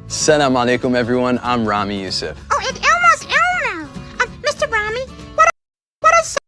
Assalamu alaikum everyone, I'm Rami Youssef. Oh, it's almost Elmo. Mr. Rami, what is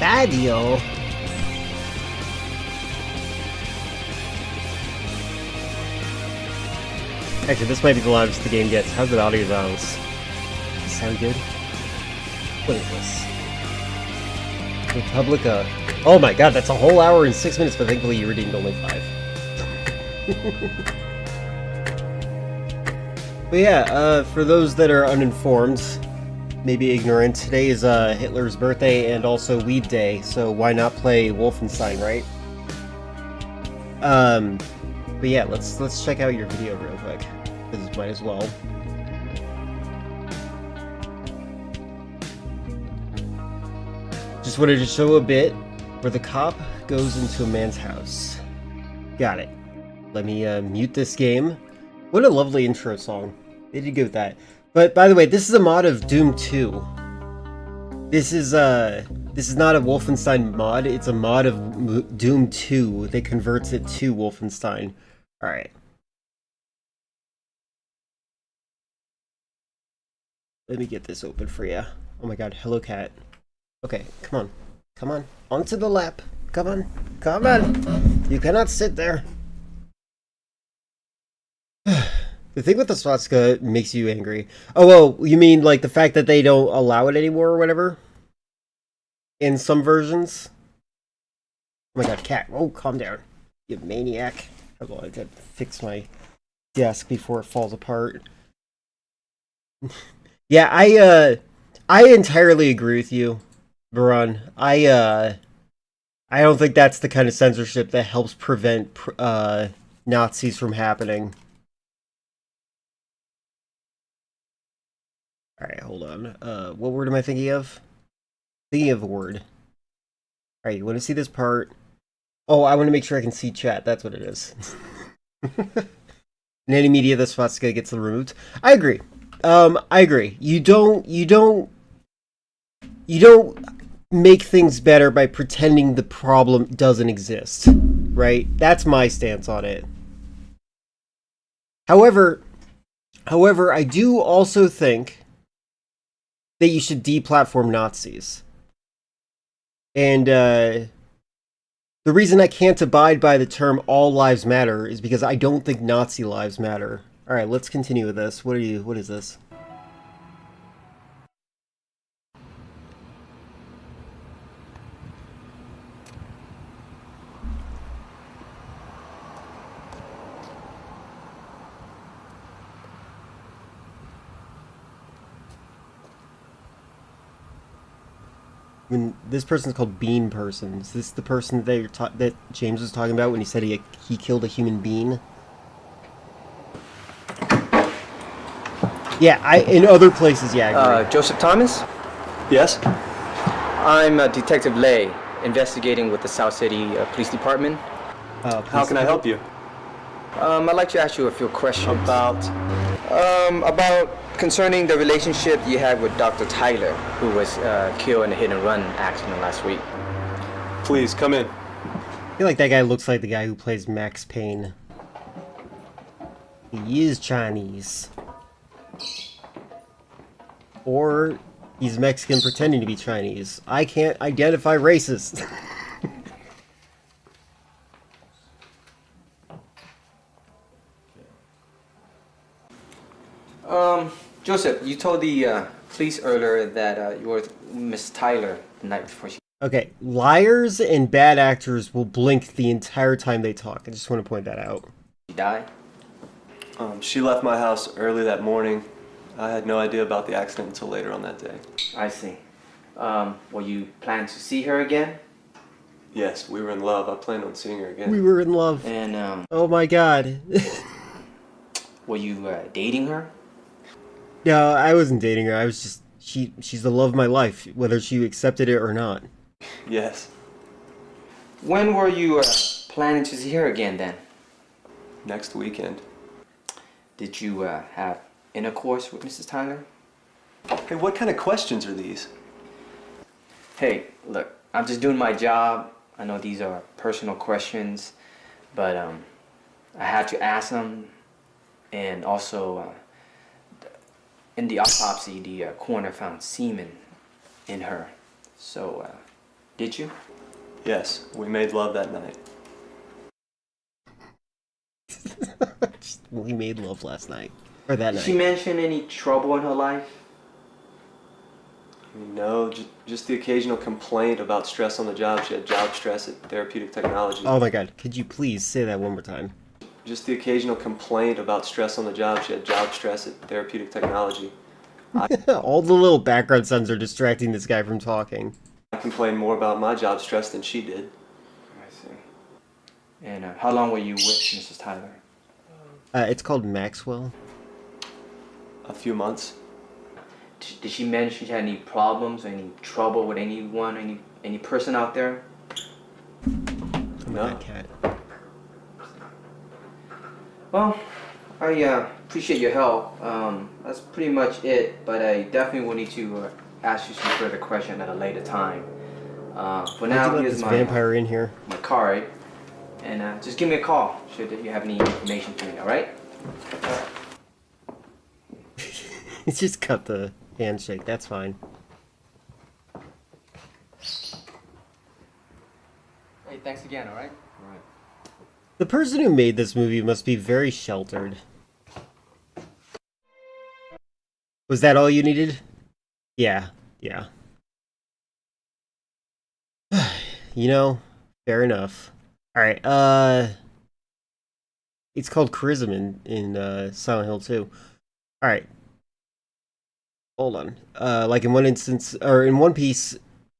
bad deal. Actually, this might be the loudest the game gets. How's the audio sounds? Does it sound good? What is this? Republica. Oh my god, that's a whole hour and 6 minutes, but thankfully you redeemed only 5. But yeah, for those that are uninformed, maybe ignorant, today is Hitler's birthday and also Weed Day, so why not play Wolfenstein, right? But yeah, let's check out your video real quick, because might as well. Just wanted to show a bit where the cop goes into a man's house. Got it. Let me mute this game. What a lovely intro song. They did good with that. But by the way, this is a mod of Doom 2. This is not a Wolfenstein mod, it's a mod of Doom 2 that converts it to Wolfenstein. Alright. Let me get this open for you. Oh my god, hello cat. Okay, come on. Come on. Onto the lap. Come on. Come on. You cannot sit there. The thing with the swastika makes you angry. Oh, well, you mean like the fact that they don't allow it anymore or whatever? In some versions? Oh my god, cat. Oh, calm down. You maniac. Oh, I gotta fix my desk before it falls apart. Yeah, I entirely agree with you, Baron. I don't think that's the kind of censorship that helps prevent Nazis from happening. Alright, hold on. What word am I thinking of? Thinking of a word. Alright, you want to see this part? Oh, I want to make sure I can see chat. That's what it is. In any media, the swastika gets removed. I agree. I agree. You don't make things better by pretending the problem doesn't exist, right? That's my stance on it. However, I do also think that you should deplatform Nazis. And the reason I can't abide by the term all lives matter is because I don't think Nazi lives matter. Alright, let's continue with this. What is this? When this person's called Bean Person, is this the person that that James was talking about when he said he killed a human being? Yeah, in other places, yeah. I agree. Joseph Thomas? Yes? I'm Detective Lay, investigating with the South City Police Department. How can I help you? I'd like to ask you a few questions. About Concerning the relationship you had with Dr. Tyler, who was killed in a hit-and-run accident last week. Please, come in. I feel like that guy looks like the guy who plays Max Payne. He is Chinese. Or he's Mexican pretending to be Chinese. I can't identify races. Joseph, you told the police earlier that you were with Miss Tyler the night before she... Okay, liars and bad actors will blink the entire time they talk. I just want to point that out. died? She left my house early that morning. I had no idea about the accident until later on that day. I see. Were you planning to see her again? Yes, we were in love. I planned on seeing her again. We were in love. And, oh my god. were you dating her? No, I wasn't dating her. I was just... She's the love of my life, whether she accepted it or not. Yes. When were you planning to see her again then? Next weekend. Did you have intercourse with Mrs. Tyler? Hey, what kind of questions are these? Hey, look, I'm just doing my job. I know these are personal questions, but I had to ask them. And also, in the autopsy, the coroner found semen in her. So, Did you? Yes, we made love that night. We made love last night. Or that Did she night. mention any trouble in her life? No, just the occasional complaint about stress on the job. She had job stress at Therapeutic Technology. Oh my god, could you please say that one more time? Just the occasional complaint about stress on the job. She had job stress at Therapeutic Technology. All the little background sounds are distracting this guy from talking. I complained more about my job stress than she did. I see. And how long were you with Mrs. Tyler? It's called Maxwell. A few months. Did she mention she had any problems or any trouble with anyone, any person out there? Oh my No. god, cat. Well, I appreciate your help. That's pretty much it, but I definitely will need to ask you some further questions at a later time. For Why'd now, you let here's this my vampire in here? my card, and just give me a call should you have any information for me. All right? He's just cut the handshake, that's fine. Hey, thanks again. All right. The person who made this movie must be very sheltered. Was that all you needed? Yeah, yeah. You know, fair enough. Alright, it's called Charisma in Silent Hill 2. Alright. Hold on. Like in one instance, or in One Piece,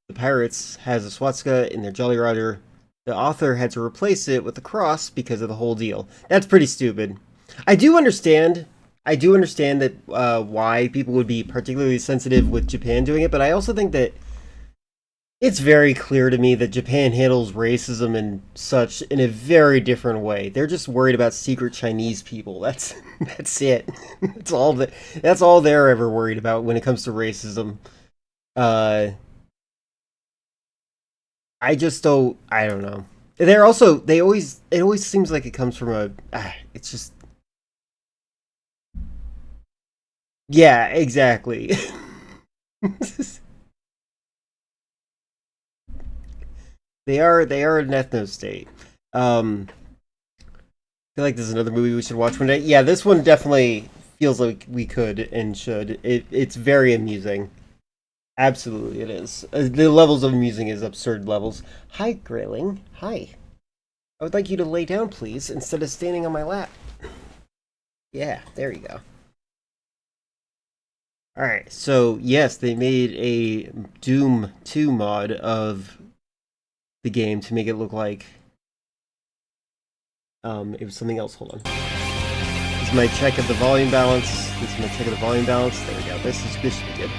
the pirates has a swastika in their Jolly Roger. The author had to replace it with a cross because of the whole deal. That's pretty stupid. I do understand that why people would be particularly sensitive with Japan doing it, but I also think that it's very clear to me that Japan handles racism and such in a very different way. They're just worried about secret Chinese people. That's it. That's all they're ever worried about when it comes to racism. I don't know. It always seems like it comes from it's just, yeah, exactly. They are an ethno state. I feel like there's another movie we should watch one day. Yeah, this one definitely feels like we could and should. It's very amusing. Absolutely, it is. The levels of amusing is absurd levels. Hi, Grayling. Hi. I would like you to lay down, please, instead of standing on my lap. Yeah, there you go. Alright, so yes, they made a Doom 2 mod of the game to make it look like it was something else. Hold on. This is my check of the volume balance. There we go. This should be good.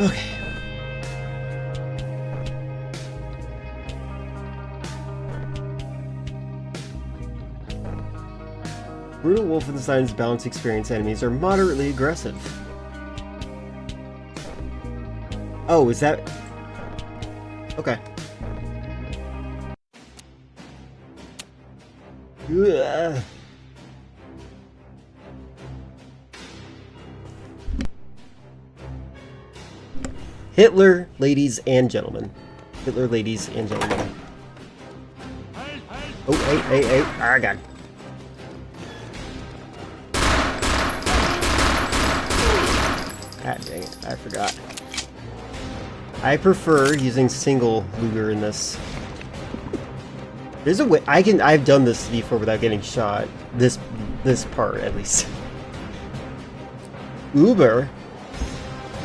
Okay. Brutal Wolfenstein's balance experience enemies are moderately aggressive. Oh, is that... Okay. Ugh. Hitler, ladies and gentlemen. Hitler, ladies and gentlemen. Oh, hey. Ah, God. God dang it, I forgot. I prefer using single Luger in this. There's a way I've done this before without getting shot. This part at least. Uber.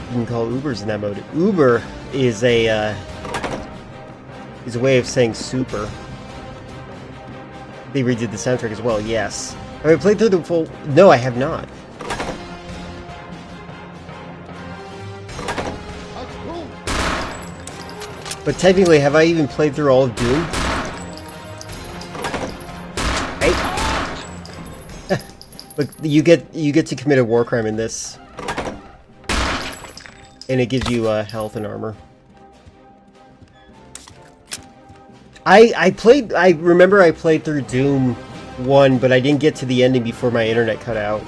You can call Ubers in that mode. Uber is a way of saying super. They redid the soundtrack as well. Yes. Have I played through the full? No, I have not. But technically, have I even played through all of Doom? Hey. Look, you get to commit a war crime in this, and it gives you health and armor. I remember I played through Doom 1, but I didn't get to the ending before my internet cut out.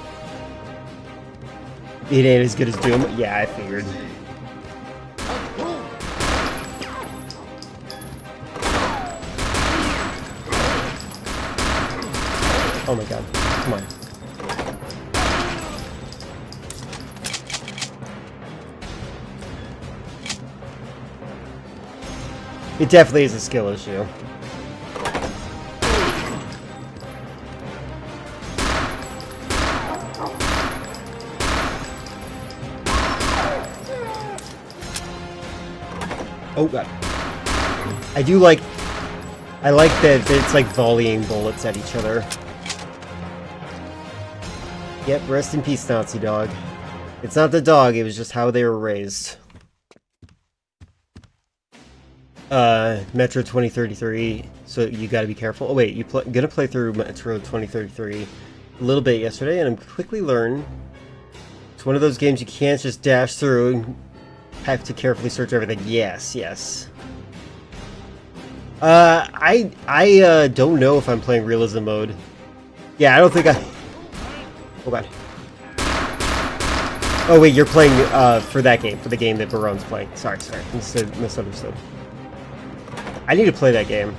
It ain't as good as Doom. Yeah, I figured. Oh my god. Come on. It definitely is a skill issue. Oh god. I like that it's like volleying bullets at each other. Yep, rest in peace, Nazi dog. It's not the dog, it was just how they were raised. Metro 2033, so you gotta be careful. Oh wait, gonna play through Metro 2033 a little bit yesterday, and I'm quickly learned it's one of those games you can't just dash through and have to carefully search everything. Yes, yes. I don't know if I'm playing realism mode. Yeah, I don't think I... Oh god. Oh wait, you're playing, for that game, for the game that Baron's playing. Sorry, misunderstood. I need to play that game.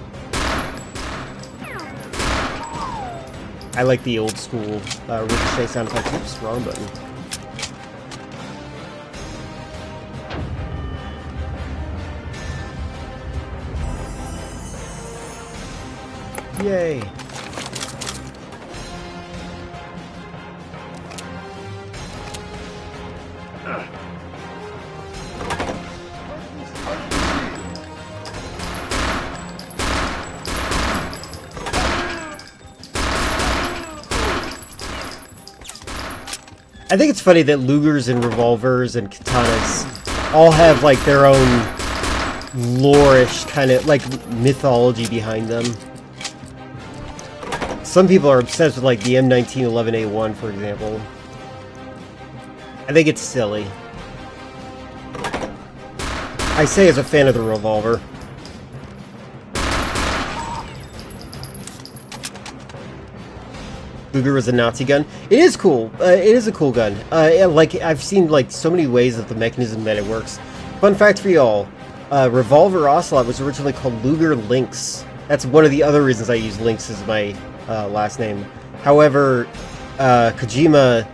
I like the old school, Ricochet sound effects. Oops, wrong button. Yay! I think it's funny that Lugers and revolvers and katanas all have like their own lore-ish kind of like mythology behind them. Some people are obsessed with like the M1911A1, for example. I think it's silly. I say as a fan of the revolver. Luger was a Nazi gun. It is cool. It is a cool gun. Like I've seen like so many ways of the mechanism that it works. Fun fact for y'all: Revolver Ocelot was originally called Luger Lynx. That's one of the other reasons I use Lynx as my last name. However, Kojima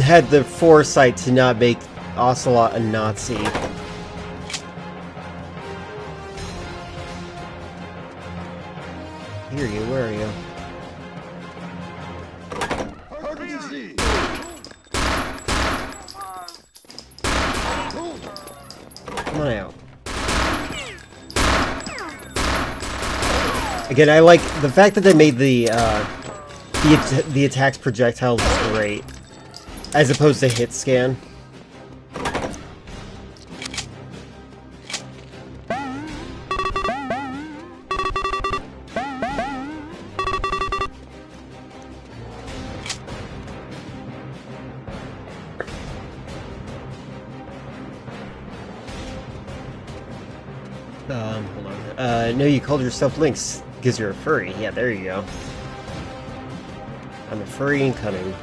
had the foresight to not make Ocelot a Nazi. Here you, where are you? Come on out. Again, I like the fact that they made the attack's projectiles is great, as opposed to hit scan. Hold on. No, you called yourself Lynx because you're a furry. Yeah, there you go. I'm a furry and cunning.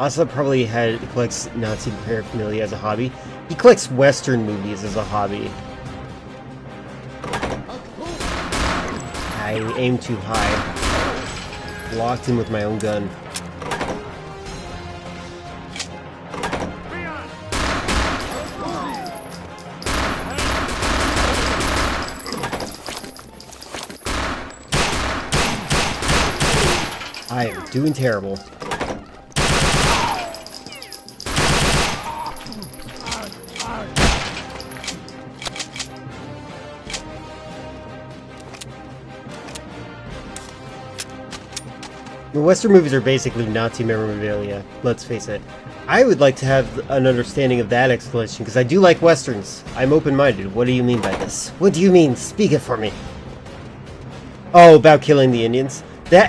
Also probably collects Nazi paraphernalia as a hobby. He collects Western movies as a hobby. I aim too high. Locked in with my own gun. I am doing terrible. The Western movies are basically Nazi memorabilia, let's face it. I would like to have an understanding of that explanation, because I do like Westerns. I'm open-minded. What do you mean by this? What do you mean? Speak it for me. Oh, about killing the Indians?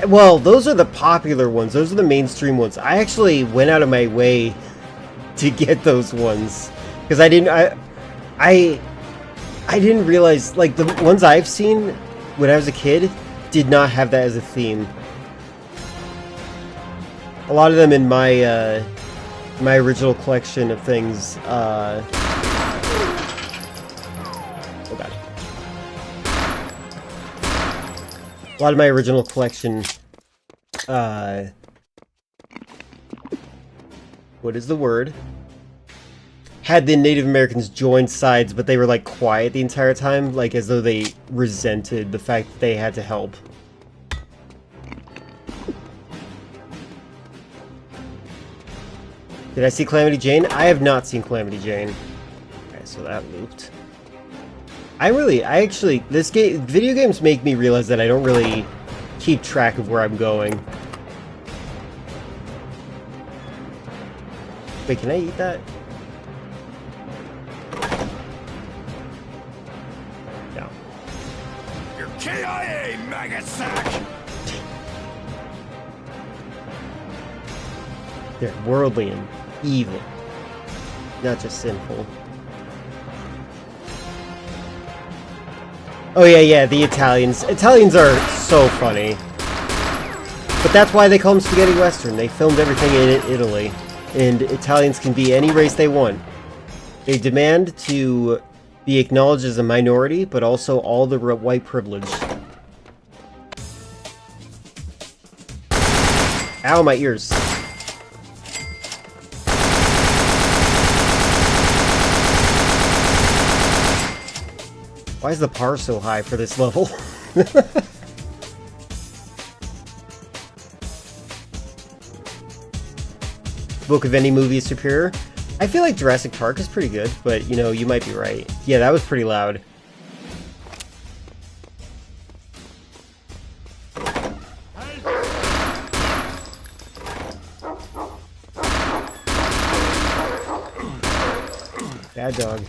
Well, those are the popular ones. Those are the mainstream ones. I actually went out of my way to get those ones because I didn't realize, like, the ones I've seen when I was a kid did not have that as a theme. A lot of them in my my original collection of things. Oh god. A lot of my original collection. What is the word? Had the Native Americans joined sides, but they were like quiet the entire time, like as though they resented the fact that they had to help. Did I see Calamity Jane? I have not seen Calamity Jane. Okay, so that looped. Video games make me realize that I don't really keep track of where I'm going. Wait, can I eat that? No. You're KIA, maggot sack! They're worldly and evil, not just sinful. Oh yeah, the Italians. Italians are so funny. But that's why they call them spaghetti western. They filmed everything in Italy. And Italians can be any race they want. They demand to be acknowledged as a minority, but also all the white privilege. Ow, my ears. Why is the par so high for this level? Book of any movie is superior? I feel like Jurassic Park is pretty good, but you know, you might be right. Yeah, that was pretty loud. Bad dog.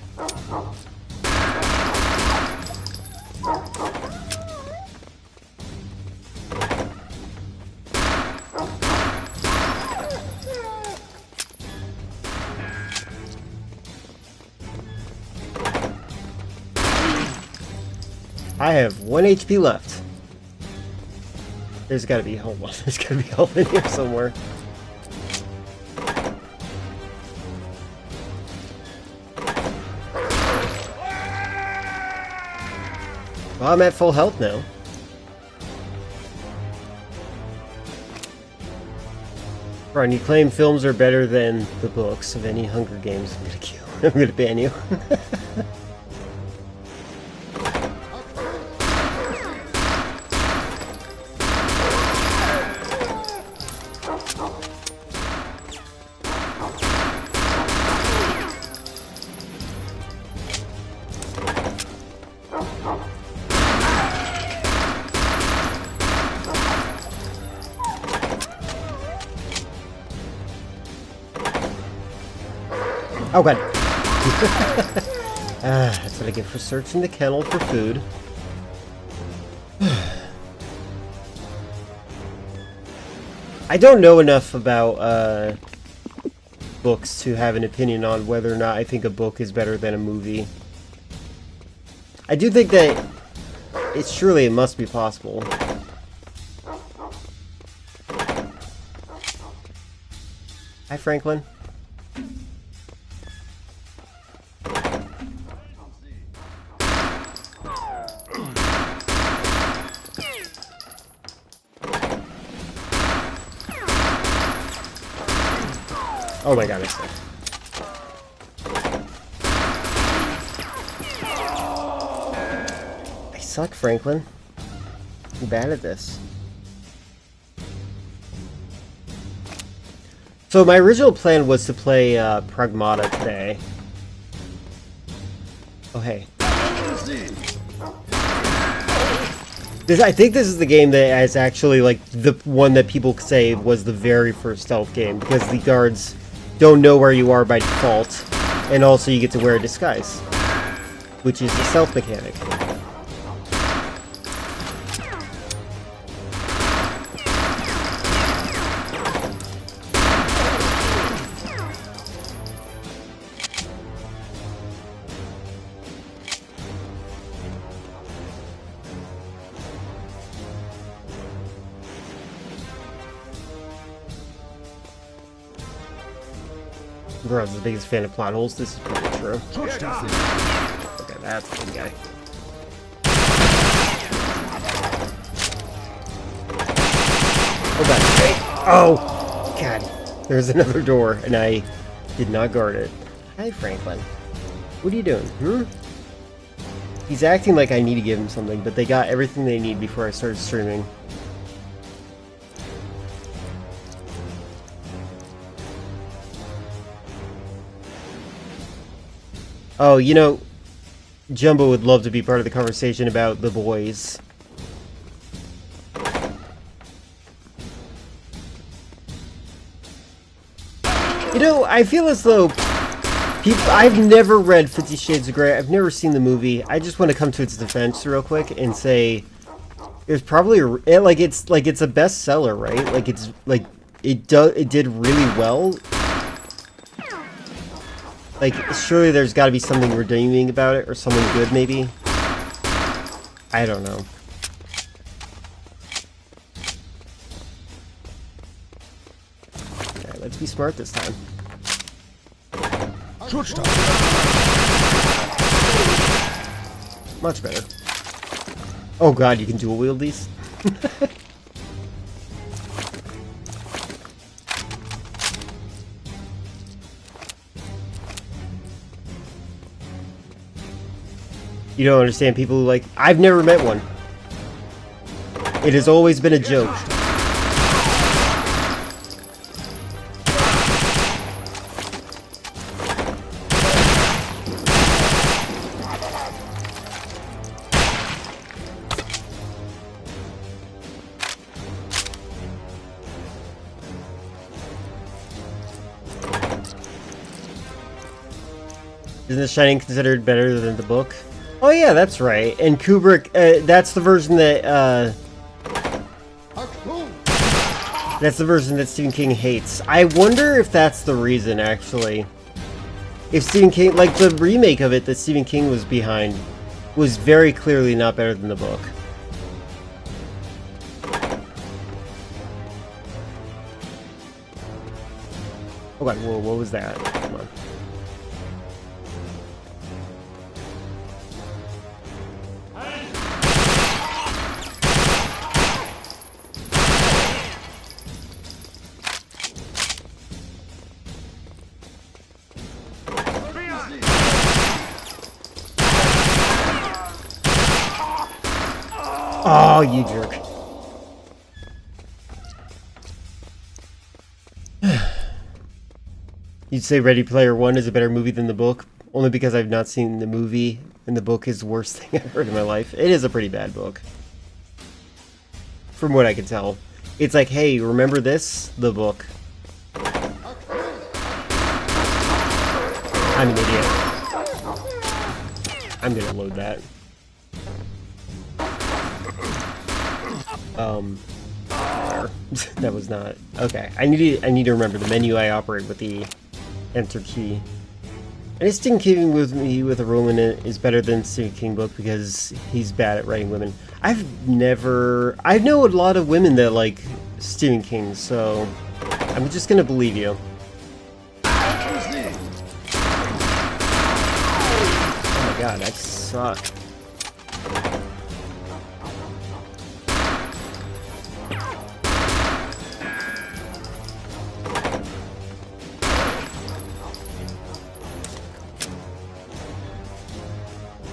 I have 1 HP left. There's gotta be, hold on, there's gotta be help in here somewhere. Well, I'm at full health now. Ron, you claim films are better than the books of any Hunger Games. I'm gonna kill. I'm gonna ban you. Oh god. That's what I get for searching the kennel for food. I don't know enough about books to have an opinion on whether or not I think a book is better than a movie. I do think that it must be possible. Hi, Franklin. Oh my god, I suck. I suck, Franklin. I'm bad at this. So my original plan was to play Pragmata today. Oh hey. I think this is the game that is actually like the one that people say was the very first stealth game, because the guards don't know where you are by default, and also you get to wear a disguise, which is the stealth mechanic. Bro, the biggest fan of plot holes. This is pretty true. Okay, that's the guy. Oh god. Oh! God. There's another door, and I did not guard it. Hi, Franklin. What are you doing? He's acting like I need to give him something, but they got everything they need before I started streaming. Oh, you know, Jumbo would love to be part of the conversation about The Boys. You know, I feel as though I've never read 50 Shades of Grey. I've never seen the movie. I just want to come to its defense real quick and say it was probably it's a bestseller, right? Like it's like it did really well. Like surely there's got to be something redeeming about it or something good maybe. I don't know. Okay, let's be smart this time. Much better. Oh god, you can dual wield these? You don't understand people who like... I've never met one. It has always been a joke. Isn't The Shining considered better than the book? Oh yeah, that's right. And Kubrick, that's the version that, that's the version that Stephen King hates. I wonder if that's the reason, actually. If Stephen King, like the remake of it that Stephen King was behind, was very clearly not better than the book. Oh god, whoa, what was that? Come on. Oh, you jerk. You'd say Ready Player One is a better movie than the book, only because I've not seen the movie, and the book is the worst thing I've heard in my life. It is a pretty bad book. From what I can tell. It's like, hey, remember this? The book. I'm an idiot. I'm gonna load that. There. That was not... Okay, I need to remember the menu I operate with the enter key. And Stephen King with me with a role in it is better than Stephen King book because he's bad at writing women. I know a lot of women that like Stephen King, so I'm just gonna believe you. Oh my god, that sucked.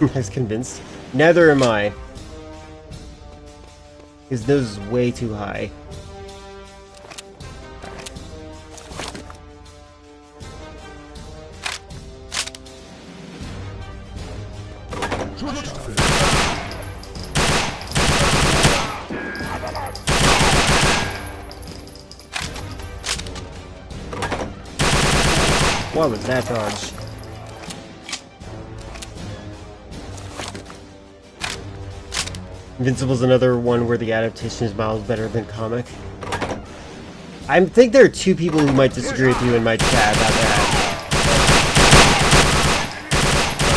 I was convinced. Neither am I. His nose is way too high. What was that dodge? Invincible's another one where the adaptation is miles better than comic. I think there are two people who might disagree with you in my chat about that.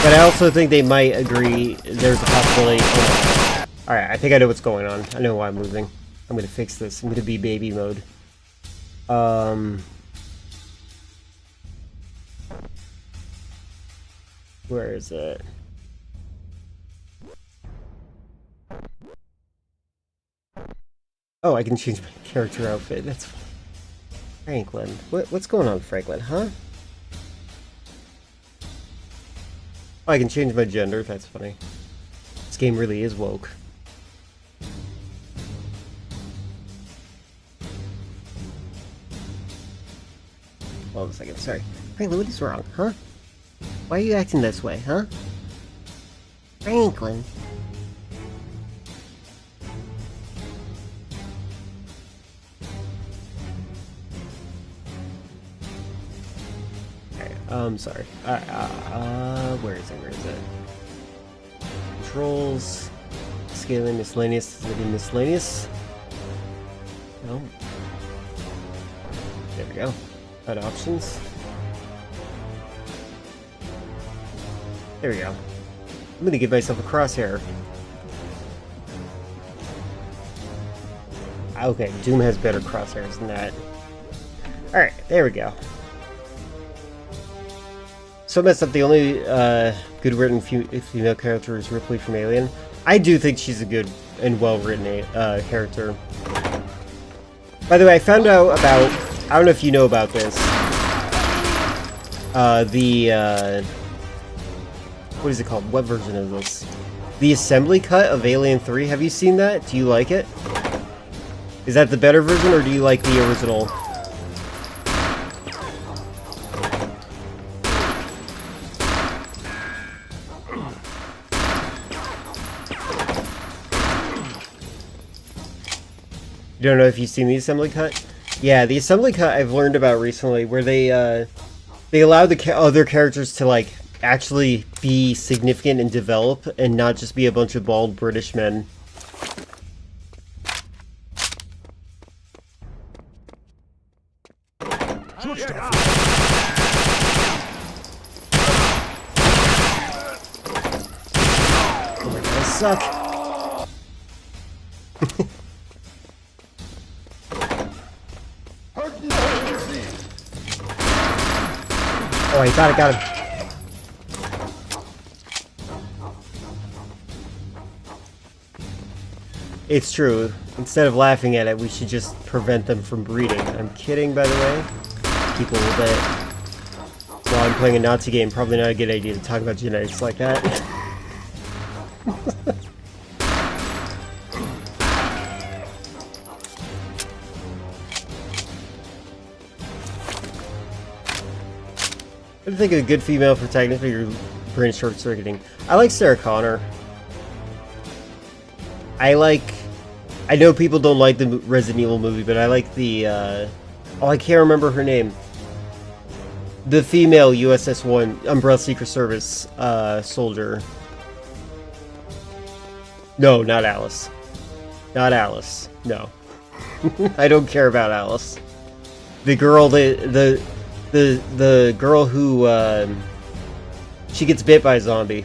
But I also think they might agree there's a possibility... Oh, alright, I think I know what's going on. I know why I'm moving. I'm gonna fix this. I'm gonna be baby mode. Where is it? Oh, I can change my character outfit. That's funny. Franklin. What's going on, Franklin, huh? Oh, I can change my gender. That's funny. This game really is woke. Hold on a second. Sorry. Franklin, what is wrong, huh? Why are you acting this way, huh? Franklin. Sorry. Where is it? Where is it? Controls. Scaling miscellaneous. Is it in miscellaneous? No. There we go. Add options. There we go. I'm gonna give myself a crosshair. Okay, Doom has better crosshairs than that. Alright, there we go. So messed up, the only good written female character is Ripley from Alien. I do think she's a good and well written character. By the way, I found out about, I don't know if you know about this, what is it called? What version is this? The assembly cut of Alien 3. Have you seen that? Do you like it? Is that the better version, or do you like the original? You don't know if you've seen the assembly cut? Yeah, the assembly cut I've learned about recently, where they allow the other characters to, like, actually be significant and develop, and not just be a bunch of bald British men. Oh my god, I suck! Oh, I thought I got him. It's true. Instead of laughing at it, we should just prevent them from breeding. I'm kidding, by the way. People that, while I'm playing a Nazi game, probably not a good idea to talk about genetics like that. What do you think of a good female protagonist for your brain short-circuiting? I like Sarah Connor. I know people don't like the Resident Evil movie, but I like the, oh, I can't remember her name. The female USS-1 Umbrella Secret Service, soldier. No, not Alice. Not Alice. No. I don't care about Alice. The girl, the girl who, she gets bit by a zombie.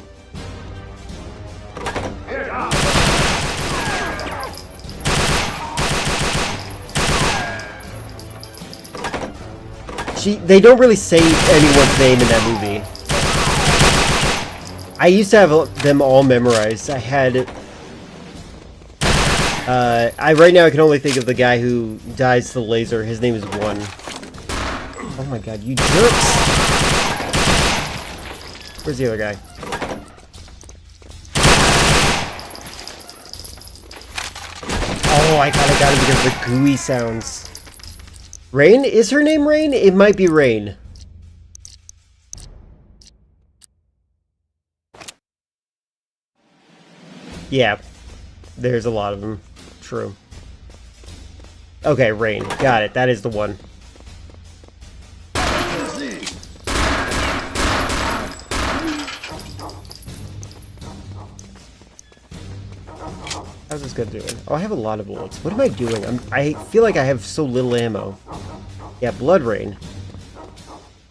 They don't really say anyone's name in that movie. I used to have them all memorized. I had... right now I can only think of the guy who dies to the laser. His name is One. Oh my god, you jerks! Where's the other guy? Oh, I kinda got it because of the gooey sounds. Rain? Is her name Rain? It might be Rain. Yeah. There's a lot of them. True. Okay, Rain. Got it. That is the one. How's this guy doing? Oh, I have a lot of bullets. What am I doing? I feel like I have so little ammo. Yeah, Blood Rain.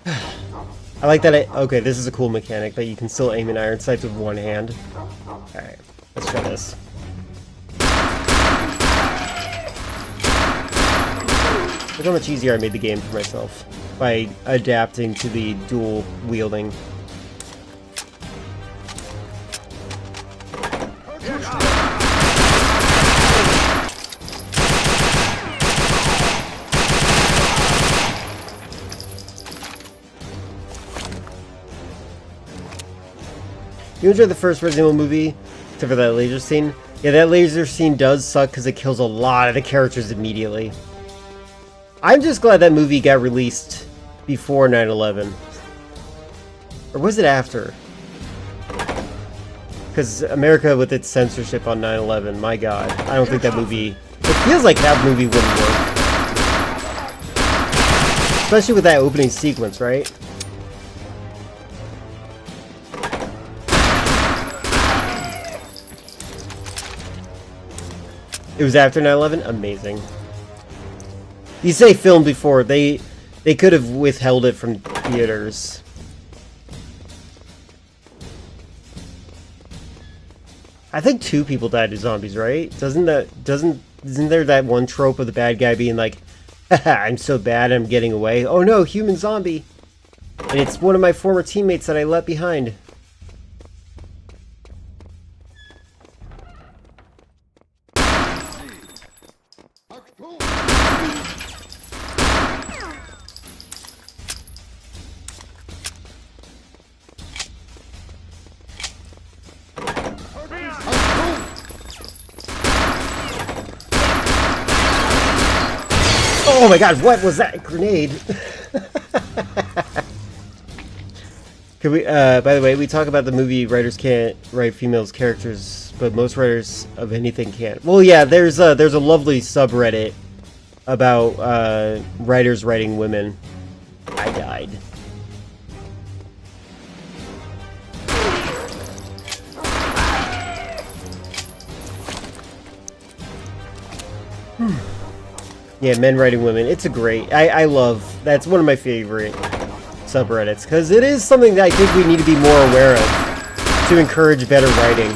I like that okay, this is a cool mechanic, that you can still aim in iron sights with one hand. Alright, let's try this. Look how much easier I made the game for myself by adapting to the dual wielding. You enjoyed the first Resident Evil movie, except for that laser scene? Yeah, that laser scene does suck because it kills a lot of the characters immediately. I'm just glad that movie got released before 9/11. Or was it after? Because America with its censorship on 9/11, my god. I don't think that movie... It feels like that movie wouldn't work. Especially with that opening sequence, right? It was after 9/11? Amazing. You say filmed before, they could have withheld it from theaters. I think 2 people died to zombies, right? Isn't there that one trope of the bad guy being like, haha, I'm so bad I'm getting away. Oh no, human zombie. And it's one of my former teammates that I left behind. Oh my god, what was that grenade? Could we, by the way, we talk about the movie writers can't write females characters, but most writers of anything can't. Well, yeah, there's a lovely subreddit about writers writing women. I died. Yeah, men writing women. It's a great... I love... That's one of my favorite subreddits. Because it is something that I think we need to be more aware of. To encourage better writing.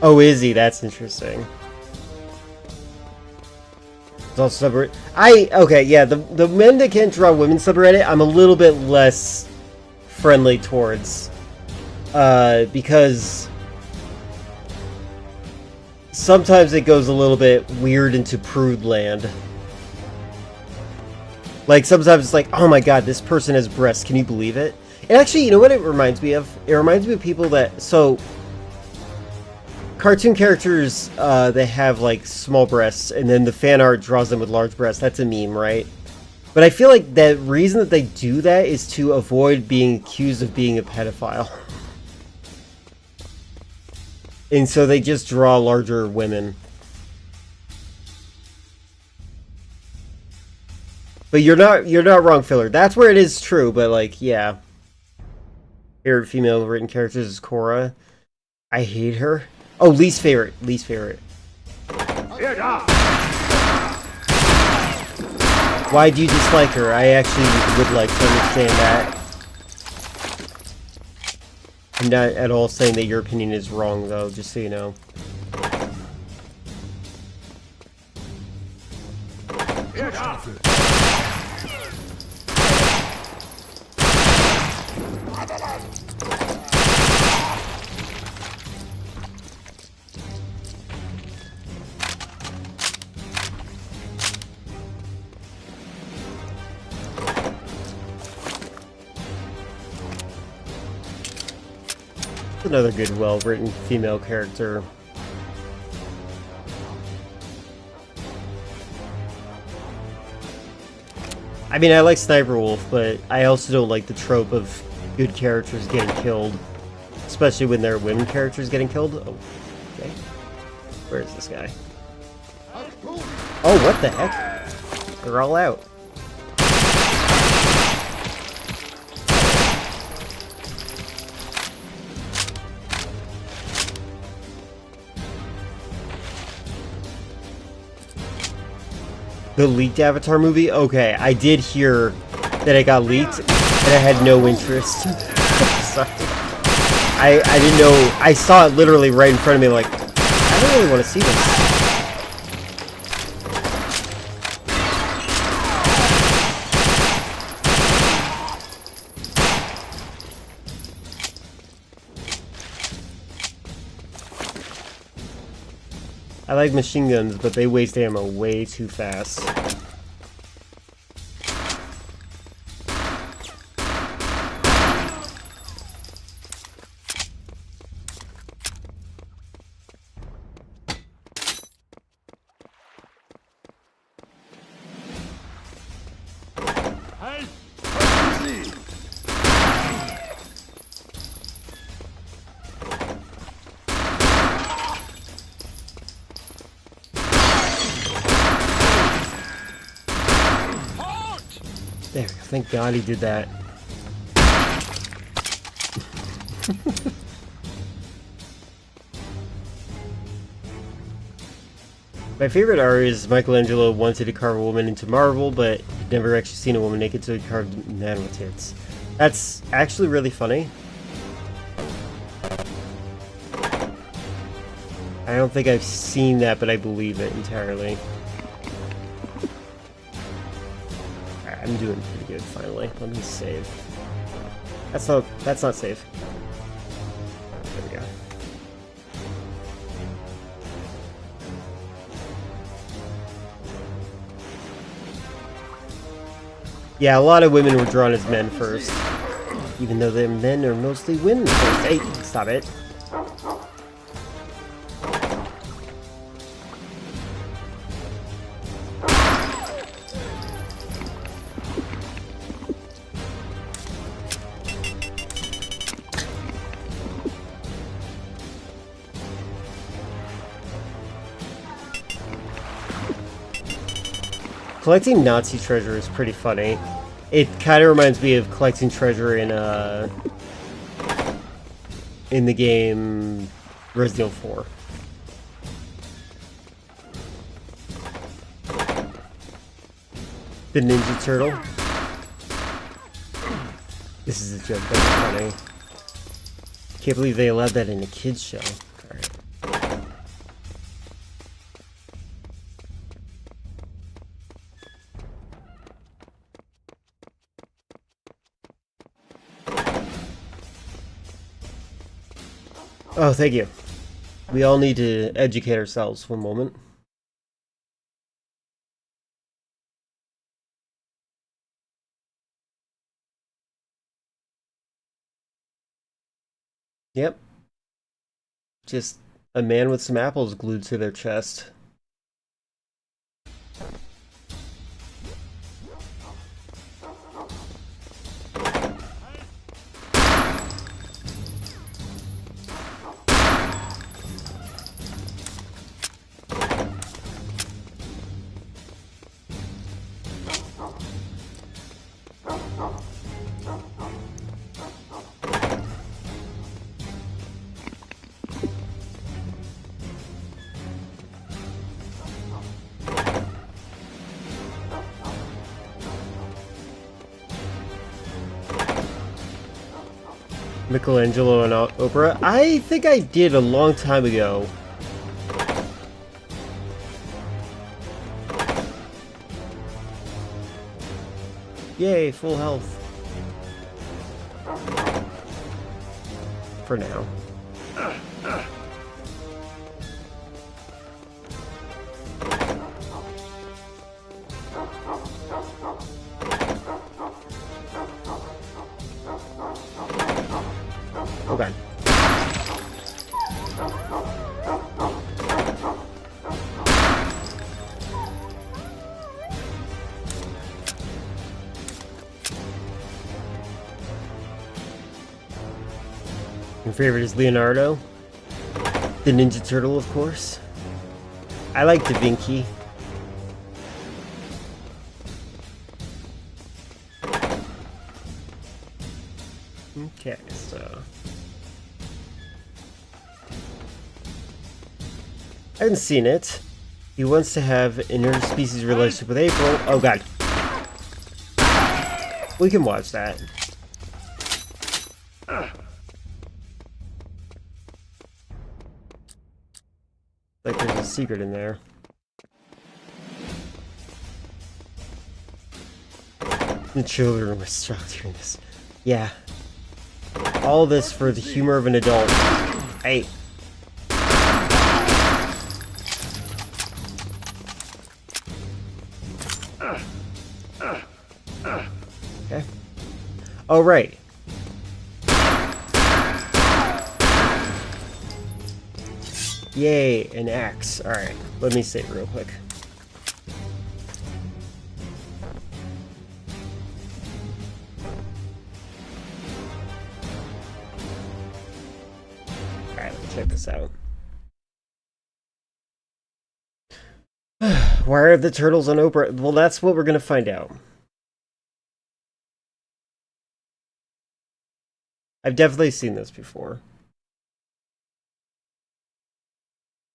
Oh, is he? That's interesting. It's also subreddit... Okay, yeah, the men that can't draw women subreddit, I'm a little bit less... friendly towards because sometimes it goes a little bit weird into prude land. Like sometimes it's like, oh my god, this person has breasts, can you believe it? And actually, you know what it reminds me of? It reminds me of people that, so cartoon characters they have like small breasts and then the fan art draws them with large breasts. That's a meme, right? But I feel like the reason that they do that is to avoid being accused of being a pedophile. And so they just draw larger women. But you're not wrong, Filler. That's where it is true, but like, yeah. Favorite female written characters is Korra. I hate her. Oh, least favorite. Least favorite. Why do you dislike her? I actually would like to understand that. I'm not at all saying that your opinion is wrong, though, just so you know. Another good, well-written female character. I mean, I like Sniper Wolf, but I also don't like the trope of good characters getting killed. Especially when there are women characters getting killed. Oh, okay. Where is this guy? Oh, what the heck? They're all out. The leaked Avatar movie? Okay, I did hear that it got leaked, and I had no interest. Sorry. I didn't know. I saw it literally right in front of me, like, I don't really want to see this. I like machine guns, but they waste ammo way too fast. Hey! There, thank God he did that. My favorite art is Michelangelo wanted to carve a woman into marble, but he'd never actually seen a woman naked, so he carved a man with tits. That's actually really funny. I don't think I've seen that, but I believe it entirely. Alright, I'm doing pretty good finally. Let me save. That's not safe. There we go. Yeah, a lot of women were drawn as men first. Even though the men are mostly women first. Hey, stop it. Collecting Nazi treasure is pretty funny. It kind of reminds me of collecting treasure in the game Resident Evil 4. The Ninja Turtle. This is a joke, that's funny. Can't believe they allowed that in a kids show. Alright. Oh, thank you. We all need to educate ourselves for a moment. Yep. Just a man with some apples glued to their chest. Michelangelo and Oprah? I think I did a long time ago. Yay, full health. For now. Okay. Your favorite is Leonardo? The Ninja Turtle, of course. I like Da Vinci. Okay, so... I haven't seen it. He wants to have an interspecies relationship with April. Oh god. We can watch that. Like there's a secret in there. The children were shocked hearing this. Yeah. All this for the humor of an adult. Hey. Okay. Oh, right. Yay, an axe. Alright, let me save real quick. Alright, let's check this out. Why are the turtles on Oprah? Well, that's what we're gonna find out. I've definitely seen this before.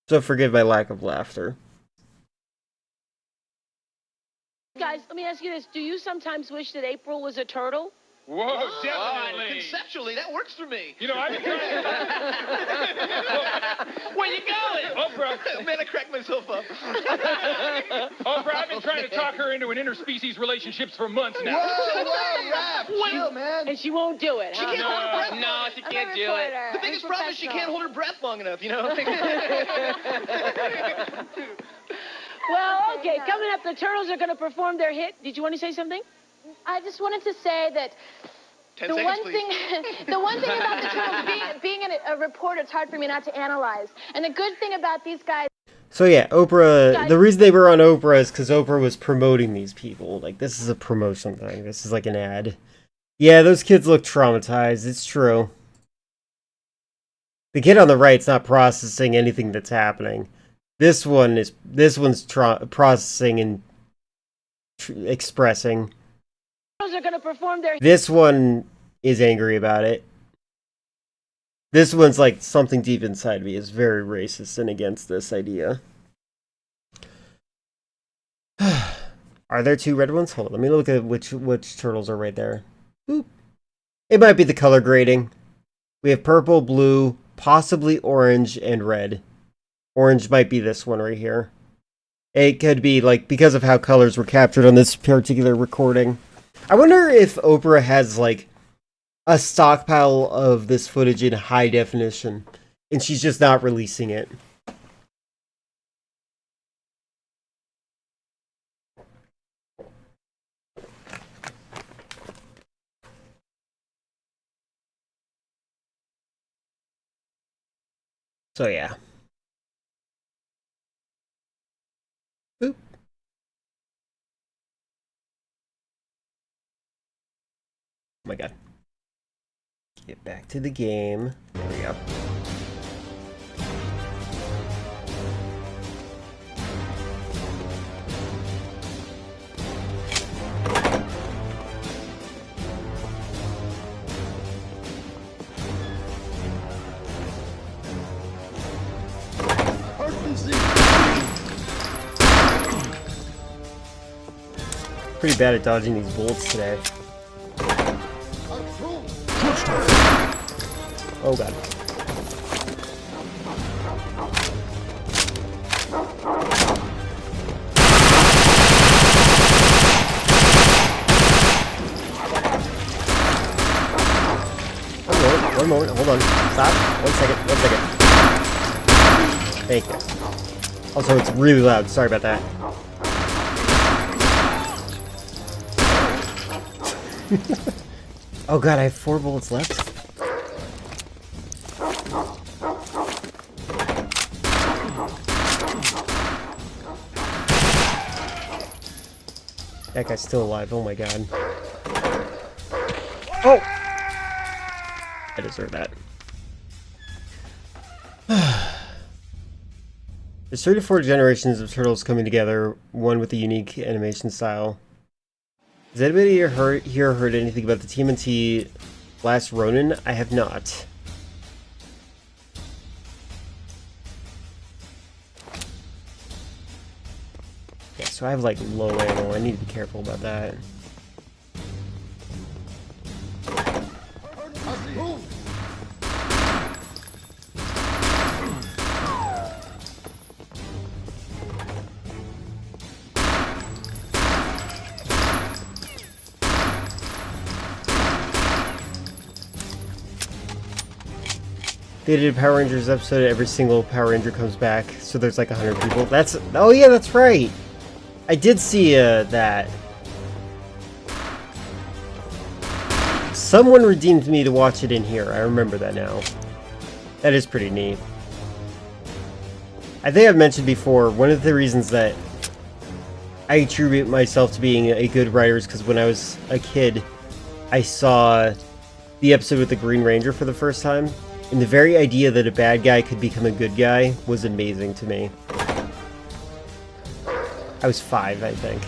So forgive my lack of laughter. Guys, let me ask you this. Do you sometimes wish that April was a turtle? Whoa, definitely. Conceptually, that works for me. You know, I've been trying Where you going? Oprah. Man, I cracked myself up. Oprah, I've been trying to talk her into an interspecies relationships for months now. Whoa, Rap. Chill, man. And she won't do it, She huh? can't hold her breath. No, she can't do it. The biggest problem is she can't hold her breath long enough, you know? Well, okay, coming up, the Turtles are going to perform their hit. Did you want to say something? I just wanted to say that 10 the seconds, one please. thing, the one thing about the Turtles, being a reporter, it's hard for me not to analyze. And the good thing about these guys. So yeah, Oprah, the reason they were on Oprah is because Oprah was promoting these people. Like, this is a promotion thing. This is like an ad. Yeah, those kids look traumatized. It's true. The kid on the right's not processing anything that's happening. This one's processing and expressing. Turtles are going to perform their. This one is angry about it. This one's like, something deep inside me is very racist and against this idea. Are there two red ones? Hold on, let me look at which turtles are right there. Boop. It might be the color grading. We have purple, blue, possibly orange, and red. Orange might be this one right here. It could be, like, because of how colors were captured on this particular recording. I wonder if Oprah has, like, a stockpile of this footage in high definition, and she's just not releasing it. So yeah. Boop. Oh my god. Get back to the game. There we go. Pretty bad at dodging these bullets today. Oh god. One moment, hold on. Stop. 1 second, 1 second. Thank you. Also, it's really loud. Sorry about that. Oh god, I have 4 bullets left. That guy's still alive, oh my god. Oh! I deserve that. There's 34 generations of turtles coming together, one with a unique animation style. Has anybody here heard anything about the TMNT Last Ronin? I have not. Yeah, so I have like low ammo. I need to be careful about that. They did a Power Rangers episode, every single Power Ranger comes back, so there's like 100 people. Oh yeah, that's right! I did see that. Someone redeemed me to watch it in here. I remember that now. That is pretty neat. I think I've mentioned before, one of the reasons that I attribute myself to being a good writer is because when I was a kid, I saw the episode with the Green Ranger for the first time, and the very idea that a bad guy could become a good guy was amazing to me. I was 5, I think.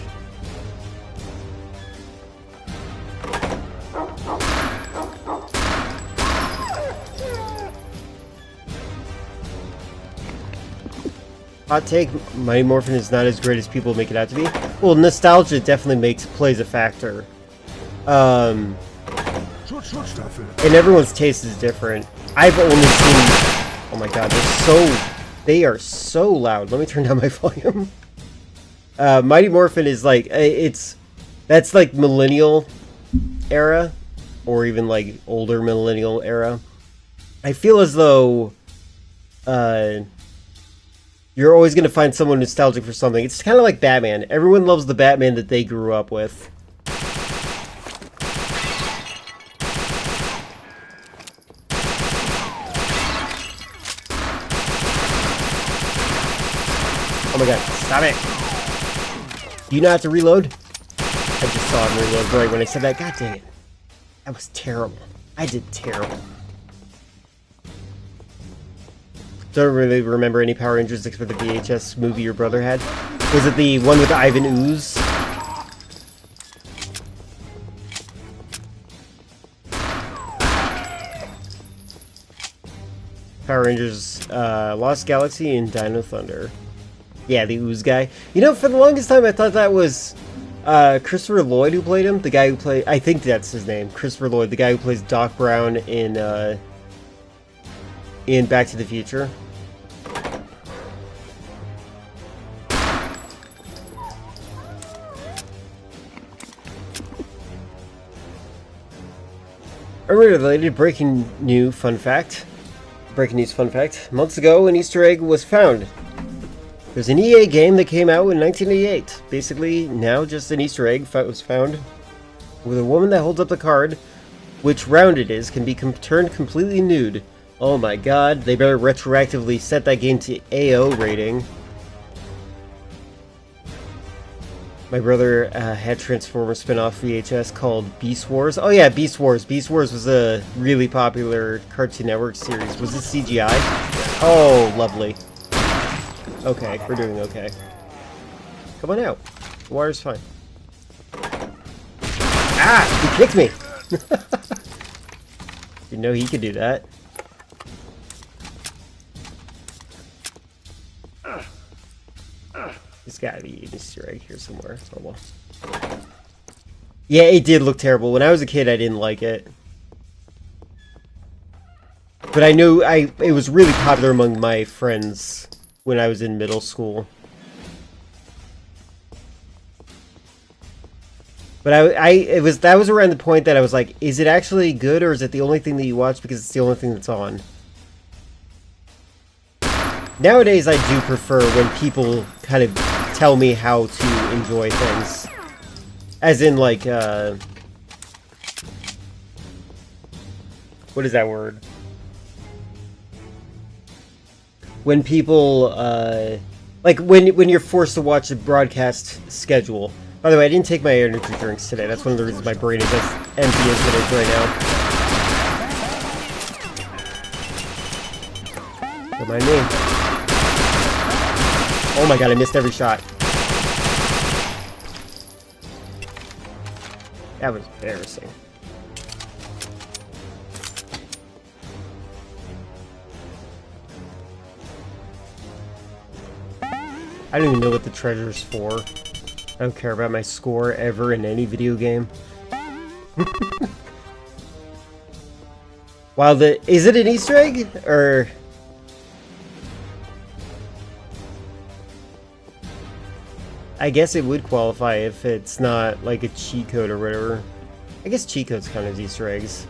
Hot take, Mighty Morphin is not as great as people make it out to be. Well, nostalgia definitely plays a factor. And everyone's taste is different. I've only seen... Oh my god, they are so loud. Let me turn down my volume. Mighty Morphin is like, that's like millennial era, or even like older millennial era. I feel as though, you're always going to find someone nostalgic for something. It's kind of like Batman. Everyone loves the Batman that they grew up with. Oh my god, stop it! Do you not have to reload? I just saw him reload right when I said that. God dang it. That was terrible. I did terrible. Don't really remember any Power Rangers except for the VHS movie your brother had. Was it the one with Ivan Ooze? Power Rangers, Lost Galaxy and Dino Thunder. Yeah, the Ooze guy. You know, for the longest time I thought that was Christopher Lloyd who played him. The guy who played... I think that's his name. Christopher Lloyd. The guy who plays Doc Brown in Back to the Future. Unrelated breaking news fun fact. Months ago, an Easter egg was found. There's an EA game that came out in 1988. Basically, now just an Easter egg was found with a woman that holds up the card, which round it is, can be turned completely nude. Oh my god, they better retroactively set that game to AO rating. My brother had Transformers spin-off VHS called Beast Wars. Oh yeah, Beast Wars. Beast Wars was a really popular Cartoon Network series. Was it CGI? Oh, lovely. Okay, we're doing okay. Come on out. The water's fine. Ah! He kicked me! Didn't know he could do that. There's gotta be an Easter egg here somewhere. Oh well. Yeah, it did look terrible. When I was a kid, I didn't like it. But I knew it was really popular among my friends when I was in middle school. But that was around the point that I was like, is it actually good, or is it the only thing that you watch because it's the only thing that's on? Nowadays, I do prefer when people kind of tell me how to enjoy things. As in, like, what is that word? When people, like, when you're forced to watch a broadcast schedule. By the way, I didn't take my energy drinks today. That's one of the reasons my brain is as empty as it is right now. Don't mind me. Oh my god, I missed every shot. That was embarrassing. I don't even know what the treasure's for. I don't care about my score ever in any video game. Wow, is it an Easter egg? Or... I guess it would qualify if it's not like a cheat code or whatever. I guess cheat codes count as Easter eggs.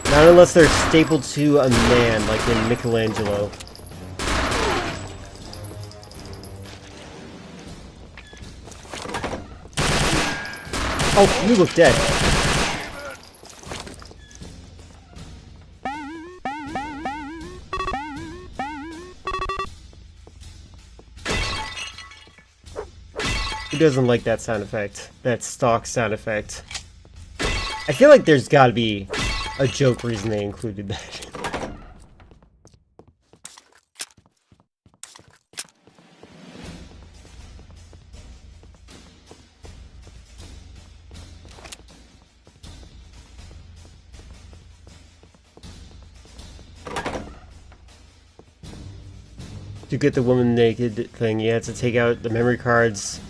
Not Not unless they're stapled to a man, like in Michelangelo. Oh, you look dead. Who doesn't like that sound effect? That stock sound effect. I feel like there's gotta be a joke reason they included that. To get the woman naked thing, you have to take out the memory cards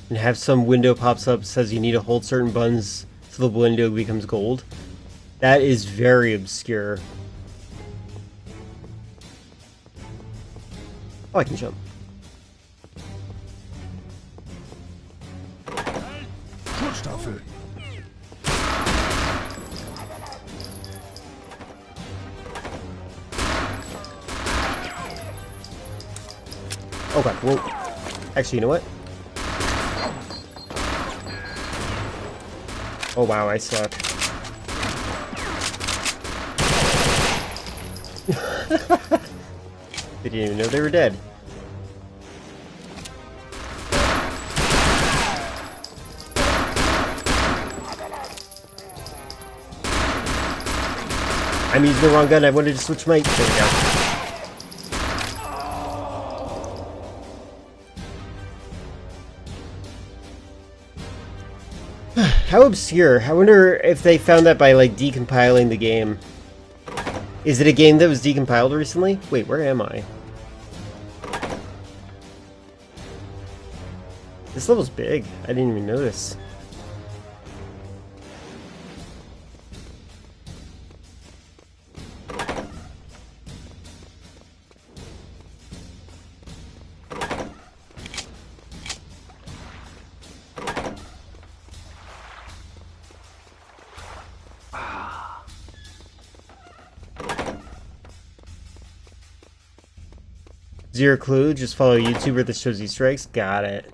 and have some window pops up says you need to hold certain buttons so the window becomes gold. That is very obscure. Oh, I can jump. Oh god, whoa. Actually, you know what? Oh wow, I suck. They didn't even know they were dead. I'm using the wrong gun. I wanted to switch my... There we go. How obscure. I wonder if they found that by, like, decompiling the game. Is it a game that was decompiled recently? Wait, where am I? This level's big. I didn't even notice. Zero clue, just follow a YouTuber that shows Easter eggs. Got it.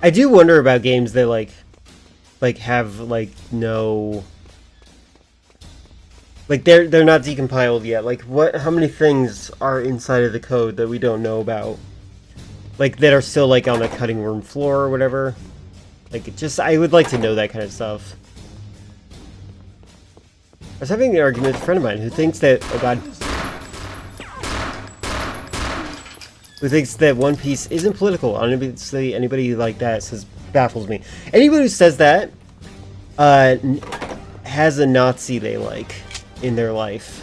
I do wonder about games that like have like no, like they're not decompiled yet. Like how many things are inside of the code that we don't know about? Like that are still like on the cutting room floor or whatever. Like I would like to know that kind of stuff. I was having an argument with a friend of mine who thinks that, oh god, who thinks that One Piece isn't political. Honestly, anybody like that baffles me. Anybody who says that has a Nazi they like in their life.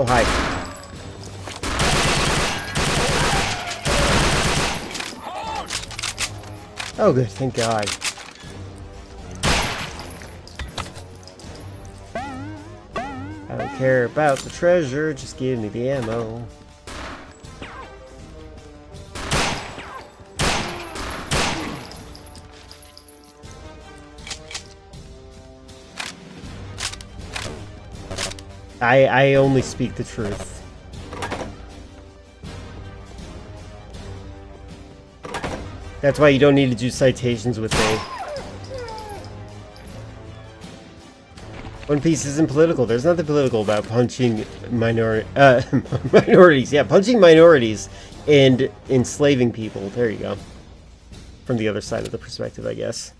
Oh, hi. Oh good, thank God. I don't care about the treasure, just give me the ammo. I only speak the truth. That's why you don't need to do citations with me. One Piece isn't political. There's nothing political about punching minorities. Yeah, punching minorities and enslaving people. There you go. From the other side of the perspective, I guess.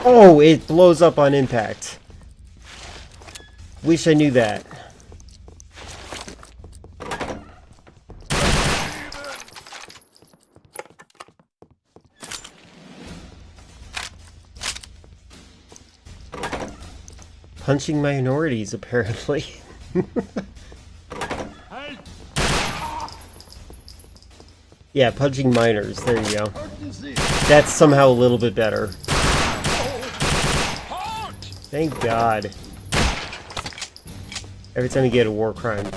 Oh, it blows up on impact. Wish I knew that. Punching minorities, apparently. Yeah, punching minors. There you go. That's somehow a little bit better. Thank God. Every time you get a war crime.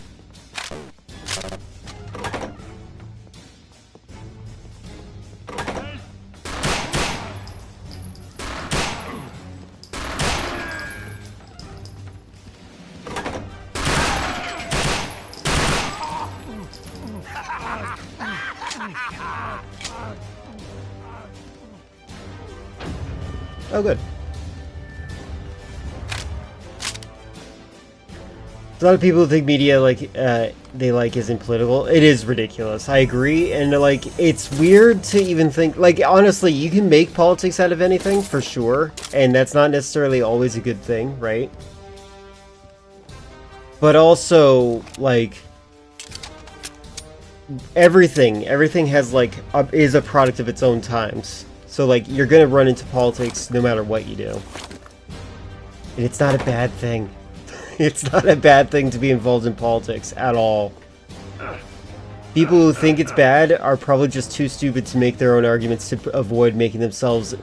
Oh, good. A lot of people think media they like isn't political. It is ridiculous. I agree, and like it's weird to even think. Like honestly, you can make politics out of anything for sure, and that's not necessarily always a good thing, right? But also like everything has like is a product of its own times. So like you're gonna run into politics no matter what you do, and it's not a bad thing. It's not a bad thing to be involved in politics at all. People who think it's bad are probably just too stupid to make their own arguments to avoid making themselves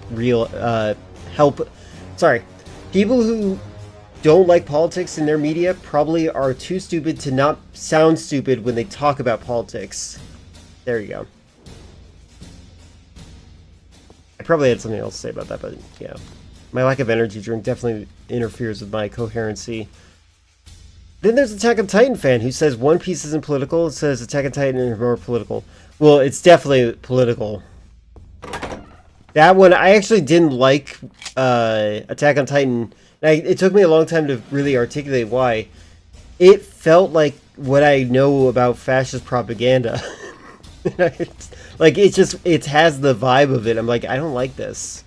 people who don't like politics in their media probably are too stupid to not sound stupid when they talk about politics. There you go. I probably had something else to say about that, but yeah. My lack of energy drink definitely interferes with my coherency. Then there's Attack on Titan fan who says One Piece isn't political. It says Attack on Titan is more political. Well, it's definitely political. That one, I actually didn't like Attack on Titan. It took me a long time to really articulate why. It felt like what I know about fascist propaganda. Like, it has the vibe of it. I'm like, I don't like this.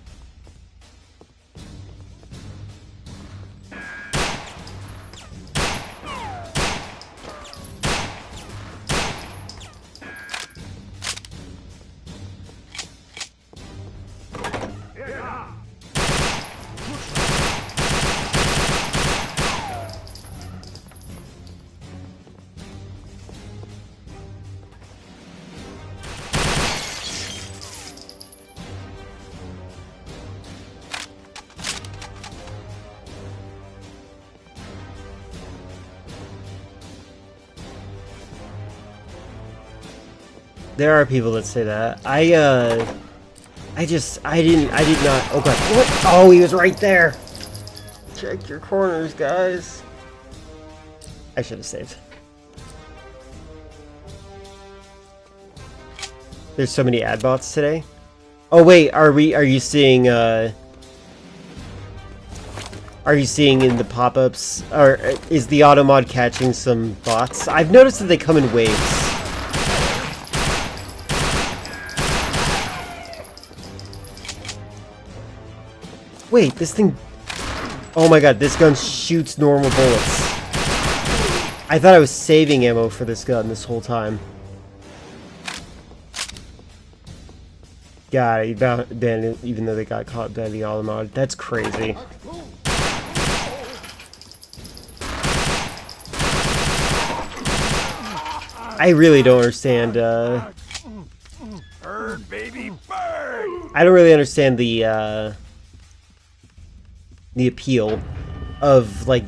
There are people that say that. I did not. Oh god. What? Oh, he was right there. Check your corners, guys. I should have saved. There's so many ad bots today. Oh wait, are you seeing in the pop-ups, or is the automod catching some bots? I've noticed that they come in waves. Wait, this thing... Oh my god, this gun shoots normal bullets. I thought I was saving ammo for this gun this whole time. God, he banned even though they got caught by the automod. That's crazy. I really don't understand, Bird, baby, bird! I don't really understand the appeal of, like,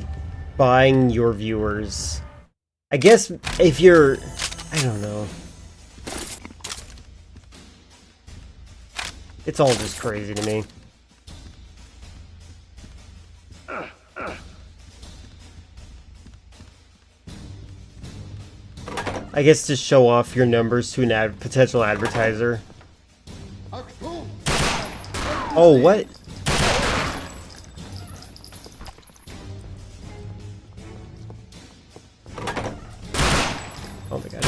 buying your viewers. I guess if you're... I don't know. It's all just crazy to me. I guess to show off your numbers to an potential advertiser. Oh, what? Oh my god.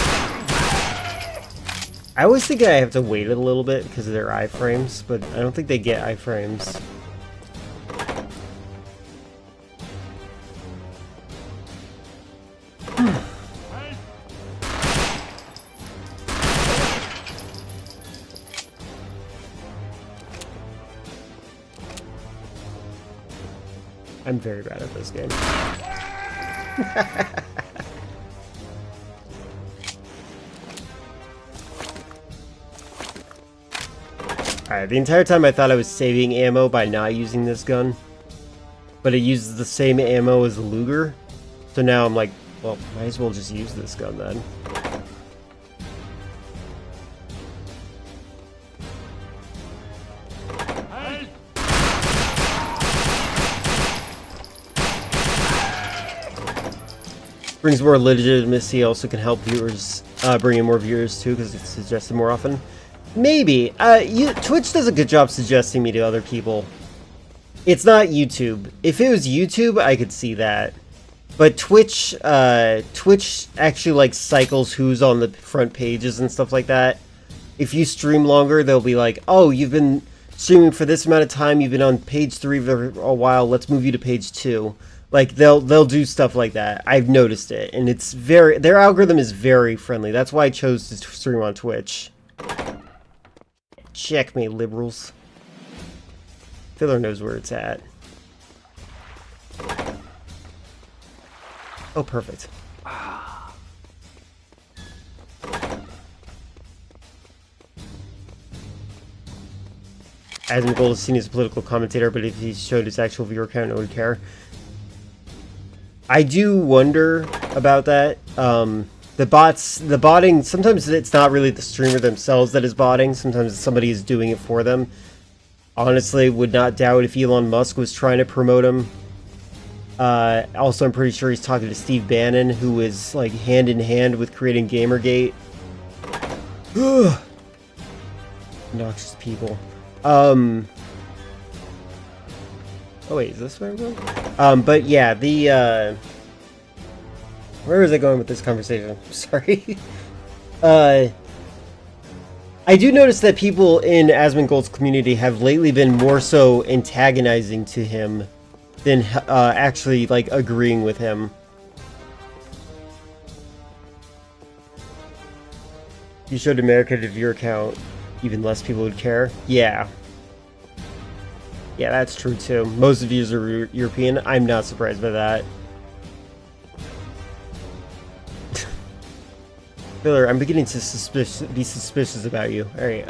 I always think I have to wait a little bit because of their iframes, but I don't think they get iframes. I'm very bad at this game. Alright, the entire time I thought I was saving ammo by not using this gun. But it uses the same ammo as the Luger. So now I'm like, well, might as well just use this gun then. Brings more legitimacy, also can help viewers, bring in more viewers too, because it's suggested more often. Maybe. Twitch does a good job suggesting me to other people. It's not YouTube. If it was YouTube, I could see that. But Twitch actually like cycles who's on the front pages and stuff like that. If you stream longer, they'll be like, oh, you've been streaming for this amount of time, you've been on page 3 for a while, let's move you to page 2. Like, they'll do stuff like that. I've noticed it, and it's their algorithm is very friendly. That's why I chose to stream on Twitch. Checkmate, liberals. Filler knows where it's at. Oh, perfect. Asmongold is seen as a political commentator, but if he showed his actual viewer count, no one would care. I do wonder about that. The botting, sometimes it's not really the streamer themselves that is botting. Sometimes somebody is doing it for them. Honestly, would not doubt if Elon Musk was trying to promote him. Also, I'm pretty sure he's talking to Steve Bannon, who is like hand in hand with creating Gamergate. Noxious people. Oh wait, is this where I'm going? But yeah, where was I going with this conversation? Sorry. I do notice that people in Asmongold's community have lately been more so antagonizing to him than actually like agreeing with him. You showed America to viewer count, even less people would care. Yeah. Yeah, that's true too. Most views are European. I'm not surprised by that. Filler, I'm beginning to be suspicious about you. Alright,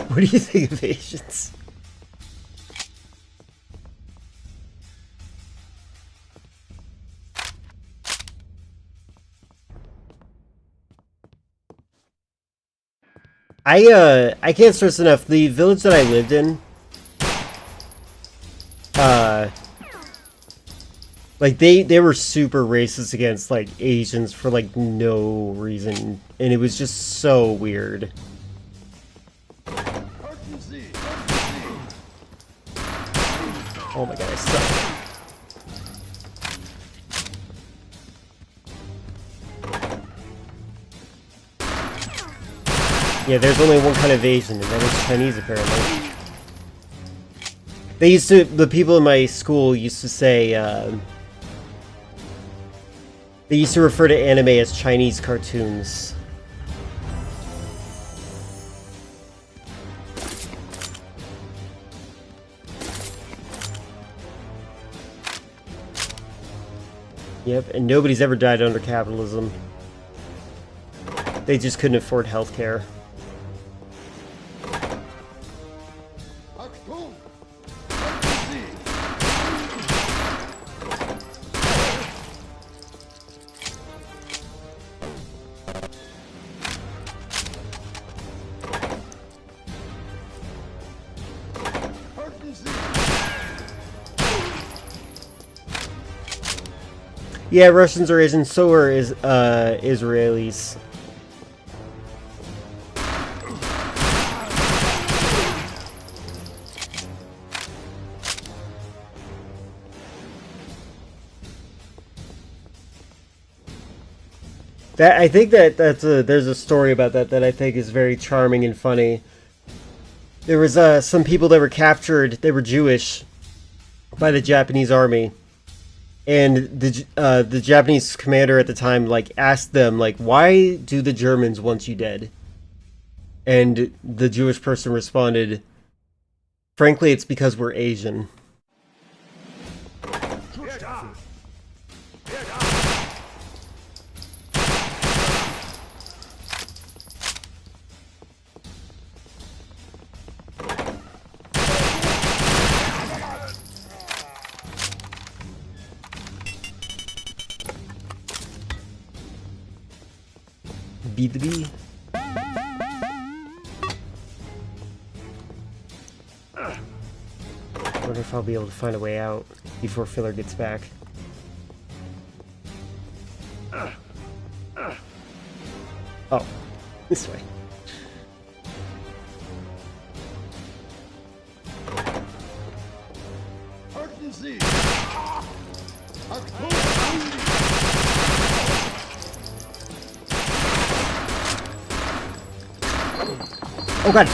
what do you think of Asians? I can't stress enough, the village that I lived in, like, they were super racist against, like, Asians for, like, no reason, and it was just so weird. Oh my god, I suck. Yeah, there's only one kind of Asian, and that is Chinese, apparently. The people in my school used to say, they used to refer to anime as Chinese cartoons. Yep, and nobody's ever died under capitalism. They just couldn't afford healthcare. Yeah, Russians are Asian, so are Israelis. I think there's a story about that I think is very charming and funny. There was some people that were captured, they were Jewish, by the Japanese army. And the Japanese commander at the time like asked them like, why do the Germans want you dead? And the Jewish person responded, frankly, it's because we're Asian. Be the bee. I wonder if I'll be able to find a way out before Filler gets back. Oh, this way. Oh god!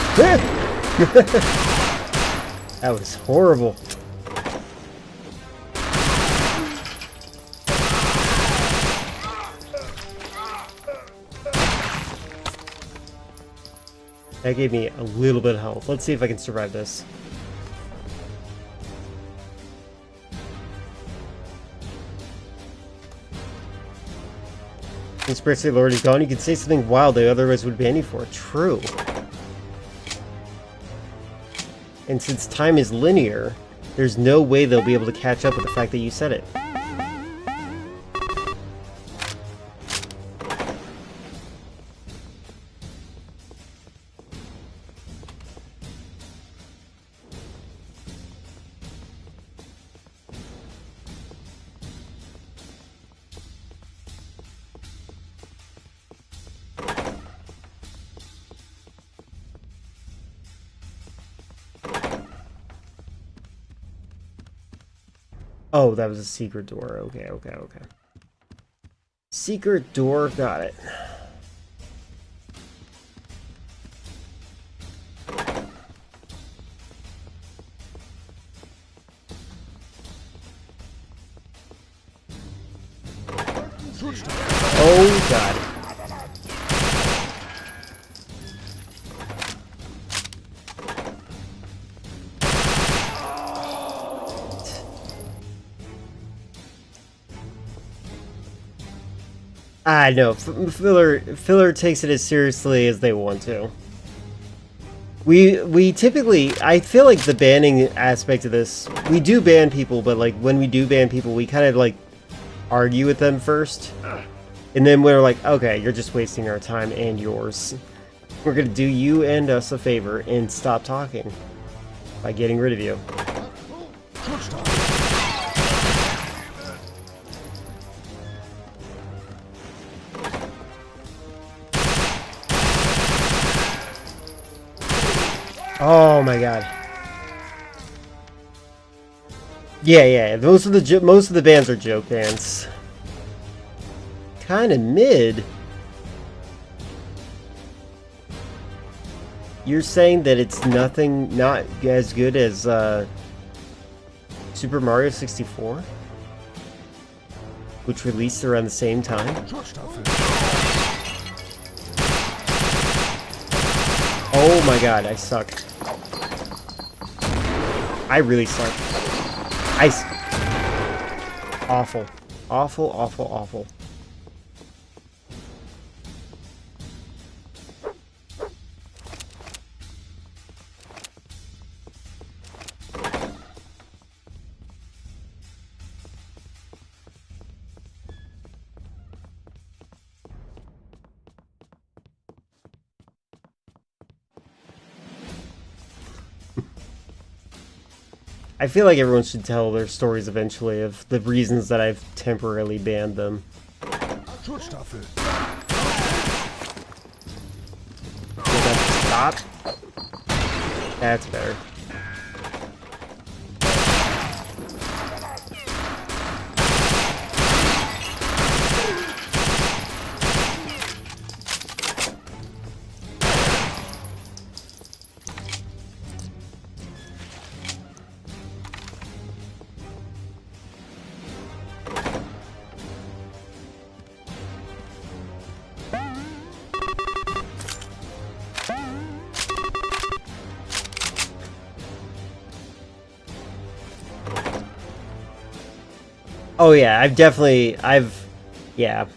That was horrible. That gave me a little bit of health. Let's see if I can survive this. Conspiracy Lord is gone. You can say something wild that otherwise would ban you for. True. And since time is linear, there's no way they'll be able to catch up with the fact that you said it. Oh, that was a secret door. Okay. Secret door, got it. Oh, God. I know, Filler takes it as seriously as they want to. We typically, I feel like the banning aspect of this, we do ban people, but like when we do ban people, we kind of like argue with them first. And then we're like, okay, you're just wasting our time and yours. We're gonna do you and us a favor and stop talking by getting rid of you. Oh my god. Yeah. Most of the bands are joke bands. Kind of mid. You're saying that it's not as good as Super Mario 64, which released around the same time. Oh my god, I suck. I really suck. Awful. Awful. I feel like everyone should tell their stories eventually of the reasons that I've temporarily banned them. Stop. That's better. Oh yeah, yeah.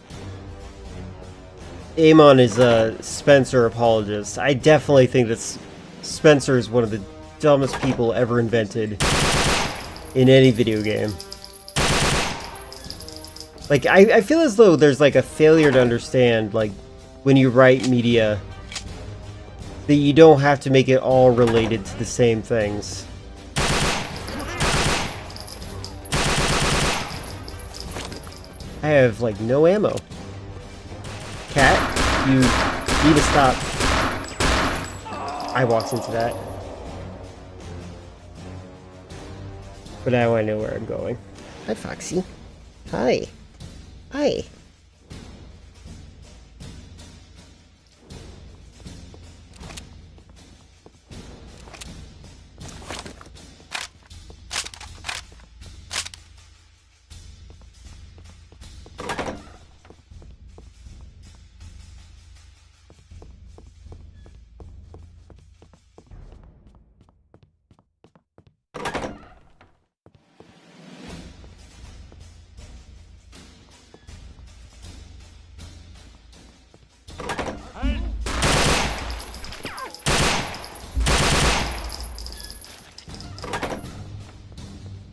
Amon is a Spencer apologist. I definitely think that Spencer is one of the dumbest people ever invented in any video game. Like, I feel as though there's like a failure to understand, like, when you write media, that you don't have to make it all related to the same things. I have, like, no ammo. Cat, you need to stop. I walked into that. But now I know where I'm going. Hi, Foxy. Hi. Hi.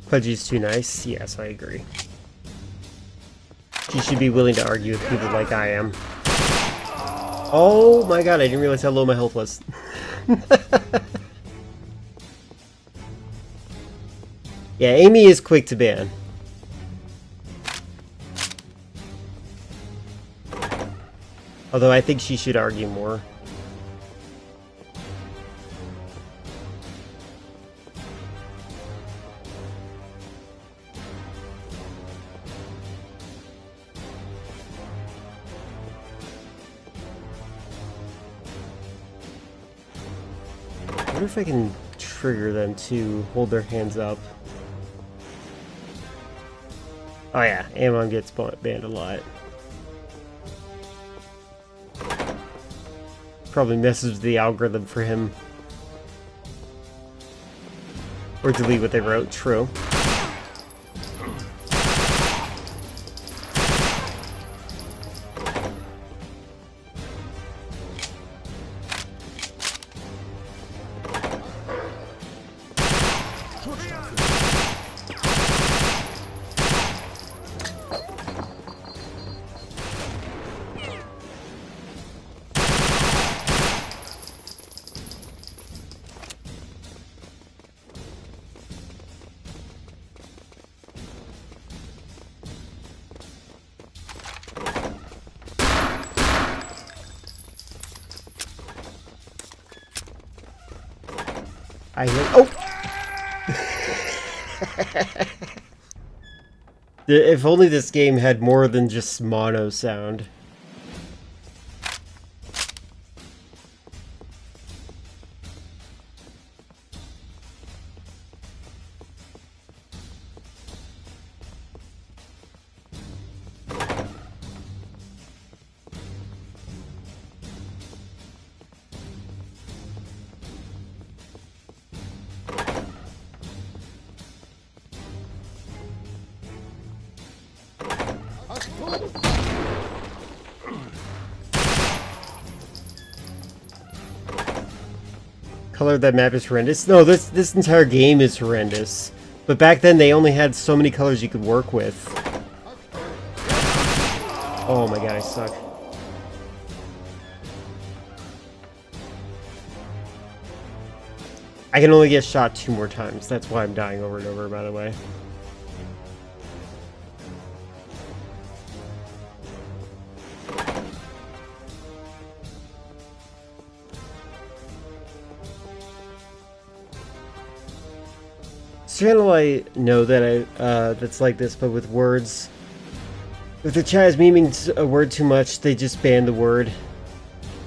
Pudgy's too nice. Yes, I agree. She should be willing to argue with people like I am. Oh my god, I didn't realize how low my health was. Yeah, Amy is quick to ban. Although I think she should argue more. I wonder if I can trigger them to hold their hands up. Oh yeah, Amon gets banned a lot. Probably messes with the algorithm for him. Or delete what they wrote, true. I hear— oh! If only this game had more than just mono sound. Color of that map is horrendous. No, this entire game is horrendous. But back then they only had so many colors you could work with. Oh my god, I suck. I can only get shot 2 more times. That's why I'm dying over and over, by the way. Channel I know that that's like this, but with words. If the chat is memeing a word too much, they just ban the word.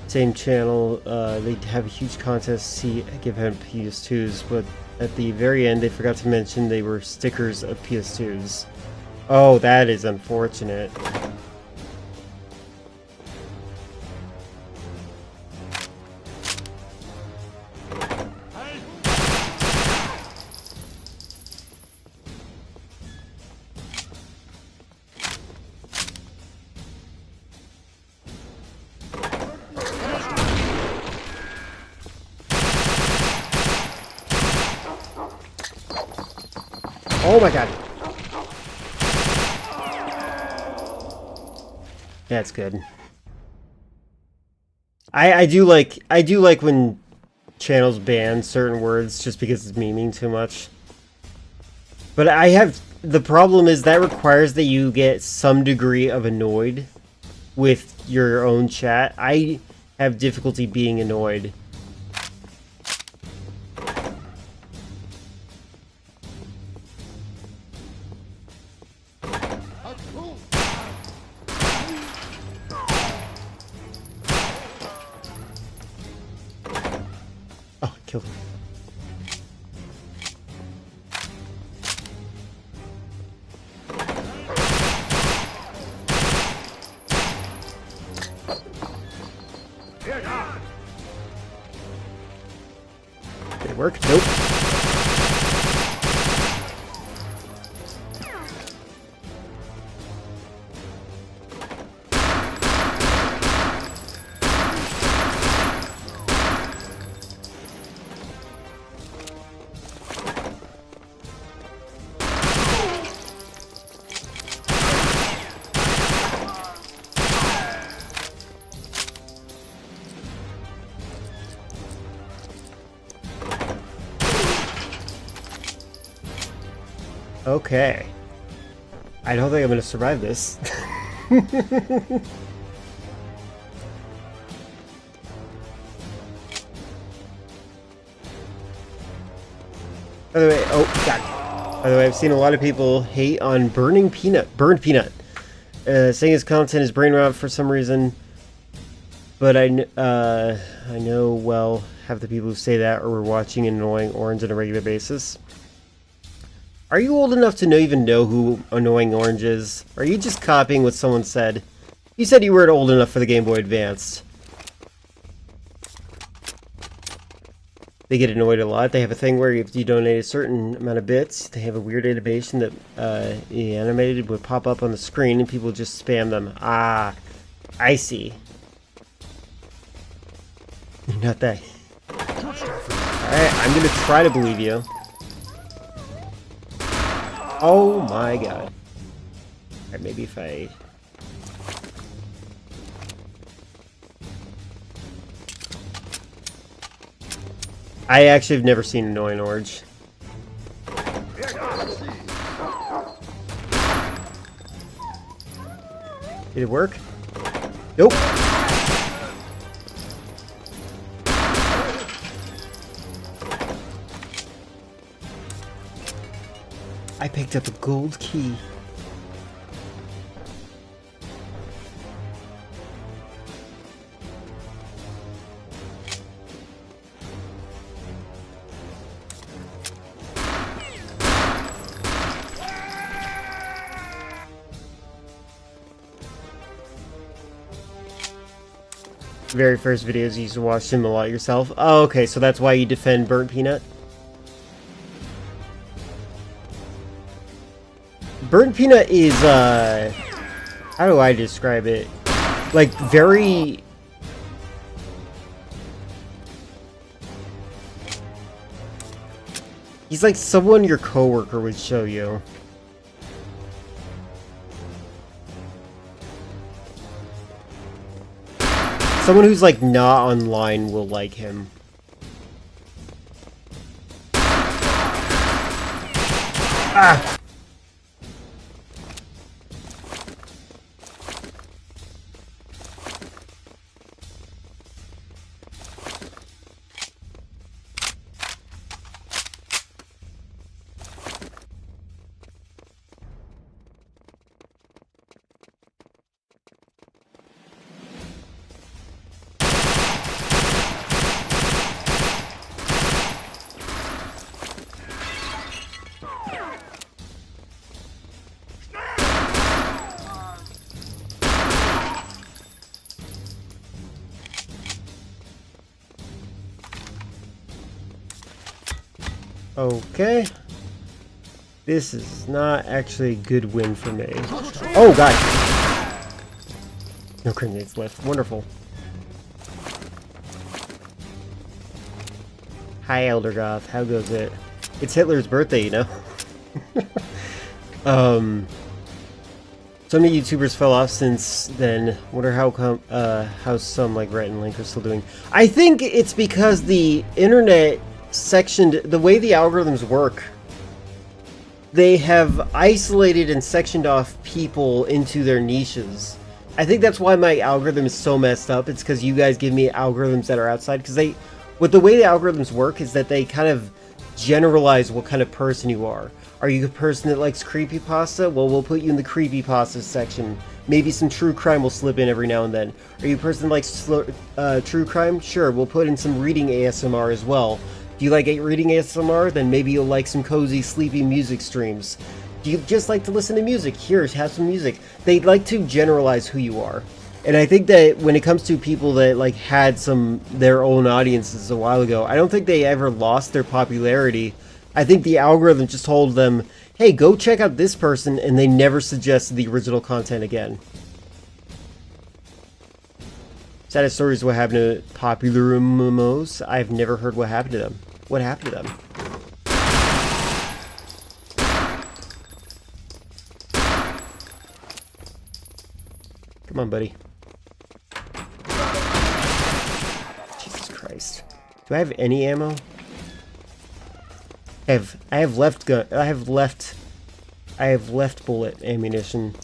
Same channel, they have a huge contest to give him PS2s, but at the very end they forgot to mention they were stickers of PS2s. Oh, that is unfortunate. Oh my god. That's good. I do like when channels ban certain words just because it's memeing too much. But the problem is that requires that you get some degree of annoyed with your own chat. I have difficulty being annoyed. Oh, killed him. Did it work? Nope. Okay. I don't think I'm going to survive this. By the way, oh god. By the way, I've seen a lot of people hate on Burned Peanut, saying his content is brain rot for some reason. But I know well half the people who say that are watching Annoying Orange on a regular basis. Are you old enough to even know who Annoying Orange is? Or are you just copying what someone said? You said you weren't old enough for the Game Boy Advance. They get annoyed a lot. They have a thing where if you donate a certain amount of bits, they have a weird animation that animated would pop up on the screen and people just spam them. Ah, I see. Not that. Alright, I'm gonna try to believe you. Oh my god. Alright, maybe if I... I actually have never seen Annoying Orange. Did it work? Nope. I picked up a gold key. Very first videos you used to watch him a lot yourself. Oh, okay, so that's why you defend Burnt Peanut? Burnt Peanut is, how do I describe it? Like, very... He's like someone your coworker would show you. Someone who's like not online will like him. Ah! Okay. This is not actually a good win for me. Oh god! No grenades left. Wonderful. Hi Eldergoth, how goes it? It's Hitler's birthday, you know? So many YouTubers fell off since then. Wonder how some like Rhett and Link are still doing. I think it's because the internet sectioned the way the algorithms work. They have isolated and sectioned off people into their niches. I think that's why my algorithm is so messed up. It's because you guys give me algorithms that are outside. Because what the way the algorithms work is that they kind of generalize what kind of person you are. Are you a person that likes creepypasta? Well, we'll put you in the creepypasta section. Maybe some true crime will slip in every now and then. Are you a person that likes true crime? Sure, we'll put in some reading ASMR as well. Do you like reading ASMR? Then maybe you'll like some cozy, sleepy music streams. Do you just like to listen to music? Here, have some music. They like to generalize who you are. And I think that when it comes to people that like had their own audiences a while ago, I don't think they ever lost their popularity. I think the algorithm just told them, hey, go check out this person, and they never suggested the original content again. Saddest stories of what happened to popular MMOs. I've never heard what happened to them. What happened to them? Come on, buddy. Jesus Christ. Do I have any ammo? I have left bullet ammunition.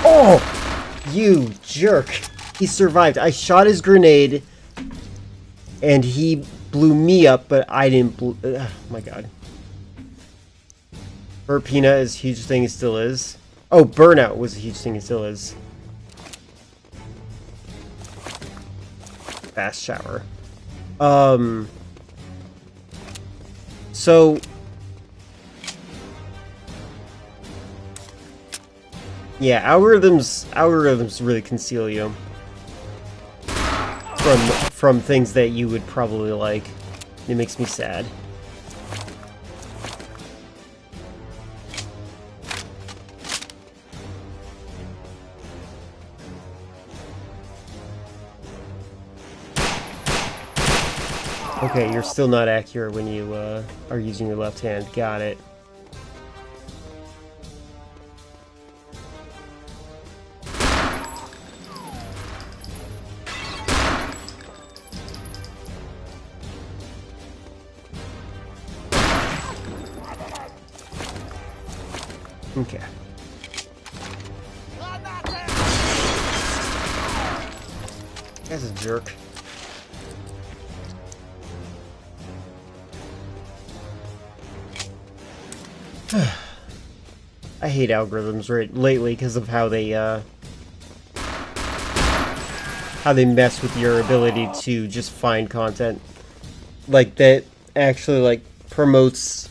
Oh! You jerk. He survived. I shot his grenade and he blew me up, but I didn't oh my god. Burpina is a huge thing, it still is. Oh, Burnout was a huge thing, it still is. Fast shower. So yeah, algorithms really conceal you from things that you would probably like. It makes me sad. Okay, you're still not accurate when you are using your left hand. Got it. Okay. That's a jerk. I hate algorithms lately because of how they mess with your ability to just find content like that actually like promotes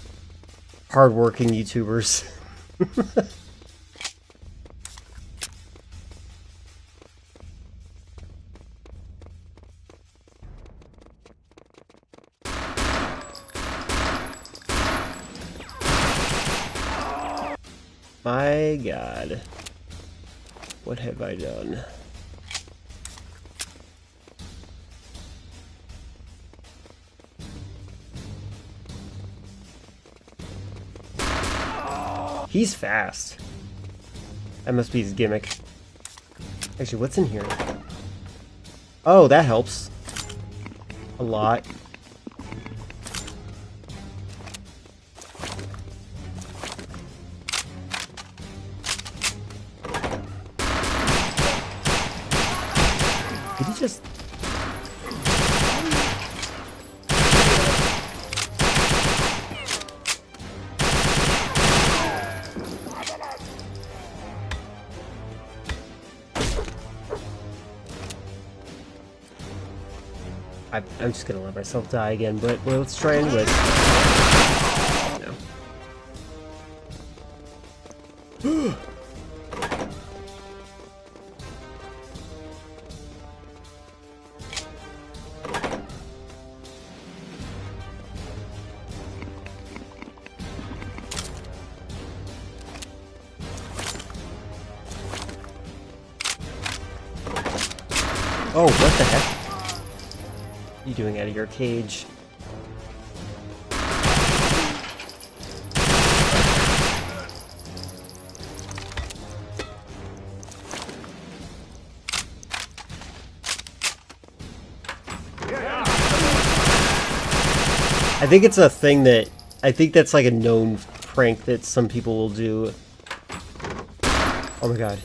hardworking YouTubers. My god. What have I done? He's fast. That must be his gimmick. Actually, what's in here? Oh, that helps. A lot. Did he just... I'm just gonna let myself die again, but well, let's try anyway. No. Oh, what the heck? What are you doing out of your cage? I think it's a thing that... I think that's like a known prank that some people will do. Oh my god.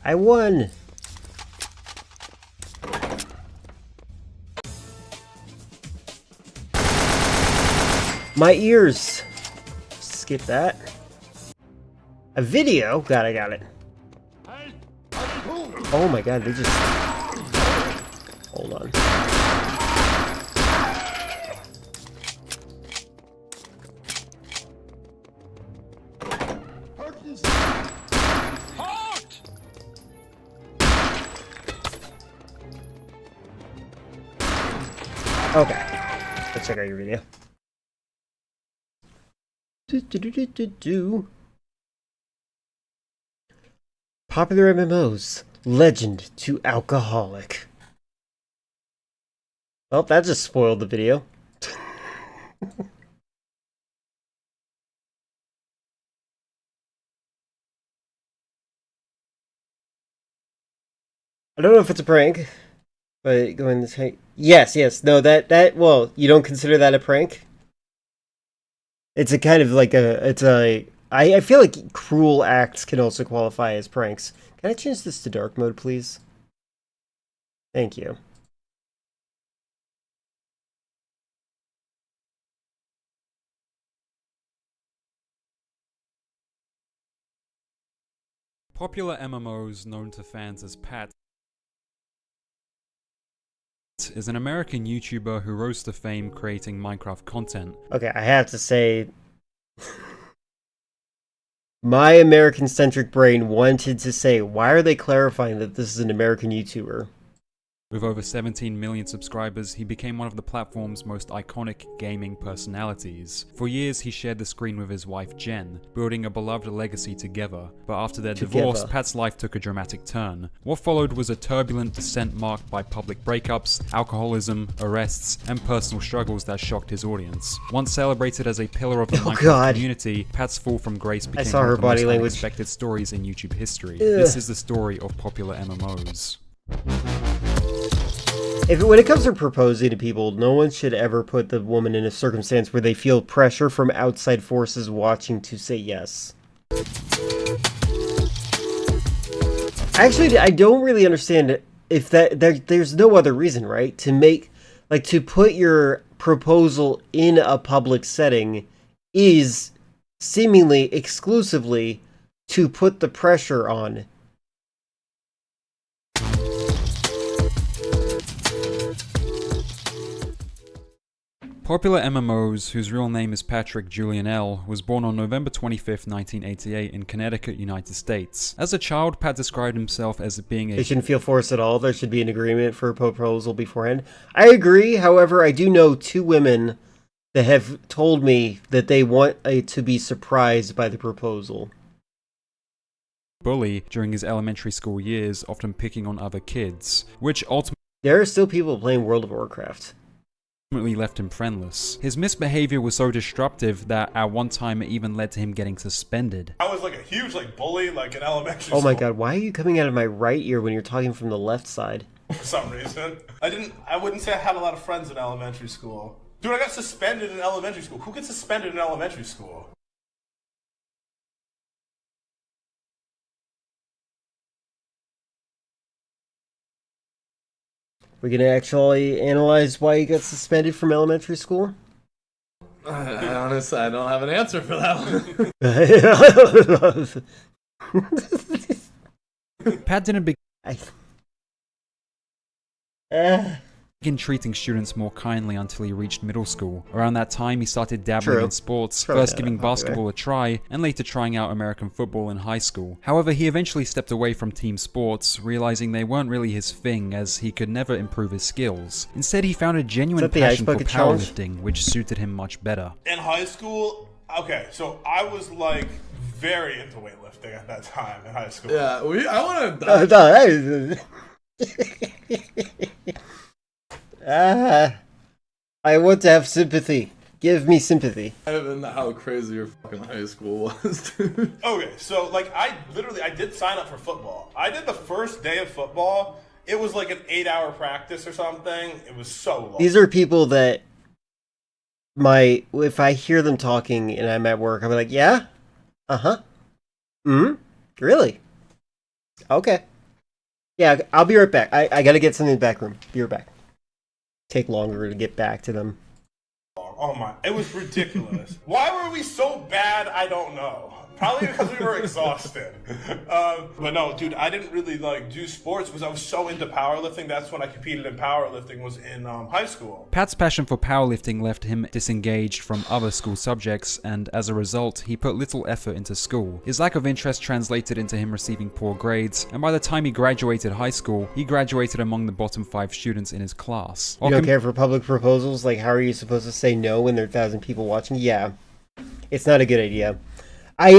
I won! My ears! Skip that. A video? God, I got it. Oh my god, they just... Hold on. Okay. Let's check out your video. Popular MMOs. Legend to alcoholic. Well, that just spoiled the video. I don't know if it's a prank, but going this way. Yes, no, well, you don't consider that a prank? It's a kind of like I feel like cruel acts can also qualify as pranks. Can I change this to dark mode, please? Thank you. Popular MMOs known to fans as Pat is an American YouTuber who rose to fame creating Minecraft content. Okay, I have to say, my American-centric brain wanted to say, why are they clarifying that this is an American YouTuber? With over 17 million subscribers, he became one of the platform's most iconic gaming personalities. For years, he shared the screen with his wife Jen, building a beloved legacy together. But after their divorce, Pat's life took a dramatic turn. What followed was a turbulent descent marked by public breakups, alcoholism, arrests, and personal struggles that shocked his audience. Once celebrated as a pillar of the Minecraft community, Pat's fall from grace became one of the most unexpected stories in YouTube history. This is the story of popular MMOs. When it comes to proposing to people, no one should ever put the woman in a circumstance where they feel pressure from outside forces watching to say yes. Actually, I don't really understand if there's no other reason, right? To put your proposal in a public setting is seemingly exclusively to put the pressure on. Popular MMOs, whose real name is Patrick Julian L., was born on November 25th, 1988 in Connecticut, United States. As a child, Pat described himself as being a... They shouldn't feel forced at all. There should be an agreement for a proposal beforehand. I agree. However, I do know 2 women that have told me that they want to be surprised by the proposal. Bully during his elementary school years, often picking on other kids, which ultimately... There are still people playing World of Warcraft. Left him friendless. His misbehavior was so disruptive that at one time it even led to him getting suspended. I was like a huge bully in elementary school. Oh my god, why are you coming out of my right ear when you're talking from the left side? For some reason. I wouldn't say I had a lot of friends in elementary school. Dude, I got suspended in elementary school. Who gets suspended in elementary school? We're gonna actually analyze why you got suspended from elementary school? Honestly, I don't have an answer for that one. Pat didn't begin treating students more kindly until he reached middle school. Around that time, he started dabbling in sports, first giving basketball a try, and later trying out American football in high school. However, he eventually stepped away from team sports, realizing they weren't really his thing as he could never improve his skills. Instead, he found a genuine passion for powerlifting, which suited him much better. In high school, okay, so I was very into weightlifting at that time in high school. Yeah, I want to... I want to have sympathy. Give me sympathy. I don't know how crazy your fucking high school was, dude. Okay, so I did sign up for football. I did the first day of football it was like an 8-hour practice or something. It was so long. These are people that if I hear them talking and I'm at work, I'm like, yeah? Uh-huh. Really? Okay. Yeah, I'll be right back. I gotta get something in the back room. Be right back. Take longer to get back to them. Oh my, it was ridiculous. Why were we so bad? I don't know. Probably because we were exhausted. But no, dude, I didn't really like do sports because I was so into powerlifting. That's when I competed in powerlifting, was in high school. Pat's passion for powerlifting left him disengaged from other school subjects, and as a result, he put little effort into school. His lack of interest translated into him receiving poor grades, and by the time he graduated high school, he graduated among the bottom 5 students in his class. You don't care for public proposals? Like, how are you supposed to say no when there are 1,000 people watching? Yeah. It's not a good idea. I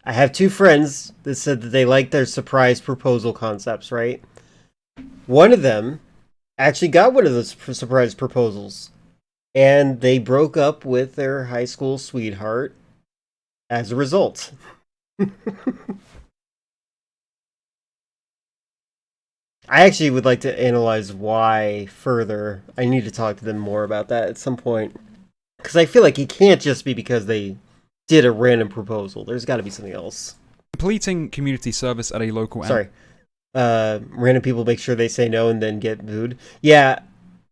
have 2 friends that said that they like their surprise proposal concepts, right? One of them actually got one of those surprise proposals, and they broke up with their high school sweetheart as a result. I actually would like to analyze why further. I need to talk to them more about that at some point. Because I feel like it can't just be because they did a random proposal. There's got to be something else. Completing community service at a local... random people make sure they say no and then get booed. Yeah,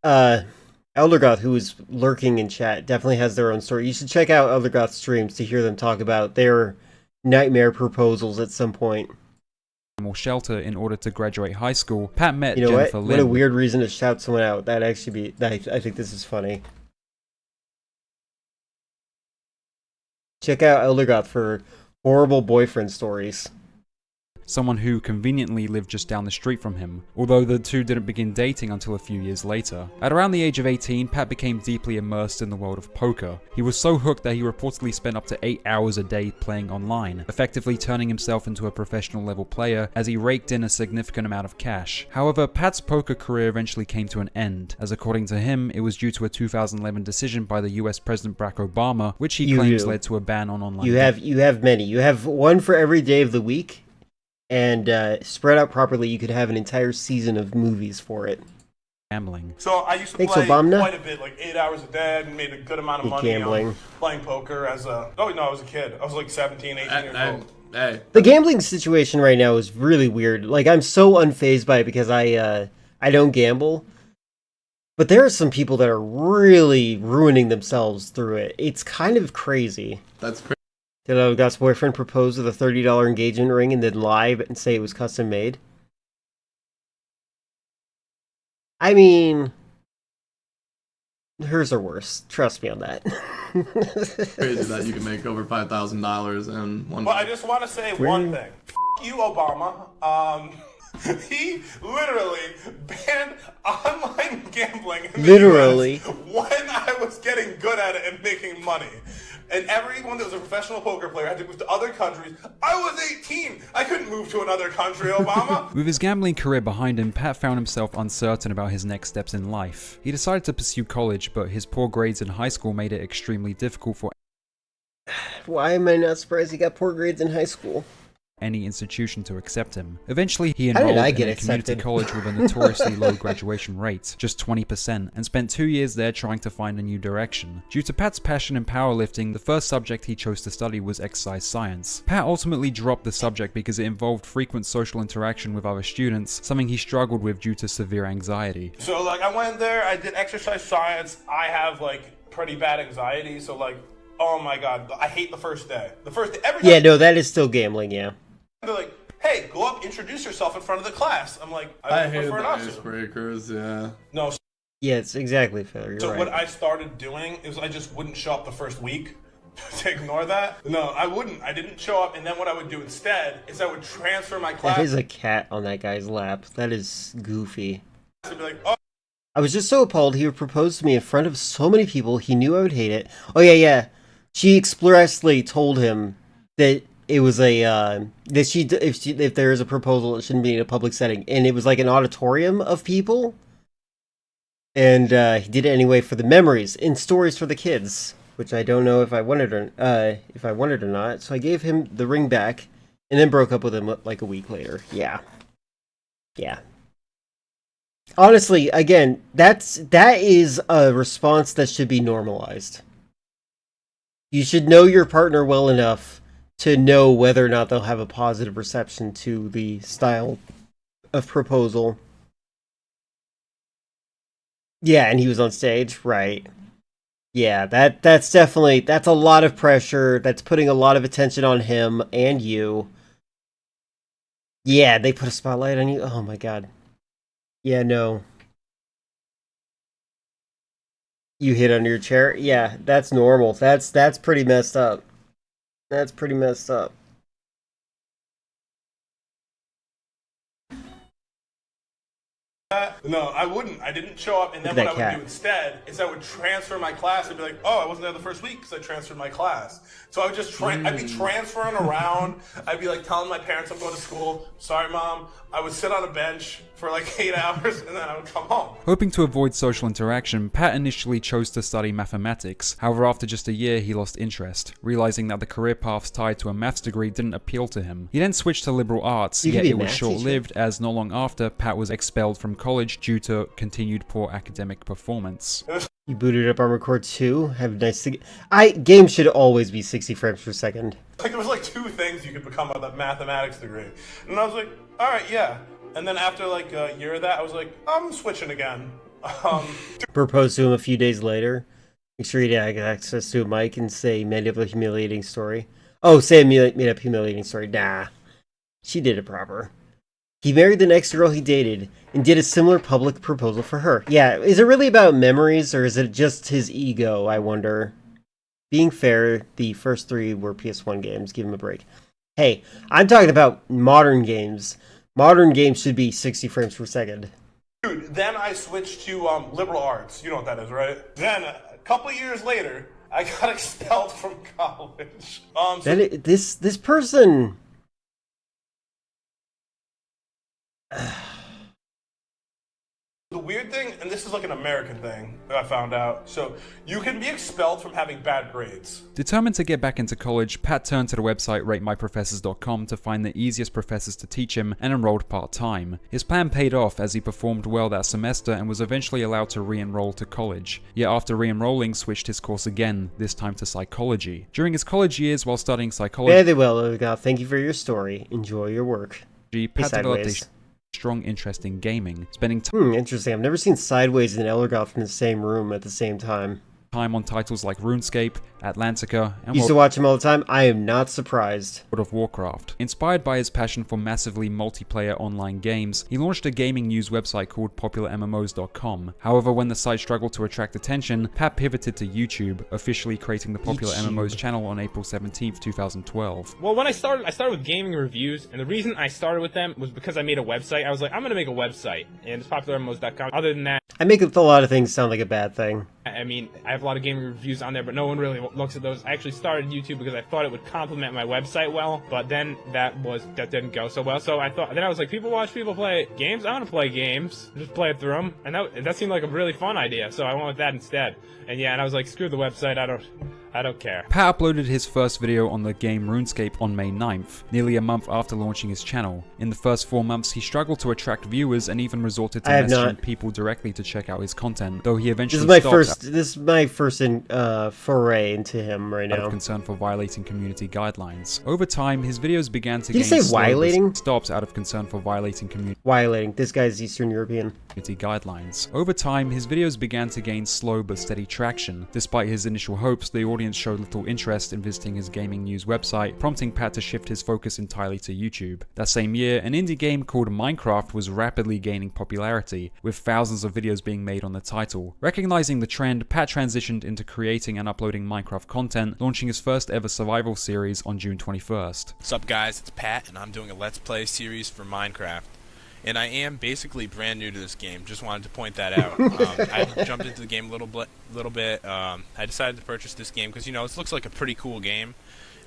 Eldergoth, who is lurking in chat, definitely has their own story. You should check out Eldergoth's streams to hear them talk about their nightmare proposals at some point. Shelter in order to graduate high school. Pat met You know Jennifer what? Lynn. What a weird reason to shout someone out. That'd actually be... I think this is funny. Check out Eldergoth for horrible boyfriend stories. Someone who conveniently lived just down the street from him, although the two didn't begin dating until a few years later. At around the age of 18, Pat became deeply immersed in the world of poker. He was so hooked that he reportedly spent up to 8 hours a day playing online, effectively turning himself into a professional level player as he raked in a significant amount of cash. However, Pat's poker career eventually came to an end, as according to him, it was due to a 2011 decision by the US President Barack Obama, which he claims led to a ban on online gambling. You have many. You have one for every day of the week. And spread out properly, you could have an entire season of movies for it. Gambling. So I used to play quite a bit, like 8 hours a day, and made a good amount of money playing poker as a... Oh, no, I was a kid. I was like 17, 18 years old. Hey. The gambling situation right now is really weird. Like, I'm so unfazed by it because I don't gamble. But there are some people that are really ruining themselves through it. It's kind of crazy. That's crazy. Did Eldergoth's boyfriend propose with a $30 engagement ring and then lie and say it was custom made? I mean, hers are worse. Trust me on that. Crazy that you can make over $5,000 in one. Well, I just want to say one thing. F you, Obama. He literally banned online gambling in the US when I was getting good at it and making money. And everyone that was a professional poker player had to move to other countries. I was 18. I couldn't move to another country, Obama. With his gambling career behind him, Pat found himself uncertain about his next steps in life. He decided to pursue college, but his poor grades in high school made it extremely difficult for... Why am I not surprised he got poor grades in high school? Any institution to accept him. Eventually, he enrolled in a community college with a notoriously low graduation rate, just 20%, and spent 2 years there trying to find a new direction. Due to Pat's passion in powerlifting, the first subject he chose to study was exercise science. Pat ultimately dropped the subject because it involved frequent social interaction with other students, something he struggled with due to severe anxiety. So, like, I went there, I did exercise science. I have, like, pretty bad anxiety, so, like, oh my god, I hate the first day. The first day, every day. Yeah, no, that is still gambling, yeah. They're like, hey, go up, introduce yourself in front of the class. I'm like, I hate the icebreakers, yeah. No. Yeah, it's exactly fair. So what I started doing is I just wouldn't show up the first week to ignore that. No, I wouldn't. I didn't show up, and then what I would do instead is I would transfer my class. That is a cat on that guy's lap. That is goofy. I'd be like, oh. I was just so appalled he would propose to me in front of so many people. He knew I would hate it. Oh yeah. She expressly told him that it was a that if there is a proposal, it shouldn't be in a public setting, and it was like an auditorium of people. And he did it anyway for the memories and stories for the kids, which I don't know if I wanted or not. So I gave him the ring back, And then broke up with him like a week later. Yeah. Yeah. Honestly, again, that is a response that should be normalized. You should know your partner well enough to know whether or not they'll have a positive reception to the style of proposal. Yeah, and he was on stage, right. Yeah, that's definitely, that's a lot of pressure. That's putting a lot of attention on him and you. Yeah, they put a spotlight on you. Oh my god. Yeah, no. You hit under your chair? Yeah, that's normal. That's pretty messed up. That's pretty messed up. No, I wouldn't. I didn't show up, and then what I would do instead is I would transfer my class and be like, oh, I wasn't there the first week because I transferred my class. So I would just I'd be transferring around. I'd be like telling my parents I'm going to school. Sorry, Mom. I would sit on a bench for like 8 hours, and then I would come home. Hoping to avoid social interaction, Pat initially chose to study mathematics. However, after just a year, he lost interest, realizing that the career paths tied to a maths degree didn't appeal to him. He then switched to liberal arts, yet it was short-lived, as not long after, Pat was expelled from college due to continued poor academic performance. You booted up Armored Core 2? Have nice games should always be 60 frames per second. Like, there was like 2 things you could become with a mathematics degree. And I was like, alright, yeah. And then after like a year of that, I was like, I'm switching again. Propose to him a few days later. Make sure you have access to a mic and say, made up a humiliating story. Oh, say a made up humiliating story. Nah. She did it proper. He married the next girl he dated and did a similar public proposal for her. Yeah, is it really about memories or is it just his ego, I wonder? Being fair, the first 3 were PS1 games. Give him a break. Hey, I'm talking about modern games. Modern games should be 60 frames per second. Dude, then I switched to liberal arts. You know what that is, right? Then, a couple years later, I got expelled from college. This person... The weird thing, and this is like an American thing that I found out, so you can be expelled from having bad grades. Determined to get back into college, Pat turned to the website ratemyprofessors.com to find the easiest professors to teach him and enrolled part-time. His plan paid off as he performed well that semester and was eventually allowed to re-enroll to college. Yet after re-enrolling, switched his course again, this time to psychology. During his college years while studying psychology... Very well, thank you for your story. Enjoy your work. Pat developed a strong interest in gaming, spending time interesting. I've never seen Sideways and Eldergoth in the same room at the same time. On titles like RuneScape, Atlantica, and used to watch him all the time. I am not surprised. World of Warcraft. Inspired by his passion for massively multiplayer online games, he launched a gaming news website called PopularMMOs.com. However, when the site struggled to attract attention, Pat pivoted to YouTube, officially creating the Popular MMOs channel on April 17th, 2012. Well, when I started with gaming reviews, and the reason I started with them was because I made a website. I was like, I'm gonna make a website, and it's PopularMMOs.com. Other than that, I make a lot of things sound like a bad thing. I mean, I have a lot of gaming reviews on there, but no one really looks at those. I actually started YouTube because I thought it would complement my website well, but then that didn't go so well. So I was like, people watch people play games. I want to play games, just play it through them, and that seemed like a really fun idea. So I went with that instead. And yeah, and I was like, screw the website. I don't care. Pat uploaded his first video on the game RuneScape on May 9th, nearly a month after launching his channel. In the first 4 months, he struggled to attract viewers and even resorted to messaging people directly to check out his content, though he eventually This is my first foray into him right now. Out of concern for violating community guidelines. Over time, his videos began to gain violating? stops out of concern for violating community. Violating. This guy's Eastern European. Guidelines. Over time, his videos began to gain slow but steady traction. Despite his initial hopes, the audience showed little interest in visiting his gaming news website, prompting Pat to shift his focus entirely to YouTube. That same year, an indie game called Minecraft was rapidly gaining popularity, with thousands of videos being made on the title. Recognizing the trend, Pat transitioned into creating and uploading Minecraft content, launching his first ever survival series on June 21st. What's up guys, it's Pat and I'm doing a Let's Play series for Minecraft. And I am basically brand new to this game, just wanted to point that out. I jumped into the game a little bit. I decided to purchase this game because, it looks like a pretty cool game.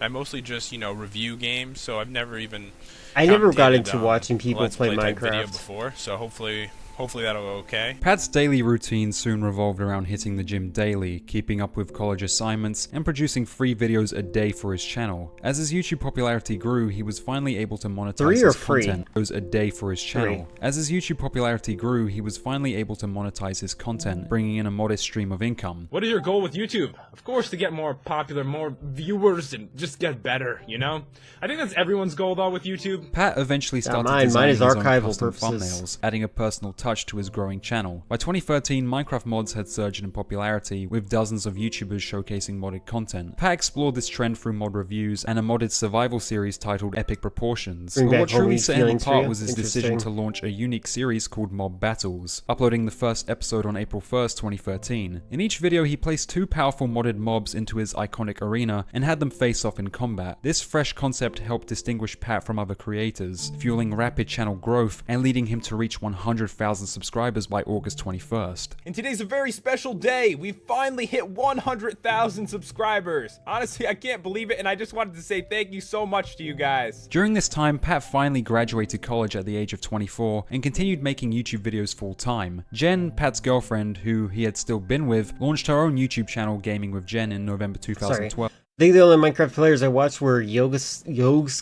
I mostly just, review games, so I've never even... I never got into watching people play Minecraft video before, so hopefully hopefully that'll go okay. Pat's daily routine soon revolved around hitting the gym daily, keeping up with college assignments, and producing 3 videos a day for his channel. As his YouTube popularity grew, he was finally able to monetize 3 or his free? content a day for his channel. As his YouTube popularity grew, he was finally able to monetize his content, bringing in a modest stream of income. What is your goal with YouTube? Of course, to get more popular, more viewers, and just get better, you know? I think that's everyone's goal, though, with YouTube. Pat eventually started mine designing is his own archival custom purposes. thumbnails, adding a personal touch to his growing channel. By 2013, Minecraft mods had surged in popularity, with dozens of YouTubers showcasing modded content. Pat explored this trend through mod reviews and a modded survival series titled Epic Proportions. Bring But back what truly homey set him feelings for apart you? was his decision to launch a unique series called Mob Battles, uploading the first episode on April 1st, 2013. In each video, he placed 2 powerful modded mobs into his iconic arena and had them face off in combat. This fresh concept helped distinguish Pat from other creators, fueling rapid channel growth and leading him to reach 100,000 subscribers by August 21st. And today's a very special day. We finally hit 100,000 subscribers. Honestly, I can't believe it, and I just wanted to say thank you so much to you guys. During this time, Pat finally graduated college at the age of 24 and continued making YouTube videos full time. Jen, Pat's girlfriend, who he had still been with, launched her own YouTube channel, Gaming with Jen, in November 2012. I think the only Minecraft players I watched were Yogscast,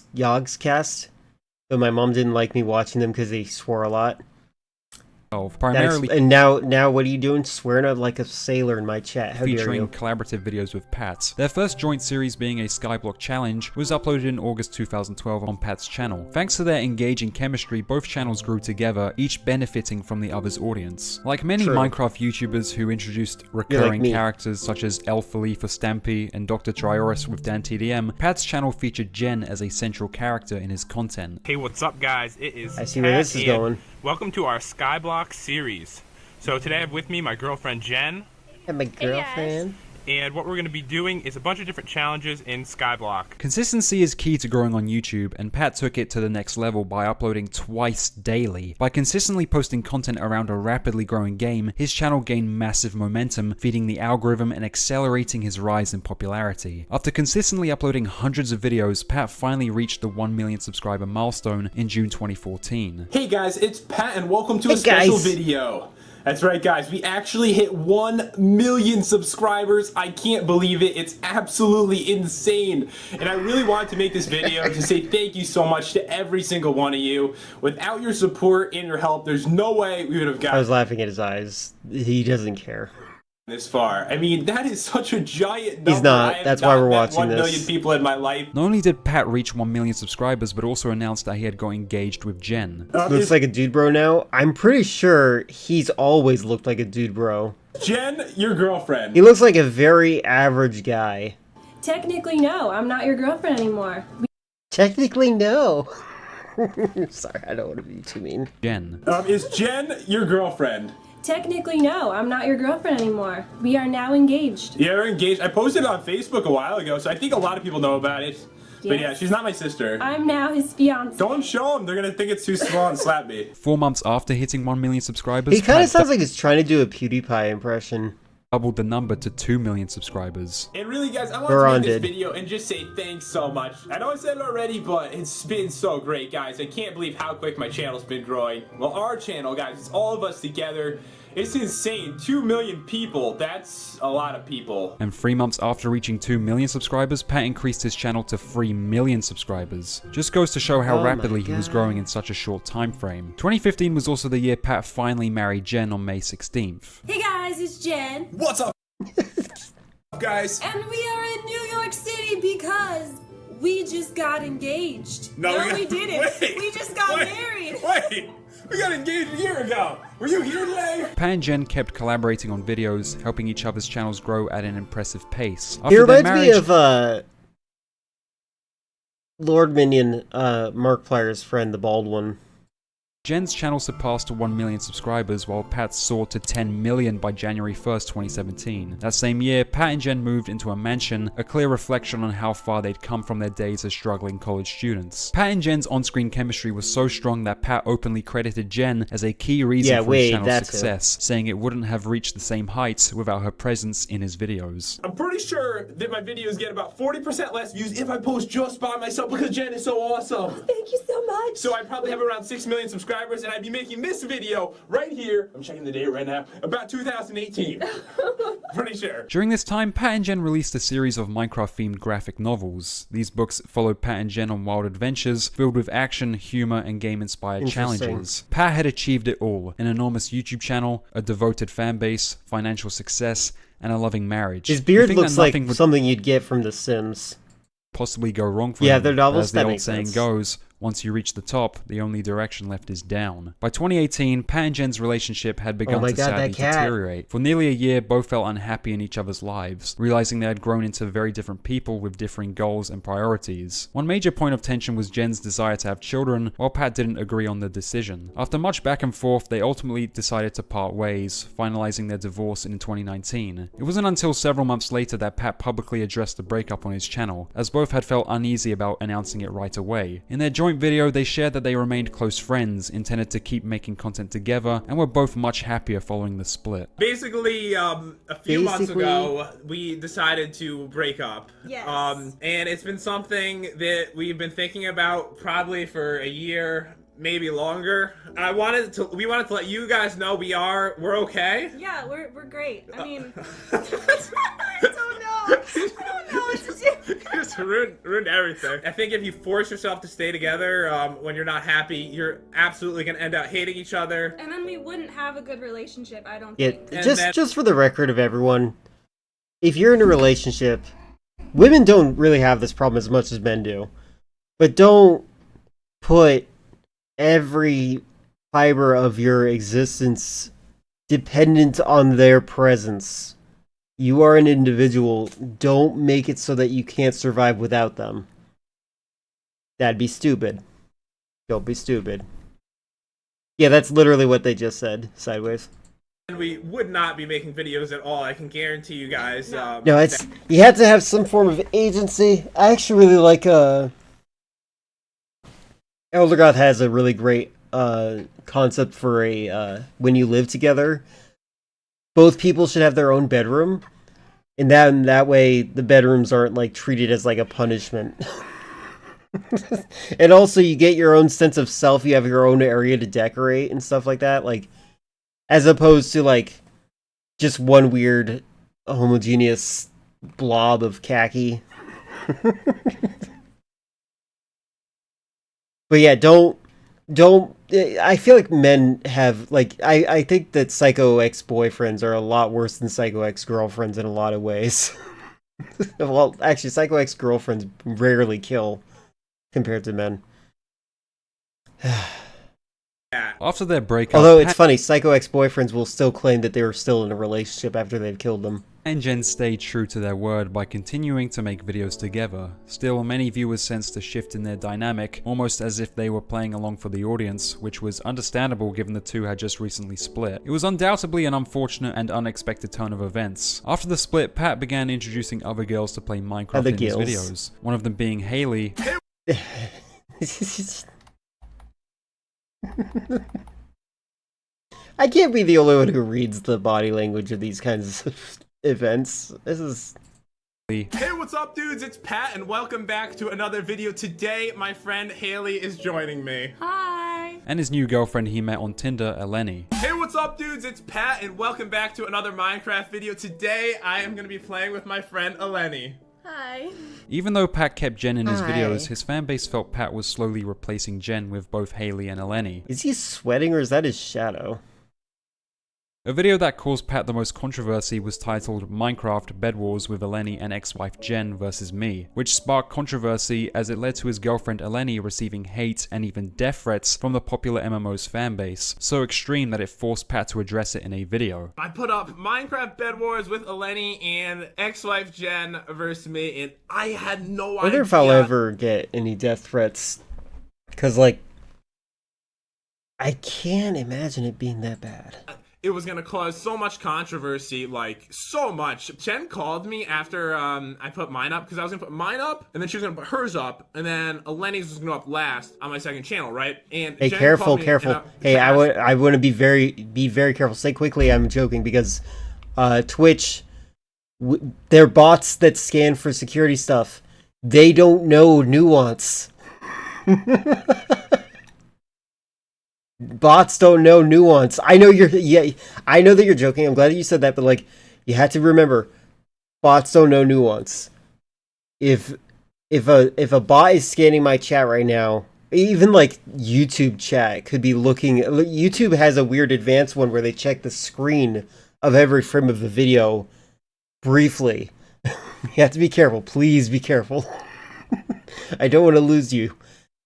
but my mom didn't like me watching them because they swore a lot. Primarily, and now what are you doing? Swearing out like a sailor in my chat. How dare featuring you? collaborative videos with Pat. Their first joint series, being a Skyblock challenge, was uploaded in August 2012 on Pat's channel. Thanks to their engaging chemistry, both channels grew together, each benefiting from the other's audience. Like many Minecraft YouTubers who introduced recurring characters such as Elfaleaf or Stampy and Dr. Trioris with DanTDM, Pat's channel featured Jen as a central character in his content. Hey, what's up, guys? It is I see where this is going. Welcome to our Skyblock series. So today I have with me my girlfriend Jen. And my girlfriend. And what we're going to be doing is a bunch of different challenges in Skyblock. Consistency is key to growing on YouTube, and Pat took it to the next level by uploading twice daily. By consistently posting content around a rapidly growing game, his channel gained massive momentum, feeding the algorithm and accelerating his rise in popularity. After consistently uploading hundreds of videos, Pat finally reached the 1 million subscriber milestone in June 2014. Hey guys, it's Pat and welcome to a special video. That's right, guys. We actually hit 1 million subscribers. I can't believe it. It's absolutely insane. And I really wanted to make this video to say thank you so much to every single one of you. Without your support and your help, there's no way we would have gotten I was laughing at his eyes. He doesn't care. this far. I mean, that is such a giant number. He's not. That's why we're watching 1 this. million people in my life. Not only did Pat reach 1 million subscribers, but also announced that he had got engaged with Jen. Looks like a dude bro now. I'm pretty sure he's always looked like a dude bro. Jen, your girlfriend. He looks like a very average guy. Technically, no. I'm not your girlfriend anymore. Technically, no. Sorry, I don't want to be too mean. Jen. Is Jen your girlfriend? Technically, no. I'm not your girlfriend anymore. We are now engaged. Yeah, we're engaged. I posted it on Facebook a while ago, so I think a lot of people know about it. But Yes. yeah, she's not my sister. I'm now his fiance. Don't show them. They're going to think it's too small and slap me. 4 months after hitting 1 million subscribers, He kind Pat of sounds like he's trying to do a PewDiePie impression. doubled the number to 2 million subscribers. And really, guys, I want to make this video and just say thanks so much. I know I said it already, but it's been so great, guys. I can't believe how quick my channel's been growing. Well, our channel, guys, it's all of us together. It's insane. 2 million people. That's a lot of people. And 3 months after reaching 2 million subscribers, Pat increased his channel to 3 million subscribers. Just goes to show how rapidly he was growing in such a short time frame. 2015 was also the year Pat finally married Jen on May 16th. Hey guys, it's Jen. What's up, guys? And we are in New York City because we just got engaged. We didn't. We just got married. Wait, we got engaged a year ago. Were you here today? Pat and Jen kept collaborating on videos, helping each other's channels grow at an impressive pace. He reminds me of Lord Minion, Markiplier's friend, the bald one. Jen's channel surpassed 1 million subscribers, while Pat's soared to 10 million by January 1st, 2017. That same year, Pat and Jen moved into a mansion, a clear reflection on how far they'd come from their days as struggling college students. Pat and Jen's on-screen chemistry was so strong that Pat openly credited Jen as a key reason for his channel's success, saying it wouldn't have reached the same heights without her presence in his videos. I'm pretty sure that my videos get about 40% less views if I post just by myself because Jen is so awesome. Thank you so much. So I probably have around 6 million subscribers subscribers, and I'd be making this video right here. I'm checking the date right now. About 2018. Pretty sure. During this time, Pat and Jen released a series of Minecraft-themed graphic novels. These books followed Pat and Jen on wild adventures filled with action, humor, and game-inspired challenges. Pat had achieved it all: an enormous YouTube channel, a devoted fan base, financial success, and a loving marriage. His beard looks like something you'd get from The Sims. Possibly go wrong for him. Yeah, they're novels. As the old saying goes, once you reach the top, the only direction left is down. By 2018, Pat and Jen's relationship had begun to sadly deteriorate. For nearly a year, both felt unhappy in each other's lives, realizing they had grown into very different people with differing goals and priorities. One major point of tension was Jen's desire to have children, while Pat didn't agree on the decision. After much back and forth, they ultimately decided to part ways, finalizing their divorce in 2019. It wasn't until several months later that Pat publicly addressed the breakup on his channel, as both had felt uneasy about announcing it right away. In their joint video, they shared that they remained close friends, intended to keep making content together, and were both much happier following the split. Basically, a few months ago, we decided to break up. Yes. And it's been something that we've been thinking about probably for a year, maybe longer. We wanted to let you guys know we're okay. Yeah, we're great. I mean, I don't know what to do. You just ruined everything. I think if you force yourself to stay together when you're not happy, you're absolutely gonna end up hating each other. And then we wouldn't have a good relationship, I don't Yeah, think. just for the record of everyone, if you're in a relationship, women don't really have this problem as much as men do. But don't put every fiber of your existence dependent on their presence. You are an individual. Don't make it so that you can't survive without them. That'd be stupid. Don't be stupid. Yeah, that's literally what they just said, Sideways. And we would not be making videos at all, I can guarantee you guys. No, it's you had to have some form of agency. I actually really like Eldergoth has a really great concept for a when you live together, both people should have their own bedroom, and that way the bedrooms aren't like treated as like a punishment. And also you get your own sense of self, you have your own area to decorate and stuff like that, like as opposed to like just one weird homogeneous blob of khaki. But yeah, don't. I feel like men have like I think that psycho ex-boyfriends are a lot worse than psycho ex-girlfriends in a lot of ways. Well, actually, psycho ex-girlfriends rarely kill compared to men. After their breakup, although it's funny, psycho ex-boyfriends will still claim that they were still in a relationship after they've killed them. And Jen stayed true to their word by continuing to make videos together. Still, many viewers sensed a shift in their dynamic, almost as if they were playing along for the audience, which was understandable given the two had just recently split. It was undoubtedly an unfortunate and unexpected turn of events. After the split, Pat began introducing other girls to play Minecraft in his videos, one of them being Haley. I can't be the only one who reads the body language of these kinds of events. This is... Hey, what's up, dudes? It's Pat, and welcome back to another video. Today, my friend Haley is joining me. Hi. And his new girlfriend he met on Tinder, Eleni. Hey, what's up, dudes? It's Pat, and welcome back to another Minecraft video. Today, I am going to be playing with my friend Eleni. Hi. Even though Pat kept Jen in his Hi. videos, his fanbase felt Pat was slowly replacing Jen with both Haley and Eleni. Is he sweating or is that his shadow? A video that caused Pat the most controversy was titled Minecraft Bed Wars with Eleni and ex-wife Jen vs me, which sparked controversy as it led to his girlfriend Eleni receiving hate and even death threats from the popular MMO's fanbase, so extreme that it forced Pat to address it in a video. I put up Minecraft Bed Wars with Eleni and ex-wife Jen versus me, and I had no idea. I wonder if I'll ever get any death threats, because like, I can't imagine it being that bad. It was gonna cause so much controversy, like so much. Jen called me after I put mine up, because I was gonna put mine up, and then she was gonna put hers up, and then Eleni's was gonna go up last on my second channel, right? And Hey, Jen careful, called me careful. and, Hey, I want to be very careful. Say quickly, I'm joking, because Twitch, they're bots that scan for security stuff. They don't know nuance. Bots don't know nuance. I know I know that you're joking. I'm glad that you said that, but like, you had to remember, bots don't know nuance. If a bot is scanning my chat right now, even like YouTube chat could be looking. YouTube has a weird advanced one where they check the screen of every frame of the video briefly. You have to be careful. Please be careful. I don't want to lose you.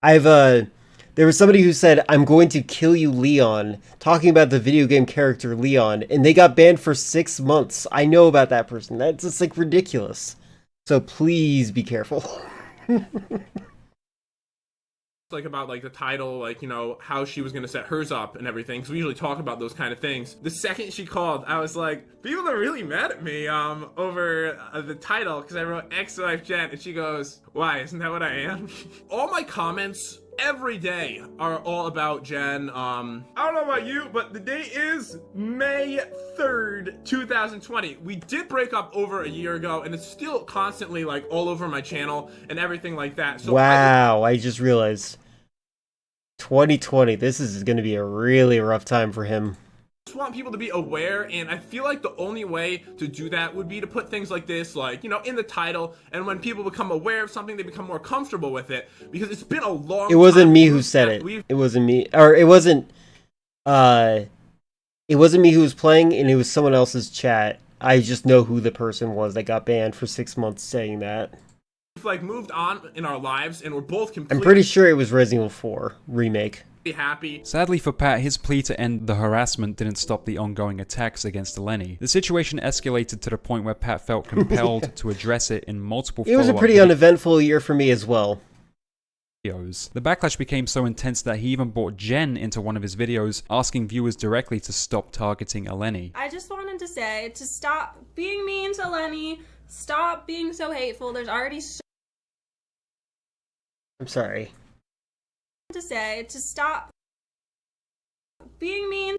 There was somebody who said, "I'm going to kill you, Leon," talking about the video game character Leon, and they got banned for 6 months. I know about that person. That's just like ridiculous. So please be careful. Like about like the title, like, you know, how she was gonna set hers up and everything, because we usually talk about those kind of things. The second she called, I was like, people are really mad at me over the title because I wrote ex-wife Jen, and she goes, "Why, isn't that what I am?" All my comments every day are all about Jen. I don't know about you, but the date is May 3rd, 2020. We did break up over a year ago, and it's still constantly like all over my channel and everything like that. So wow, I just realized 2020, this is going to be a really rough time for him. I just want people to be aware, and I feel like the only way to do that would be to put things like this, like, you know, in the title, and when people become aware of something, they become more comfortable with it, because it's been a long time. It wasn't me who said it. It wasn't me, or it wasn't me who was playing, and it was someone else's chat. I just know who the person was that got banned for 6 months saying that. We've like moved on in our lives, and we're both completely. I'm pretty sure it was Resident Evil 4 remake. Happy. Sadly for Pat, his plea to end the harassment didn't stop the ongoing attacks against Eleni. The situation escalated to the point where Pat felt compelled to address it in multiple It was a pretty uneventful year for me as well. Videos. The backlash became so intense that he even brought Jen into one of his videos, asking viewers directly to stop targeting Eleni. I just wanted to say to stop being mean to Eleni, stop being so hateful. There's already so I'm sorry. To say to stop being mean.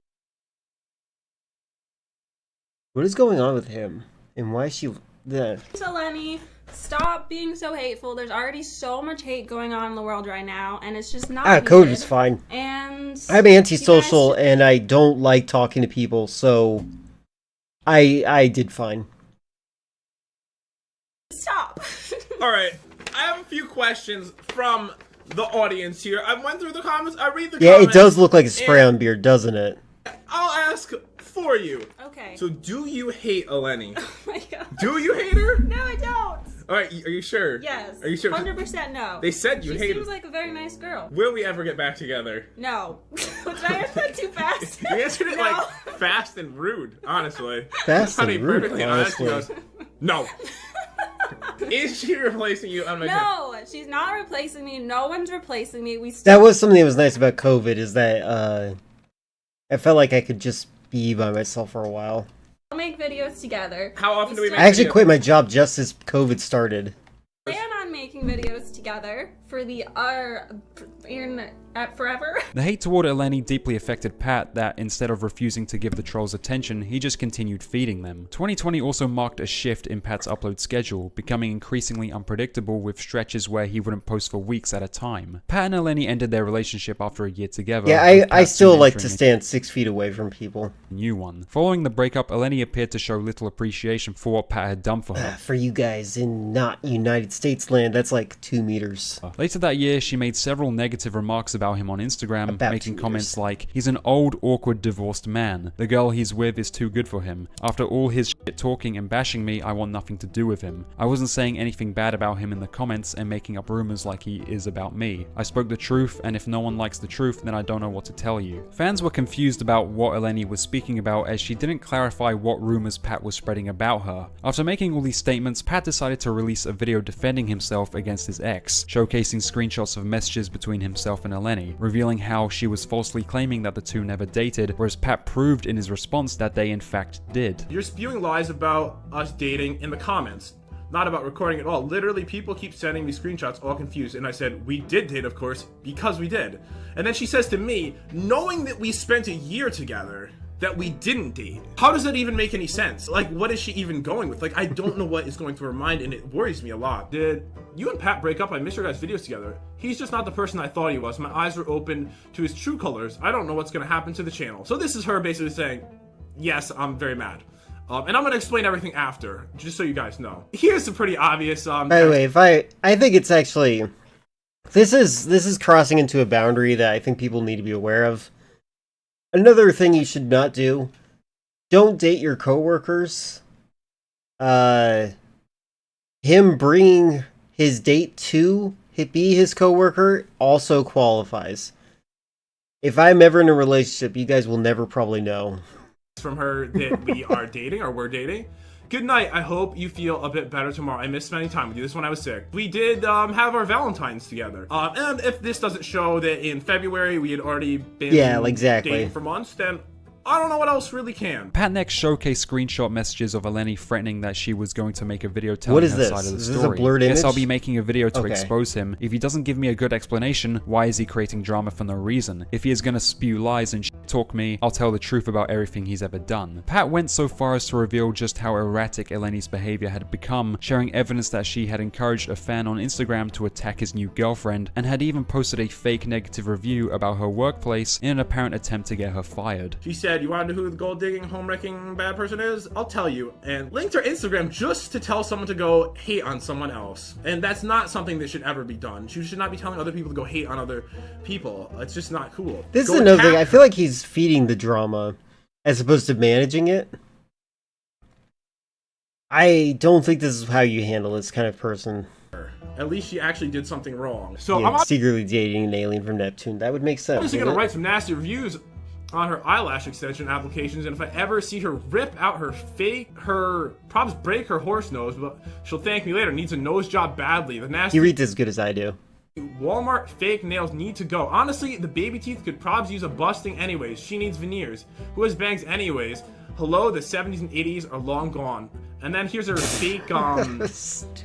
What is going on with him? And why is she the To Lenny, stop being so hateful. There's already so much hate going on in the world right now, and it's just not code is fine. And I'm antisocial and I don't like talking to people, so I did fine. Stop. All right, I have a few questions from the audience here. I went through the comments. I read the comments. Yeah, it does look like a spray-on beard, doesn't it? I'll ask for you. Okay. So, do you hate Eleni? Oh my god. Do you hate her? No, I don't. All right, are you sure? Yes. Are you sure? 100% no. They said you hate her. She seems like a very nice girl. Will we ever get back together? No. Did I answer that too fast? You answered it like fast and rude, honestly. Fast Honey, and rude, perfectly honest. She honestly. goes, no. Is she replacing you on my No, she's not replacing me. No one's replacing me. That was something that was nice about COVID, is that I felt like I could just be by myself for a while. We'll make videos together. How often do we make I actually videos? quit my job just as COVID started. Plan on making videos together for the forever. The hate toward Eleni deeply affected Pat that instead of refusing to give the trolls attention, he just continued feeding them. 2020 also marked a shift in Pat's upload schedule, becoming increasingly unpredictable with stretches where he wouldn't post for weeks at a time. Pat and Eleni ended their relationship after a year together. Yeah, I still like to stand 6 feet away from people. New one. Following the breakup, Eleni appeared to show little appreciation for what Pat had done for her. For you guys in not United States land, that's like 2 meters. Later that year, she made several negative remarks about him on Instagram, making comments like, "He's an old, awkward, divorced man. The girl he's with is too good for him. After all his shit talking and bashing me, I want nothing to do with him. I wasn't saying anything bad about him in the comments and making up rumors like he is about me. I spoke the truth, and if no one likes the truth, then I don't know what to tell you." Fans were confused about what Eleni was speaking about, as she didn't clarify what rumors Pat was spreading about her. After making all these statements, Pat decided to release a video defending himself against his ex, showcasing screenshots of messages between himself and Eleni, revealing how she was falsely claiming that the two never dated, whereas Pat proved in his response that they in fact did. You're spewing lies about us dating in the comments. Not about recording at all. Literally, people keep sending me screenshots all confused, and I said, we did date, of course, because we did. And then she says to me, knowing that we spent a year together, that we didn't date. How does that even make any sense? Like, what is she even going with? Like, I don't know what is going through her mind, and it worries me a lot. Did you and Pat break up? I missed your guys' videos together. He's just not the person I thought he was. My eyes were open to his true colors. I don't know what's gonna happen to the channel. So this is her basically saying, yes, I'm very mad. And I'm gonna explain everything after, just so you guys know. Here's a pretty obvious, By the way, I think it's actually, this is crossing into a boundary that I think people need to be aware of. Another thing you should not do, don't date your coworkers. Him bringing his date to be his coworker also qualifies. If I'm ever in a relationship, you guys will never probably know. From her that we are dating or we're dating. Good night. I hope you feel a bit better tomorrow. I missed spending time with you. This when I was sick. We did have our Valentines together. And if this doesn't show that in February we had already been dating for months, then I don't know what else really can. Pat next showcased screenshot messages of Eleni threatening that she was going to make a video telling her side of the story. Is this a blurred image? Guess I'll be making a video to expose him. If he doesn't give me a good explanation, why is he creating drama for no reason? If he is gonna spew lies and talk me, I'll tell the truth about everything he's ever done. Pat went so far as to reveal just how erratic Eleni's behavior had become, sharing evidence that she had encouraged a fan on Instagram to attack his new girlfriend, and had even posted a fake negative review about her workplace in an apparent attempt to get her fired. She said, you want to know who the gold-digging, home-wrecking bad person is? I'll tell you. And linked her Instagram just to tell someone to go hate on someone else. And that's not something that should ever be done. She should not be telling other people to go hate on other people. It's just not cool. This is another thing. I feel like he's feeding the drama as opposed to managing it. I don't think this is how you handle this kind of person. At least she actually did something wrong. So yeah, I'm secretly dating an alien from Neptune. That would make sense. obviously gonna write some nasty reviews on her eyelash extension applications, and if I ever see her rip out her probs break her horse nose, but she'll thank me later. Needs a nose job badly. The nasty. He reads as good as I do. Walmart fake nails need to go. Honestly, the baby teeth could probs use a busting anyways. She needs veneers. Who has bangs anyways? Hello, the 70s and 80s are long gone. And then here's her fake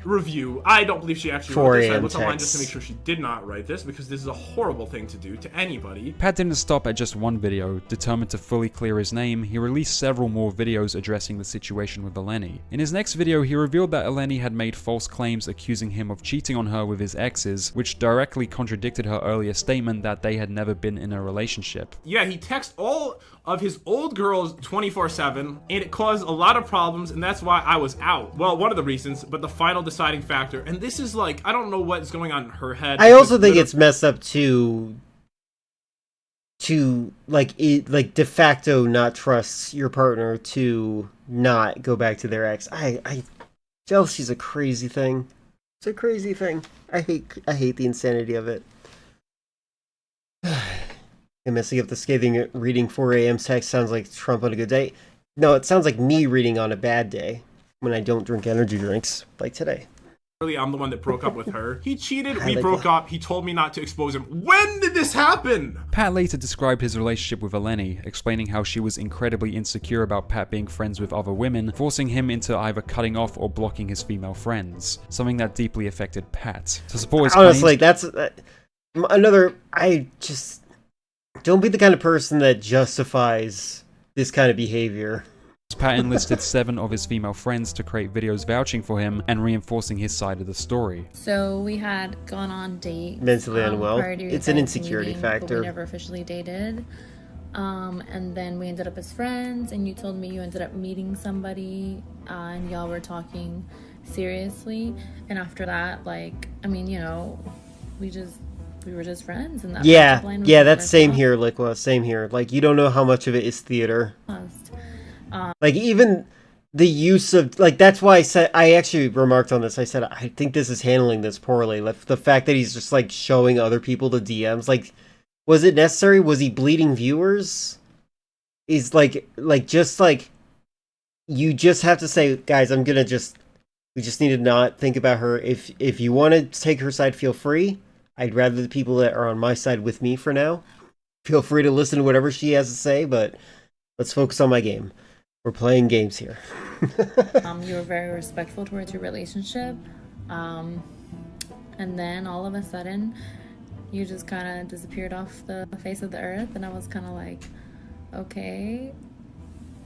review. I don't believe she actually wrote this. I looked online just to make sure she did not write this, because this is a horrible thing to do to anybody. Pat didn't stop at just one video. Determined to fully clear his name, he released several more videos addressing the situation with Eleni. In his next video, he revealed that Eleni had made false claims accusing him of cheating on her with his exes, which directly contradicted her earlier statement that they had never been in a relationship. Yeah, he texts all of his old girls 24/7, and it caused a lot of problems, and that's why I was out. Well, one of the reasons, but the final deciding factor, and this is like, I don't know what's going on in her head. I also think it's messed up to like de facto not trust your partner to not go back to their ex. Jealousy's a crazy thing. It's a crazy thing. I hate the insanity of it. And messing up the scathing reading 4 a.m. text sounds like Trump on a good day. No, it sounds like me reading on a bad day when I don't drink energy drinks like today. Really, I'm the one that broke up with her. He cheated, we broke up, he told me not to expose him. When did this happen? Pat later described his relationship with Eleni, explaining how she was incredibly insecure about Pat being friends with other women, forcing him into either cutting off or blocking his female friends, something that deeply affected Pat. To support his honestly, claims, that's another. I just don't be the kind of person that justifies this kind of behavior. Pat enlisted 7 of his female friends to create videos vouching for him and reinforcing his side of the story. So we had gone on dates. Mentally unwell. It's an insecurity factor. But we never officially dated. And then we ended up as friends, and you told me you ended up meeting somebody, and y'all were talking seriously. And after that, like, I mean, you know, we were just friends. And that's same here, Liqua. Same here. Like, you don't know how much of it is theater. Like, even the use of, like, that's why I actually remarked on this. I said, I think this is handling this poorly. Like, the fact that he's just, like, showing other people the DMs. Like, was it necessary? Was he bleeding viewers? Is, like, just, like, you just have to say, guys, we just need to not think about her. If you want to take her side, feel free. I'd rather the people that are on my side with me for now. Feel free to listen to whatever she has to say, but let's focus on my game. We're playing games here. You were very respectful towards your relationship. And then all of a sudden, you just kind of disappeared off the face of the earth. And I was kind of like, okay,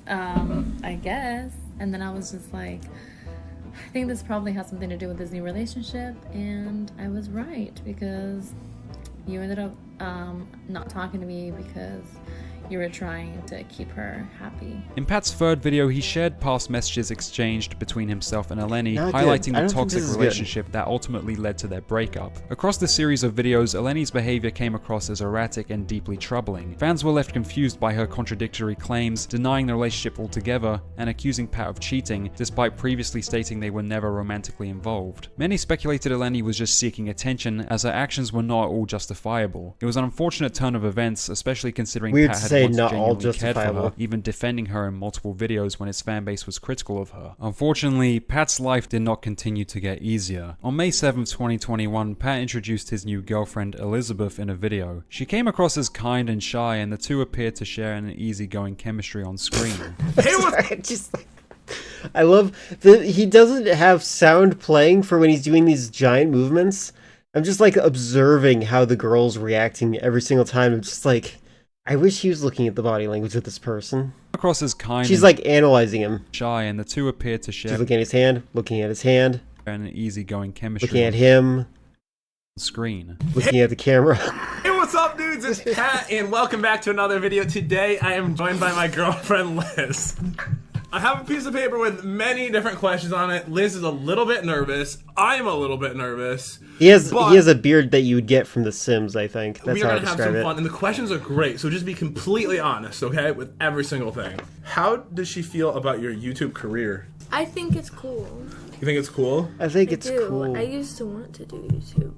I guess. And then I was just like, I think this probably has something to do with this new relationship, and I was right, because you ended up not talking to me because you were trying to keep her happy. In Pat's third video, he shared past messages exchanged between himself and Eleni, Not highlighting good. I the don't think toxic this is relationship that ultimately led to their breakup. Across the series of videos, Eleni's behavior came across as erratic and deeply troubling. Fans were left confused by her contradictory claims, denying the relationship altogether, and accusing Pat of cheating, despite previously stating they were never romantically involved. Many speculated Eleni was just seeking attention, as her actions were not all justifiable. It was an unfortunate turn of events, especially considering Weird Pat to had say once not all genuinely cared for her, justifiable. even defending her in multiple videos when his fanbase was critical of her. Unfortunately, Pat's life did not continue to get easier. On May 7th, 2021, Pat introduced his new girlfriend, Elizabeth, in a video. She came across as kind and shy, and the two appeared to share an easygoing chemistry on screen. I love that he doesn't have sound playing for when he's doing these giant movements. I'm just like observing how the girl's reacting every single time. I'm just like, I wish he was looking at the body language of this person. Across as kind She's and like analyzing him. shy, and the two appeared to share She's looking at his hand, looking at his hand, an easygoing chemistry looking at him, on screen. looking at the camera. Hey, what's up, dudes? It's Pat, and welcome back to another video. Today, I am joined by my girlfriend, Liz. I have a piece of paper with many different questions on it. Liz is a little bit nervous. I'm a little bit nervous. He has a beard that you would get from The Sims, I think. That's We're how I gonna have describe some it. fun, and the questions are great. So just be completely honest, okay, with every single thing. How does she feel about your YouTube career? I think it's cool. You think it's cool? I think I it's do. cool. I used to want to do YouTube.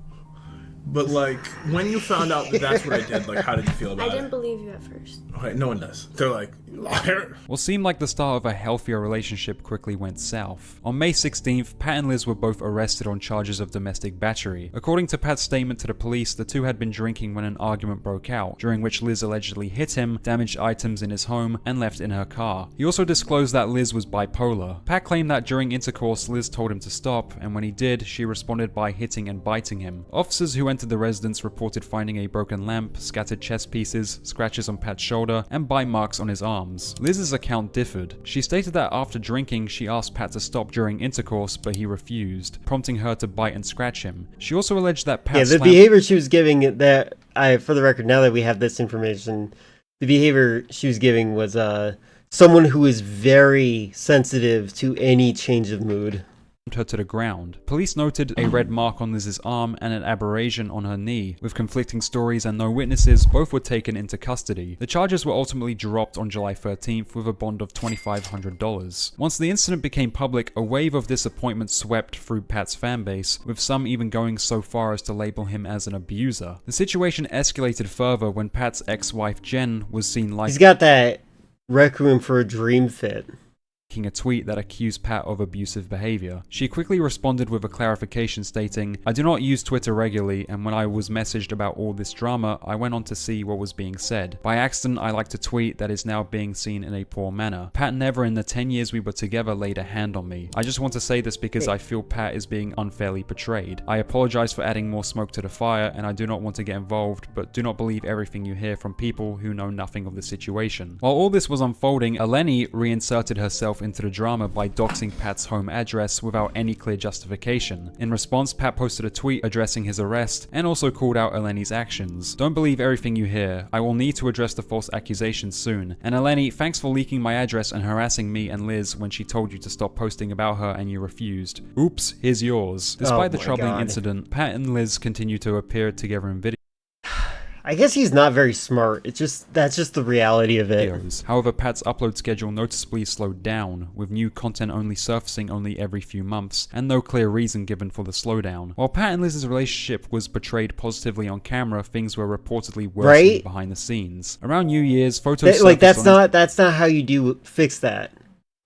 But like, when you found out that that's what I did, like, how did you feel about I didn't it? believe you at first. Okay, no one does. They're like, liar. What seemed like the start of a healthier relationship quickly went south. On May 16th, Pat and Liz were both arrested on charges of domestic battery. According to Pat's statement to the police, the two had been drinking when an argument broke out, during which Liz allegedly hit him, damaged items in his home, and left in her car. He also disclosed that Liz was bipolar. Pat claimed that during intercourse, Liz told him to stop, and when he did, she responded by hitting and biting him. Officers who entered the residence reported finding a broken lamp, scattered chess pieces, scratches on Pat's shoulder, and bite marks on his arms. Liz's account differed. She stated that after drinking, she asked Pat to stop during intercourse, but he refused, prompting her to bite and scratch him. She also alleged that Pat the behavior she was giving, for the record, now that we have this information, the behavior she was giving was someone who is very sensitive to any change of mood. her to the ground. Police noted a red mark on Liz's arm and an abrasion on her knee. With conflicting stories and no witnesses, both were taken into custody. The charges were ultimately dropped on July 13th with a bond of $2,500. Once the incident became public, a wave of disappointment swept through Pat's fanbase, with some even going so far as to label him as an abuser. The situation escalated further when Pat's ex-wife Jen was seen liking He's got that Requiem for a Dream fit. A tweet that accused Pat of abusive behavior. She quickly responded with a clarification stating, "I do not use Twitter regularly, and when I was messaged about all this drama, I went on to see what was being said. By accident, I liked a tweet that is now being seen in a poor manner. Pat never in the 10 years we were together laid a hand on me. I just want to say this because I feel Pat is being unfairly portrayed. I apologize for adding more smoke to the fire, and I do not want to get involved, but do not believe everything you hear from people who know nothing of the situation." While all this was unfolding, Eleni reinserted herself into the drama by doxing Pat's home address without any clear justification. In response, Pat posted a tweet addressing his arrest and also called out Eleni's actions. "Don't believe everything you hear. I will need to address the false accusations soon. And Eleni, thanks for leaking my address and harassing me and Liz when she told you to stop posting about her and you refused. Oops, here's yours." Despite the troubling incident, Pat and Liz continue to appear together in videos. I guess he's not very smart. That's just the reality of it. However, Pat's upload schedule noticeably slowed down, with new content only surfacing only every few months, and no clear reason given for the slowdown. While Pat and Liz's relationship was portrayed positively on camera, things were reportedly worsening behind the scenes. Around New Year's, photos that's not how you fix that.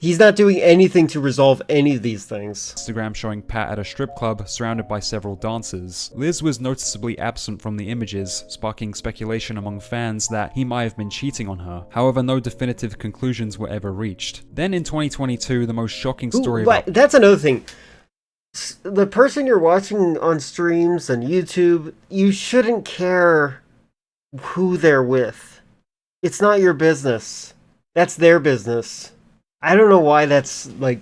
He's not doing anything to resolve any of these things. Instagram showing Pat at a strip club surrounded by several dancers. Liz was noticeably absent from the images, sparking speculation among fans that he might have been cheating on her. However, no definitive conclusions were ever reached. Then in 2022, the most shocking story about... That's another thing. The person you're watching on streams on YouTube, you shouldn't care who they're with. It's not your business. That's their business. I don't know why that's, like,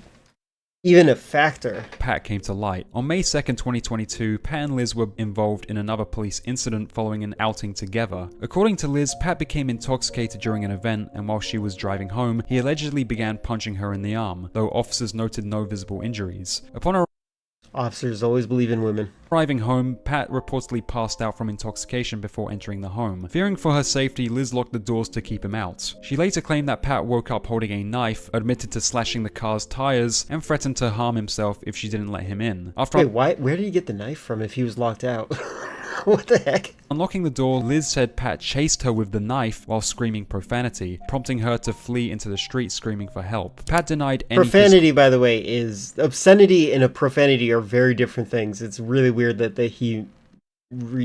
even a factor. Pat came to light. On May 2nd, 2022, Pat and Liz were involved in another police incident following an outing together. According to Liz, Pat became intoxicated during an event, and while she was driving home, he allegedly began punching her in the arm, though officers noted no visible injuries. Upon Officers always believe in women. arriving home, Pat reportedly passed out from intoxication before entering the home. Fearing for her safety, Liz locked the doors to keep him out. She later claimed that Pat woke up holding a knife, admitted to slashing the car's tires, and threatened to harm himself if she didn't let him in. Wait, where did he get the knife from if he was locked out? What the heck? Unlocking the door, Liz said Pat chased her with the knife while screaming profanity, prompting her to flee into the street screaming for help. Pat denied any Profanity, by the way, is... Obscenity and a profanity are very different things. It's really weird that he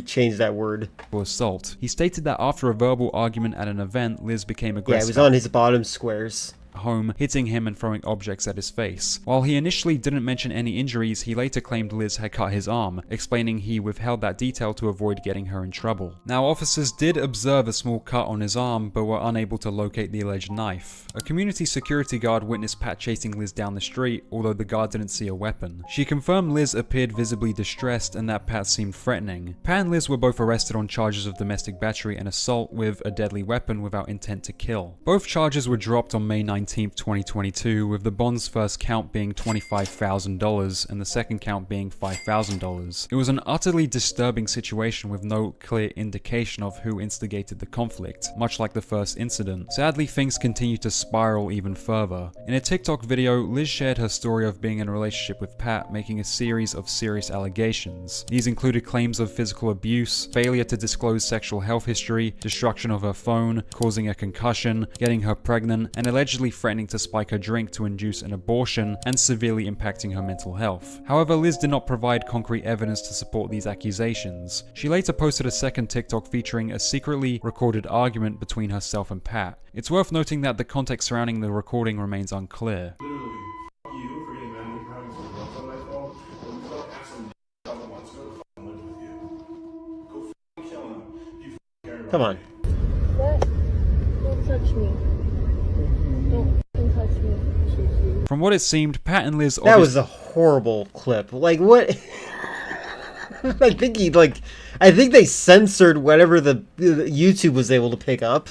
changed that word. Assault. He stated that after a verbal argument at an event, Liz became aggressive. Yeah, it was on his bottom squares. Home, hitting him and throwing objects at his face. While he initially didn't mention any injuries, he later claimed Liz had cut his arm, explaining he withheld that detail to avoid getting her in trouble. Now, officers did observe a small cut on his arm, but were unable to locate the alleged knife. A community security guard witnessed Pat chasing Liz down the street, although the guard didn't see a weapon. She confirmed Liz appeared visibly distressed and that Pat seemed threatening. Pat and Liz were both arrested on charges of domestic battery and assault with a deadly weapon without intent to kill. Both charges were dropped on May 19th, 2022, with the bond's first count being $25,000 and the second count being $5,000. It was an utterly disturbing situation with no clear indication of who instigated the conflict, much like the first incident. Sadly, things continue to spiral even further. In a TikTok video, Liz shared her story of being in a relationship with Pat, making a series of serious allegations. These included claims of physical abuse, failure to disclose sexual health history, destruction of her phone, causing a concussion, getting her pregnant, and allegedly threatening to spike her drink to induce an abortion and severely impacting her mental health. However, Liz did not provide concrete evidence to support these accusations. She later posted a second TikTok featuring a secretly recorded argument between herself and Pat. It's worth noting that the context surrounding the recording remains unclear. Come on. What? Don't touch me. Don't touch me. From what it seemed, Pat and Liz That was a horrible clip. Like, what? I think they censored whatever the YouTube was able to pick up.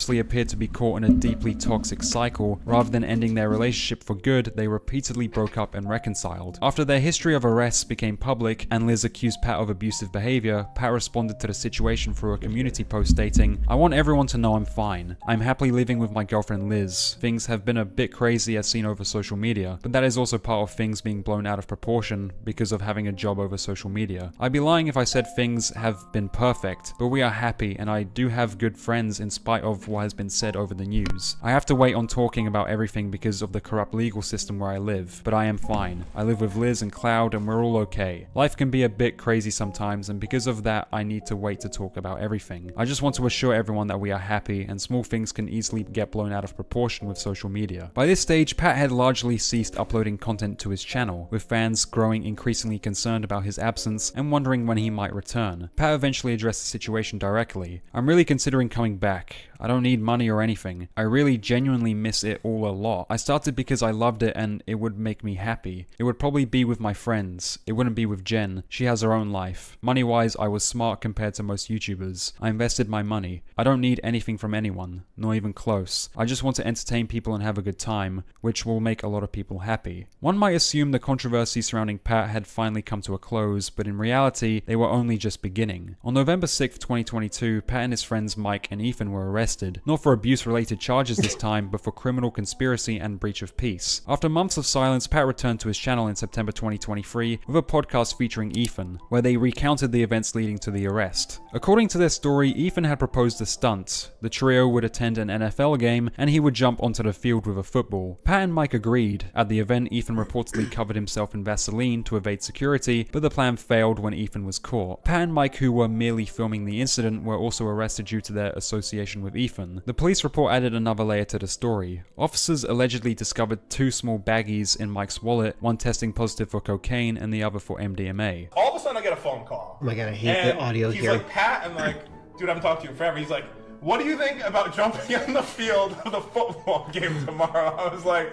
Appeared to be caught in a deeply toxic cycle. Rather than ending their relationship for good, they repeatedly broke up and reconciled. After their history of arrests became public and Liz accused Pat of abusive behavior, Pat responded to the situation through a community post stating, "I want everyone to know I'm fine. I'm happily living with my girlfriend Liz. Things have been a bit crazy as seen over social media, but that is also part of things being blown out of proportion because of having a job over social media. I'd be lying if I said things have been perfect, but we are happy and I do have good friends in spite of what has been said over the news. I have to wait on talking about everything because of the corrupt legal system where I live, but I am fine. I live with Liz and Cloud and we're all okay. Life can be a bit crazy sometimes, and because of that I need to wait to talk about everything. I just want to assure everyone that we are happy, and small things can easily get blown out of proportion with social media." By this stage, Pat had largely ceased uploading content to his channel, with fans growing increasingly concerned about his absence and wondering when he might return. Pat eventually addressed the situation directly. "I'm really considering coming back. I don't need money or anything. I really genuinely miss it all a lot. I started because I loved it and it would make me happy. It would probably be with my friends. It wouldn't be with Jen. She has her own life. Money-wise, I was smart compared to most YouTubers. I invested my money. I don't need anything from anyone, not even close. I just want to entertain people and have a good time, which will make a lot of people happy." One might assume the controversy surrounding Pat had finally come to a close, but in reality, they were only just beginning. On November 6th, 2022, Pat and his friends Mike and Ethan were arrested, not for abuse-related charges this time, but for criminal conspiracy and breach of peace. After months of silence, Pat returned to his channel in September 2023 with a podcast featuring Ethan, where they recounted the events leading to the arrest. According to their story, Ethan had proposed a stunt. The trio would attend an NFL game, and he would jump onto the field with a football. Pat and Mike agreed. At the event, Ethan reportedly covered himself in Vaseline to evade security, but the plan failed when Ethan was caught. Pat and Mike, who were merely filming the incident, were also arrested due to their association with Ethan. The police report added another layer to the story. Officers allegedly discovered 2 small baggies in Mike's wallet, one testing positive for cocaine and the other for MDMA. All of a sudden I get a phone call. Oh my god, I hate the audio he's here. Like, "Pat," I'm like, "Dude, I haven't talked to you in forever." He's like, what do you think about jumping on the field of the football game tomorrow? I was like,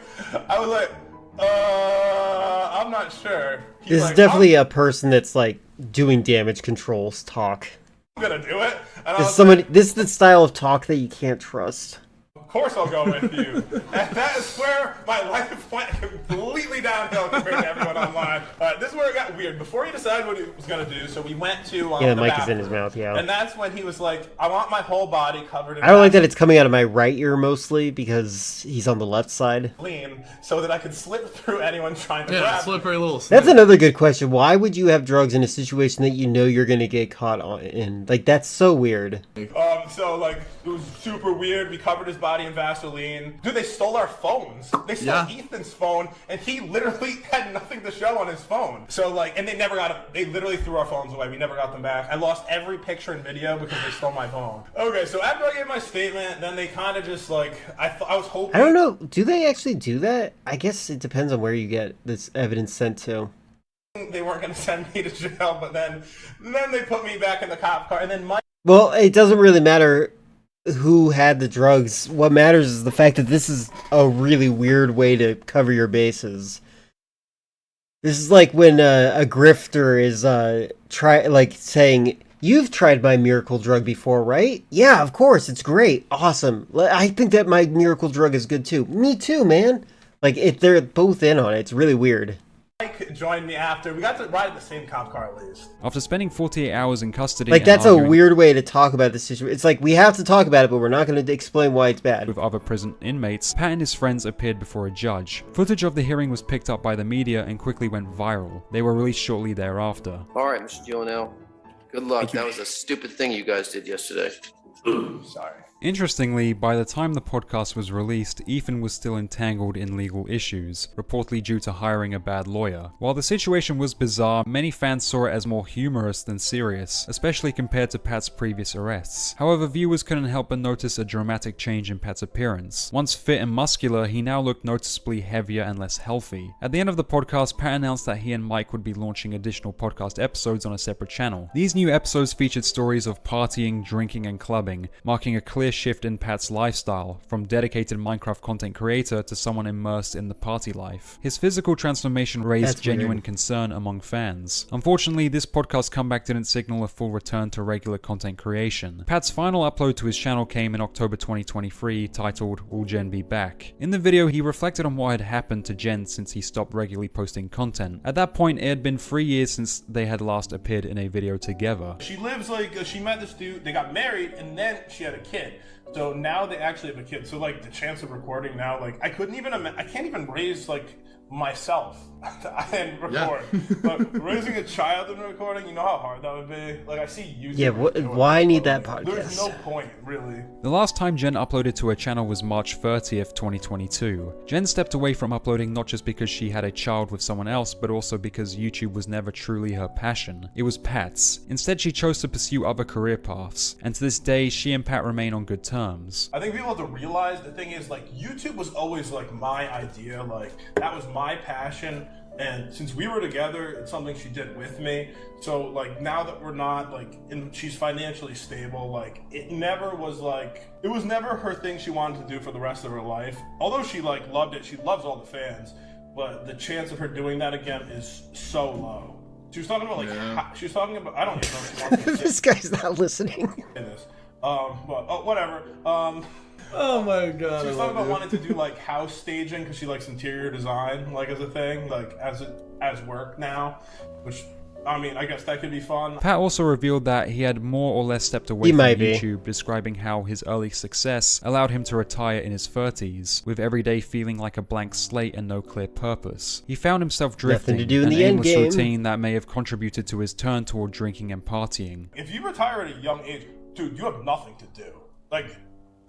I'm not sure. He's This like, is definitely a person that's like doing damage controls talk. I'm gonna do it. And I This was is somebody. This is the style of talk that you can't trust. of course I'll go with you. And that is where my life went completely downhill compared to everyone online. This is where it got weird. Before he decided what he was going to do, so we went to Yeah, the Mike is bathroom. in his mouth. Yeah. And that's when he was like, I want my whole body covered in I don't like that it's coming out of my right ear mostly because he's on the left side. Vaseline so that I could slip through anyone trying to Yeah, grab me. slippery little That's another good question. Why would you have drugs in a situation that you know you're gonna get caught in? Like, that's so weird. So like it was super weird. We covered his body in Vaseline. Dude, they stole our phones. They stole Ethan's phone, and he literally had nothing to show on his phone. So like, and they never got it. They literally threw our phones away. We never got them back. I lost every picture and video because they stole my phone. Okay, so after I gave my statement, then they kind of just like I was hoping. I don't know. Do they actually do that? I guess it depends on where you get this evidence sent to. They weren't going to send me to jail, but then they put me back in the cop car, and then Mike. Well, it doesn't really matter who had the drugs. What matters is the fact that this is a really weird way to cover your bases. This is like when a grifter is saying, "You've tried my miracle drug before, right? Yeah, of course, it's great, awesome. I think that my miracle drug is good too. Me too, man." Like they're both in on it. It's really weird. Mike joined me after. We got to ride in the same cop car at least. After spending 48 hours in custody, Like, and that's a arguing weird way to talk about this situation. It's like, we have to talk about it, but we're not going to explain why it's bad. with other prison inmates, Pat and his friends appeared before a judge. Footage of the hearing was picked up by the media and quickly went viral. They were released shortly thereafter. All right, Mr. Gionel. Good luck. That was a stupid thing you guys did yesterday. Sorry. Interestingly, by the time the podcast was released, Ethan was still entangled in legal issues, reportedly due to hiring a bad lawyer. While the situation was bizarre, many fans saw it as more humorous than serious, especially compared to Pat's previous arrests. However, viewers couldn't help but notice a dramatic change in Pat's appearance. Once fit and muscular, he now looked noticeably heavier and less healthy. At the end of the podcast, Pat announced that he and Mike would be launching additional podcast episodes on a separate channel. These new episodes featured stories of partying, drinking, and clubbing, marking a clear shift in Pat's lifestyle, from dedicated Minecraft content creator to someone immersed in the party life. His physical transformation raised genuine concern among fans. Unfortunately, this podcast comeback didn't signal a full return to regular content creation. Pat's final upload to his channel came in October 2023, titled Will Jen Be Back? In the video, he reflected on what had happened to Jen since he stopped regularly posting content. At that point, it had been 3 years since they had last appeared in a video together. She lives she met this dude, they got married, and then she had a kid. So now they actually have a kid. So like the chance of recording now, like I can't even raise like myself and record. But raising a child and recording, you know how hard that would be? Like I see YouTube. Yeah, why need that podcast? There's no point, really. The last time Jen uploaded to her channel was March 30th, 2022. Jen stepped away from uploading not just because she had a child with someone else, but also because YouTube was never truly her passion. It was Pat's. Instead, she chose to pursue other career paths, and to this day, she and Pat remain on good terms. I think people have to realize the thing is like YouTube was always like my idea, like that was my passion. And since we were together, it's something she did with me. So like now that we're not like, and she's financially stable, like it was never her thing she wanted to do for the rest of her life. Although she like loved it, she loves all the fans, but the chance of her doing that again is so low. She was talking about she was talking about, I don't even know if she wants to This guy's not listening. But whatever. Oh my god. She was talking about wanting to do like house staging because she likes interior design, like as a thing, like as work now, which I mean, I guess that could be fun. Pat also revealed that he had more or less stepped away from YouTube, describing how his early success allowed him to retire in his 30s, with every day feeling like a blank slate and no clear purpose. He found himself drifting, to do in an the aimless end game. routine that may have contributed to his turn toward drinking and partying. If you retire at a young age, dude, you have nothing to do. Like,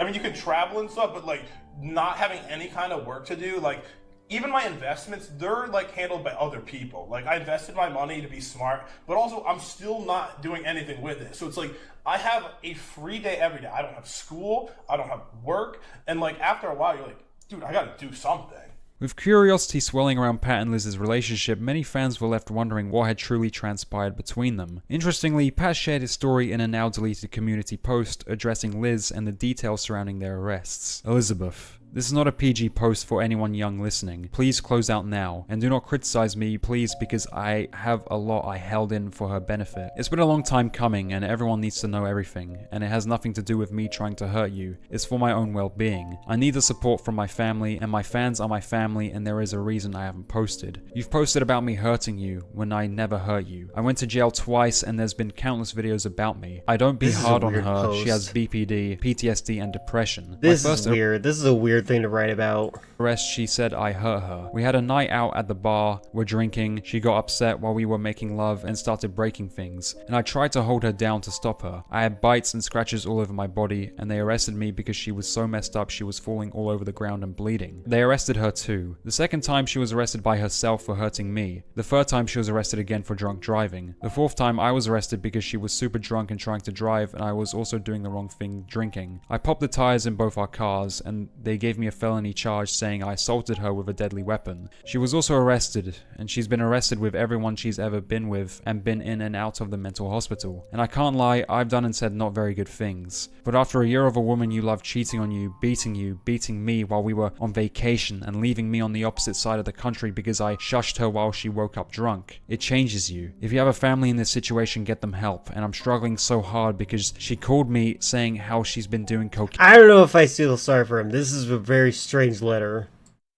I mean, you can travel and stuff, but like not having any kind of work to do, like even my investments, they're like handled by other people. Like I invested my money to be smart, but also I'm still not doing anything with it. So it's like I have a free day every day. I don't have school, I don't have work, and like after a while you're like, dude, I gotta do something. With curiosity swelling around Pat and Liz's relationship, many fans were left wondering what had truly transpired between them. Interestingly, Pat shared his story in a now deleted community post addressing Liz and the details surrounding their arrests. Elizabeth. This is not a PG post for anyone young listening. Please close out now, and do not criticize me, please, because I have a lot I held in for her benefit. It's been a long time coming, and everyone needs to know everything, and it has nothing to do with me trying to hurt you. It's for my own well-being. I need the support from my family, and my fans are my family, and there is a reason I haven't posted. You've posted about me hurting you, when I never hurt you. I went to jail twice, and there's been countless videos about me. I don't be hard on her. She has BPD, PTSD, and depression. This is weird. This is a weird thing to write about. Arrest, she said I hurt her. We had a night out at the bar, we're drinking, she got upset while we were making love and started breaking things, and I tried to hold her down to stop her. I had bites and scratches all over my body, and they arrested me because she was so messed up she was falling all over the ground and bleeding. They arrested her too. The second time she was arrested by herself for hurting me. The third time she was arrested again for drunk driving. The fourth time I was arrested because she was super drunk and trying to drive, and I was also doing the wrong thing, drinking. I popped the tires in both our cars, and they gave me a felony charge saying I assaulted her with a deadly weapon. She was also arrested, and she's been arrested with everyone she's ever been with and been in and out of the mental hospital. And I can't lie, I've done and said not very good things. But after a year of a woman you love cheating on you, beating me while we were on vacation and leaving me on the opposite side of the country because I shushed her while she woke up drunk, it changes you. If you have a family in this situation, get them help. And I'm struggling so hard because she called me saying how she's been doing cocaine. I don't know if I feel sorry for him. This is a very strange letter.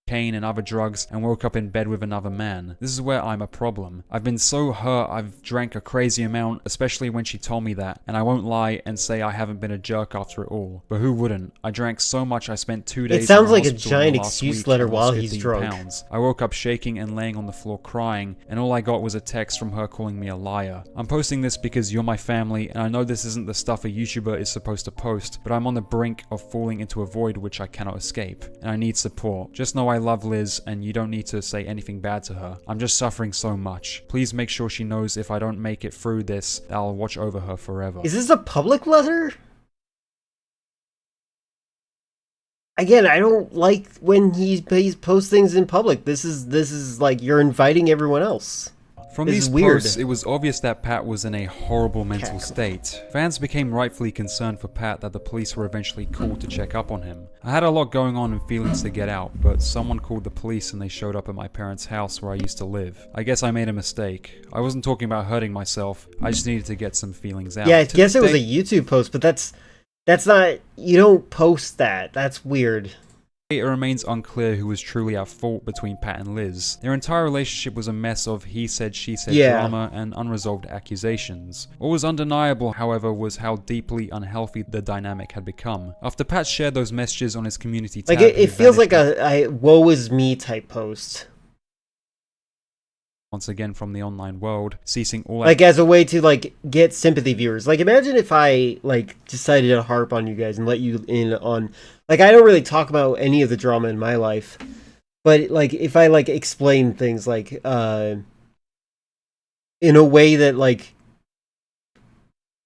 And other drugs and woke up in bed with another man. This is where I'm a problem. I've been so hurt I've drank a crazy amount, especially when she told me that, and I won't lie and say I haven't been a jerk after it all. But who wouldn't? I drank so much I spent 2 days It sounds in like a hospital giant in the last excuse week letter and while lost he's 15 drunk. pounds. I woke up shaking and laying on the floor crying, and all I got was a text from her calling me a liar. I'm posting this because you're my family, and I know this isn't the stuff a YouTuber is supposed to post, but I'm on the brink of falling into a void which I cannot escape, and I need support. Just know I love Liz, and you don't need to say anything bad to her. I'm just suffering so much. Please make sure she knows if I don't make it through this, that I'll watch over her forever. Is this a public letter? Again, I don't like when he posts things in public. This is like you're inviting everyone else. From these posts, it was obvious that Pat was in a horrible mental state. Fans became rightfully concerned for Pat that the police were eventually called to check up on him. I had a lot going on and feelings to get out, but someone called the police and they showed up at my parents' house where I used to live. I guess I made a mistake. I wasn't talking about hurting myself, I just needed to get some feelings out. Yeah, I guess it was a YouTube post, but that's not, you don't post that. That's weird. It remains unclear who was truly at fault between Pat and Liz. Their entire relationship was a mess of he said, she said drama and unresolved accusations. What was undeniable, however, was how deeply unhealthy the dynamic had become. After Pat shared those messages on his community tab, like it feels like a woe is me type post. Once again from the online world, ceasing all like as a way to like get sympathy viewers. Like imagine if I like decided to harp on you guys and let you in on, like I don't really talk about any of the drama in my life, but like if I like explain things like in a way that like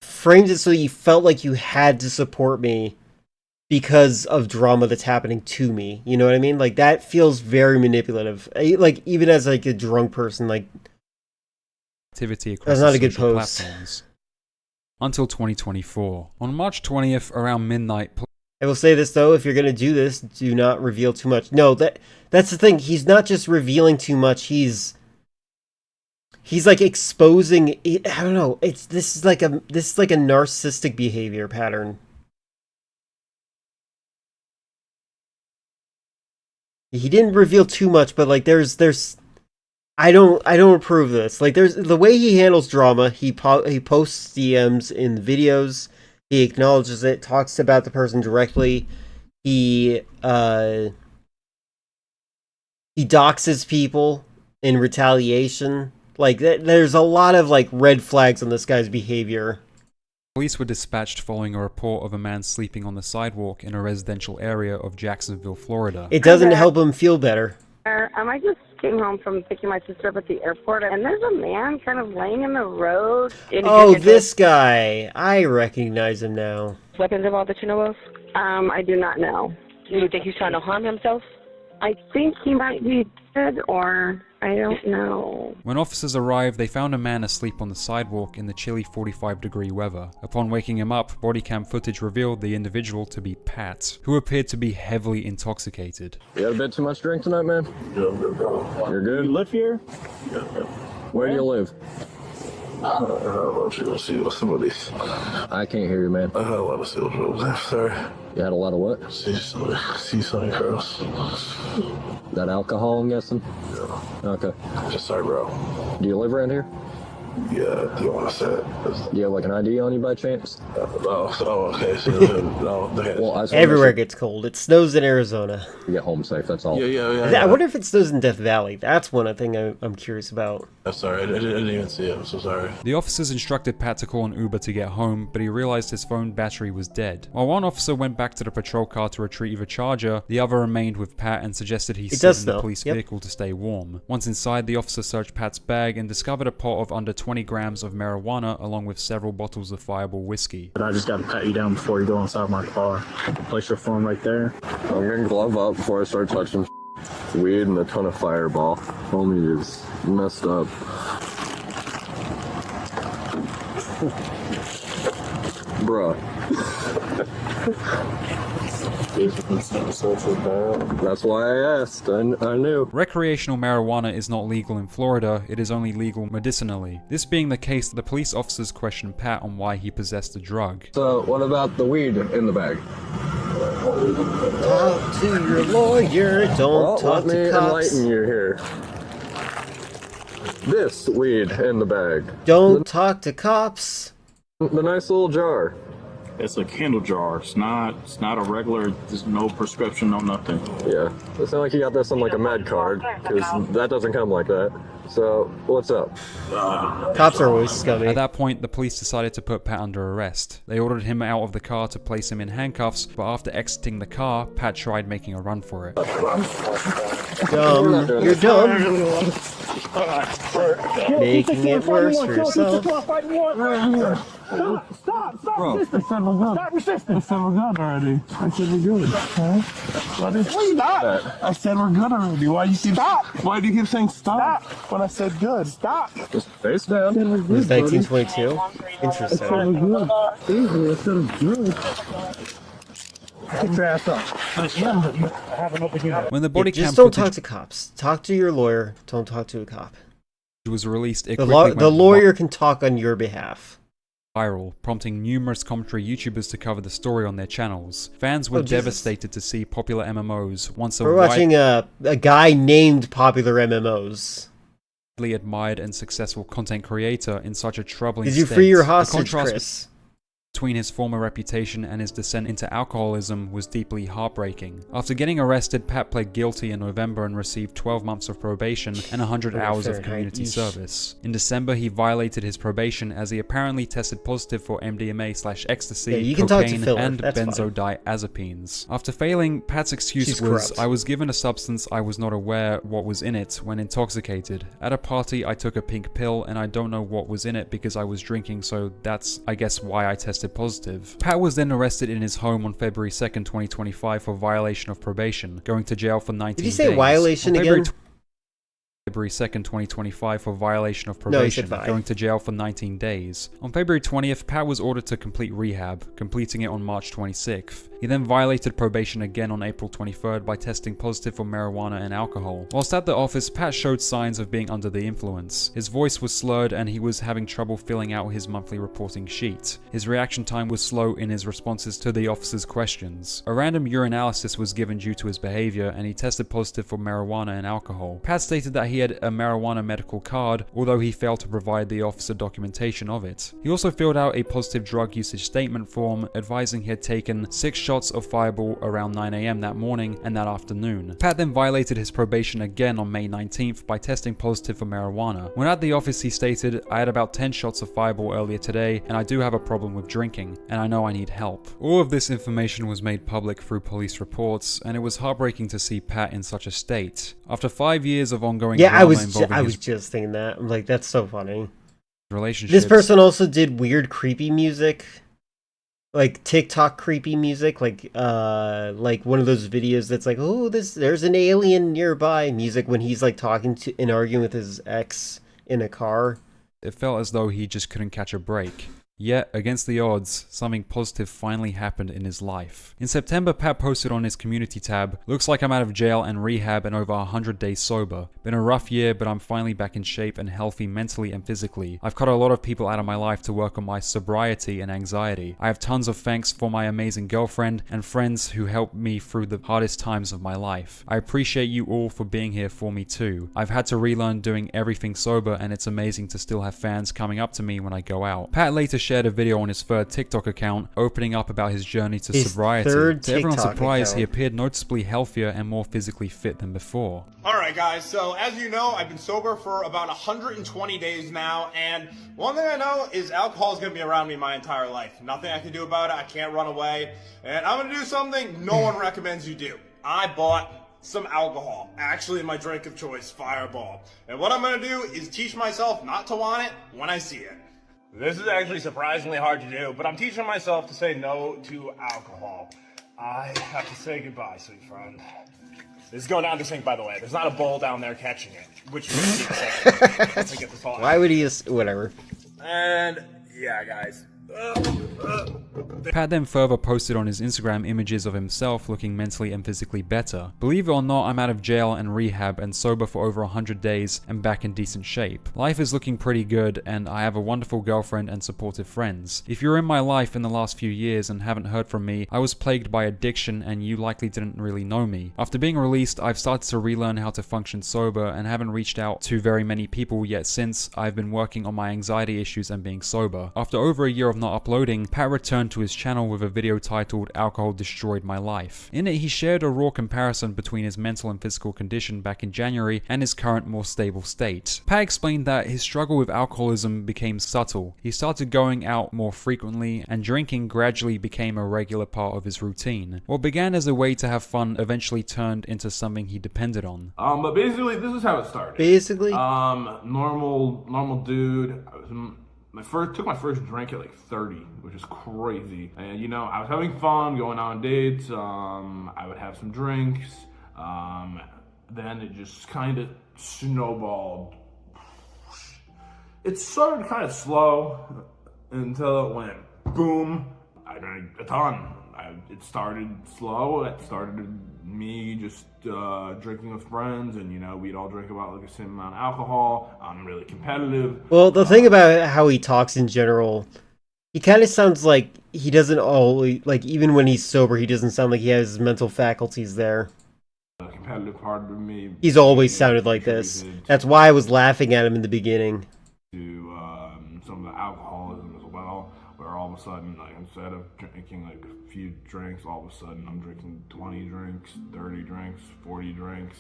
frames it so you felt like you had to support me because of drama that's happening to me, you know what I mean? Like that feels very manipulative. Like even as like a drunk person, like activity across that's not a good post. Platforms. Until 2024, on March 20th around midnight. I will say this though: if you're gonna do this, do not reveal too much. No, that's the thing. He's not just revealing too much. He's like exposing. I don't know. This is like a narcissistic behavior pattern. He didn't reveal too much, but like there's I don't approve this. Like there's the way he handles drama. He posts DMs in videos. He acknowledges it, talks about the person directly. He doxes people in retaliation. Like there's a lot of like red flags on this guy's behavior. Police were dispatched following a report of a man sleeping on the sidewalk in a residential area of Jacksonville, Florida. It doesn't help him feel better. I just came home from picking my sister up at the airport, and there's a man kind of laying in the road. Oh, this guy. I recognize him now. Weapons involved that you know of? I do not know. Do you think he's trying to harm himself? I think he might be dead, or I don't know. When officers arrived, they found a man asleep on the sidewalk in the chilly 45-degree weather. Upon waking him up, body cam footage revealed the individual to be Pat, who appeared to be heavily intoxicated. You had a bit too much drink tonight, man? You're good? You live here? Where do you live? Let's see what's some of these. I can't hear you, man. I had a lot of silver. Sorry. You had a lot of what? See something, girls. That alcohol, I'm guessing? Yeah. Okay. Just sorry, bro. Do you live around here? Yeah, do you want to say it? Do you have like an ID on you by chance? Okay. So, no, well, Everywhere gets cold. It snows in Arizona. You get home safe, that's all. Yeah. I wonder if it snows in Death Valley. That's one thing I'm curious about. I'm sorry, I didn't even see it. I'm so sorry. The officers instructed Pat to call an Uber to get home, but he realized his phone battery was dead. While one officer went back to the patrol car to retrieve a charger, the other remained with Pat and suggested he sit in the police vehicle to stay warm. Once inside, the officer searched Pat's bag and discovered a pot of under 20 grams of marijuana along with several bottles of Fireball whiskey. But I just got to pat you down before you go inside my car. Place your phone right there. I'm gonna glove up before I start touching weed and a ton of Fireball. Homie is messed up. Bruh. That's why I asked. I knew. Recreational marijuana is not legal in Florida, it is only legal medicinally. This being the case, the police officers questioned Pat on why he possessed the drug. So, what about the weed in the bag? Talk to your lawyer, don't talk let to me cops. enlighten you here. This weed in the bag. Don't talk to cops. The nice little jar. It's a candle jar. It's not a regular. There's no prescription, no nothing. Yeah, it's not like you got this on like a med card, because that doesn't come like that. So, what's up? Cops are always scummy. At that point, the police decided to put Pat under arrest. They ordered him out of the car to place him in handcuffs, but after exiting the car, Pat tried making a run for it. Dumb. You're dumb. Making it worse for yourself. Stop resisting. Stop resisting. I said we're good already. I said we're good. Huh? Stop. I said we're good already. Why do you keep Why do you keep saying stop when I said good? Stop. Just face down. It was 1922. Interesting. I said we're good. I said I'm good. Get your ass up. I haven't opened you up. When the body cam just don't footage talk to cops. Talk to your lawyer. Don't talk to a cop. was released, it The quickly went lawyer can talk on your behalf. viral, prompting numerous commentary YouTubers to cover the story on their channels. Fans were devastated to see popular MMOs once We're watching a guy named Popular MMOs. widely admired and successful content creator in such a troubling Did you state. free your The hostage, contrast Chris? between his former reputation and his descent into alcoholism was deeply heartbreaking. After getting arrested, Pat pled guilty in November and received 12 months of probation and 100 hours of community service. In December, he violated his probation as he apparently tested positive for MDMA/ecstasy, you can talk to cocaine, Phil, and that's fine. benzodiazepines. After failing, Pat's excuse She's was, corrupt. "I was given a substance I was not aware what was in it when intoxicated. At a party, I took a pink pill and I don't know what was in it because I was drinking, so that's, I guess, why I tested positive." Pat was then arrested in his home on February 2nd, 2025 for violation of probation, going to jail for 19 days. Did you say violation On February again? February 2nd, 2025 for violation of No, he said probation, vi. going to jail for 19 days. On February 20th, Pat was ordered to complete rehab, completing it on March 26th. He then violated probation again on April 23rd by testing positive for marijuana and alcohol. Whilst at the office, Pat showed signs of being under the influence. His voice was slurred and he was having trouble filling out his monthly reporting sheet. His reaction time was slow in his responses to the officer's questions. A random urinalysis was given due to his behavior and he tested positive for marijuana and alcohol. Pat stated that he had a marijuana medical card, although he failed to provide the officer documentation of it. He also filled out a positive drug usage statement form, advising he had taken 6 shots of Fireball around 9 AM that morning and that afternoon. Pat then violated his probation again on May 19th by testing positive for marijuana. When at the office, he stated, "I had about 10 shots of Fireball earlier today, and I do have a problem with drinking, and I know I need help." All of this information was made public through police reports, and it was heartbreaking to see Pat in such a state. After 5 years of ongoing Yeah, I was involving his just thinking that. I'm like, that's so funny. relationships. This person also did weird, creepy music. like TikTok creepy music, like one of those videos that's like, oh, there's an alien nearby music when he's like talking to and arguing with his ex in a car. It felt as though he just couldn't catch a break. Yet, against the odds, something positive finally happened in his life. In September, Pat posted on his community tab, "Looks like I'm out of jail and rehab and over 100 days sober. Been a rough year, but I'm finally back in shape and healthy mentally and physically. I've cut a lot of people out of my life to work on my sobriety and anxiety. I have tons of thanks for my amazing girlfriend and friends who helped me through the hardest times of my life. I appreciate you all for being here for me too. I've had to relearn doing everything sober, and it's amazing to still have fans coming up to me when I go out." Pat later shared a video on his third TikTok account opening up about his journey to sobriety. To everyone's surprise, he appeared noticeably healthier and more physically fit than before. Alright guys, so as you know, I've been sober for about 120 days now, and one thing I know is alcohol is going to be around me my entire life. Nothing I can do about it, I can't run away, and I'm going to do something no one recommends you do. I bought some alcohol, actually my drink of choice, Fireball. And what I'm going to do is teach myself not to want it when I see it. This is actually surprisingly hard to do, but I'm teaching myself to say no to alcohol. I have to say goodbye, sweet friend. This is going down the sink, by the way. There's not a bowl down there catching it, which is to get this all out. Why would he just... whatever. And, yeah, guys. Pat then further posted on his Instagram images of himself looking mentally and physically better. "Believe it or not, I'm out of jail and rehab and sober for over 100 days and back in decent shape. Life is looking pretty good and I have a wonderful girlfriend and supportive friends. If you're in my life in the last few years and haven't heard from me, I was plagued by addiction and you likely didn't really know me. After being released, I've started to relearn how to function sober and haven't reached out to very many people yet since I've been working on my anxiety issues and being sober." After over a year of not uploading, Pat returned to his channel with a video titled "Alcohol Destroyed My Life." In it, he shared a raw comparison between his mental and physical condition back in January and his current more stable state. Pat explained that his struggle with alcoholism became subtle. He started going out more frequently, and drinking gradually became a regular part of his routine. What began as a way to have fun eventually turned into something he depended on. But basically, this is how it started. Basically? Normal dude. Took my first drink at like 30, which is crazy. And you know, I was having fun, going on dates. I would have some drinks. Then it just kind of snowballed. It started kind of slow until it went boom. I drank a ton. It started slow. It started me just drinking with friends, and you know, we'd all drink about like the same amount of alcohol. I'm really competitive. Well, the thing about how he talks in general, he kind of sounds like he doesn't always, like, even when he's sober, he doesn't sound like he has his mental faculties there. The competitive part of me. He's always sounded like this. That's why I was laughing at him in the beginning. To some of the alcoholism as well, where all of a sudden, like, instead of drinking like a few drinks, all of a sudden I'm drinking 20 drinks, 30 drinks, 40 drinks.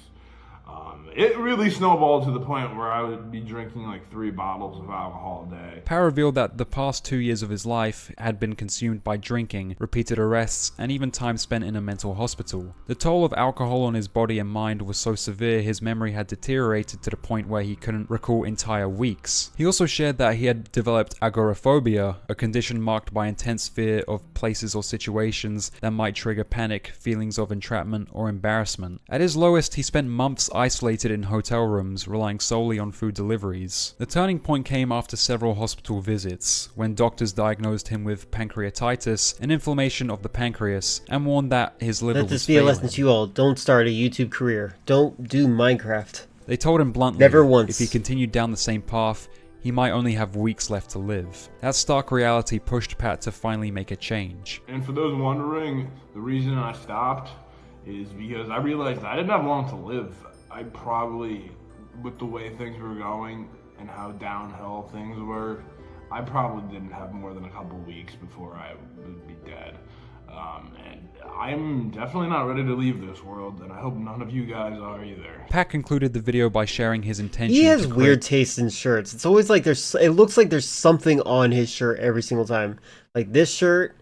It really snowballed to the point where I would be drinking like 3 bottles of alcohol a day. Pat revealed that the past 2 years of his life had been consumed by drinking, repeated arrests, and even time spent in a mental hospital. The toll of alcohol on his body and mind was so severe his memory had deteriorated to the point where he couldn't recall entire weeks. He also shared that he had developed agoraphobia, a condition marked by intense fear of places or situations that might trigger panic, feelings of entrapment, or embarrassment. At his lowest, he spent months isolated in hotel rooms, relying solely on food deliveries. The turning point came after several hospital visits, when doctors diagnosed him with pancreatitis, an inflammation of the pancreas, and warned that his liver was failing. Let this be a lesson to you all. Don't start a YouTube career. Don't do Minecraft. They told him bluntly, never once. If he continued down the same path, he might only have weeks left to live. That stark reality pushed Pat to finally make a change. And for those wondering, the reason I stopped is because I realized I didn't have long to live. I probably, with the way things were going and how downhill things were, I probably didn't have more than a couple weeks before I would be dead. And I'm definitely not ready to leave this world, and I hope none of you guys are either. Pat concluded the video by sharing his intention. He has weird taste in shirts. It's always like it looks like there's something on his shirt every single time. Like this shirt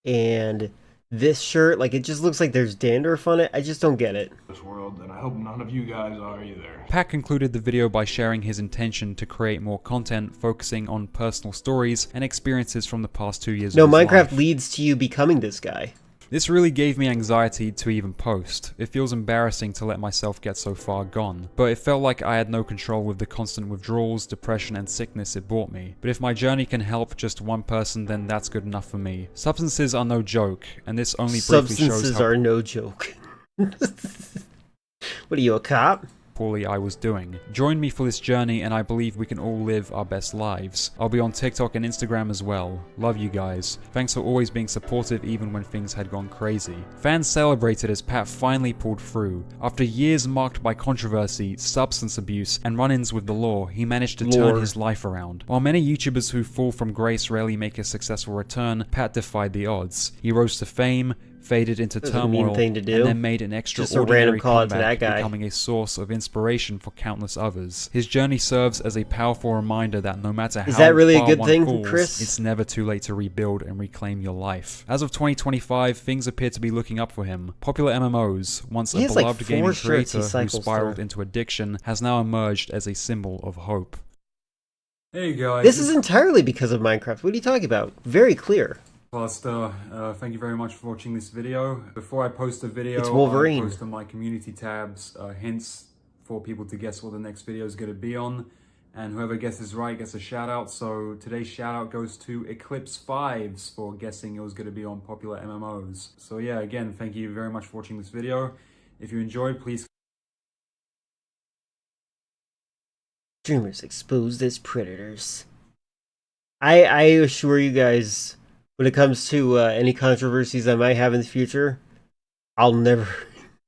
and this shirt. Like, it just looks like there's dandruff on it. I just don't get it. This world, and I hope none of you guys are either. Pat concluded the video by sharing his intention to create more content focusing on personal stories and experiences from the past 2 years No, of his Minecraft life. leads to you becoming this guy. This really gave me anxiety to even post. It feels embarrassing to let myself get so far gone, but it felt like I had no control with the constant withdrawals, depression and sickness it brought me. But if my journey can help just one person, then that's good enough for me. Substances are no joke, and this only briefly shows Substances how are no joke. What are you, a cop? poorly I was doing. Join me for this journey and I believe we can all live our best lives. I'll be on TikTok and Instagram as well. Love you guys. Thanks for always being supportive even when things had gone crazy. Fans celebrated as Pat finally pulled through. After years marked by controversy, substance abuse, and run-ins with the law, he managed to turn his life around. While many YouTubers who fall from grace rarely make a successful return, Pat defied the odds. He rose to fame, faded into turmoil, thing to do. and then made an Just a random extraordinary call out to comeback, that guy. becoming a source of inspiration for countless others. His journey serves as a powerful reminder that no matter how that really a far good one thing, falls, Chris? it's never too late to rebuild and reclaim your life. As of 2025, things appear to be looking up for him. Popular MMOs, once He a has, like, beloved 4 gaming shirts he creator who cycles spiraled through. into addiction, has now emerged as a symbol of hope. Hey guys. This is entirely because of Minecraft. What are you talking about? Very clear. Pastor, thank you very much for watching this video. Before I post a video, It's Wolverine. I post on my community tabs hints for people to guess what the next video is going to be on. And whoever guesses right gets a shout out. So today's shout out goes to Eclipse 5s for guessing it was going to be on popular MMOs. So yeah, again, thank you very much for watching this video. If you enjoyed, please... Streamers exposed as predators. I assure you guys, when it comes to any controversies I might have in the future, I'll never...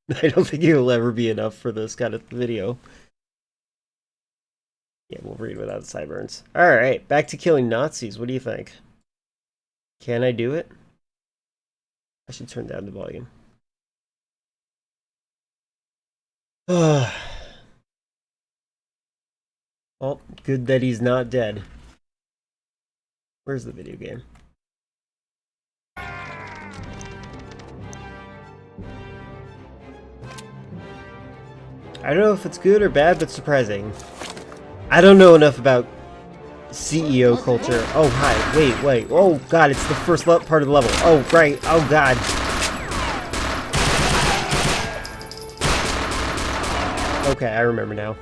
I don't think it'll ever be enough for this kind of video. Yeah, Wolverine without sideburns. Alright, back to killing Nazis. What do you think? Can I do it? I should turn down the volume. Well, good that he's not dead. Where's the video game? I don't know if it's good or bad, but surprising. I don't know enough about CEO culture. Oh, hi. Wait. Oh, God, it's the first part of the level. Oh, right. Oh, God. Okay, I remember now.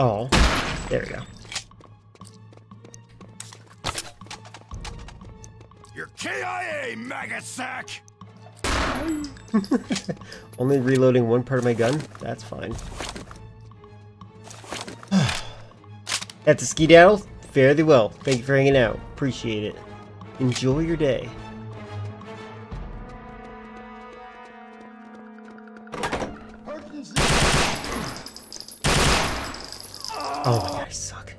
Oh, there we go. You're KIA, maggot sack! Only reloading one part of my gun? That's fine. That's a skedaddle? Fare thee well. Thank you for hanging out. Appreciate it. Enjoy your day. Oh my god, I suck.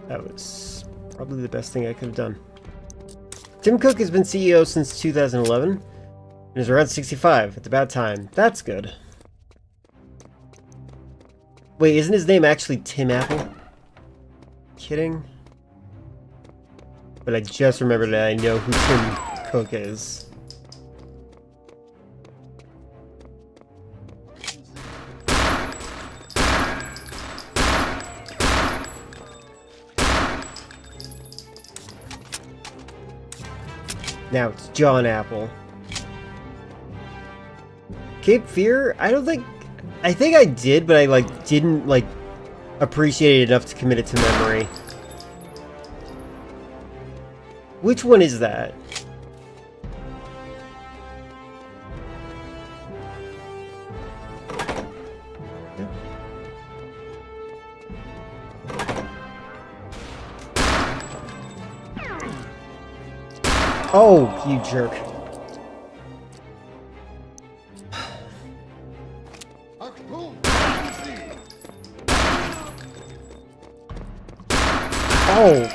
That was probably the best thing I could have done. Tim Cook has been CEO since 2011 and is around 65. It's about time. That's good. Wait, isn't his name actually Tim Apple? Kidding? But I just remembered that I know who Tim Cook is. Now it's John Apple. Cape Fear? I don't think... I think I did, but I didn't appreciate it enough to commit it to memory. Which one is that? Oh, you jerk. Oh.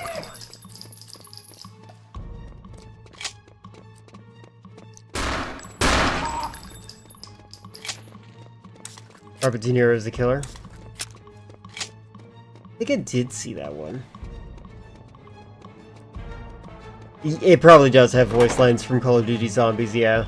Robert De Niro is the killer. I think I did see that one. It probably does have voice lines from Call of Duty Zombies, yeah.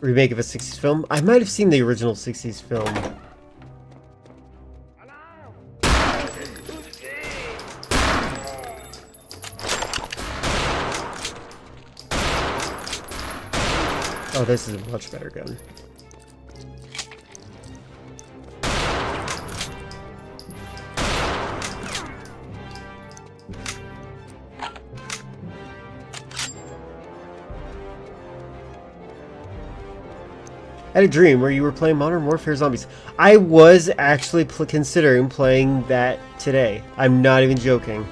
Remake of a 60s film? I might have seen the original 60s film. Oh, this is a much better gun. I had a dream where you were playing Modern Warfare Zombies. I was actually considering playing that today. I'm not even joking.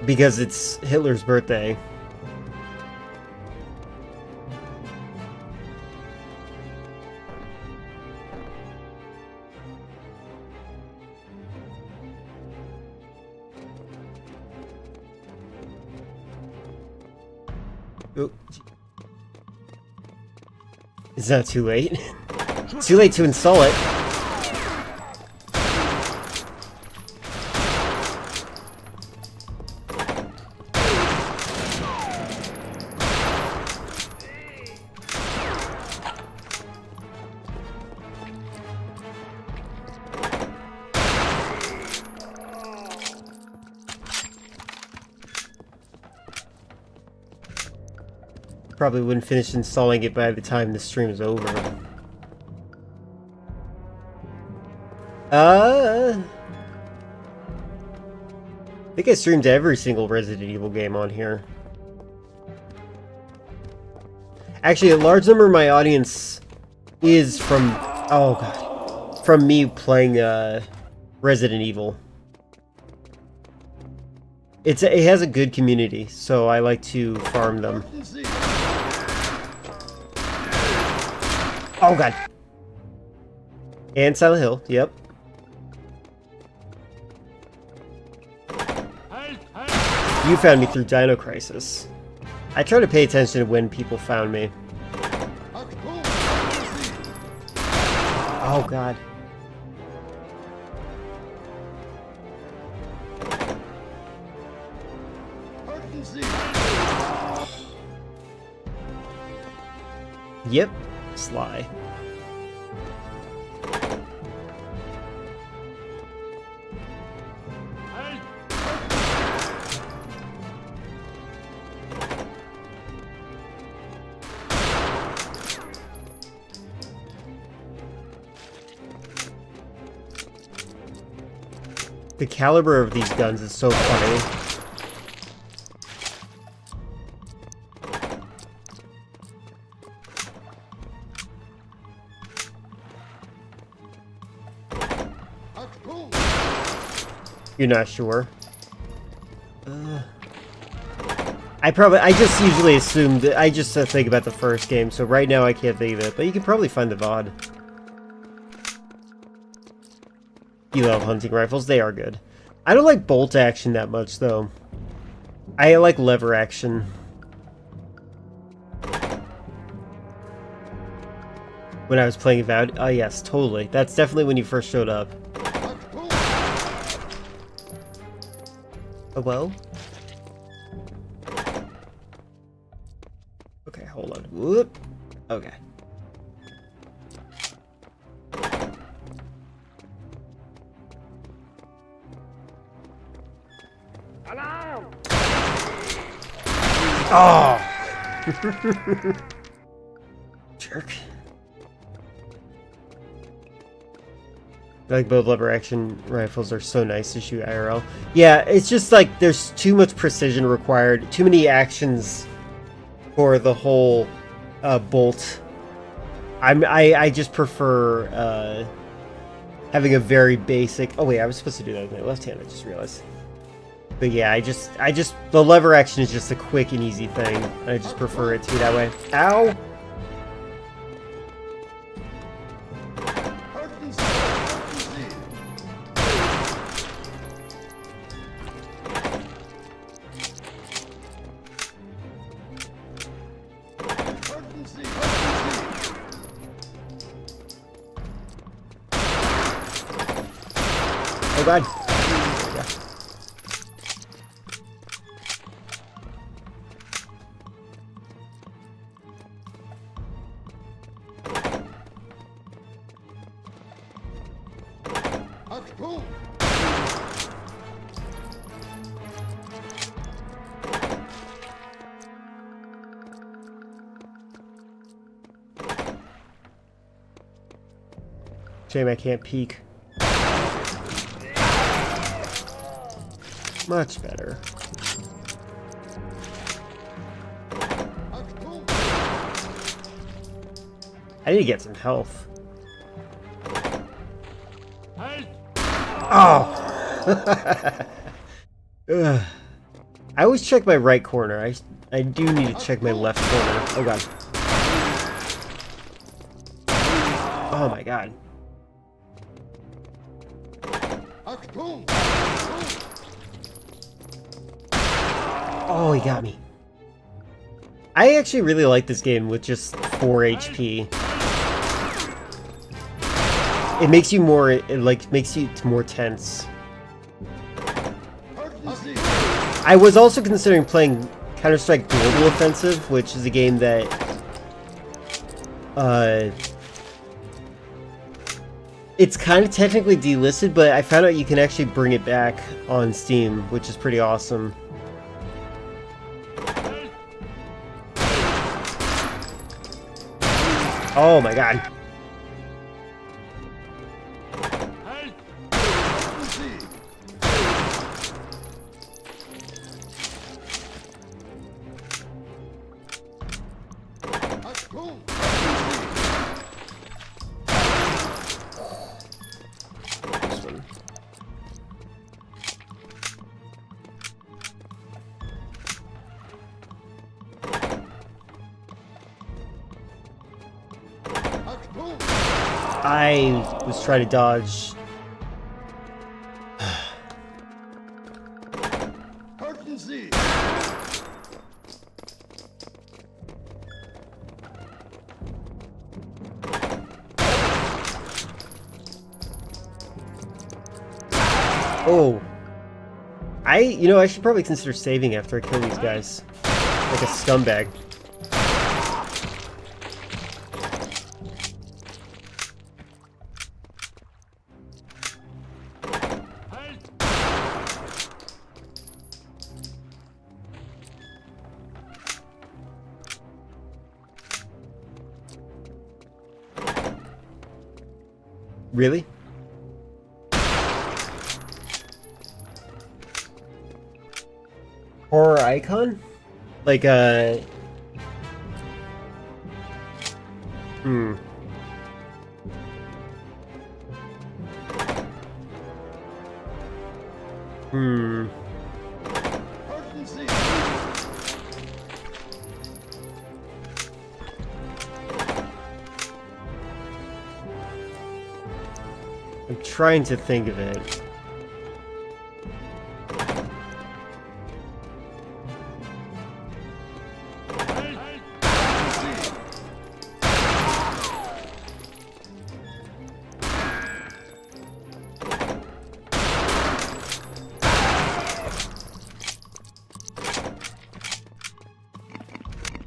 Because it's Hitler's birthday. Oh. It's not too late. It's too late to install it. Probably wouldn't finish installing it by the time the stream is over. I think I streamed every single Resident Evil game on here. Actually, a large number of my audience is from... oh god. From me playing Resident Evil. It has a good community, so I like to farm them. Oh god. And Silent Hill, yep. You found me through Dino Crisis. I try to pay attention to when people found me. Oh god. Yep. Sly. The caliber of these guns is so funny. You're not sure? I just usually assumed, I just think about the first game, so right now I can't think of it, but you can probably find the VOD. You love hunting rifles, they are good. I don't like bolt action that much, though. I like lever action. When I was playing Avowed? Oh yes, totally. That's definitely when you first showed up. Oh, well? Okay, hold on. Whoop. Okay. Oh! Jerk. I like both lever action rifles are so nice to shoot IRL. Yeah, it's just like there's too much precision required, too many actions for the whole bolt. I just prefer having a very basic. Oh wait, I was supposed to do that with my left hand. I just realized. But yeah, I just the lever action is just a quick and easy thing. I just prefer it to be that way. Ow! Oh god. Yeah. Shame I can't peek. Much better. I need to get some health. Oh! Ugh. I always check my right corner. I do need to check my left corner. Oh god. Oh my god. Oh, he got me. I actually really like this game with just 4 HP. It makes you more, makes you more tense. I was also considering playing Counter-Strike Global Offensive, which is a game that it's kind of technically delisted, but I found out you can actually bring it back on Steam, which is pretty awesome. Oh my god. This one. I was trying to dodge. Oh. I should probably consider saving after I kill these guys. Like a scumbag. Really? Horror icon? Like Hmm. I'm trying to think of it.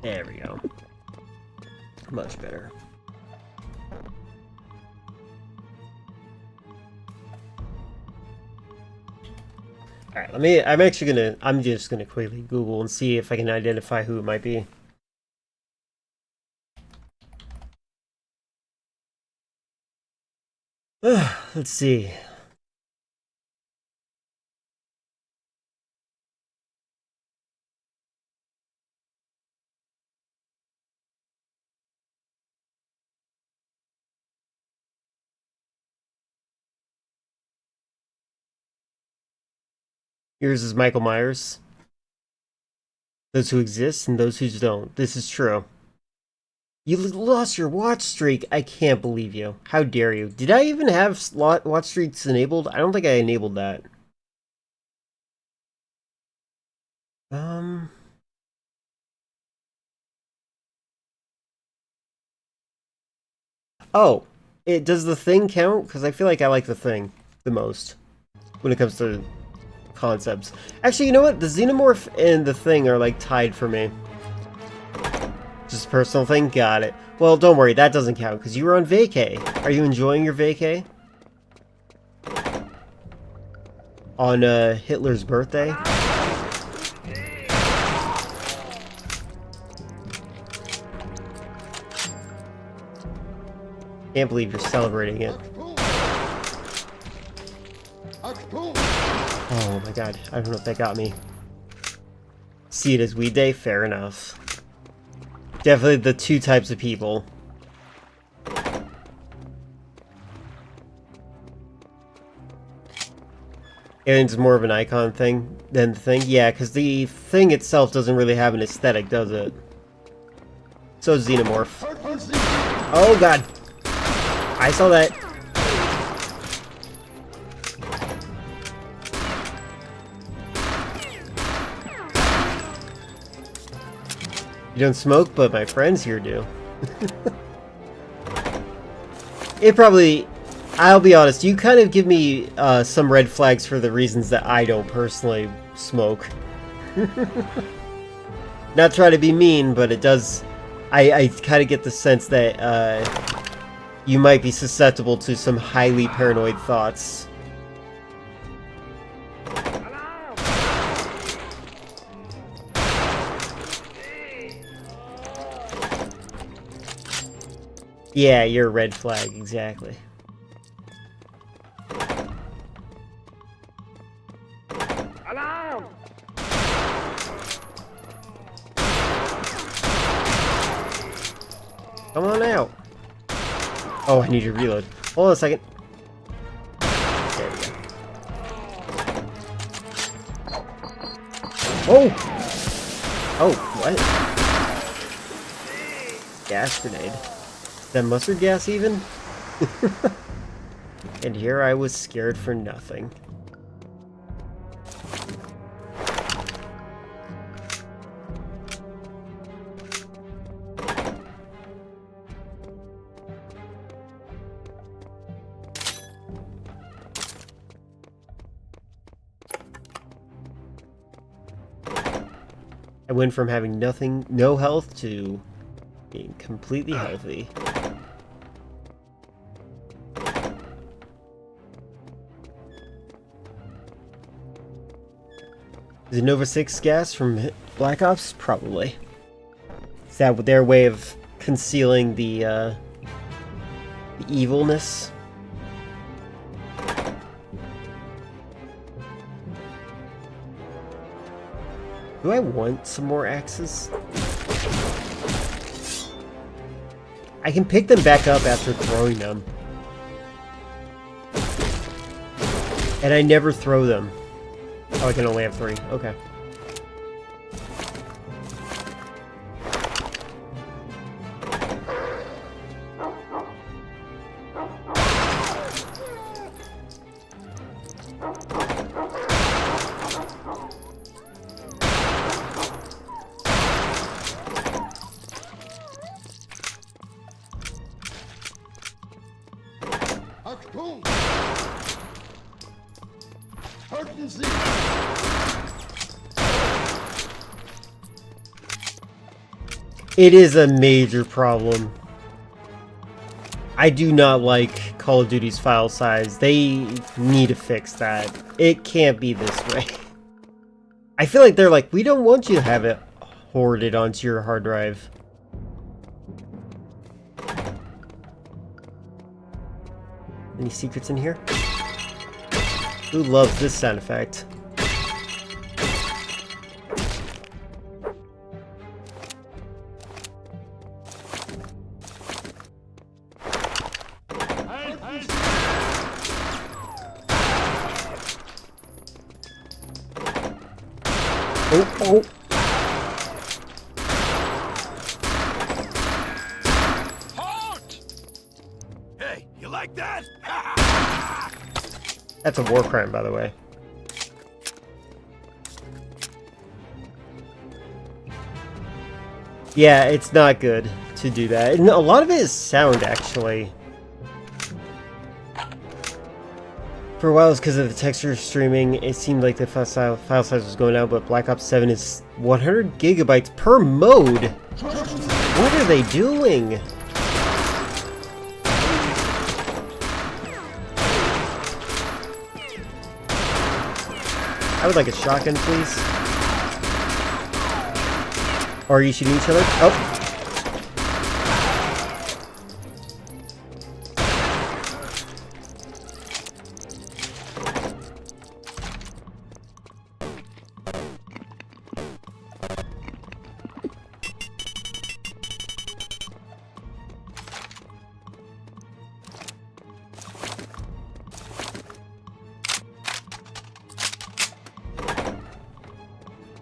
There we go. Much better. Alright, I'm just gonna quickly Google and see if I can identify who it might be. Let's see. Yours is Michael Myers. Those who exist and those who don't. This is true. You lost your watch streak. I can't believe you. How dare you? Did I even have watch streaks enabled? I don't think I enabled that. Oh, does the Thing count? Because I feel like I like the Thing the most when it comes to concepts. Actually, you know what? The Xenomorph and the Thing are like tied for me. Just a personal thing? Got it. Well, don't worry, that doesn't count because you were on vacay. Are you enjoying your vacay? On Hitler's birthday? Can't believe you're celebrating it. Oh my god, I don't know if that got me. See it as Weed Day? Fair enough. Definitely the two types of people. Alien's more of an icon thing than the Thing? Yeah, because the Thing itself doesn't really have an aesthetic, does it? So is Xenomorph. Oh god! I saw that. You don't smoke, but my friends here do. It probably... I'll be honest, you kind of give me some red flags for the reasons that I don't personally smoke. Not trying to be mean, but it does... I kind of get the sense that you might be susceptible to some highly paranoid thoughts. Yeah, you're a red flag, exactly. Alarm! Come on out. Oh, I need to reload. Hold on a second. There we go. Oh! Oh, what? Gas grenade. Is that mustard gas even? And here I was scared for nothing. I went from having nothing, no health, to being completely healthy. Is it Nova 6 gas from Black Ops? Probably. Is that their way of concealing the evilness? Do I want some more axes? I can pick them back up after throwing them. And I never throw them. Oh, I can only have 3. Okay. It is a major problem. I do not like Call of Duty's file size. They need to fix that. It can't be this way. I feel like they're like, we don't want you to have it hoarded onto your hard drive. Any secrets in here? Who loves this sound effect? Oh. Hey, you like that? That's a war crime, by the way. Yeah, it's not good to do that. And a lot of it is sound, actually. For a while, it's because of the texture streaming. It seemed like the file size was going down, but Black Ops 7 is 100 gigabytes per mode. What are they doing? I would like a shotgun, please. Or are you shooting each other? Oh.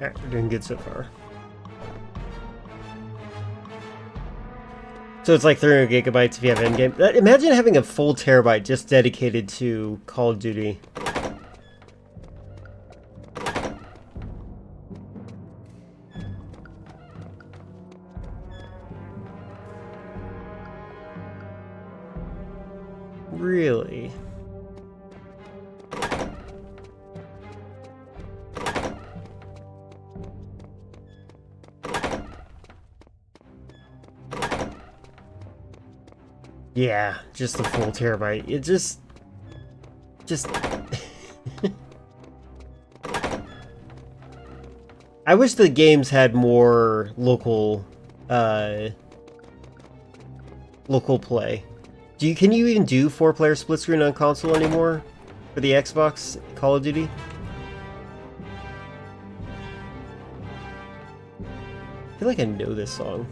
Alright, we're doing good so far. So it's like 300 gigabytes if you have endgame. Imagine having a full terabyte just dedicated to Call of Duty. Really? Yeah, just the full terabyte. It just... I wish the games had more local play. Can you even do 4-player split screen on console anymore for the Xbox Call of Duty? I feel like I know this song.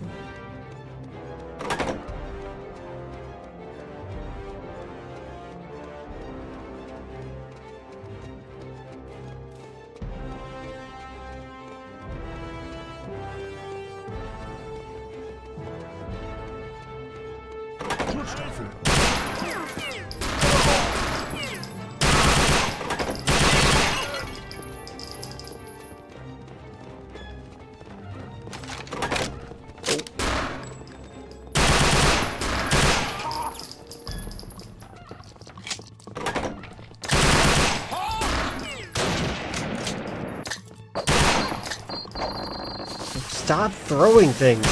Stop throwing things,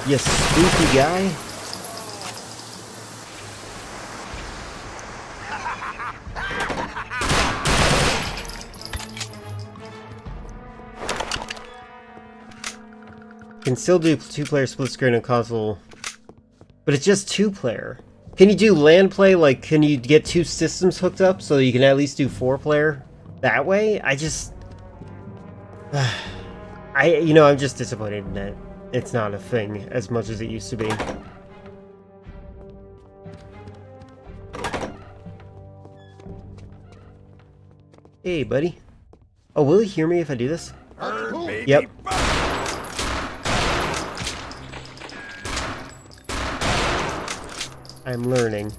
you spooky guy. Can still do 2-player split screen on console, but it's just 2-player. Can you do LAN play? Like, can you get 2 systems hooked up so you can at least do 4-player that way? I just... I'm just disappointed in that it's not a thing as much as it used to be. Hey, buddy. Oh, will he hear me if I do this? Yep. I'm learning.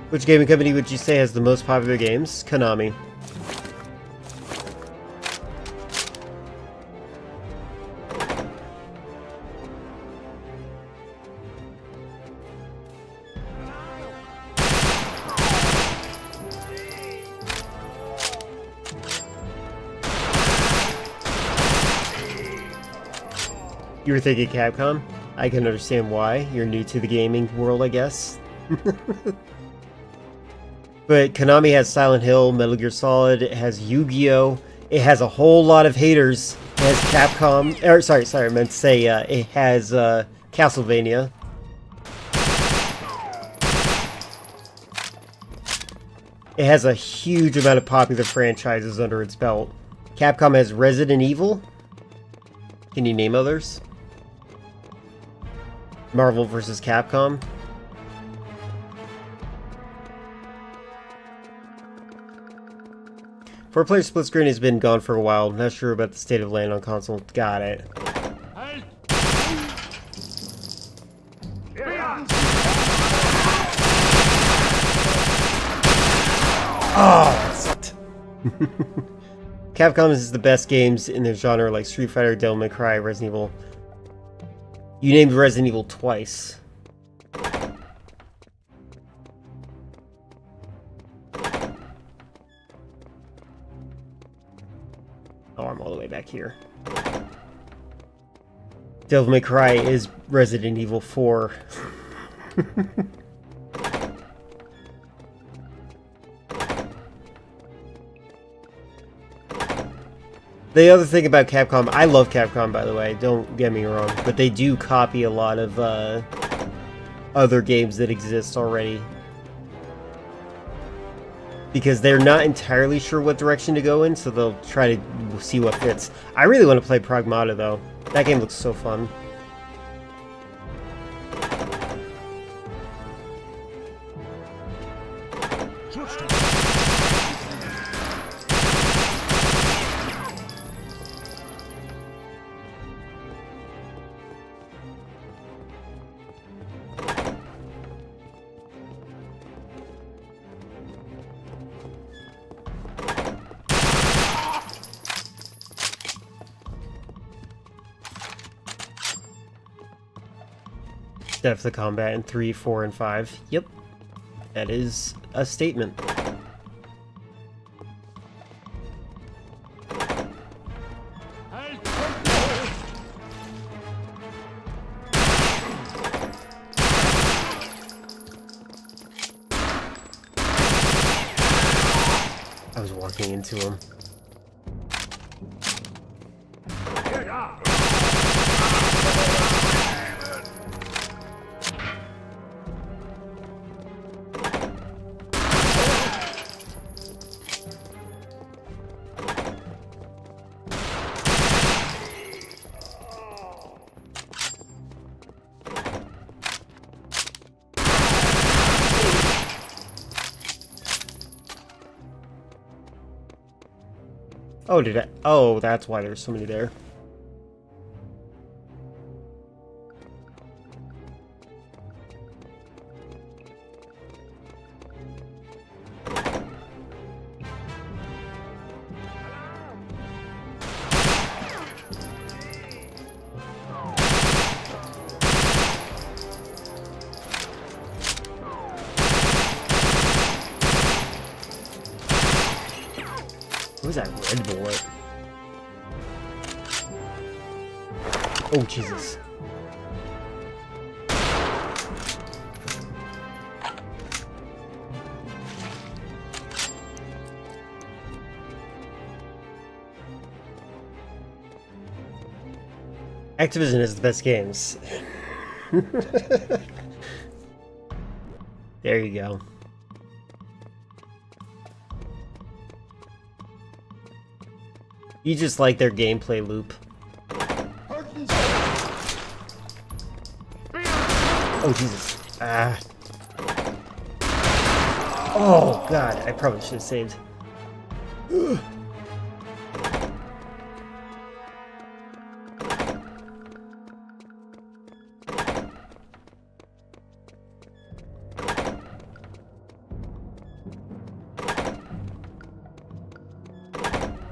Which gaming company would you say has the most popular games? Konami. You were thinking Capcom? I can understand why. You're new to the gaming world, I guess. But Konami has Silent Hill, Metal Gear Solid, it has Yu-Gi-Oh! It has a whole lot of haters. It has Capcom, or sorry, I meant to say it has Castlevania. It has a huge amount of popular franchises under its belt. Capcom has Resident Evil. Can you name others? Marvel vs. Capcom. 4-player split screen has been gone for a while. Not sure about the state of land on console. Got it. Oh, that sucked. Capcom is the best games in their genre, like Street Fighter, Devil May Cry, Resident Evil. You named Resident Evil twice. Oh, I'm all the way back here. Devil May Cry is Resident Evil 4. The other thing about Capcom, I love Capcom, by the way, don't get me wrong, but they do copy a lot of other games that exist already. Because they're not entirely sure what direction to go in, so they'll try to see what fits. I really want to play Pragmata, though. That game looks so fun. Depth of combat in 3, 4, and 5. Yep. That is a statement. I was walking into him. Oh, did I? Oh, that's why there's so many there. What was that red bullet? Oh, Jesus. Activision has the best games. There you go. You just like their gameplay loop. Oh, Jesus. Ah. Oh, God. I probably should have saved.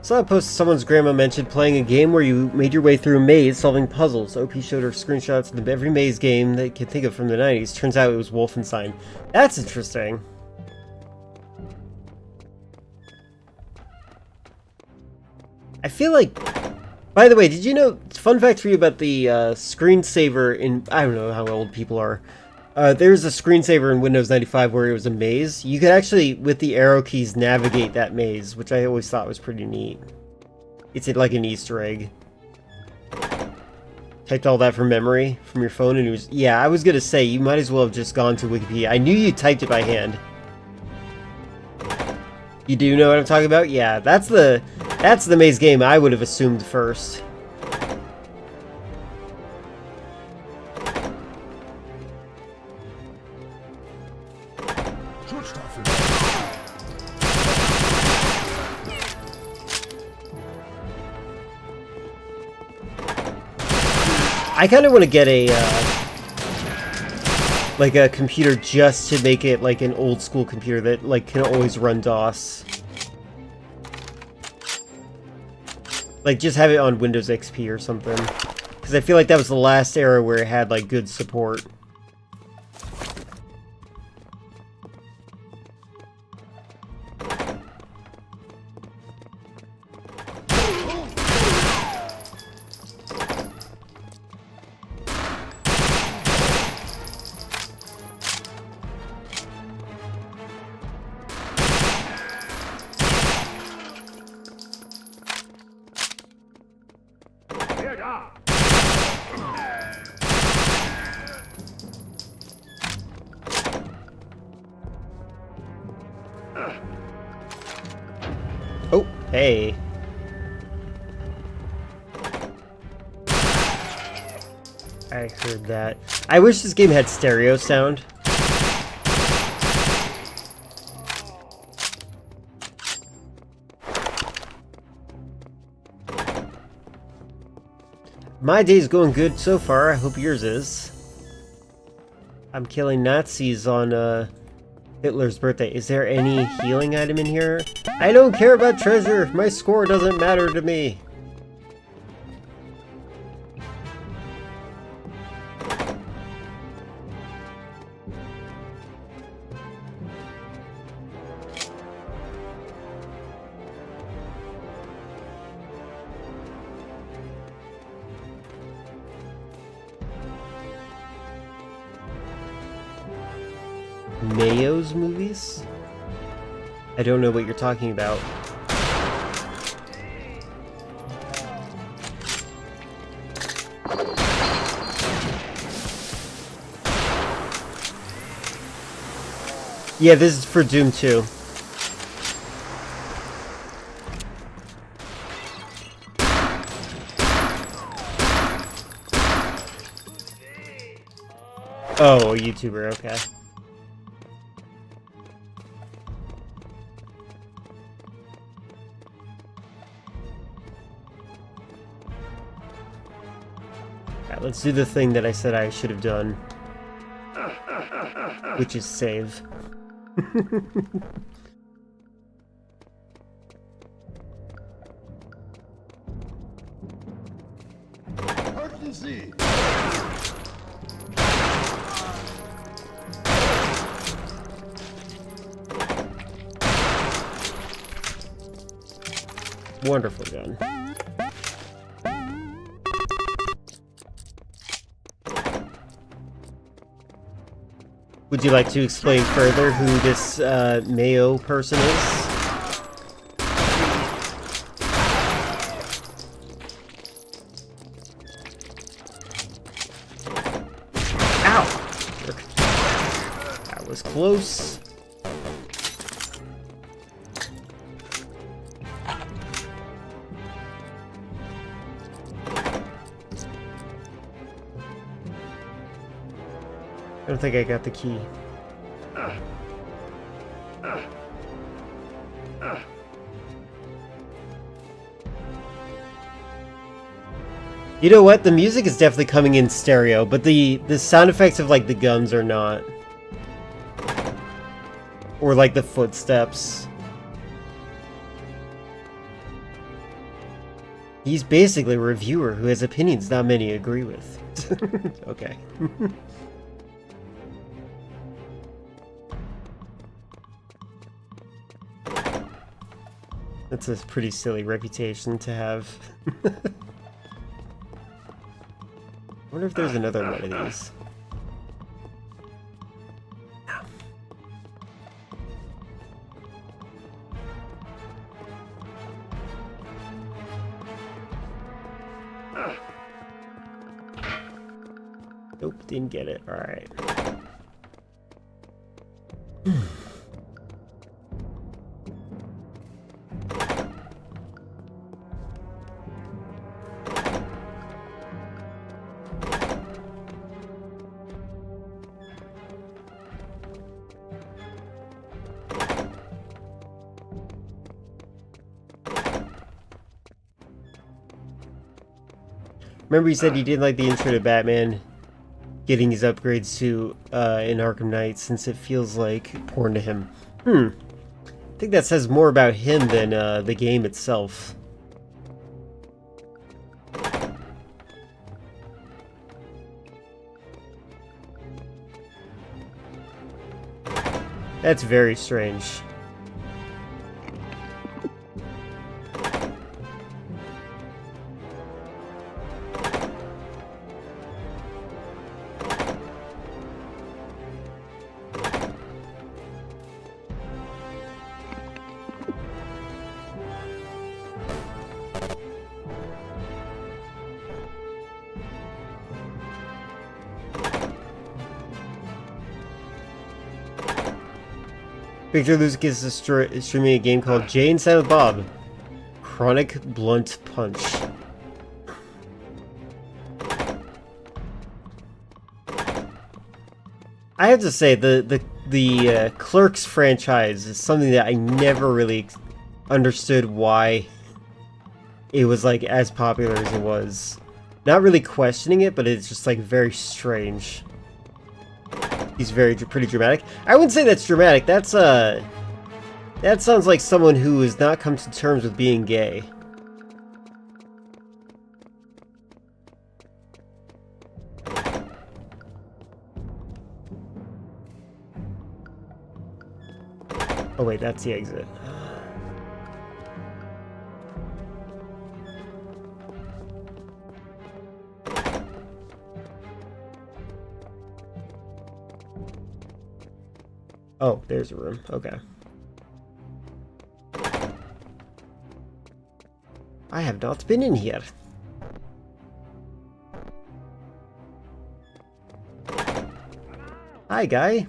Saw a post someone's grandma mentioned playing a game where you made your way through a maze solving puzzles. OP showed her screenshots of every maze game they could think of from the 90s. Turns out it was Wolfenstein. That's interesting. I feel like... By the way, did you know... Fun fact for you about the screensaver in... I don't know how old people are. There's a screensaver in Windows 95 where it was a maze. You could actually, with the arrow keys, navigate that maze, which I always thought was pretty neat. It's like an Easter egg. Typed all that from memory, from your phone, and it was... Yeah, I was gonna say, you might as well have just gone to Wikipedia. I knew you typed it by hand. You do know what I'm talking about? Yeah, that's the maze game I would have assumed first. I kind of want to get a like a computer just to make it like an old school computer that like can always run DOS. Like just have it on Windows XP or something. Because I feel like that was the last era where it had like good support. Oh, hey. I heard that. I wish this game had stereo sound. My day's going good so far. I hope yours is. I'm killing Nazis on Hitler's birthday. Is there any healing item in here? I don't care about treasure. My score doesn't matter to me. Mayo's movies? I don't know what you're talking about. Yeah, this is for Doom 2. Oh, a YouTuber, okay. Let's do the thing that I said I should have done, which is save. Wonderful gun. Would you like to explain further who this Mayo person is? Ow! That was close. I don't think I got the key. You know what? The music is definitely coming in stereo, but the sound effects of like the guns are not. Or like the footsteps. He's basically a reviewer who has opinions not many agree with. Okay. That's a pretty silly reputation to have. I wonder if there's another one of these. Nope, didn't get it. Alright. Remember he said he didn't like the intro to Batman getting his upgrades to in Arkham Knight since it feels like porn to him. I think that says more about him than the game itself. That's very strange. Victor Lucas is streaming a game called Jay and Silent Bob Chronic Blunt Punch. I have to say, the Clerks franchise is something that I never really understood why it was like as popular as it was. Not really questioning it, but it's just like very strange. He's pretty dramatic. I wouldn't say that's dramatic. That's that sounds like someone who has not come to terms with being gay. Oh wait, that's the exit. Oh, there's a room. Okay. I have not been in here. Hi, guy.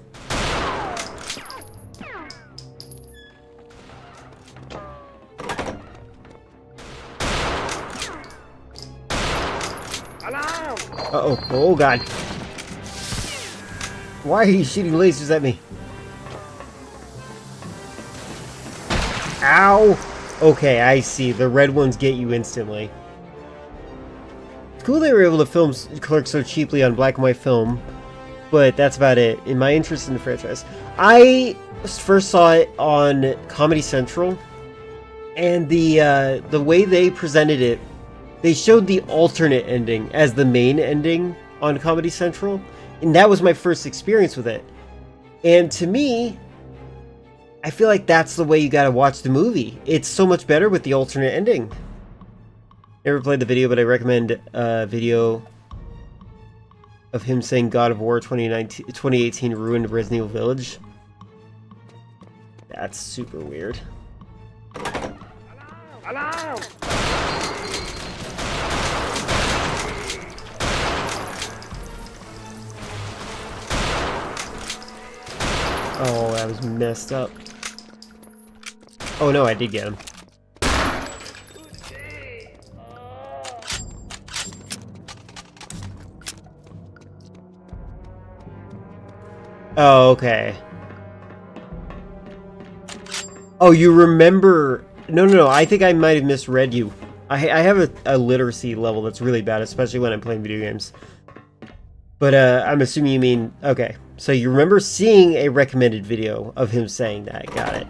Uh-oh. Oh, God. Why are you shooting lasers at me? Ow! Okay, I see. The red ones get you instantly. It's cool they were able to film Clerks so cheaply on black and white film, but that's about it. In my interest in the franchise, I first saw it on Comedy Central, and the way they presented it, they showed the alternate ending as the main ending on Comedy Central, and that was my first experience with it. And to me, I feel like that's the way you gotta watch the movie. It's so much better with the alternate ending. Never played the video, but I recommend a video of him saying God of War 2018 ruined Resident Evil Village. That's super weird. Alarm! Oh, that was messed up. Oh no, I did get him. Oh, okay. Oh, you remember... No, I think I might have misread you. I have a literacy level that's really bad, especially when I'm playing video games. But I'm assuming you mean... Okay, so you remember seeing a recommended video of him saying that. Got it.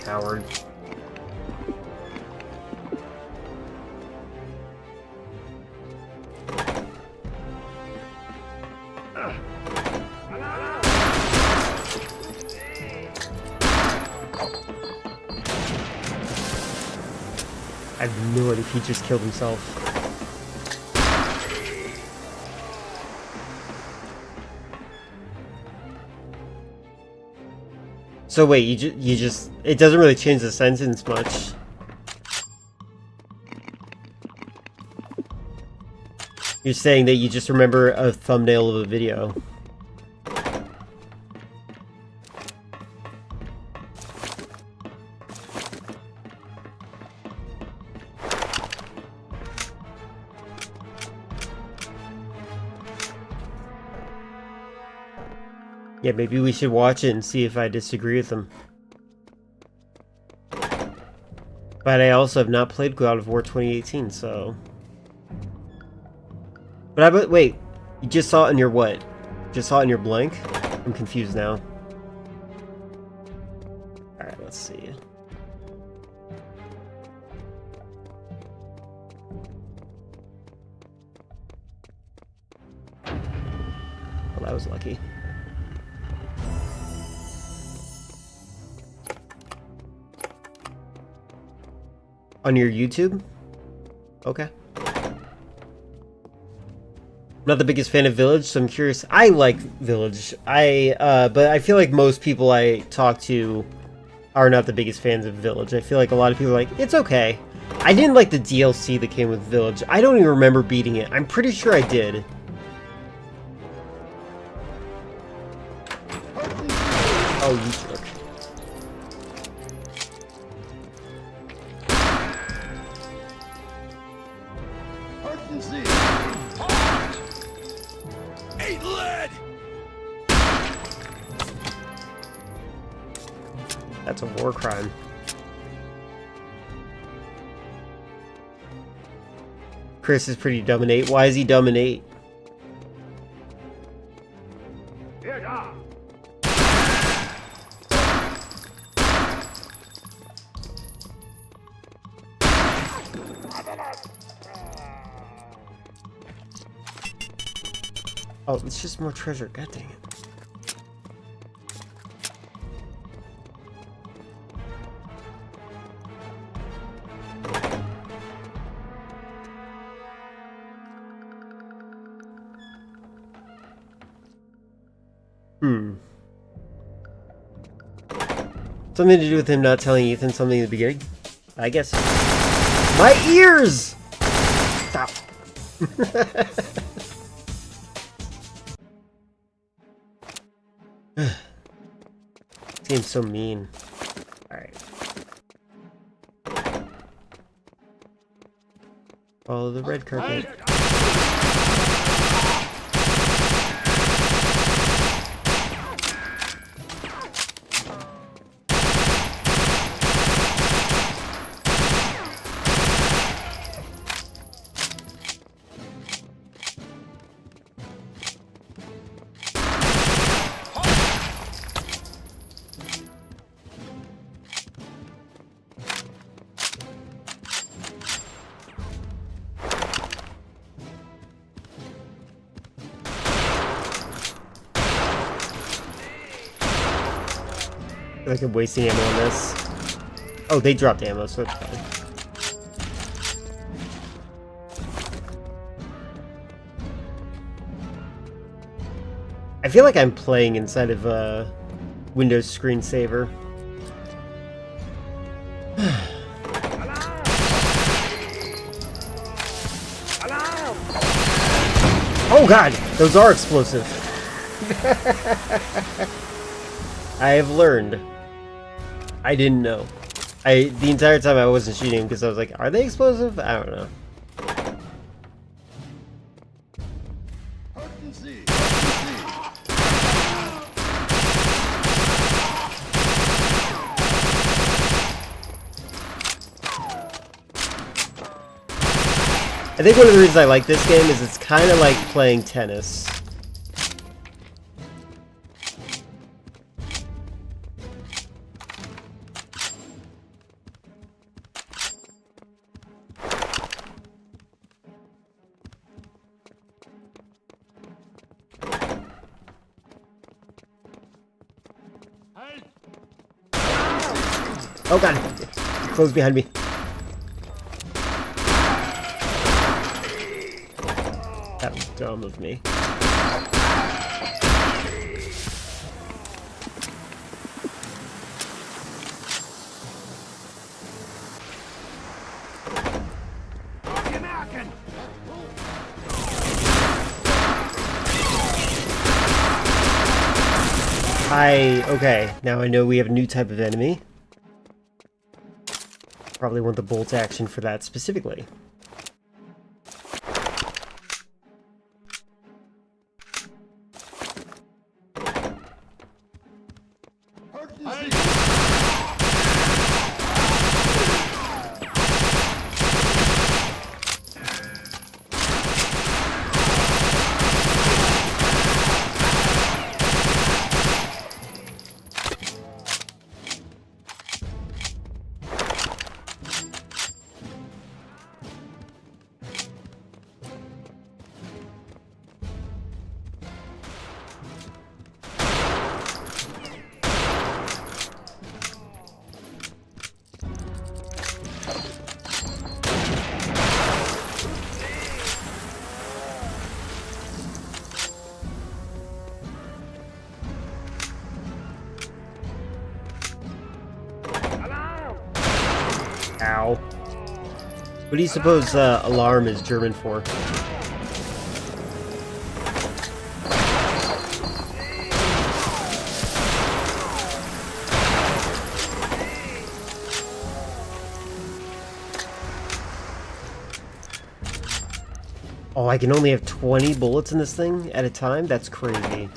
Coward. I have no idea if he just killed himself. So wait, you just it doesn't really change the sentence much. You're saying that you just remember a thumbnail of a video. Yeah, maybe we should watch it and see if I disagree with them. But I also have not played God of War 2018, so... But wait, you just saw it in your what? Just saw it in your blank? I'm confused now. Alright, let's see. Well, that was lucky. On your YouTube? Okay. I'm not the biggest fan of Village, so I'm curious. I like Village. But I feel like most people I talk to are not the biggest fans of Village. I feel like a lot of people are like, it's okay. I didn't like the DLC that came with Village. I don't even remember beating it. I'm pretty sure I did. Oh, you jerk. Eat lead! That's a war crime. Chris is pretty dumb in 8. Why is he dumb in 8? Oh, it's just more treasure. God dang it. Something to do with him not telling Ethan something in the beginning? I guess. My ears! Stop. Seems so mean. Alright. Follow the red carpet. I feel like I'm wasting ammo on this. Oh, they dropped ammo, so it's fine. I feel like I'm playing inside of a Windows screensaver. Oh god, those are explosive. I have learned. I didn't know. The entire time I wasn't shooting because I was like, are they explosive? I don't know. I think one of the reasons I like this game is it's kind of like playing tennis. Oh god, close behind me. dumb of me. Okay, now I know we have a new type of enemy. Probably want the bolt action for that specifically. Ow. What do you suppose alarm is German for? Oh, I can only have 20 bullets in this thing at a time? That's crazy.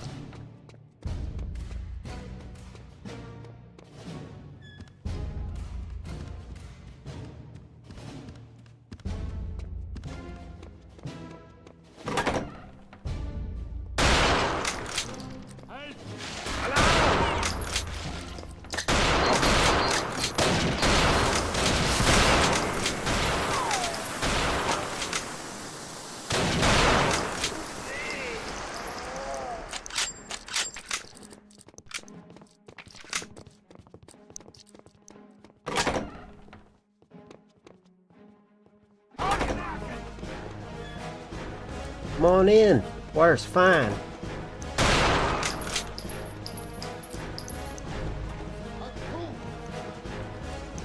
Come on in. Water's fine.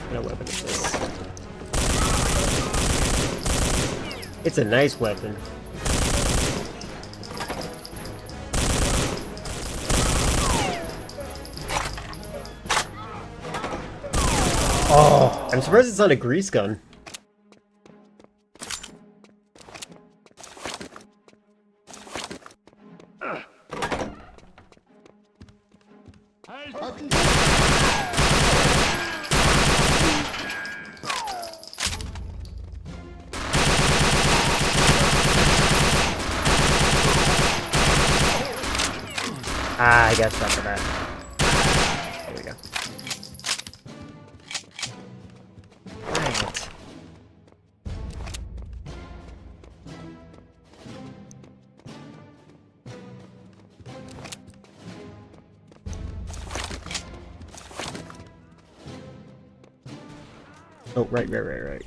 What weapon is this? It's a nice weapon. Oh, I'm surprised it's not a grease gun. Ah, I got stuck for that. There we go. Right. Oh, right.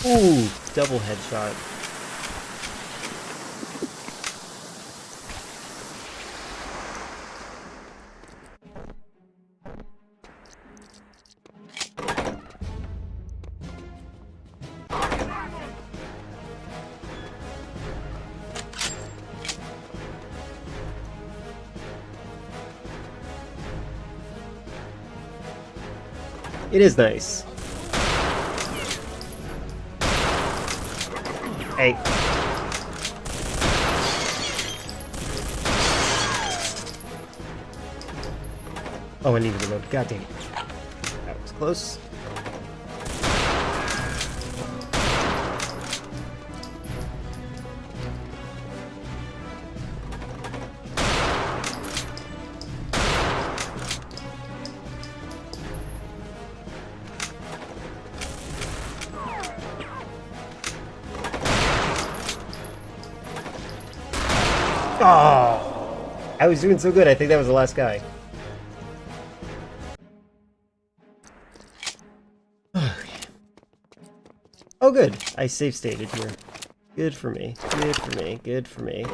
Ooh, double headshot. It is nice. Hey. Oh, I need to reload. God dang it. That was close. Oh, I was doing so good. I think that was the last guy. Oh, good. I save stated here. Good for me. Good for me. Good for me.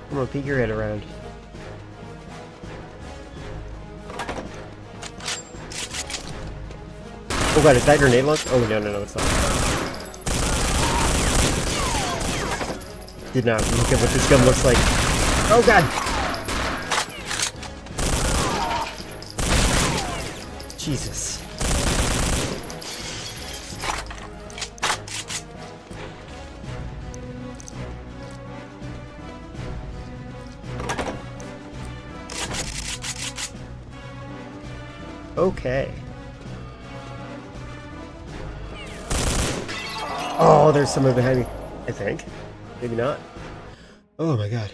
Come on, peek your head around. Oh god, is that grenade launch? Oh no, it's not. Did not look at what this gun looks like. Oh god! Jesus. Okay. Oh, there's someone behind me, I think. Maybe not. Oh my god.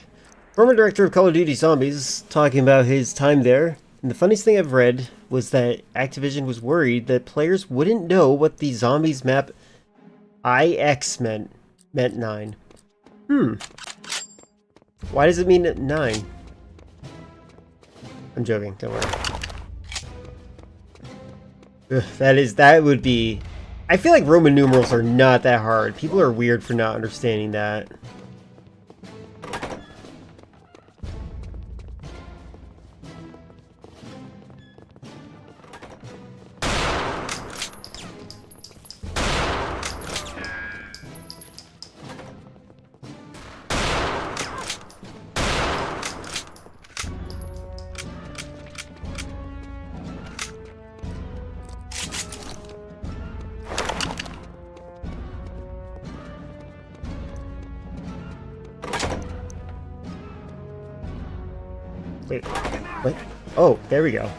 Former director of Call of Duty Zombies talking about his time there. And the funniest thing I've read was that Activision was worried that players wouldn't know what the Zombies map IX meant 9. Why does it mean 9? I'm joking, don't worry. Ugh, that would be... I feel like Roman numerals are not that hard. People are weird for not understanding that. Wait, what? Oh, there we go.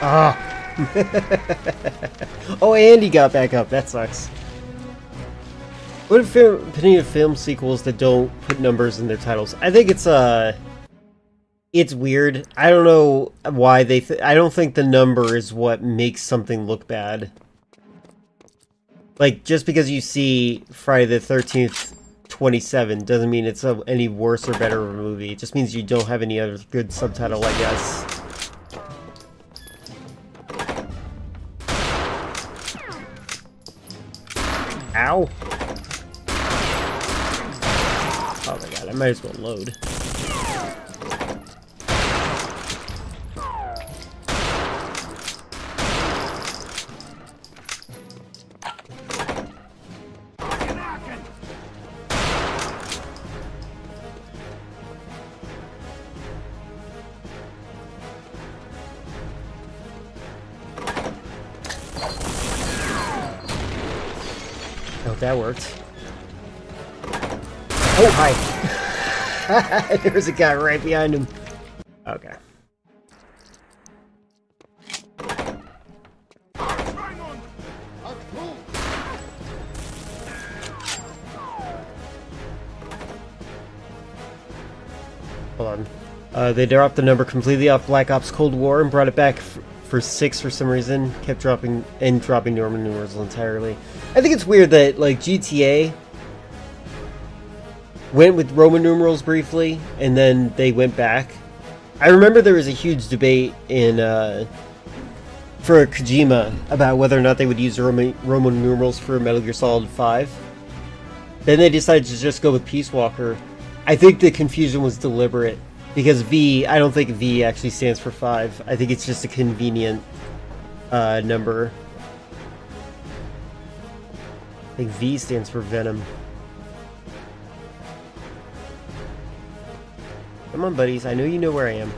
Ah! Oh, Andy got back up. That sucks. What if opinion of film sequels that don't put numbers in their titles? I think it's weird. I don't know why I don't think the number is what makes something look bad. Like, just because you see Friday the 13th 27 doesn't mean it's any worse or better of a movie. It just means you don't have any other good subtitle, I guess. Ow! Oh my god, I might as well load. Oh, that worked. Oh, hi. There's a guy right behind him. Okay. Hold on. They dropped the number completely off Black Ops Cold War and brought it back for 6 for some reason. Kept dropping Roman numerals entirely. I think it's weird that like GTA went with Roman numerals briefly and then they went back. I remember there was a huge debate in for Kojima about whether or not they would use Roman numerals for Metal Gear Solid 5. Then they decided to just go with Peace Walker. I think the confusion was deliberate because I don't think V actually stands for 5. I think it's just a convenient number. I think V stands for Venom. Come on, buddies. I know you know where I am.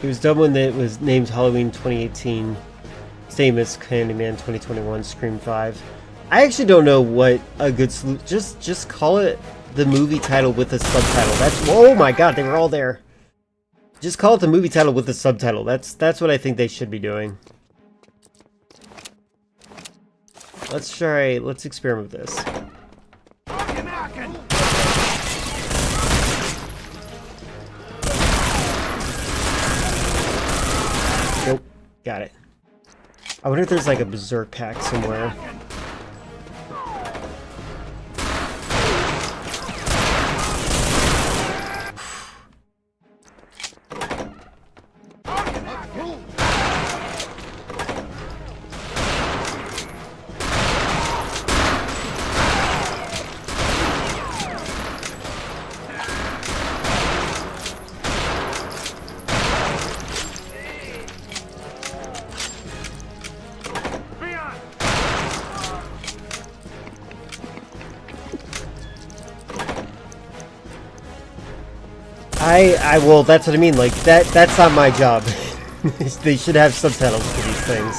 It was done when it was named Halloween 2018, same as Candyman 2021, Scream 5. I actually don't know what a good solution. Just call it the movie title with a subtitle. That's oh my god, they were all there. Just call it the movie title with a subtitle. That's what I think they should be doing. Let's try. Let's experiment with this. Nope. Got it. I wonder if there's like a Berserk pack somewhere. Well, that's what I mean, like, that's not my job. They should have subtitles for these things.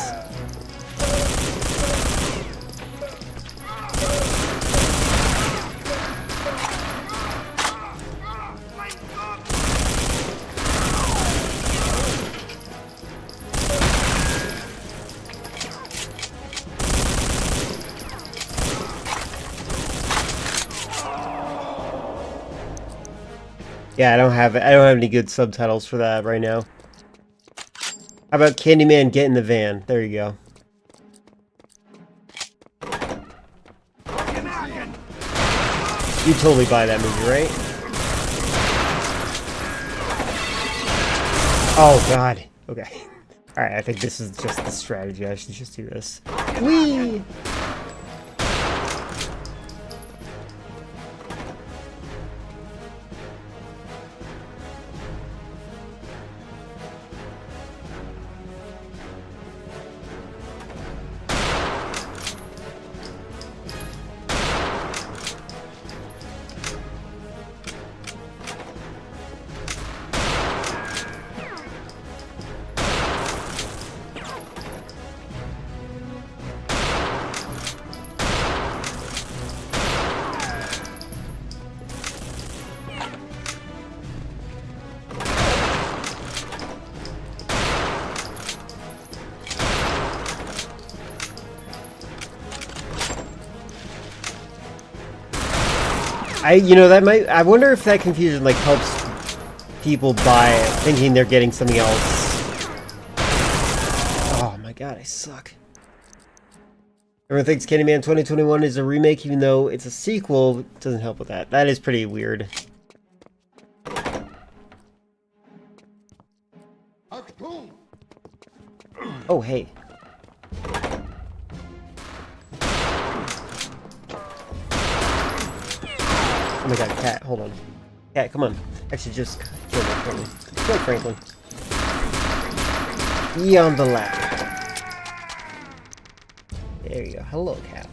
Yeah, I don't have any good subtitles for that right now. How about Candyman Get in the Van? There you go. You totally buy that movie, right? Oh god. Okay. Alright, I think this is just the strategy. I should just do this. Whee! I wonder if that confusion like helps people buy it, thinking they're getting something else. Oh my god, I suck. Everyone thinks Candyman 2021 is a remake, even though it's a sequel. It doesn't help with that. That is pretty weird. Oh, hey. Oh my god, cat, hold on. Cat, come on. Actually, just kill me, Franklin. Kill Franklin. Be on the left. There you go. Hello, cat.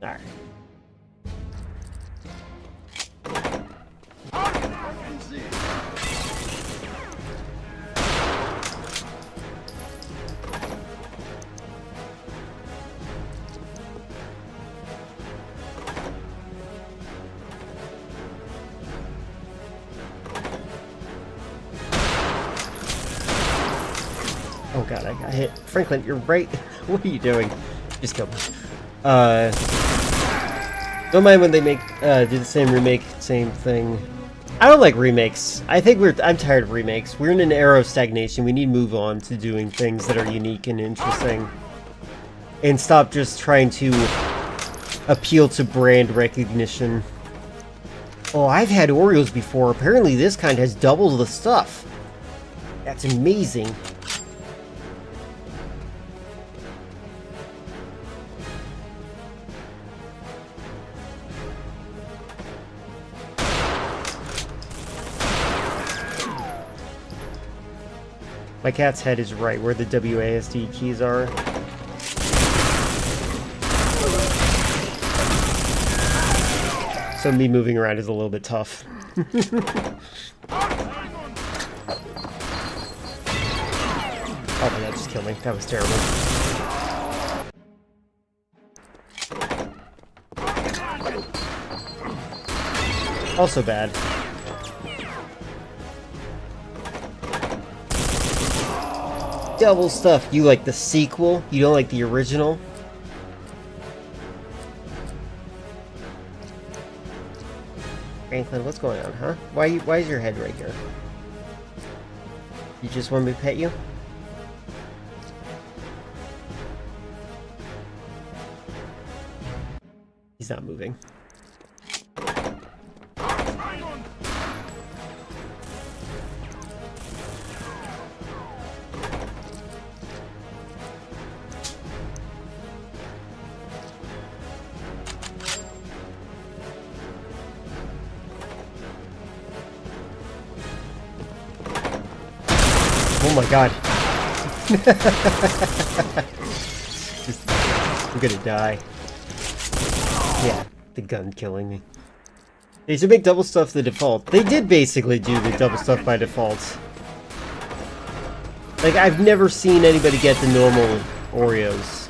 Alright. Oh god, I got hit. Franklin, you're right. What are you doing? Just kill me. Don't mind when they make do the same remake, same thing. I don't like remakes. I'm tired of remakes. We're in an era of stagnation. We need to move on to doing things that are unique and interesting. And stop just trying to appeal to brand recognition. Oh, I've had Oreos before. Apparently this kind has double the stuff. That's amazing. My cat's head is right where the WASD keys are. So me moving around is a little bit tough. Oh my god, just killed me. That was terrible. Also bad. Double stuff. You like the sequel? You don't like the original? Franklin, what's going on, huh? Why is your head right here? You just want me to pet you? He's not moving. Oh my god. I'm gonna die. Yeah, the gun killing me. They should make double stuff the default. They did basically do the double stuff by default. Like, I've never seen anybody get the normal Oreos.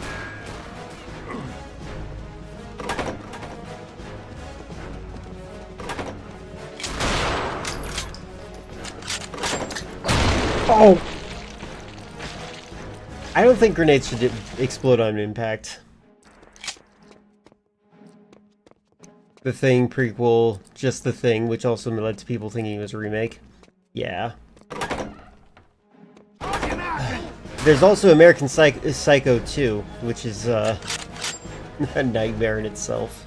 Oh! I don't think grenades should explode on impact. The Thing prequel, just The Thing, which also led to people thinking it was a remake. Yeah. There's also American Psycho 2, which is a nightmare in itself.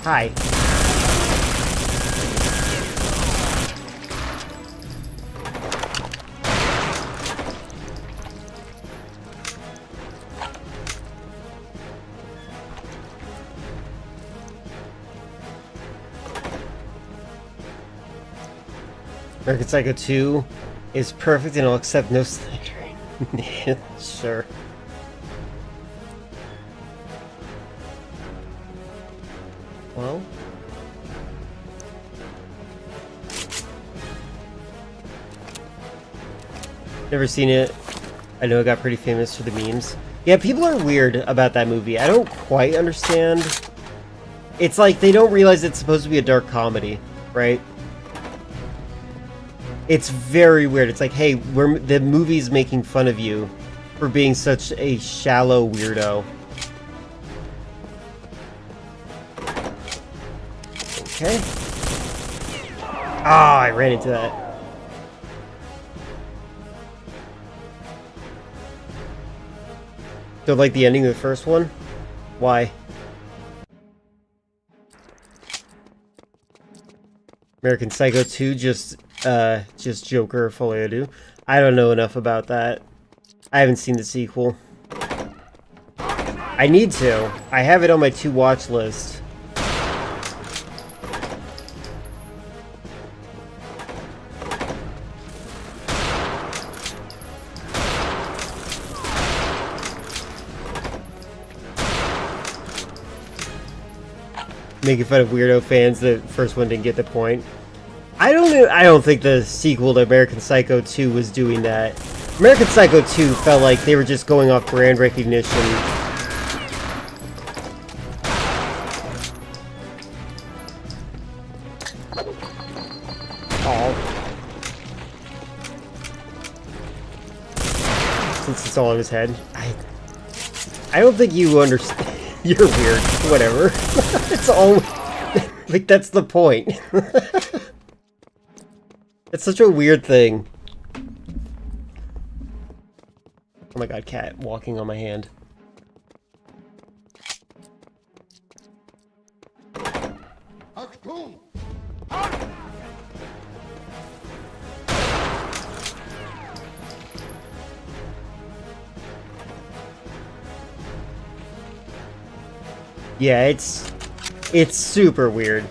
Hi. American Psycho 2 is perfect and I'll accept no slandering. Sure. Well, never seen it. I know it got pretty famous for the memes. Yeah, people are weird about that movie. I don't quite understand. It's like they don't realize it's supposed to be a dark comedy, right? It's very weird. It's like, hey, the movie's making fun of you for being such a shallow weirdo. Okay. Ah, I ran into that. Don't like the ending of the first one? Why? American Psycho 2 just Joker Folie à Deux. I don't know enough about that. I haven't seen the sequel. I need to. I have it on my to-watch list. Making fun of weirdo fans. The first one didn't get the point. I don't think the sequel to American Psycho 2 was doing that. American Psycho 2 felt like they were just going off brand recognition. Oh. Since it's all in his head. I don't think you understand. You're weird. Whatever. It's all... like, that's the point. It's such a weird thing. Oh my god, cat walking on my hand. Yeah, it's super weird.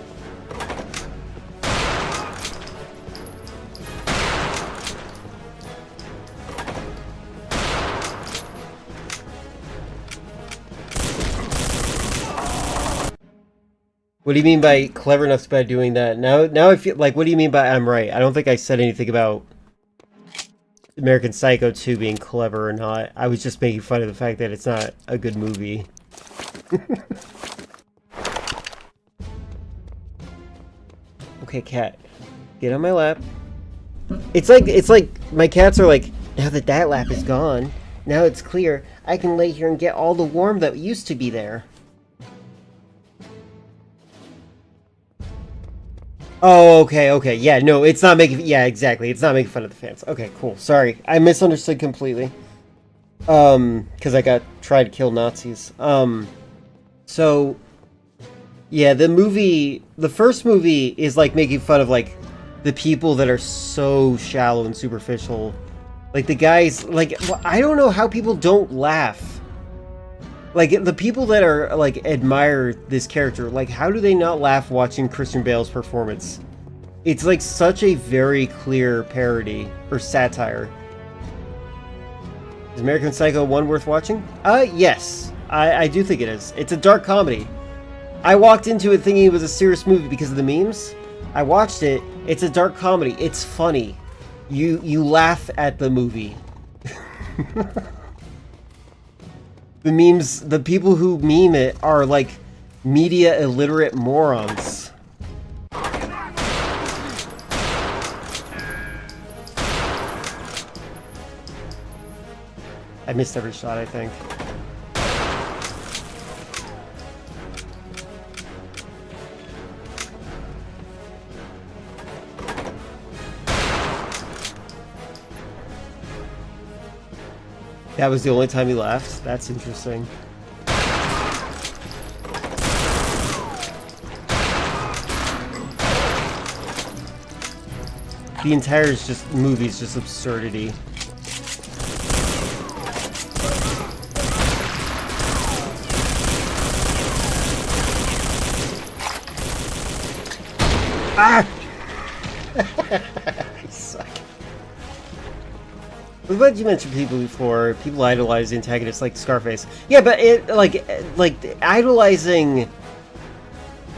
What do you mean by clever enough by doing that? Now I feel like, what do you mean by I'm right? I don't think I said anything about American Psycho 2 being clever or not. I was just making fun of the fact that it's not a good movie. Okay, cat, get on my lap. It's like my cats are like, now that that lap is gone, now it's clear, I can lay here and get all the warmth that used to be there. Oh, okay, yeah, no, it's not making, yeah, exactly, it's not making fun of the fans. Okay, cool, sorry, I misunderstood completely. Because I tried to kill Nazis. So, yeah, the first movie is like making fun of like the people that are so shallow and superficial. Like the guys, like, I don't know how people don't laugh. Like the people that are like admire this character, like how do they not laugh watching Christian Bale's performance? It's like such a very clear parody or satire. Is American Psycho 1 worth watching? Yes. I do think it is. It's a dark comedy. I walked into it thinking it was a serious movie because of the memes. I watched it. It's a dark comedy. It's funny. You laugh at the movie. The memes, the people who meme it are like media illiterate morons. I missed every shot, I think. That was the only time he laughed? That's interesting. The entire movie is just absurdity. Ah! I suck. I'm glad you mentioned people before. People idolize antagonists like Scarface. Yeah, but it like idolizing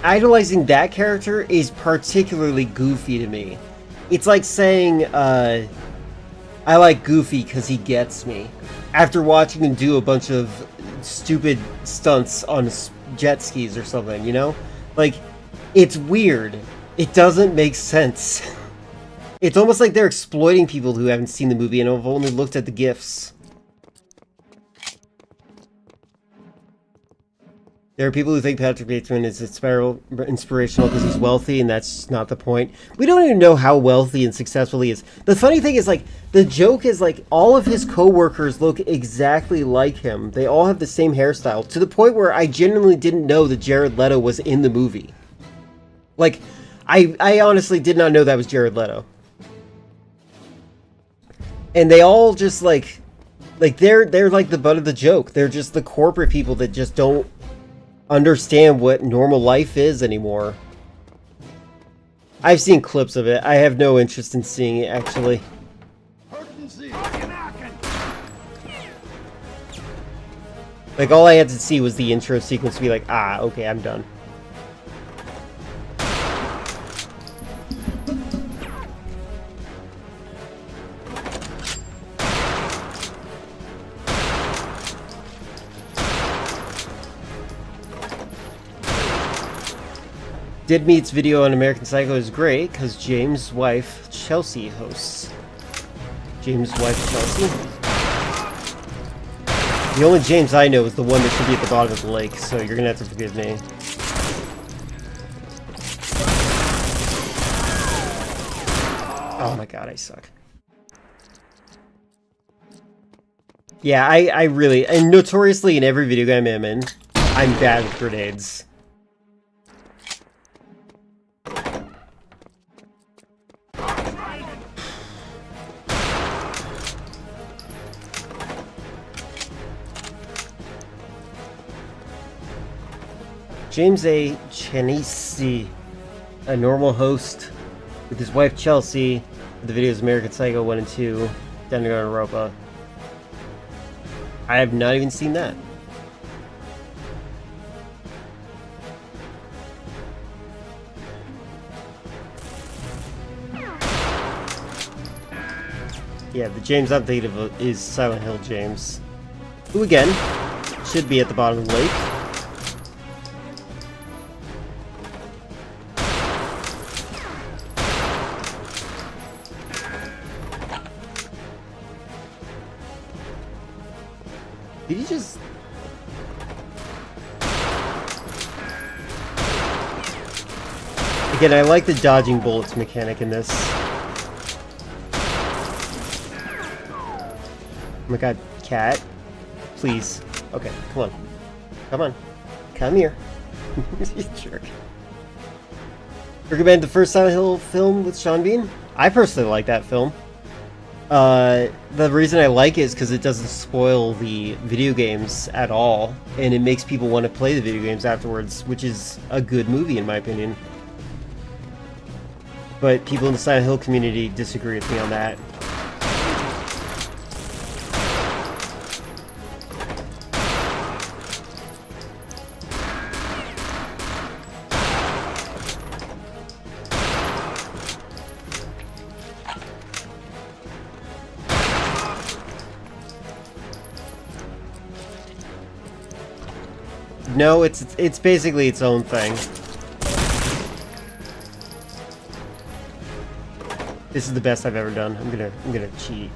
that character is particularly goofy to me. It's like saying I like Goofy because he gets me. after watching him do a bunch of stupid stunts on jet skis or something, you know? Like, it's weird. It doesn't make sense. It's almost like they're exploiting people who haven't seen the movie and have only looked at the GIFs. There are people who think Patrick Bateman is inspirational because he's wealthy, and that's not the point. We don't even know how wealthy and successful he is. The funny thing is, like, the joke is, like, all of his co-workers look exactly like him. They all have the same hairstyle, to the point where I genuinely didn't know that Jared Leto was in the movie. Like, I honestly did not know that was Jared Leto. And they all just, like they're like the butt of the joke. They're just the corporate people that just don't understand what normal life is anymore. I've seen clips of it. I have no interest in seeing it, actually. Like, all I had to see was the intro sequence to be like, ah, okay, I'm done. Did Meat's video on American Psycho is great because James' wife Chelsea hosts. James' wife Chelsea? The only James I know is the one that should be at the bottom of the lake, so you're gonna have to forgive me. Oh my god, I suck. Yeah, I really, and notoriously in every video game I'm in, I'm bad with grenades. James A. Chanisi, a normal host with his wife Chelsea, with the videos American Psycho 1 and 2, Down to Europa. I have not even seen that. Yeah, the James I'm thinking of is Silent Hill James, who again should be at the bottom of the lake. Did he just... Again, I like the dodging bullets mechanic in this. Oh my god, cat. Please. Okay, come on. Come on. Come here. You jerk. Recommend the first Silent Hill film with Sean Bean? I personally like that film. The reason I like it is because it doesn't spoil the video games at all, and it makes people want to play the video games afterwards, which is a good movie in my opinion. But people in the Silent Hill community disagree with me on that. No, it's basically its own thing. This is the best I've ever done. I'm gonna cheat.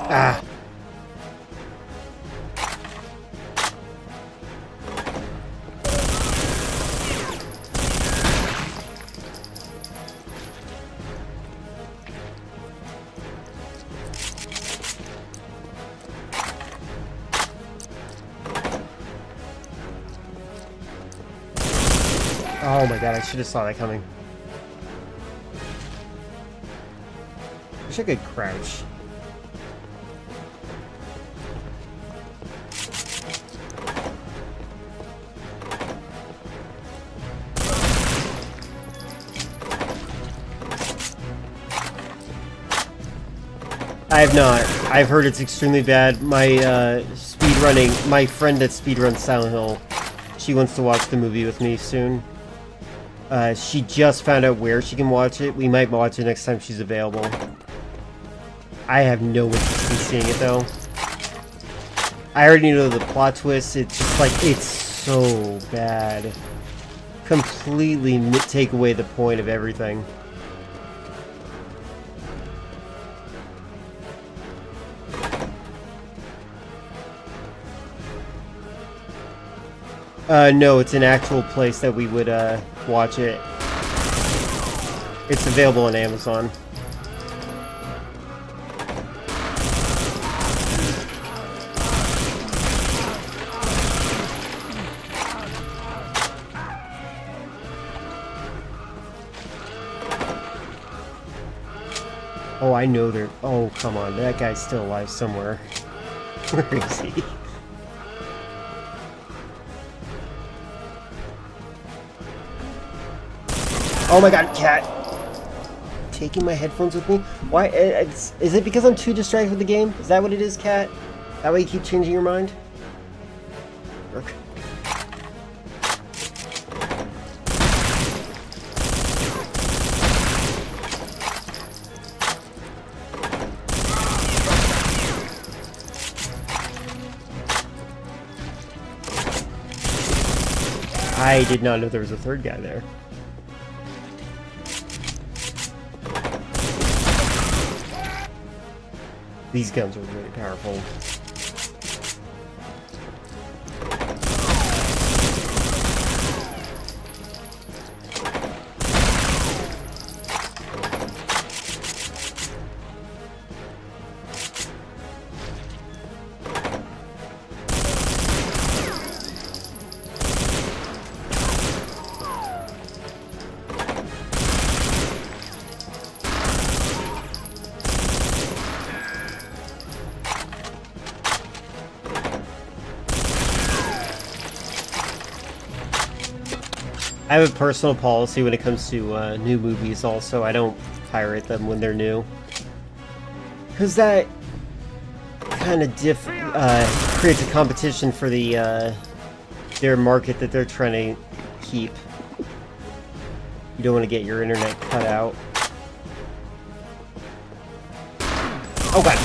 Ah. Oh my god, I should have saw that coming. Wish I could crouch. I have not. I've heard it's extremely bad. My my friend that speedruns Silent Hill, she wants to watch the movie with me soon. She just found out where she can watch it. We might watch it next time she's available. I have no interest in seeing it though. I already know the plot twist. It's just like, it's so bad. Completely take away the point of everything. No, it's an actual place that we would, watch it. It's available on Amazon. Oh, I know they're... Oh, come on. That guy's still alive somewhere. Where is he? Oh my god, cat! Taking my headphones with me? Why? Is it because I'm too distracted with the game? Is that what it is, cat? That way you keep changing your mind? Work. I did not know there was a third guy there. These guns are really powerful. I have a personal policy when it comes to new movies also. I don't pirate them when they're new. Because that kind of creates a competition for the their market that they're trying to keep. You don't want to get your internet cut out. Oh god!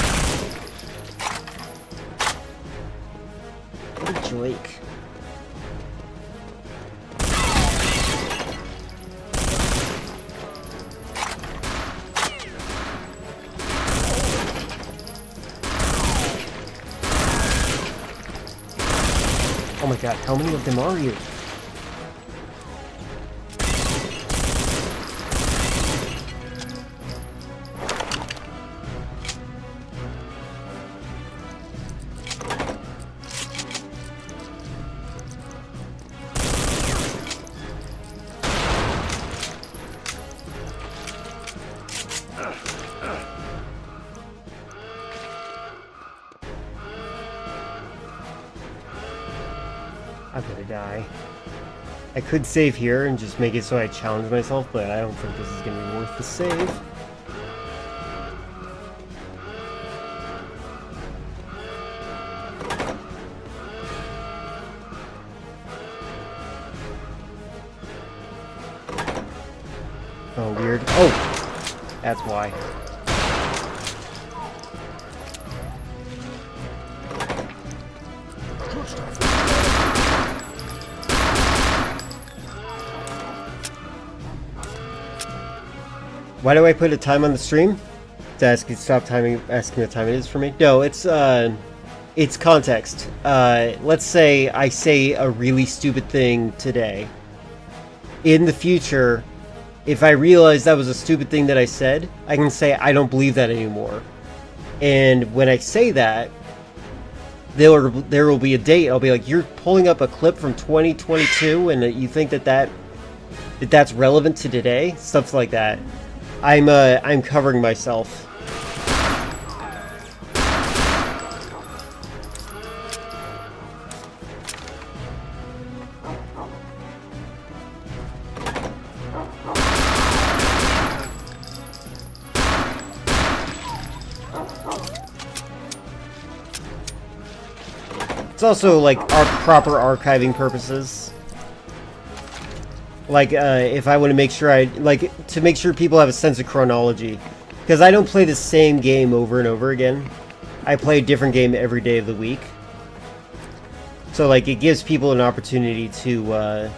What a joke. Oh my god, how many of them are you? I'm gonna die. I could save here and just make it so I challenge myself, but I don't think this is gonna be worth the save. Oh, weird. Oh! That's why. Why do I put a time on the stream? To ask you to stop asking what time it is for me? No, it's context. Let's say I say a really stupid thing today. In the future, if I realize that was a stupid thing that I said, I can say I don't believe that anymore. And when I say that, there will be a date. I'll be like, you're pulling up a clip from 2022 and you think that's relevant to today? Stuff like that. I'm covering myself. It's also like proper archiving purposes. Like if I want to make sure to make sure people have a sense of chronology, because I don't play the same game over and over again. I play a different game every day of the week. So like it gives people an opportunity to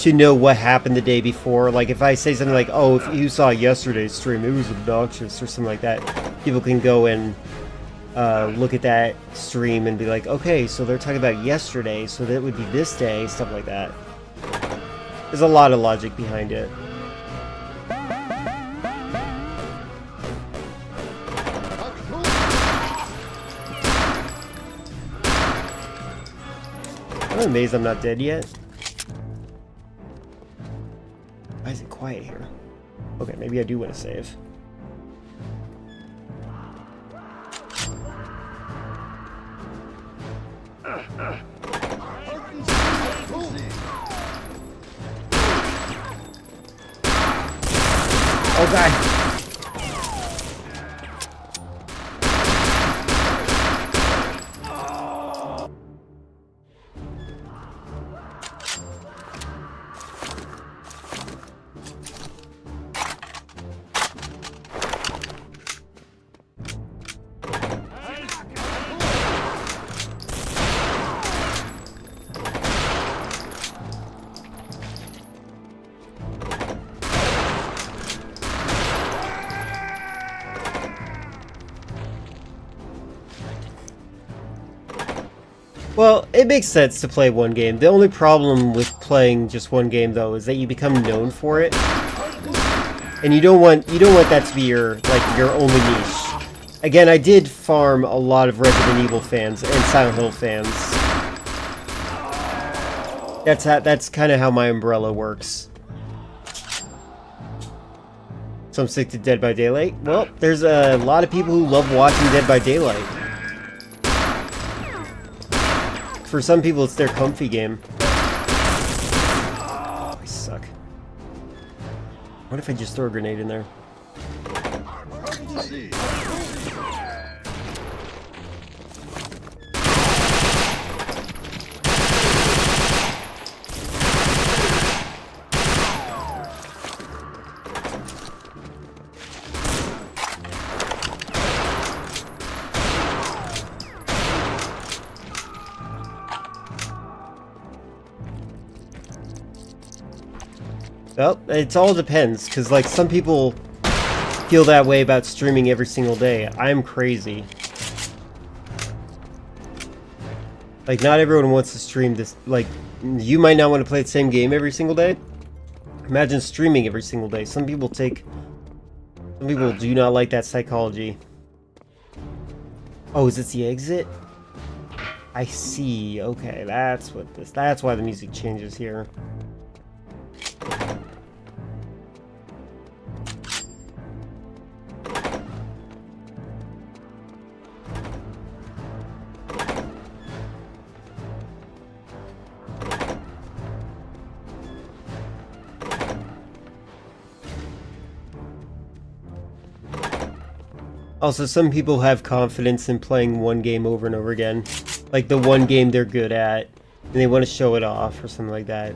know what happened the day before. Like if I say something like, "Oh, if you saw yesterday's stream, it was obnoxious," or something like that, people can go and look at that stream and be like, "Okay, so they're talking about yesterday, so that would be this day," stuff like that. There's a lot of logic behind it. I'm amazed I'm not dead yet. Why is it quiet here? Okay, maybe I do want to save. Oh god. Well, it makes sense to play one game. The only problem with playing just one game, though, is that you become known for it, and you don't want that to be your only niche. Again, I did farm a lot of Resident Evil fans and Silent Hill fans. That's kind of how my umbrella works. So I'm sick to Dead by Daylight. Well, there's a lot of people who love watching Dead by Daylight. For some people, it's their comfy game. I suck. What if I just throw a grenade in there? Well, it all depends, because like some people feel that way about streaming every single day. I'm crazy. Like, not everyone wants to stream this. Like, you might not want to play the same game every single day. Imagine streaming every single day. Some people do not like that psychology. Oh, is this the exit? I see. Okay, that's why the music changes here. Also, some people have confidence in playing one game over and over again. Like the one game they're good at, and they want to show it off or something like that.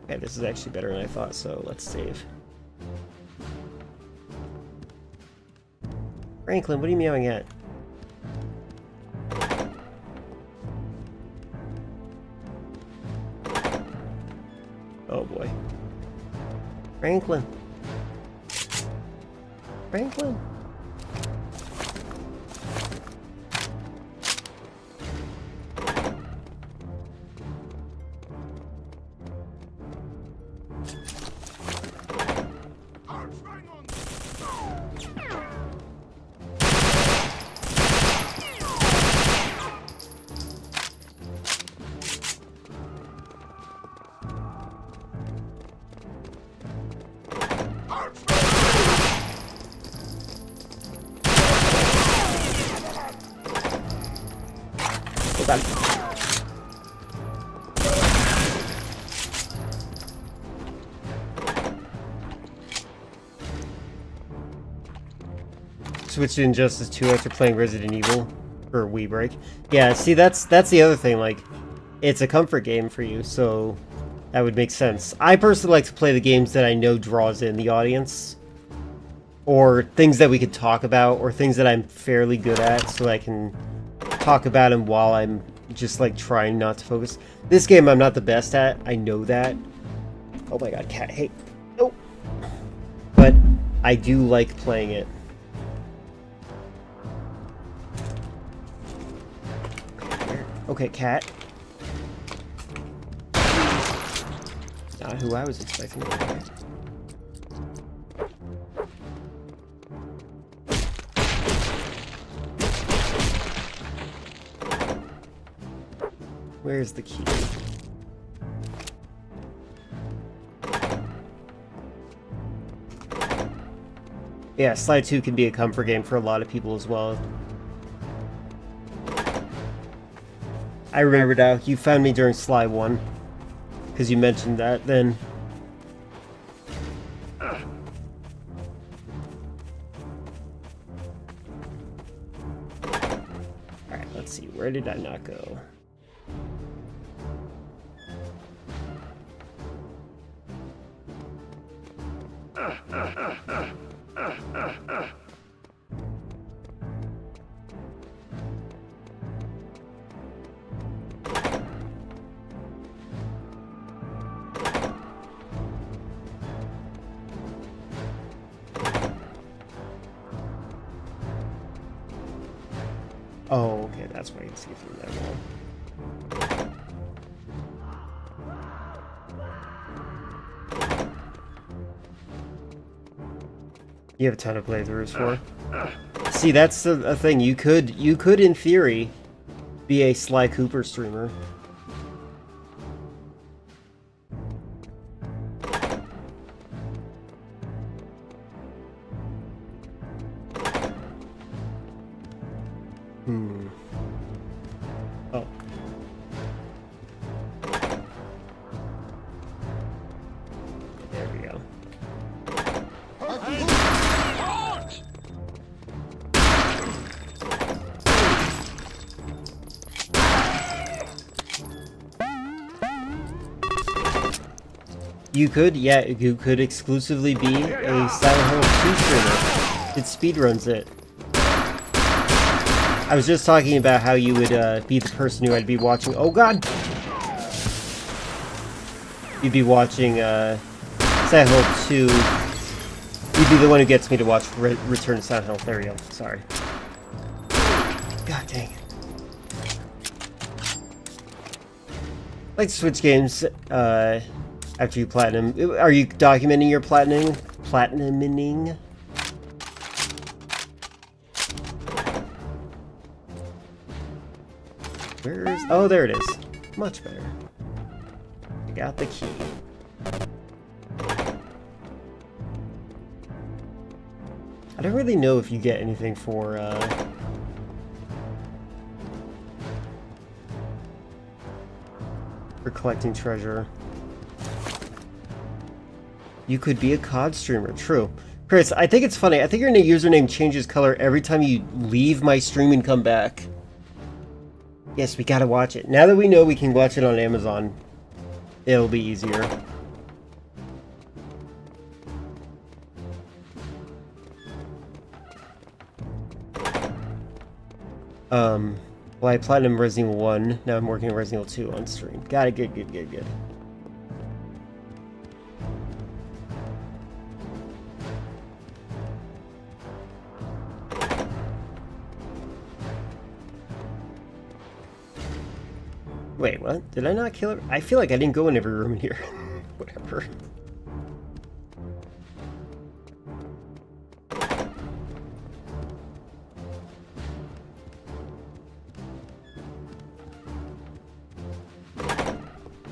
Okay, this is actually better than I thought, so let's save. Franklin, what are you meowing at? Oh boy. Franklin. Franklin. Switched to Injustice 2 after playing Resident Evil. For Wii Break. Yeah, see, that's the other thing, like, it's a comfort game for you, so that would make sense. I personally like to play the games that I know draws in the audience, or things that we could talk about, or things that I'm fairly good at, so I can talk about them while I'm just, like, trying not to focus. This game I'm not the best at, I know that. Oh my god, cat, hey. No! But I do like playing it. Okay, cat. Not who I was expecting. Where's the key? Yeah, Sly 2 can be a comfort game for a lot of people as well. I remember now, you found me during Sly 1. Because you mentioned that then. Alright, let's see, where did I not go? Oh, okay, that's why you can see through that wall. You have a ton of playthroughs for. See, that's a thing. You could, in theory, be a Sly Cooper streamer. Oh. There we go. You could, yeah, you could exclusively be a Silent Hill 2 streamer. It speedruns it. I was just talking about how you would be the person who I'd be watching. Oh god! You'd be watching Silent Hill 2. You'd be the one who gets me to watch Return to Silent Hill. There we go. Sorry. God dang it. I like to switch games after you platinum. Are you documenting your platinuming? Where's... Oh, there it is. Much better. I got the key. I don't really know if you get anything for collecting treasure. You could be a COD streamer, true. Chris, I think it's funny. I think your username changes color every time you leave my stream and come back. Yes, we gotta watch it. Now that we know we can watch it on Amazon, it'll be easier. Well, I platinum Resident Evil 1. Now I'm working on Resident Evil 2 on stream. Got it. Good. Wait, what? Did I not kill her? I feel like I didn't go in every room in here. Whatever.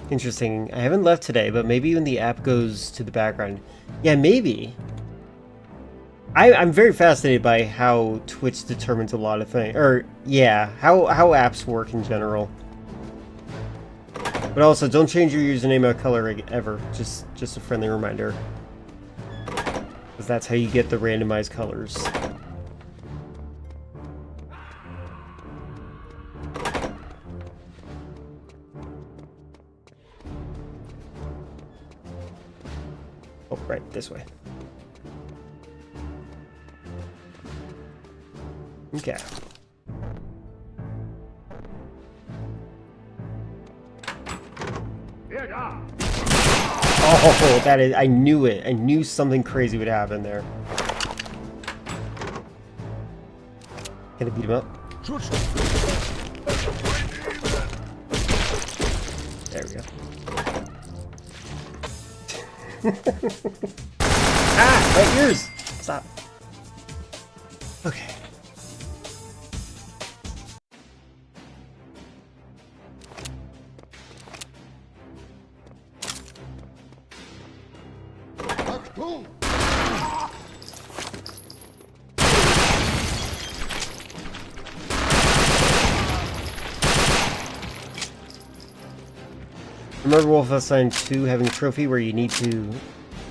Interesting. I haven't left today, but maybe when the app goes to the background. Yeah, maybe. I'm very fascinated by how Twitch determines a lot of things. Or, yeah, how apps work in general. But also, don't change your username or color ever. Just a friendly reminder. Because that's how you get the randomized colors. right, this way. Okay. Oh, that is, I knew it. I knew something crazy would happen there. Can I beat him up? There we go. Ah, my ears! Stop. Okay. Remember Wolfenstein 2 having a trophy where you need to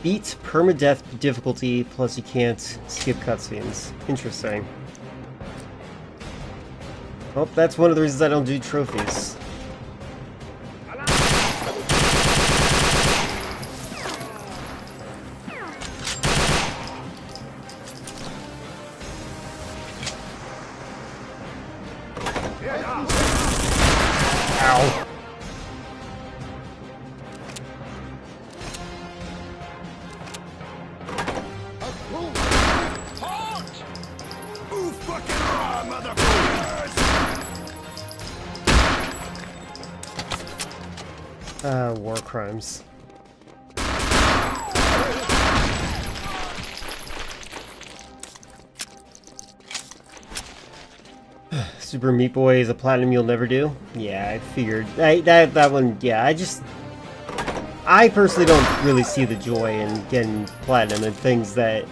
beat permadeath difficulty, plus you can't skip cutscenes. Interesting. Well, that's one of the reasons I don't do trophies. Ow. War crimes. Super Meat Boy is a platinum you'll never do? Yeah, I figured. That one, yeah, I personally don't really see the joy in getting platinum and things that...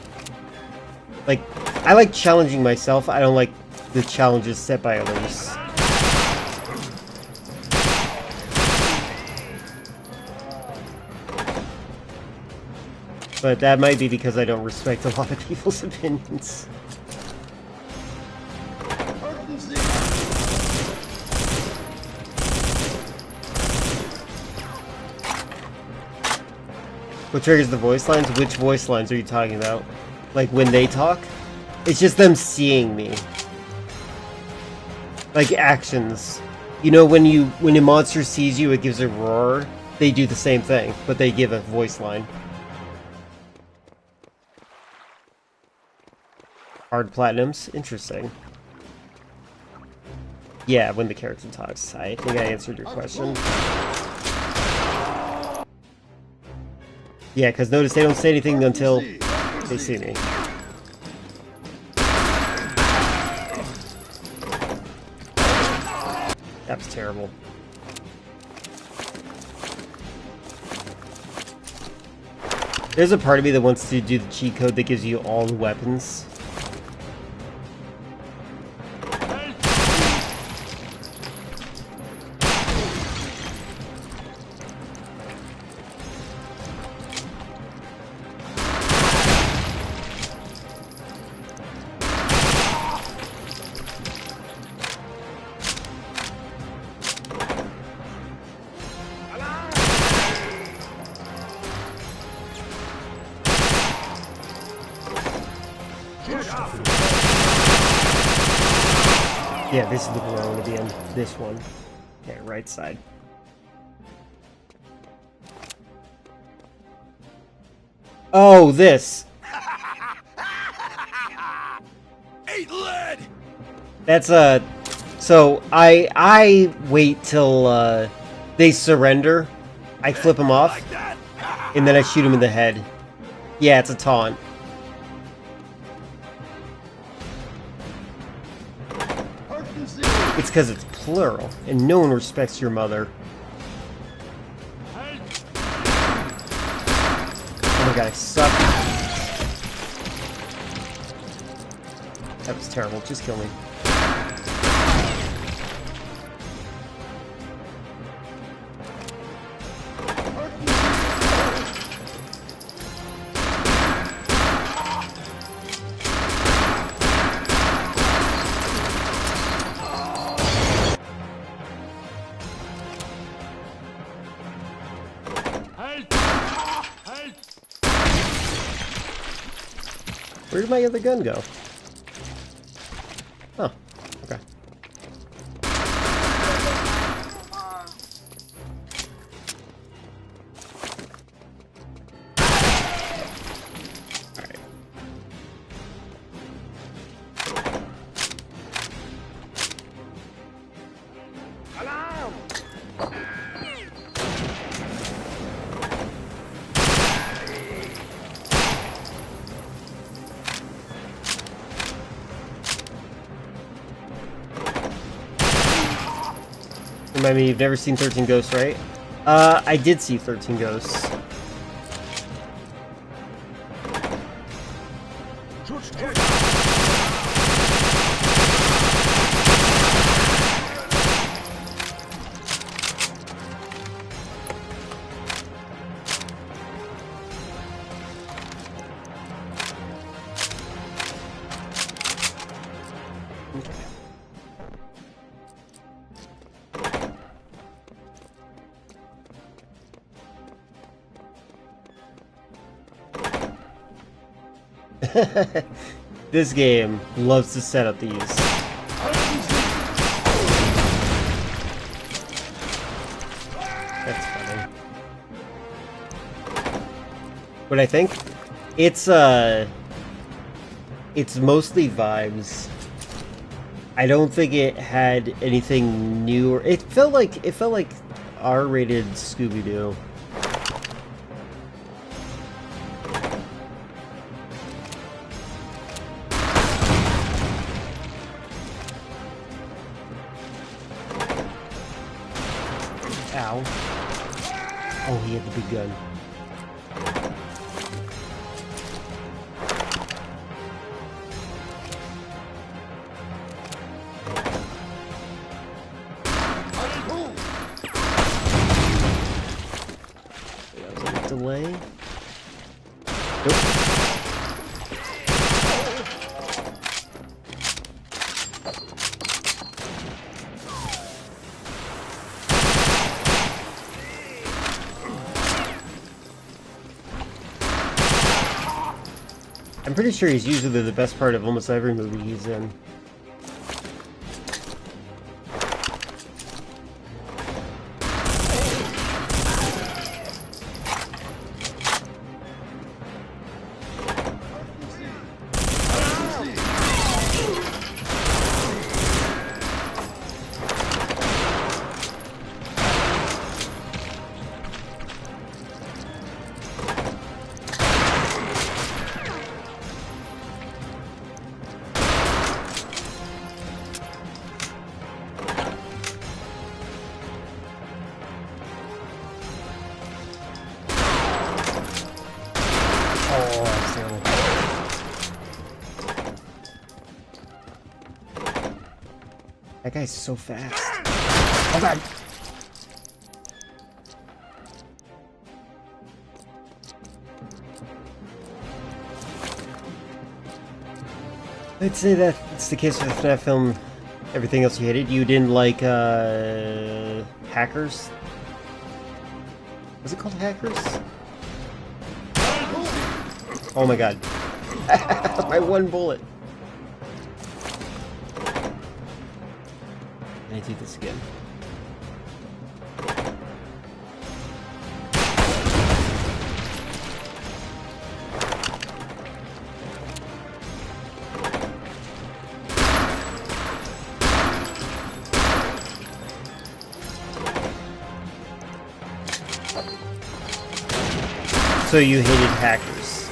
Like, I like challenging myself, I don't like the challenges set by others. But that might be because I don't respect a lot of people's opinions. What triggers the voice lines? Which voice lines are you talking about? Like when they talk? It's just them seeing me. Like actions. You know when a monster sees you it gives a roar? They do the same thing, but they give a voice line. Hard platinums? Interesting. Yeah, when the character talks. I think I answered your question. Yeah, because notice they don't say anything until they see me. That was terrible. There's a part of me that wants to do the cheat code that gives you all the weapons. Yeah, this is the one I want to be in. This one. Okay, right side. Oh, this. Eat lead! That's so I wait till they surrender. I flip them off, and then I shoot them in the head. Yeah, it's a taunt. It's because it's plural, and no one respects your mother. Oh my god, I suck. That was terrible. Just kill me. Where did my other gun go? Oh, okay. Remind me, you've never seen 13 Ghosts, right? I did see 13 Ghosts. This game loves to set up these. That's funny. What I think? It's mostly vibes. I don't think it had anything new, or it felt like R-rated Scooby-Doo. Ow. Oh, he had the big gun. That was a delay. Nope. I'm pretty sure he's usually the best part of almost every movie he's in. Oh, accidentally. That guy's so fast. Oh god! I'd say that's the case with the FNAF film. Everything else you hated. You didn't like, Hackers? Was it called Hackers? Oh my god. My one bullet. I need to do this again. So you hated Hackers.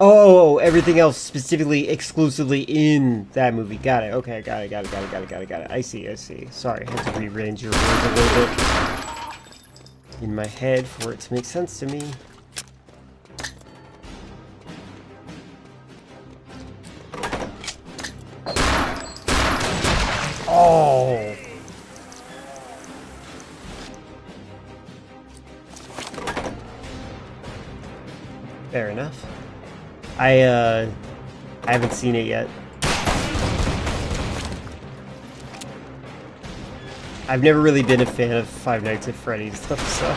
Oh, everything else specifically, exclusively in that movie. Got it. Okay, got it. I see. Sorry, I had to rearrange your words a little bit in my head for it to make sense to me. Oh. Fair enough. I haven't seen it yet. I've never really been a fan of Five Nights at Freddy's though, so.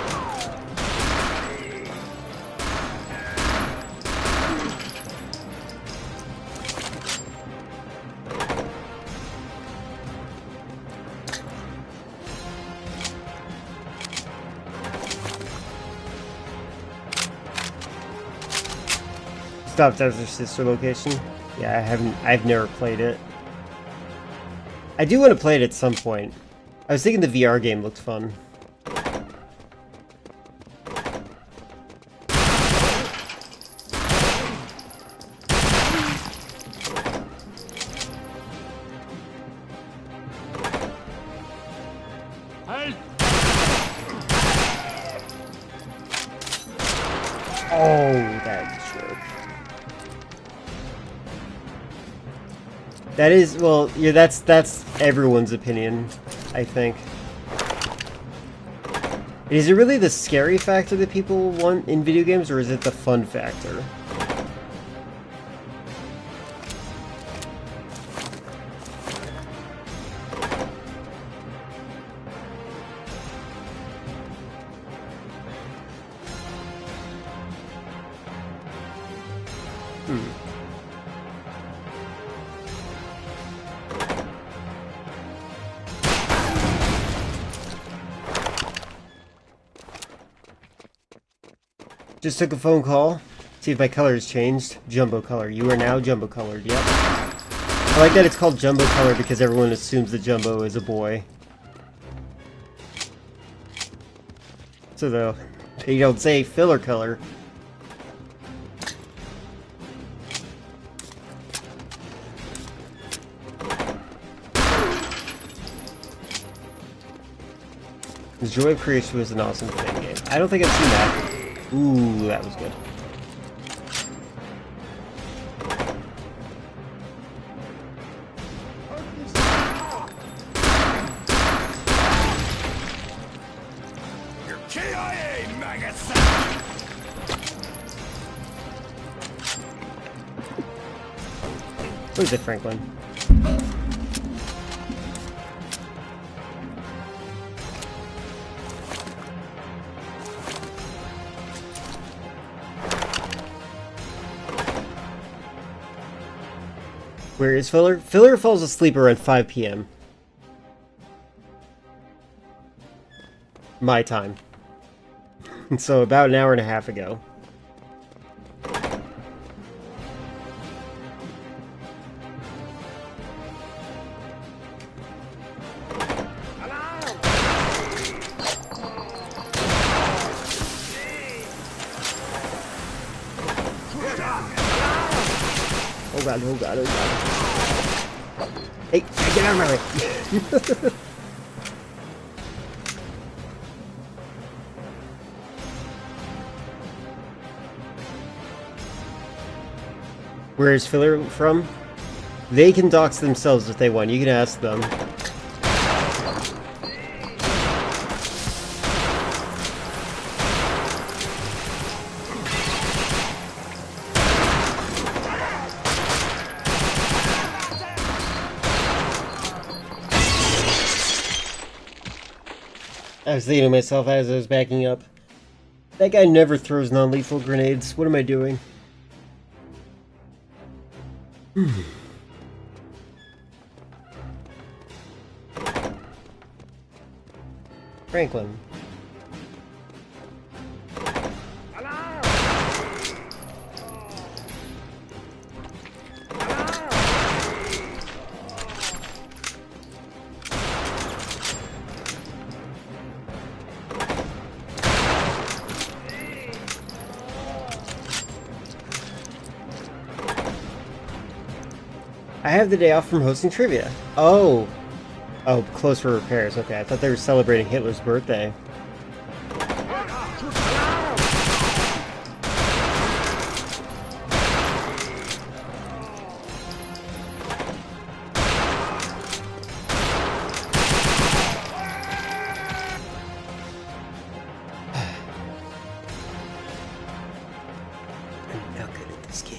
Stopped as their sister location. Yeah, I've never played it. I do want to play it at some point. I was thinking the VR game looked fun. Oh, that jerk. That is, well, yeah, that's everyone's opinion, I think. Is it really the scary factor that people want in video games, or is it the fun factor? Just took a phone call. See if my color has changed. Jumbo color. You are now jumbo colored. Yep. I like that it's called jumbo color because everyone assumes that Jumbo is a boy. So though, they don't say filler color. The Joy of Creation was an awesome fan game. I don't think I've seen that. Ooh, that was good. Your KIA, maggots! What is it, Franklin? Where is Filler? Filler falls asleep around 5 p.m. My time. So about an hour and a half ago. Oh god, oh god, oh god. Hey, get out of my way! Where is Filler from? They can dox themselves if they want. You can ask them. I was thinking to myself as I was backing up, that guy never throws non-lethal grenades. What am I doing? Franklin. I have the day off from hosting trivia. Oh. Oh, close for repairs. Okay, I thought they were celebrating Hitler's birthday. I'm not good at this game.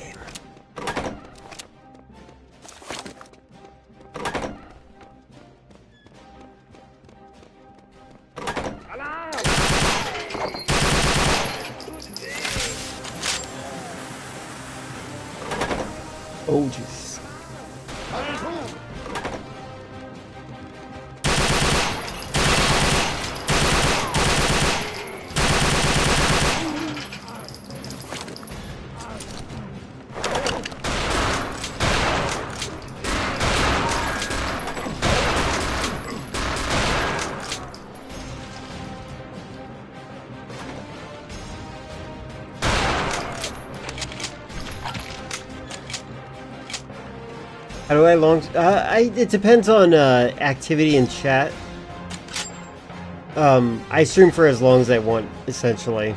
How do I it depends on activity in chat. I stream for as long as I want, essentially.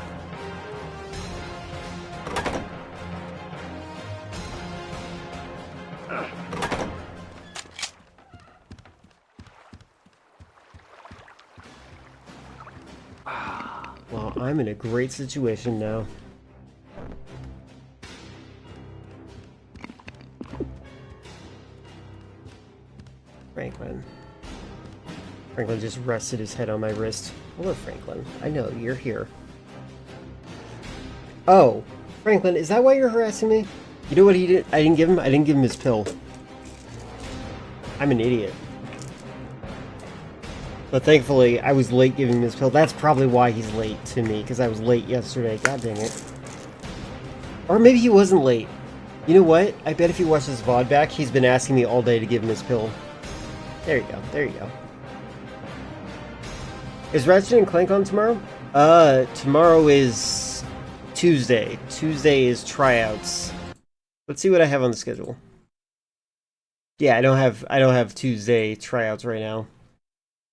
Well, I'm in a great situation now. Franklin just rested his head on my wrist. Hello, Franklin. I know, you're here. Oh, Franklin, is that why you're harassing me? You know what he did? I didn't give him his pill. I'm an idiot. But thankfully, I was late giving him his pill. That's probably why he's late to me, because I was late yesterday. God dang it. Or maybe he wasn't late. You know what? I bet if he watches his VOD back, he's been asking me all day to give him his pill. There you go. There you go. Is Ratchet and Clank on tomorrow? Tomorrow is Tuesday. Tuesday is tryouts. Let's see what I have on the schedule. Yeah, I don't have Tuesday tryouts right now.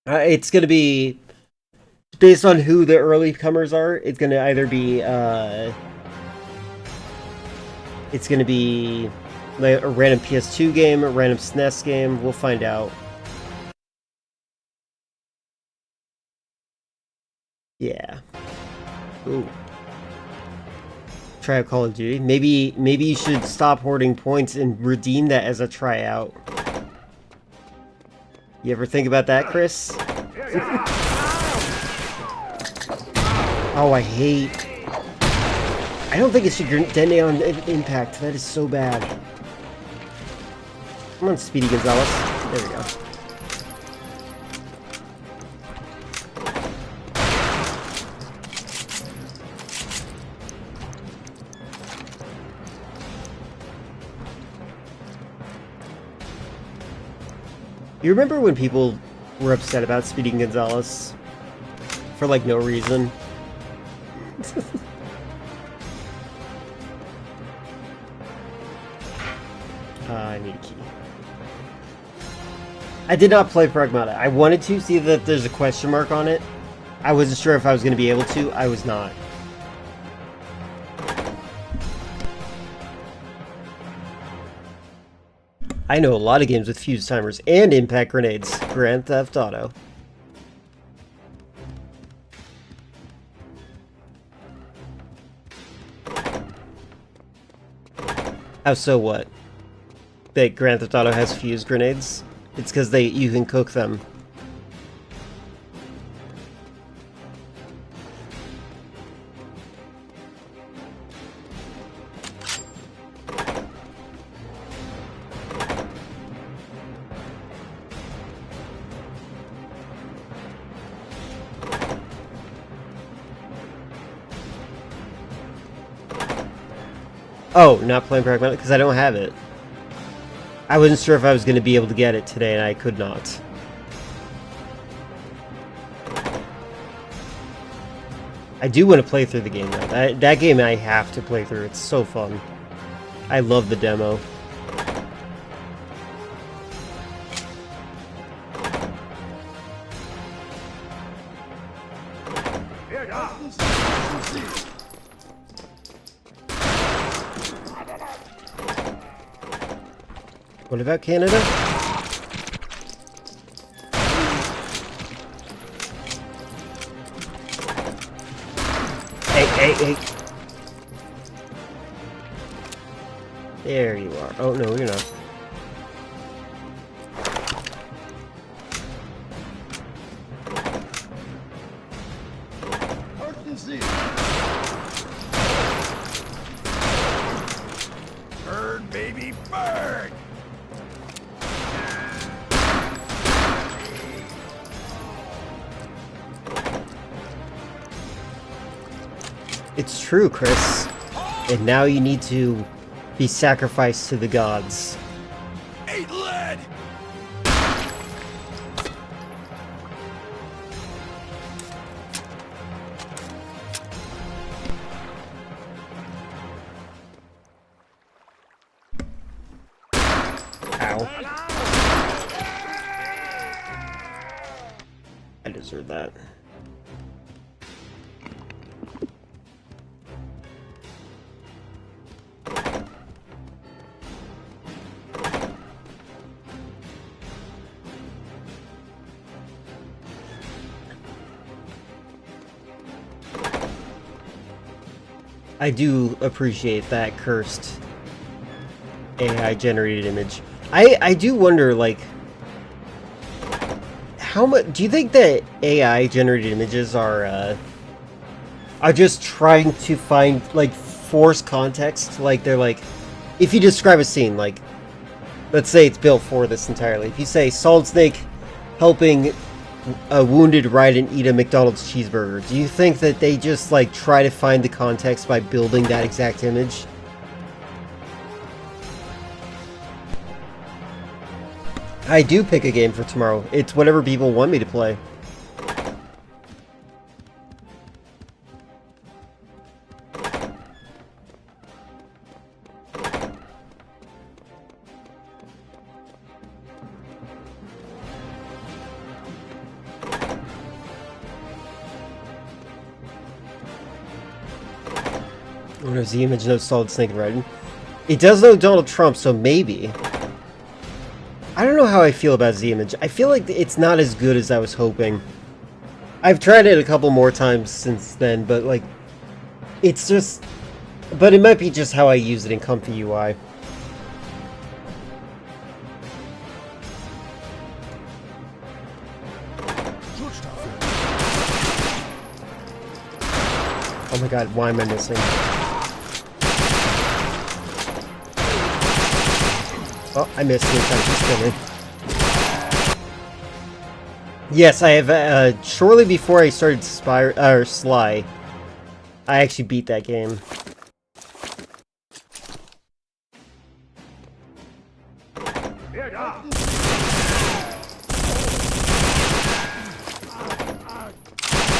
It's gonna be based on who the early comers are. It's gonna either be it's gonna be like a random PS2 game, a random SNES game. We'll find out. Yeah. Ooh. Try out Call of Duty. Maybe you should stop hoarding points and redeem that as a tryout. You ever think about that, Chris? Oh, I don't think it should detonate on impact. That is so bad. Come on, Speedy Gonzalez. There we go. You remember when people were upset about Speedy Gonzalez for like no reason? I need a key. I did not play Pragmata. I wanted to see that there's a question mark on it. I wasn't sure if I was going to be able to. I was not. I know a lot of games with fuse timers and impact grenades. Grand Theft Auto. Oh, so what? That Grand Theft Auto has fuse grenades? It's because you can cook them. Oh, not playing Pragmata? Because I don't have it. I wasn't sure if I was going to be able to get it today, and I could not. I do want to play through the game, though. That game I have to play through. It's so fun. I love the demo. What about Canada? Hey. There you are. Oh, no, you're not. Bird, baby, bird! It's true, Chris. And now you need to be sacrificed to the gods. Eat lead! Ow. Wow. I deserve that. I do appreciate that cursed AI generated image. I do wonder, like, how much do you think that AI generated images are just trying to find, like, force context? Like, they're like, if you describe a scene, like, let's say it's built for this entirely. If you say Solid Snake helping a wounded Raiden eat a McDonald's cheeseburger, do you think that they just, like, try to find the context by building that exact image? I do pick a game for tomorrow. It's whatever people want me to play. What does the image know Solid Snake and Raiden? It does know Donald Trump, so maybe. I don't know how I feel about Z image. I feel like it's not as good as I was hoping. I've tried it a couple more times since then, but like, it's just... But it might be just how I use it in Comfy UI. Oh my god, why am I missing? Oh, I missed it. I'm just kidding. Yes, I have, shortly before I started Sly, I actually beat that game.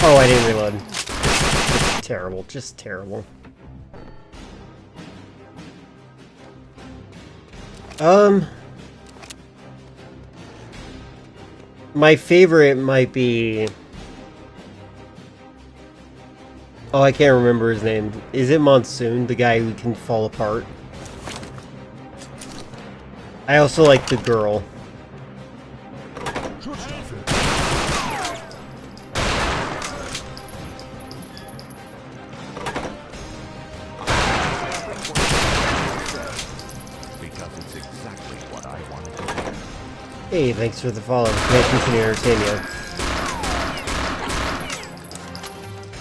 Oh, I didn't reload. Just terrible, just terrible. My favorite might be... Oh, I can't remember his name. Is it Monsoon, the guy who can fall apart? I also like the girl. Hey, thanks for the follow. May I continue to entertain you?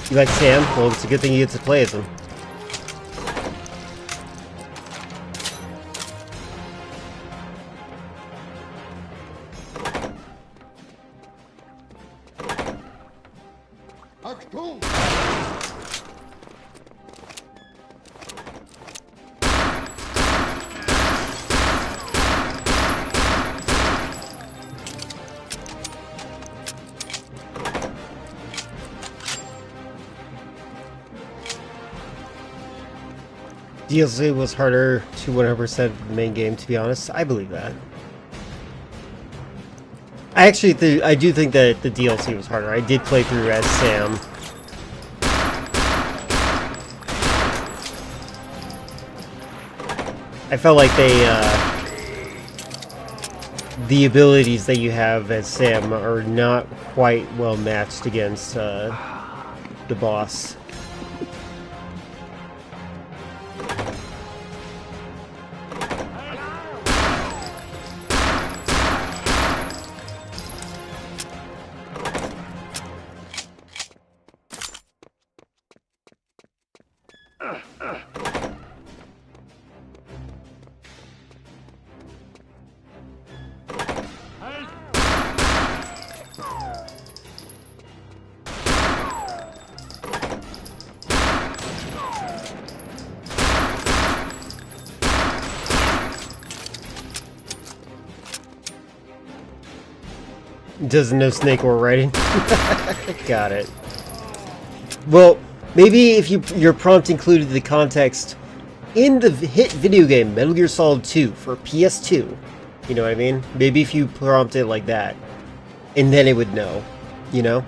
You like Sam? Well, it's a good thing you get to play as him. DLC was harder to 100% the main game, to be honest. I believe that. I actually I do think that the DLC was harder. I did play through as Sam. I felt like the abilities that you have as Sam are not quite well matched against the boss. Doesn't know Snake or Raiden. Got it. Well, maybe if your prompt included the context in the hit video game Metal Gear Solid 2 for PS2, You know what I mean? Maybe if you prompt it like that, and then it would know, you know?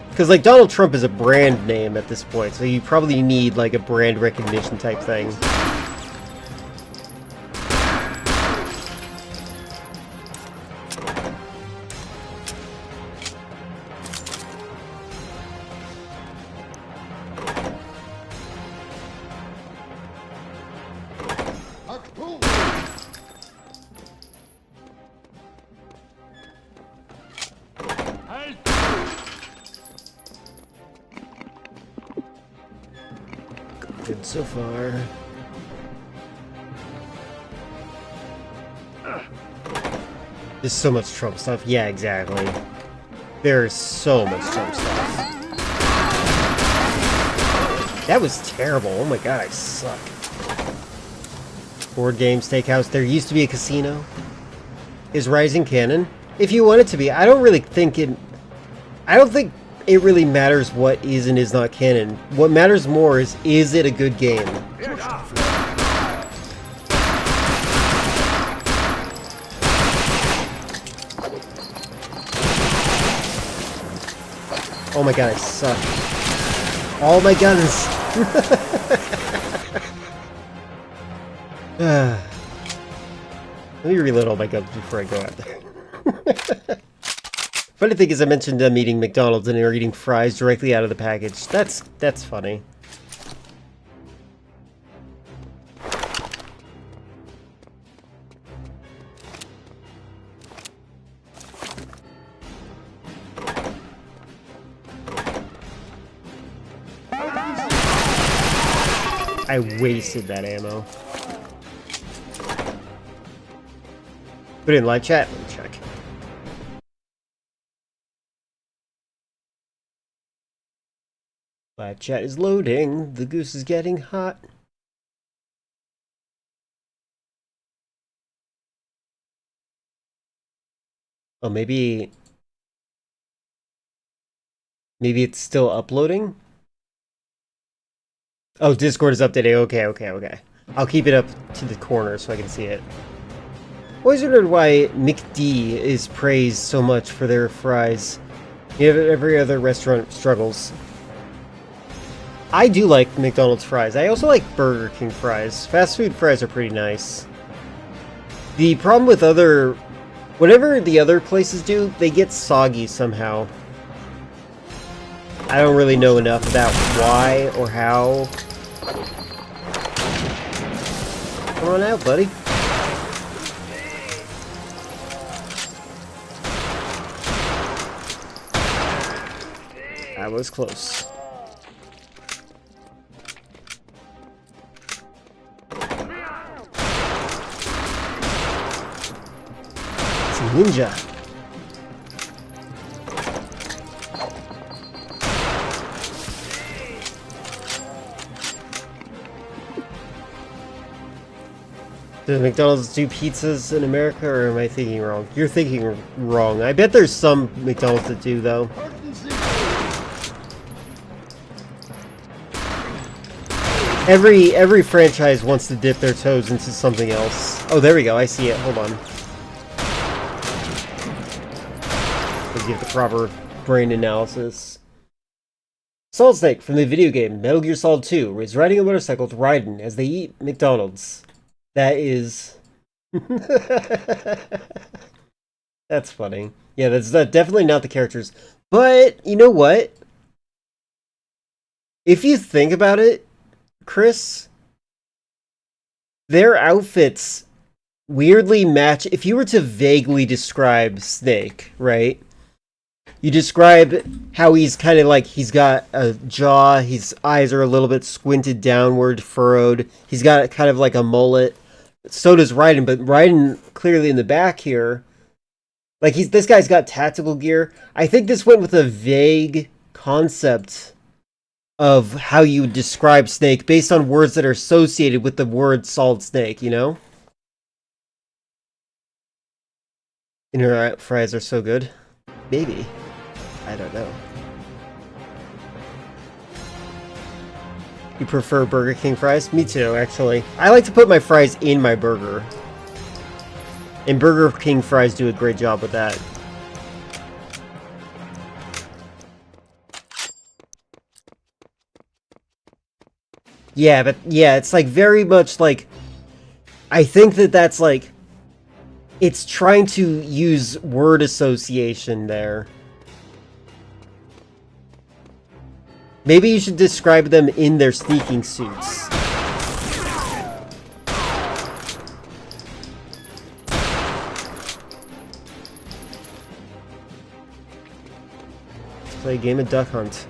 Because, like, Donald Trump is a brand name at this point, so you probably need, like, a brand recognition type thing. Good so far. There's so much Trump stuff. Yeah, exactly. There's so much Trump stuff. That was terrible. Oh my god, I suck. Board game, steakhouse. There used to be a casino. Is Rising canon? If you want it to be. I don't really think it... I don't think it really matters what is and is not canon. What matters more is it a good game? Oh my god, I suck. All my guns! Let me reload all my guns before I go out there. Funny thing is, I mentioned them eating McDonald's and they were eating fries directly out of the package. That's funny. I wasted that ammo. Put it in live chat. Let me check. Live chat is loading. The goose is getting hot. Oh, maybe it's still uploading? Oh, Discord is updating. Okay. I'll keep it up to the corner so I can see it. Always wondered why McD is praised so much for their fries. Every other restaurant struggles. I do like McDonald's fries. I also like Burger King fries. Fast food fries are pretty nice. The problem with whatever the other places do, they get soggy somehow. I don't really know enough about why or how. Come on out, buddy. That was close. It's a ninja. Does McDonald's do pizzas in America, or am I thinking wrong? You're thinking wrong. I bet there's some McDonald's that do, though. Every franchise wants to dip their toes into something else. Oh, there we go. I see it. Hold on. Let's get the proper brain analysis. Solid Snake from the video game Metal Gear Solid 2 is riding a motorcycle with Raiden as they eat McDonald's. That is... That's funny. Yeah, that's definitely not the characters. But, you know what? If you think about it, Chris, their outfits weirdly match. If you were to vaguely describe Snake, right? You describe how he's kind of like, he's got a jaw, his eyes are a little bit squinted downward, furrowed. He's got kind of like a mullet. So does Raiden, but Raiden clearly in the back here, like this guy's got tactical gear. I think this went with a vague concept of how you describe Snake based on words that are associated with the word Solid Snake, you know? Inner fries are so good. Maybe. I don't know. You prefer Burger King fries? Me too, actually. I like to put my fries in my burger. And Burger King fries do a great job with that. Yeah, but yeah, it's like very much like... I think that that's like... It's trying to use word association there. Maybe you should describe them in their sneaking suits. Play a game of Duck Hunt.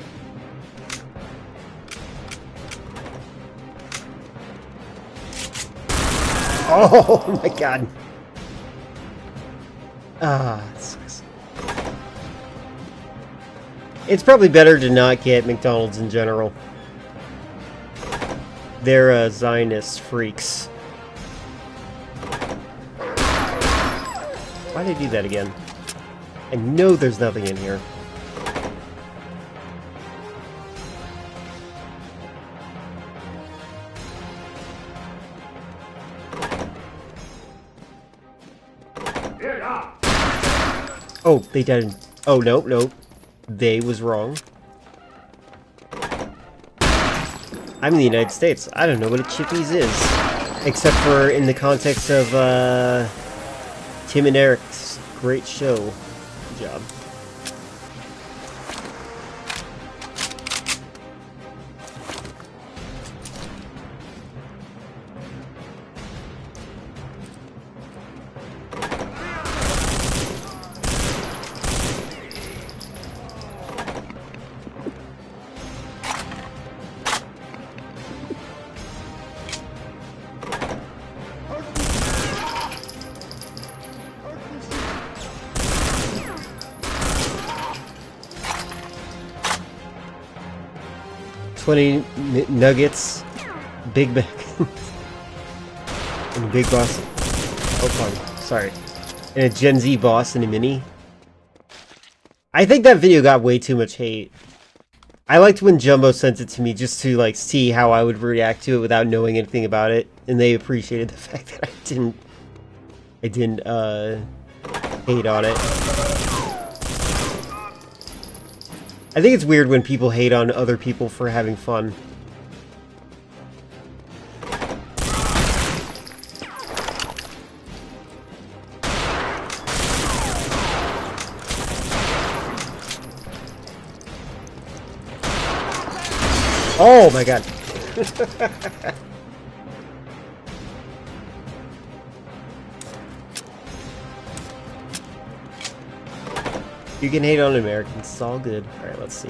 Oh my god. Ah, it sucks. It's probably better to not get McDonald's in general. They're Zionist freaks. Why did I do that again? I know there's nothing in here. Oh, they didn't. Oh, no, no. They was wrong. I'm in the United States. I don't know what a Chippies is. Except for in the context of, Tim and Eric's great show. Good job. Nuggets, Big Mac, and a Big Boss. Oh, fun. Sorry. And a Gen Z boss and a mini. I think that video got way too much hate. I liked when Jumbo sent it to me just to like see how I would react to it without knowing anything about it, and they appreciated the fact that I didn't hate on it. I think it's weird when people hate on other people for having fun. Oh my god. You can hate on Americans, it's all good. Alright, let's see.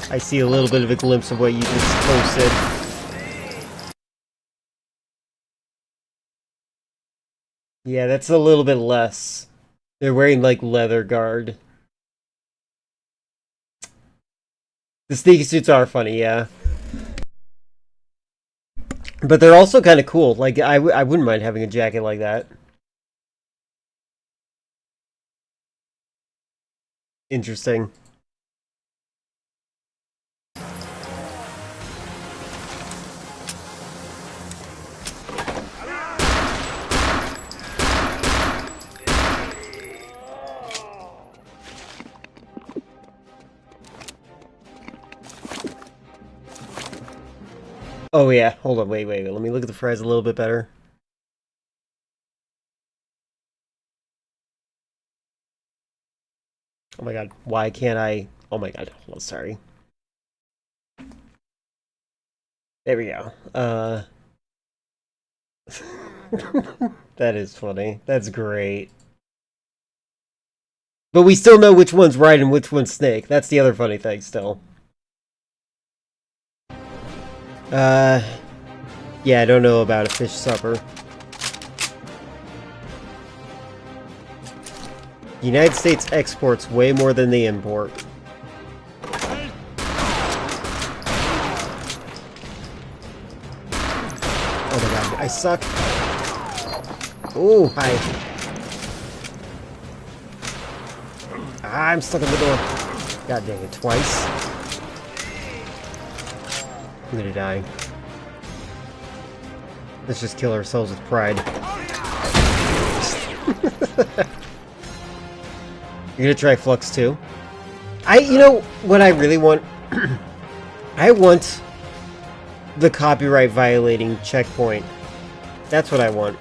I see a little bit of a glimpse of what you just posted. Yeah, that's a little bit less. They're wearing like leather guard. The sneaky suits are funny, yeah. But they're also kind of cool. Like, I wouldn't mind having a jacket like that. Interesting. Oh yeah, hold on, wait, let me look at the fries a little bit better. Oh my god, why can't I... Oh my god, hold on, sorry. There we go. That is funny. That's great. But we still know which one's right and which one's snake. That's the other funny thing still. Yeah, I don't know about a fish supper. The United States exports way more than they import. Oh my god, I suck. Oh, hi. I'm stuck in the door. God dang it, twice. I'm gonna die. Let's just kill ourselves with pride. You're gonna try Flux too? You know what I really want? I want the copyright violating checkpoint. That's what I want.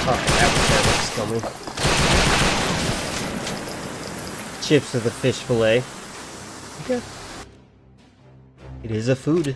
Oh, that was scummy. Chips with a fish fillet. Okay. It is a food.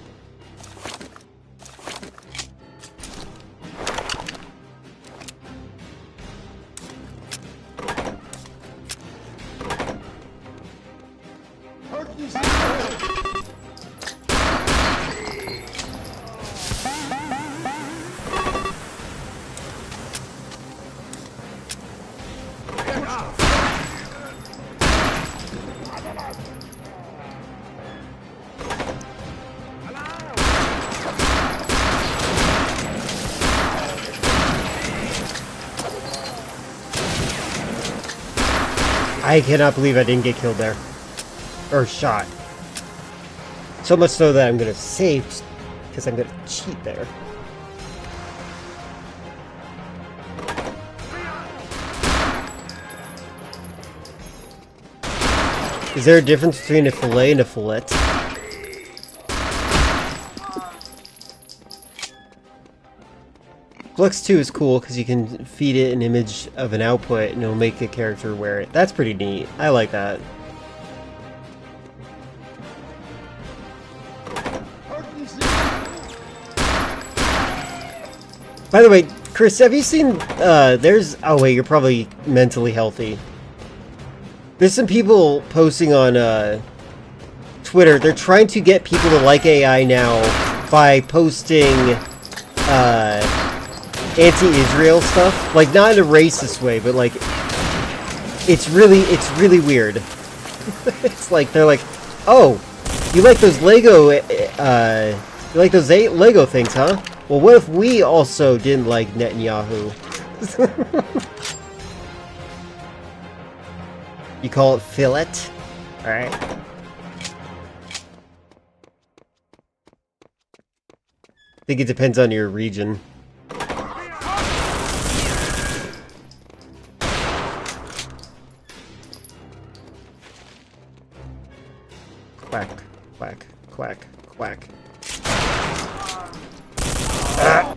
I cannot believe I didn't get killed there. Or shot. So much so that I'm gonna save, because I'm gonna cheat there. Is there a difference between a fillet and a fillet? Flux 2 is cool because you can feed it an image of an output and it'll make a character wear it. That's pretty neat. I like that. By the way, Chris, have you seen, there's, oh wait, you're probably mentally healthy. There's some people posting on, Twitter. They're trying to get people to like AI now by posting, anti-Israel stuff, like not in a racist way, but like it's really weird. It's like they're like, oh, you like those Lego, Lego things, huh? Well, what if we also didn't like Netanyahu? You call it fillet? All right. I think it depends on your region. Quack, quack, quack, quack. Ah.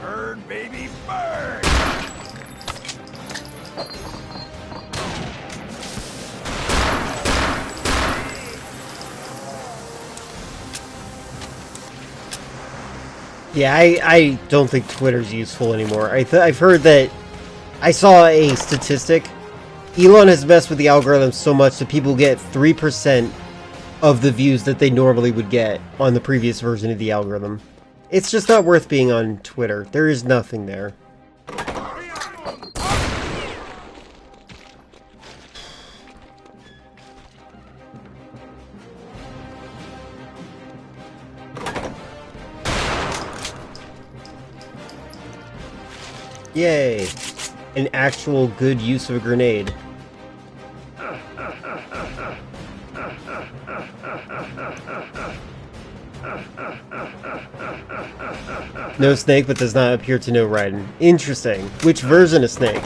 Burn, baby, burn! Yeah, I don't think Twitter's useful anymore. I've heard that... I saw a statistic. Elon has messed with the algorithm so much that people get 3% of the views that they normally would get on the previous version of the algorithm. It's just not worth being on Twitter. There is nothing there. Yay! An actual good use of a grenade. No Snake, but does not appear to know Raiden. Interesting. Which version of Snake?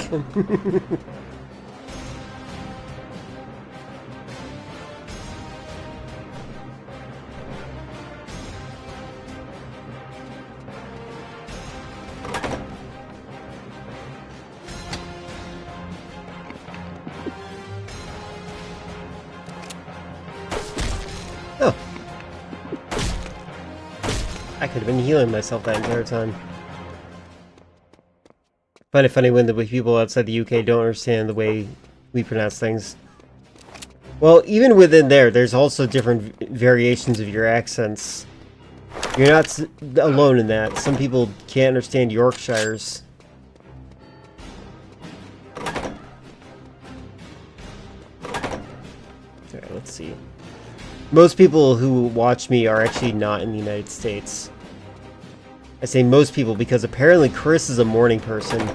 Oh. I could have been healing myself that entire time. Find it funny when the people outside the UK don't understand the way we pronounce things. Well, even within there, there's also different variations of your accents. You're not alone in that. Some people can't understand Yorkshires. Alright, let's see. Most people who watch me are actually not in the United States. I say most people because apparently Chris is a morning person.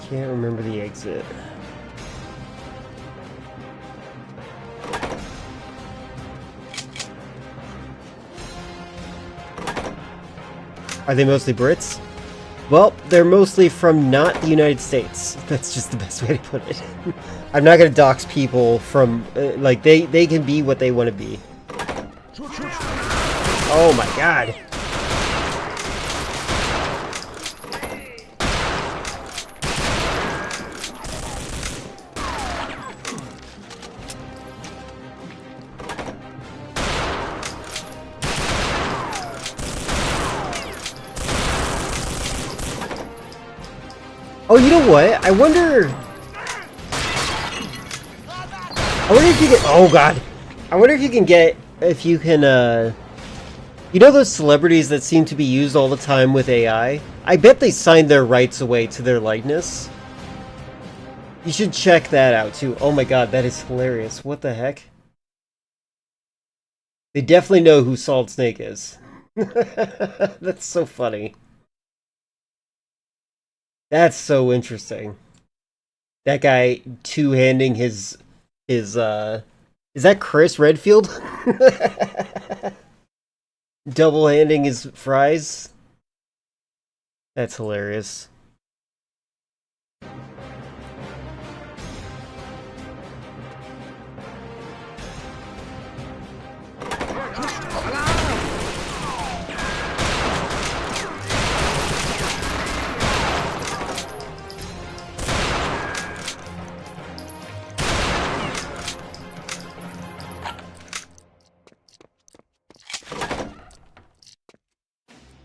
Can't remember the exit. Are they mostly Brits? Well, they're mostly from not the United States. That's just the best way to put it. I'm not gonna dox people from, like, they can be what they want to be. Oh my god. Oh, you know what? I wonder if you can... Oh, God. I wonder if you can get... If you can, You know those celebrities that seem to be used all the time with AI? I bet they signed their rights away to their likeness. You should check that out, too. Oh my god, that is hilarious. What the heck? They definitely know who Solid Snake is. That's so funny. That's so interesting. That guy two-handing his is that Chris Redfield? Double-handing his fries? That's hilarious.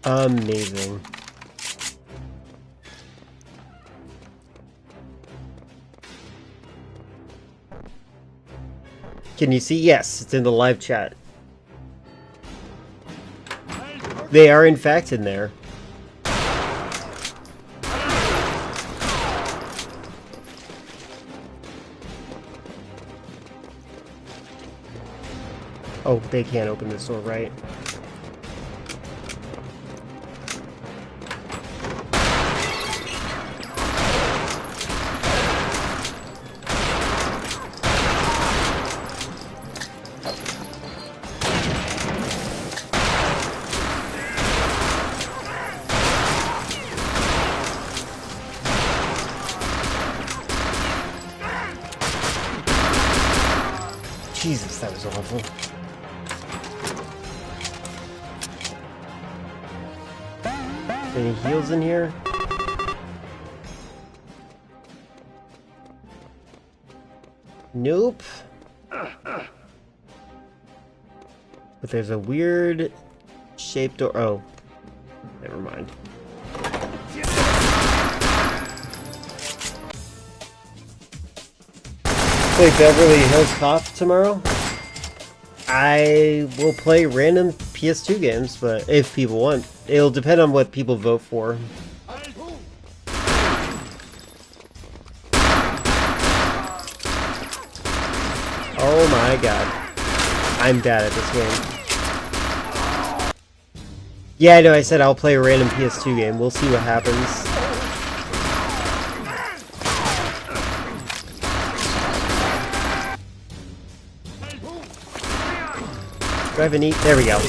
Amazing. Can you see? Yes, it's in the live chat. They are in fact in there. Oh, they can't open this door, right? Jesus, that was awful. Any heals in here? Nope. But there's a weird shaped door. Oh, never mind. Play Beverly Hills Cop tomorrow? I will play random PS2 games, but if people want. It'll depend on what people vote for. Oh my god. I'm bad at this game. Yeah, I know, I said I'll play a random PS2 game. We'll see what happens. Do I have any? There we go. Okay,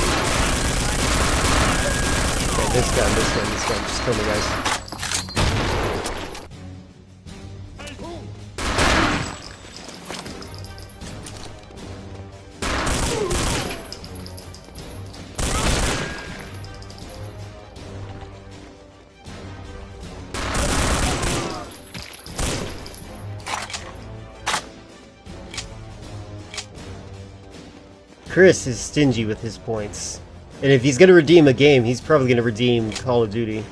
this gun. Just kill me, guys. Chris is stingy with his points. And if he's gonna redeem a game, he's probably gonna redeem Call of Duty.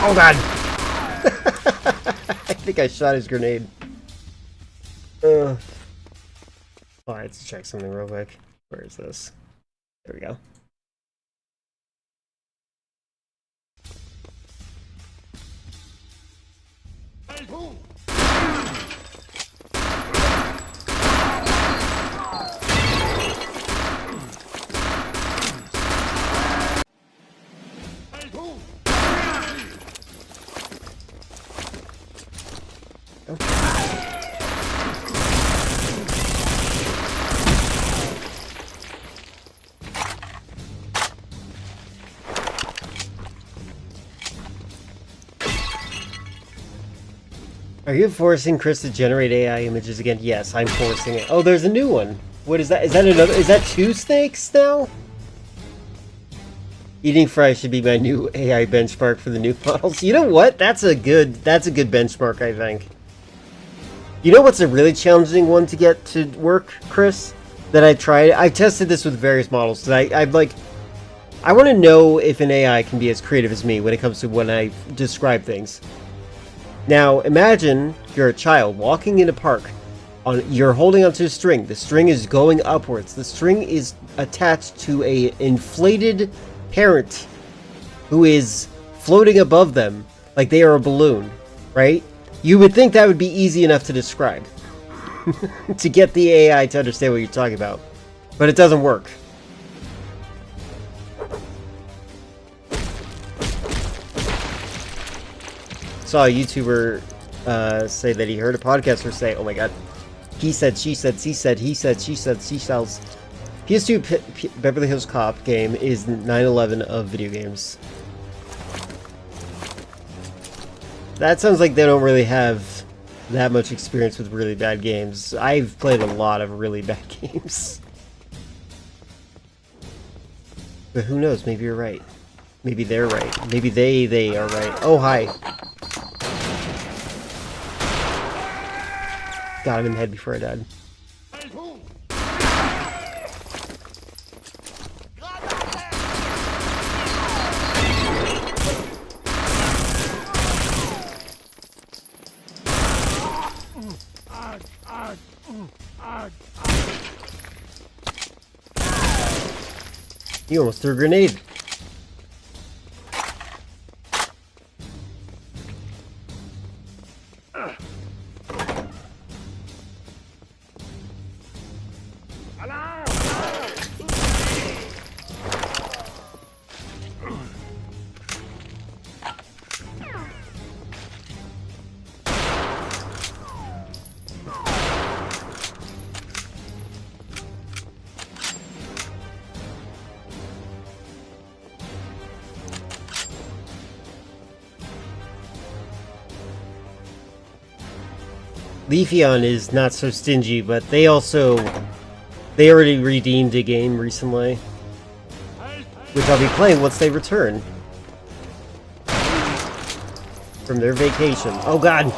Oh god! I think I shot his grenade. Oh, I have to check something real quick. Where is this? There we go. Are you forcing Chris to generate AI images again? Yes, I'm forcing it. Oh, there's a new one. What is that? Is that another? Is that 2 snakes now? Eating fries should be my new AI benchmark for the new models. You know what? That's a good benchmark, I think. You know what's a really challenging one to get to work, Chris? That I tried. I've tested this with various models. I want to know if an AI can be as creative as me when it comes to when I describe things. Now, imagine you're a child walking in a park. You're holding onto a string. The string is going upwards. The string is attached to an inflated parent who is floating above them like they are a balloon, right? You would think that would be easy enough to describe. To get the AI to understand what you're talking about. But it doesn't work. Saw a YouTuber say that he heard a podcaster say, oh my god, he said, she said, he said, she said, she sells. PS2 Beverly Hills Cop game is 9/11 of video games. That sounds like they don't really have that much experience with really bad games. I've played a lot of really bad games. But who knows, maybe you're right. Maybe they're right. Maybe they are right. Oh, hi. Got him in the head before I died. You almost threw a grenade. Leafeon is not so stingy, but they already redeemed a game recently, which I'll be playing once they return from their vacation. Oh god!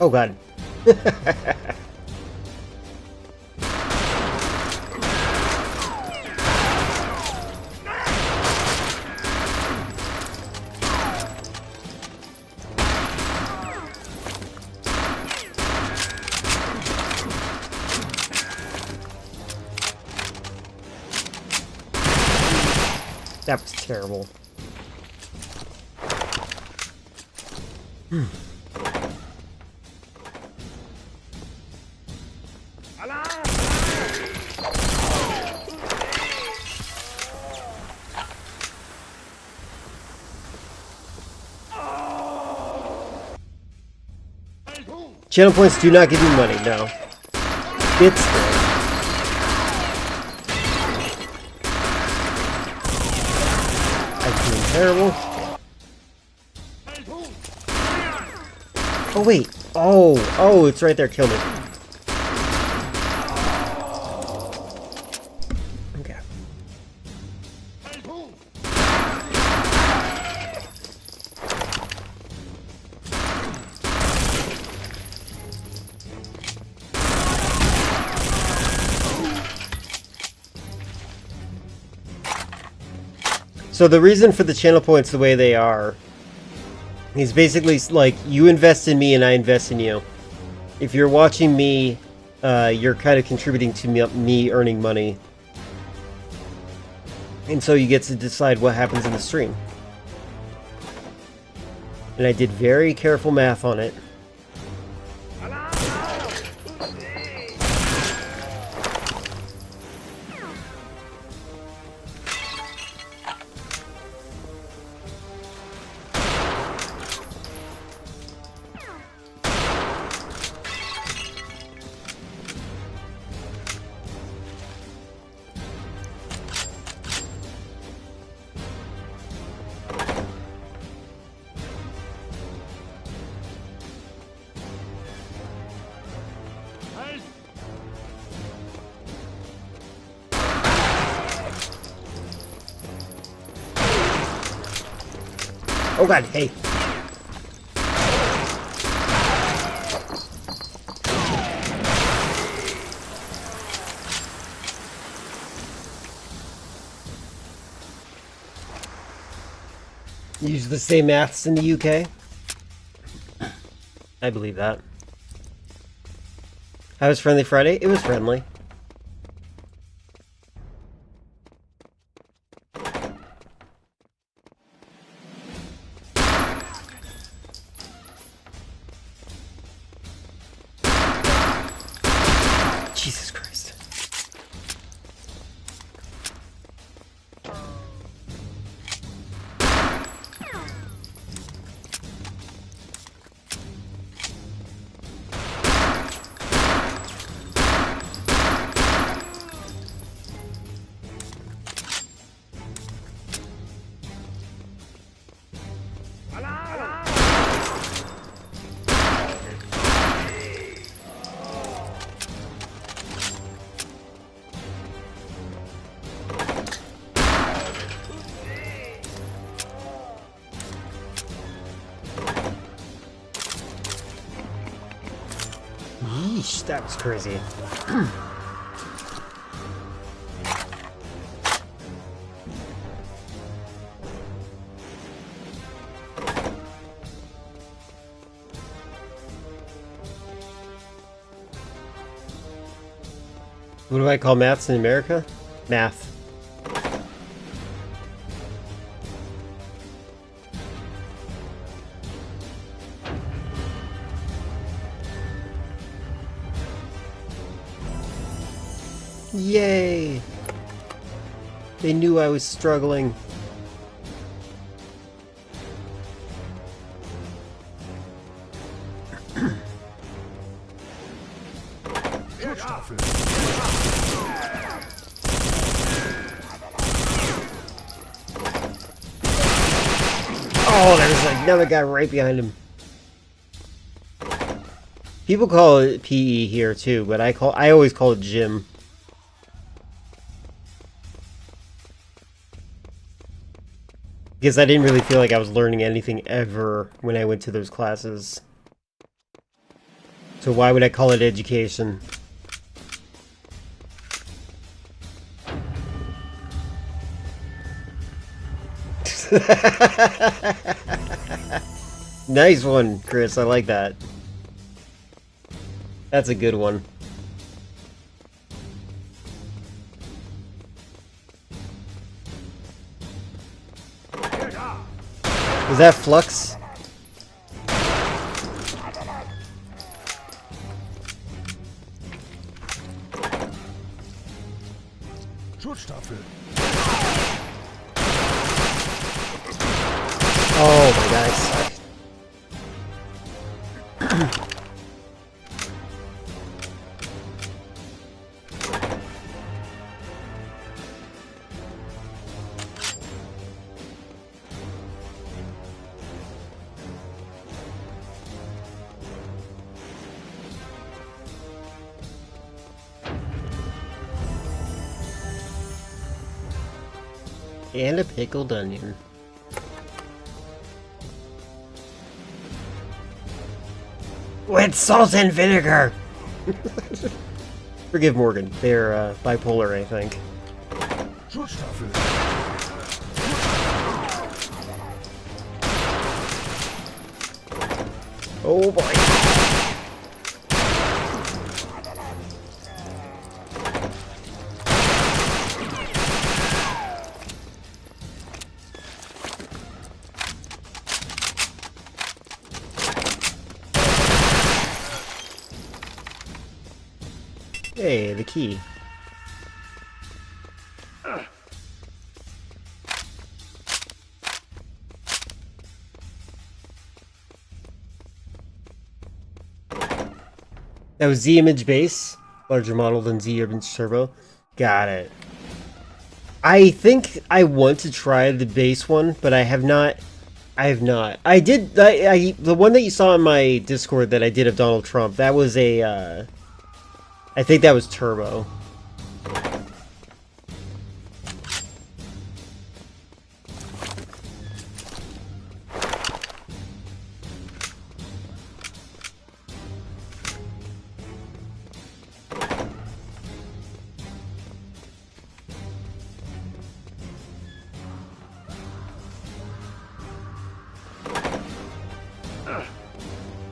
Oh god. terrible. Channel points do not give you money, no. It's I'm doing terrible. Oh wait. Oh, it's right there. Kill me. Okay. So the reason for the channel points the way they are is basically like you invest in me and I invest in you. If you're watching me, you're kind of contributing to me earning money. And so you get to decide what happens in the stream. And I did very careful math on it. Oh god, hey. Use the same maths in the UK? I believe that. How was Friendly Friday? It was friendly. Jesus Christ. Yeesh, that was crazy. What do I call maths in America? Math. Yay! They knew I was struggling. Oh, there's another guy right behind him. People call it PE here too, but I always call it gym. Because I didn't really feel like I was learning anything ever when I went to those classes. So why would I call it education? Nice one, Chris. I like that. That's a good one. Was that Flux? Oh my god, I suck. And a pickled onion. With salt and vinegar! Forgive Morgan. They're bipolar, I think. Oh boy. Hey, the key. That was Z-Image base, larger model than Z-Image Turbo. Got it. I think I want to try the base one, but I have not. I did. The one that you saw in my Discord that I did of Donald Trump. That was a. I think that was Turbo.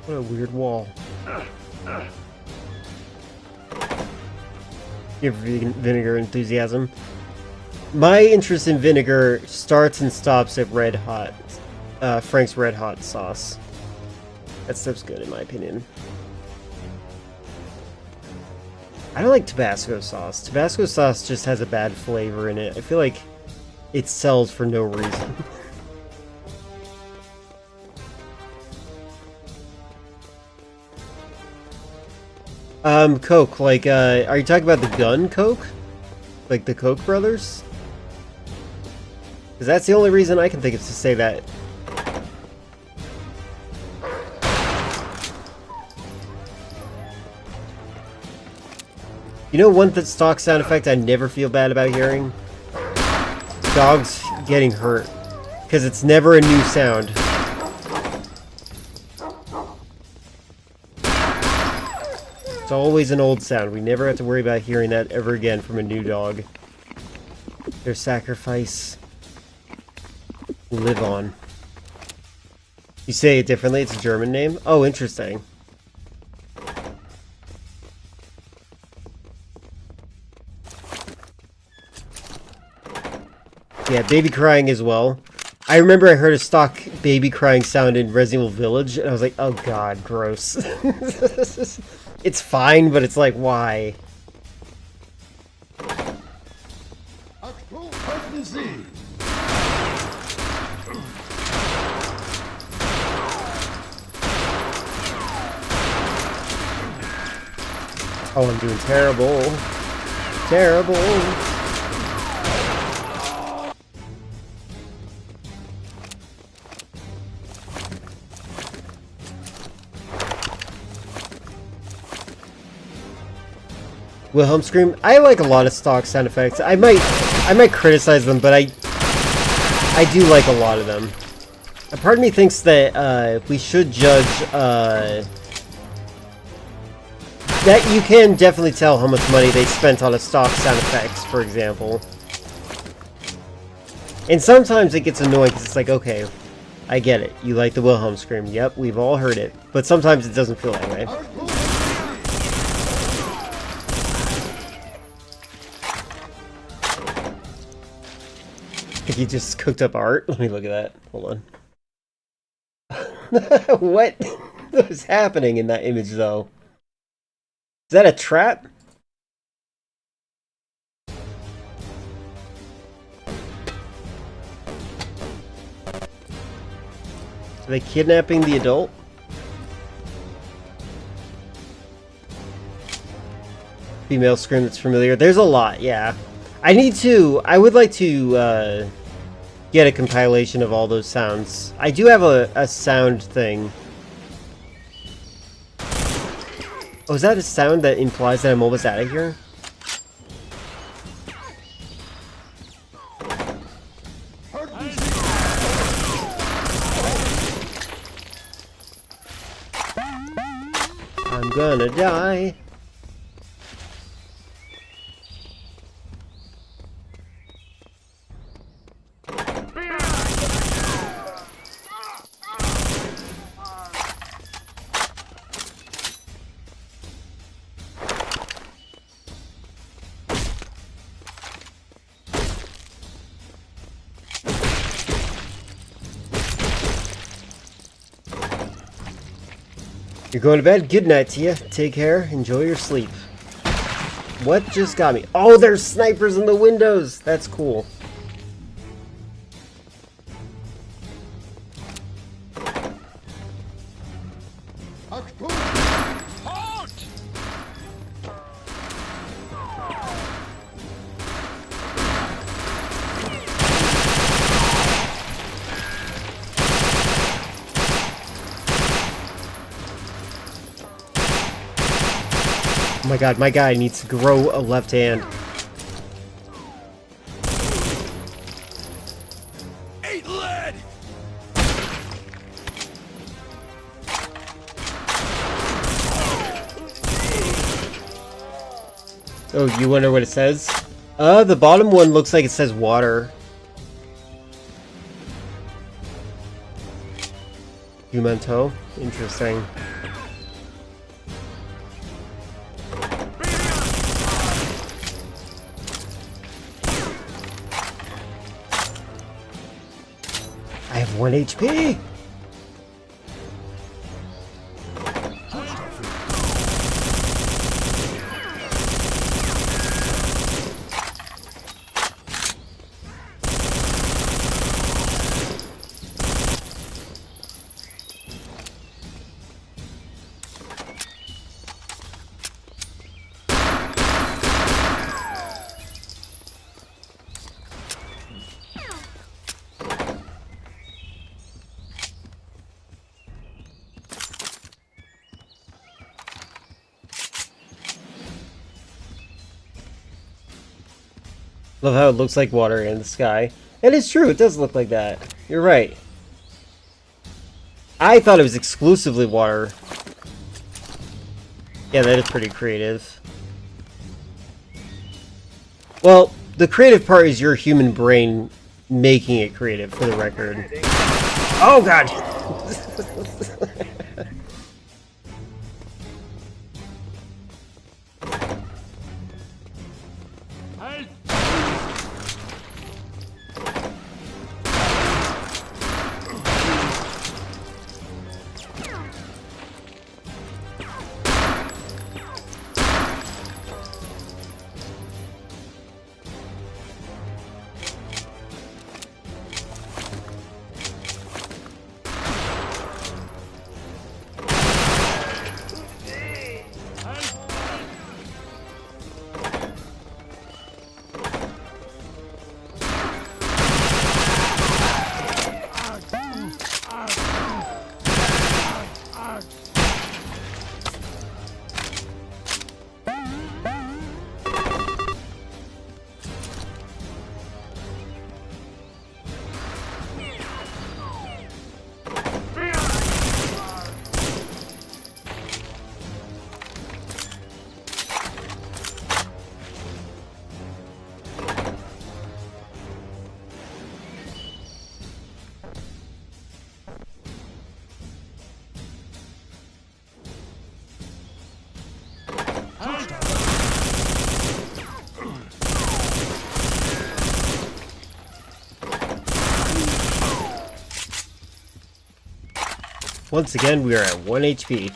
What a weird wall. Your vinegar enthusiasm. My interest in vinegar starts and stops at Red Hot. Frank's Red Hot sauce. That stuff's good in my opinion. I don't like Tabasco sauce. Tabasco sauce just has a bad flavor in it. I feel like it sells for no reason. Coke, like, are you talking about the gun Coke? Like the Koch brothers? Because that's the only reason I can think of to say that. You know one stock sound effect I never feel bad about hearing? Dogs getting hurt. Because it's never a new sound. It's always an old sound. We never have to worry about hearing that ever again from a new dog. Their sacrifice. Live on. You say it differently? It's a German name? Oh, interesting. Yeah, baby crying as well. I remember I heard a stock baby crying sound in Resident Evil Village, and I was like, oh god, gross. It's fine, but it's like, why? Oh, I'm doing terrible. Terrible. Wilhelm scream. I like a lot of stock sound effects. I might criticize them, but I do like a lot of them. A part of me thinks that we should judge that you can definitely tell how much money they spent on a stock sound effects, for example. And sometimes it gets annoying because it's like, okay, I get it. You like the Wilhelm scream. Yep, we've all heard it. But sometimes it doesn't feel that way. He just cooked up art. Let me look at that. Hold on. What was happening in that image, though? Is that a trap? Are they kidnapping the adult? Female scream that's familiar. There's a lot, yeah. I would like to get a compilation of all those sounds. I do have a sound thing. Oh, is that a sound that implies that I'm almost out of here? I'm gonna die. You're going to bed? Good night to you. Take care. Enjoy your sleep. What just got me? Oh, there's snipers in the windows! That's cool. Oh my god, my guy needs to grow a left hand. Eat lead! Oh, you wonder what it says? The bottom one looks like it says water. Humento? Interesting. I have 1 HP! Love how it looks like water in the sky. And it's true, it does look like that. You're right. I thought it was exclusively water. Yeah, that is pretty creative. Well, the creative part is your human brain making it creative, for the record. Oh god! Once again, we are at 1 HP.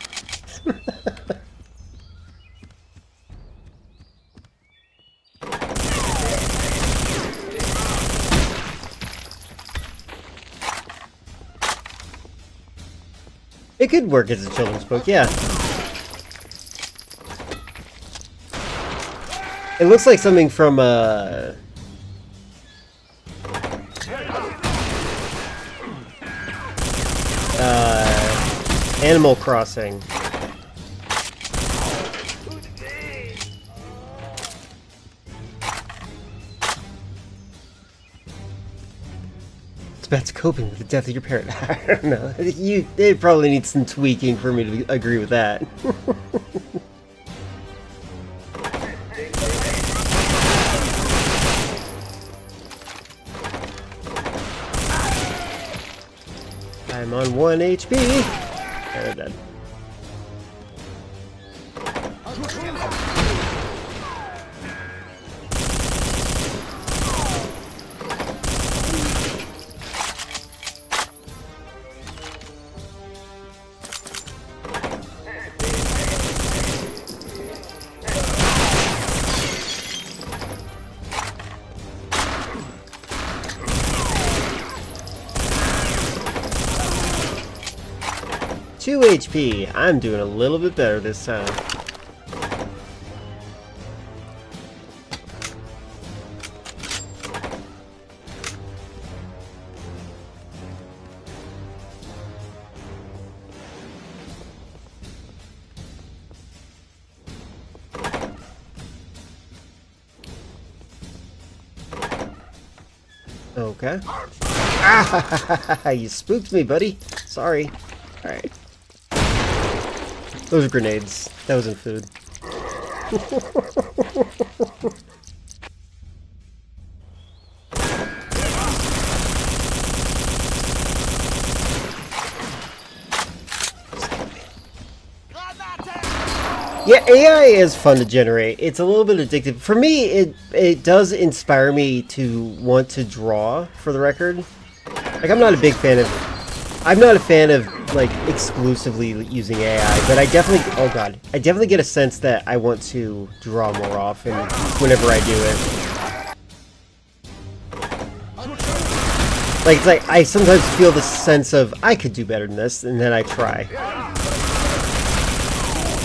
It could work as a children's book, yeah. It looks like something from Animal Crossing. It's about coping with the death of your parent. I don't know. It probably needs some tweaking for me to agree with that. I'm on 1 HP. And I'm dead. Two HP. I'm doing a little bit better this time. Okay. Ah, you spooked me, buddy. Sorry. Alright. Those are grenades. That wasn't food. Yeah, AI is fun to generate. It's a little bit addictive. For me, it does inspire me to want to draw, for the record. Like, I'm not a fan of like exclusively using AI, but I definitely get a sense that I want to draw more often whenever I do it. Like, it's like I sometimes feel the sense of I could do better than this, and then I try.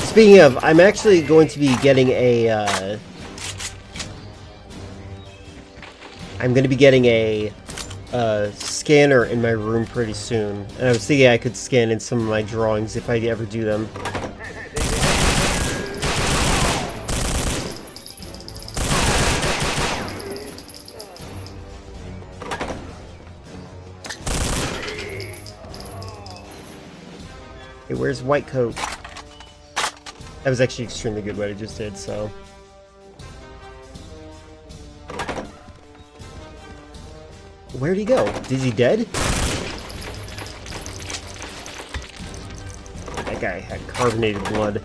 Speaking of, I'm actually going to be getting a scanner in my room pretty soon, and I was thinking I could scan in some of my drawings if I ever do them. Hey, where's White Coat? That was actually extremely good what I just did, so... Where'd he go? Is he dead? That guy had carbonated blood.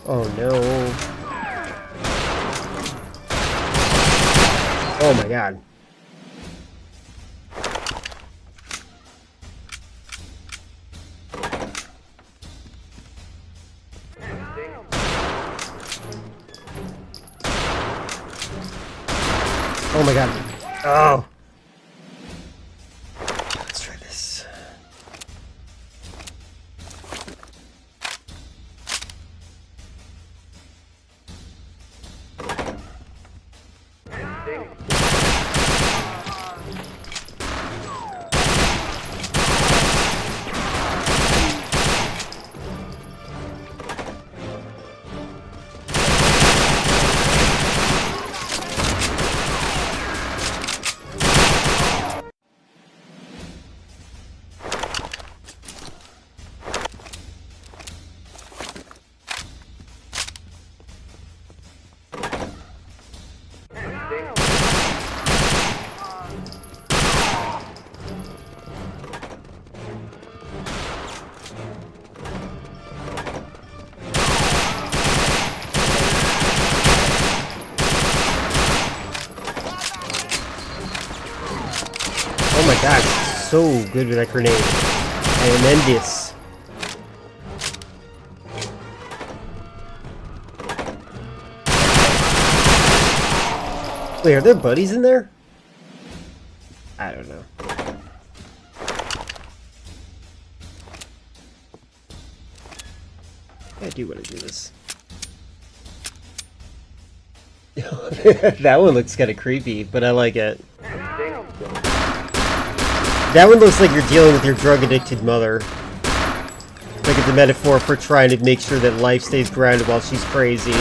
Oh no. Oh my god. Oh my god. Oh. Let's try this. Oh my god, so good with that grenade. Tremendous. Wait, are there buddies in there? I don't know. I do want to do this. That one looks kind of creepy, but I like it. That one looks like you're dealing with your drug-addicted mother. Like it's a metaphor for trying to make sure that life stays grounded while she's crazy.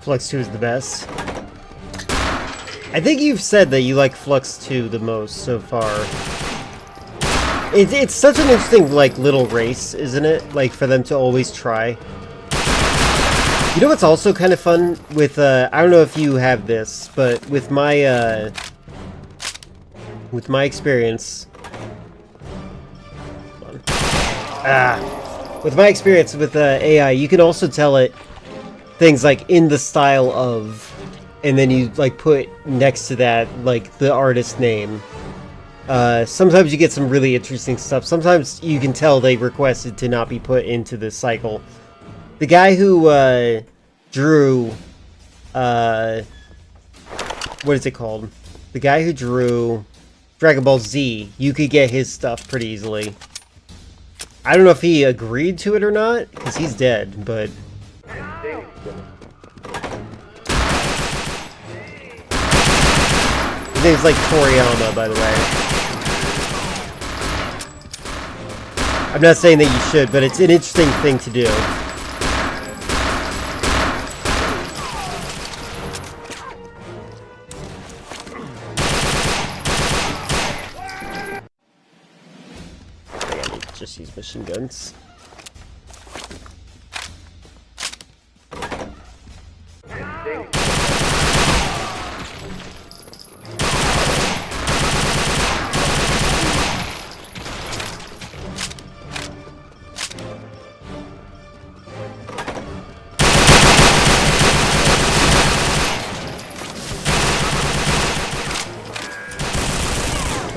Flux 2 is the best. I think you've said that you like Flux 2 the most so far. It's such an interesting, like, little race, isn't it? Like, for them to always try. You know what's also kind of fun with, I don't know if you have this, but with my experience... with my experience with AI, you can also tell it things like in the style of, and then you like put next to that like the artist name. Sometimes you get some really interesting stuff. Sometimes you can tell they requested to not be put into this cycle. The guy who drew what is it called? The guy who drew Dragon Ball Z, you could get his stuff pretty easily. I don't know if he agreed to it or not, because he's dead, but his name's like Toriyama, by the way. I'm not saying that you should, but it's an interesting thing to do. I need to just use machine guns.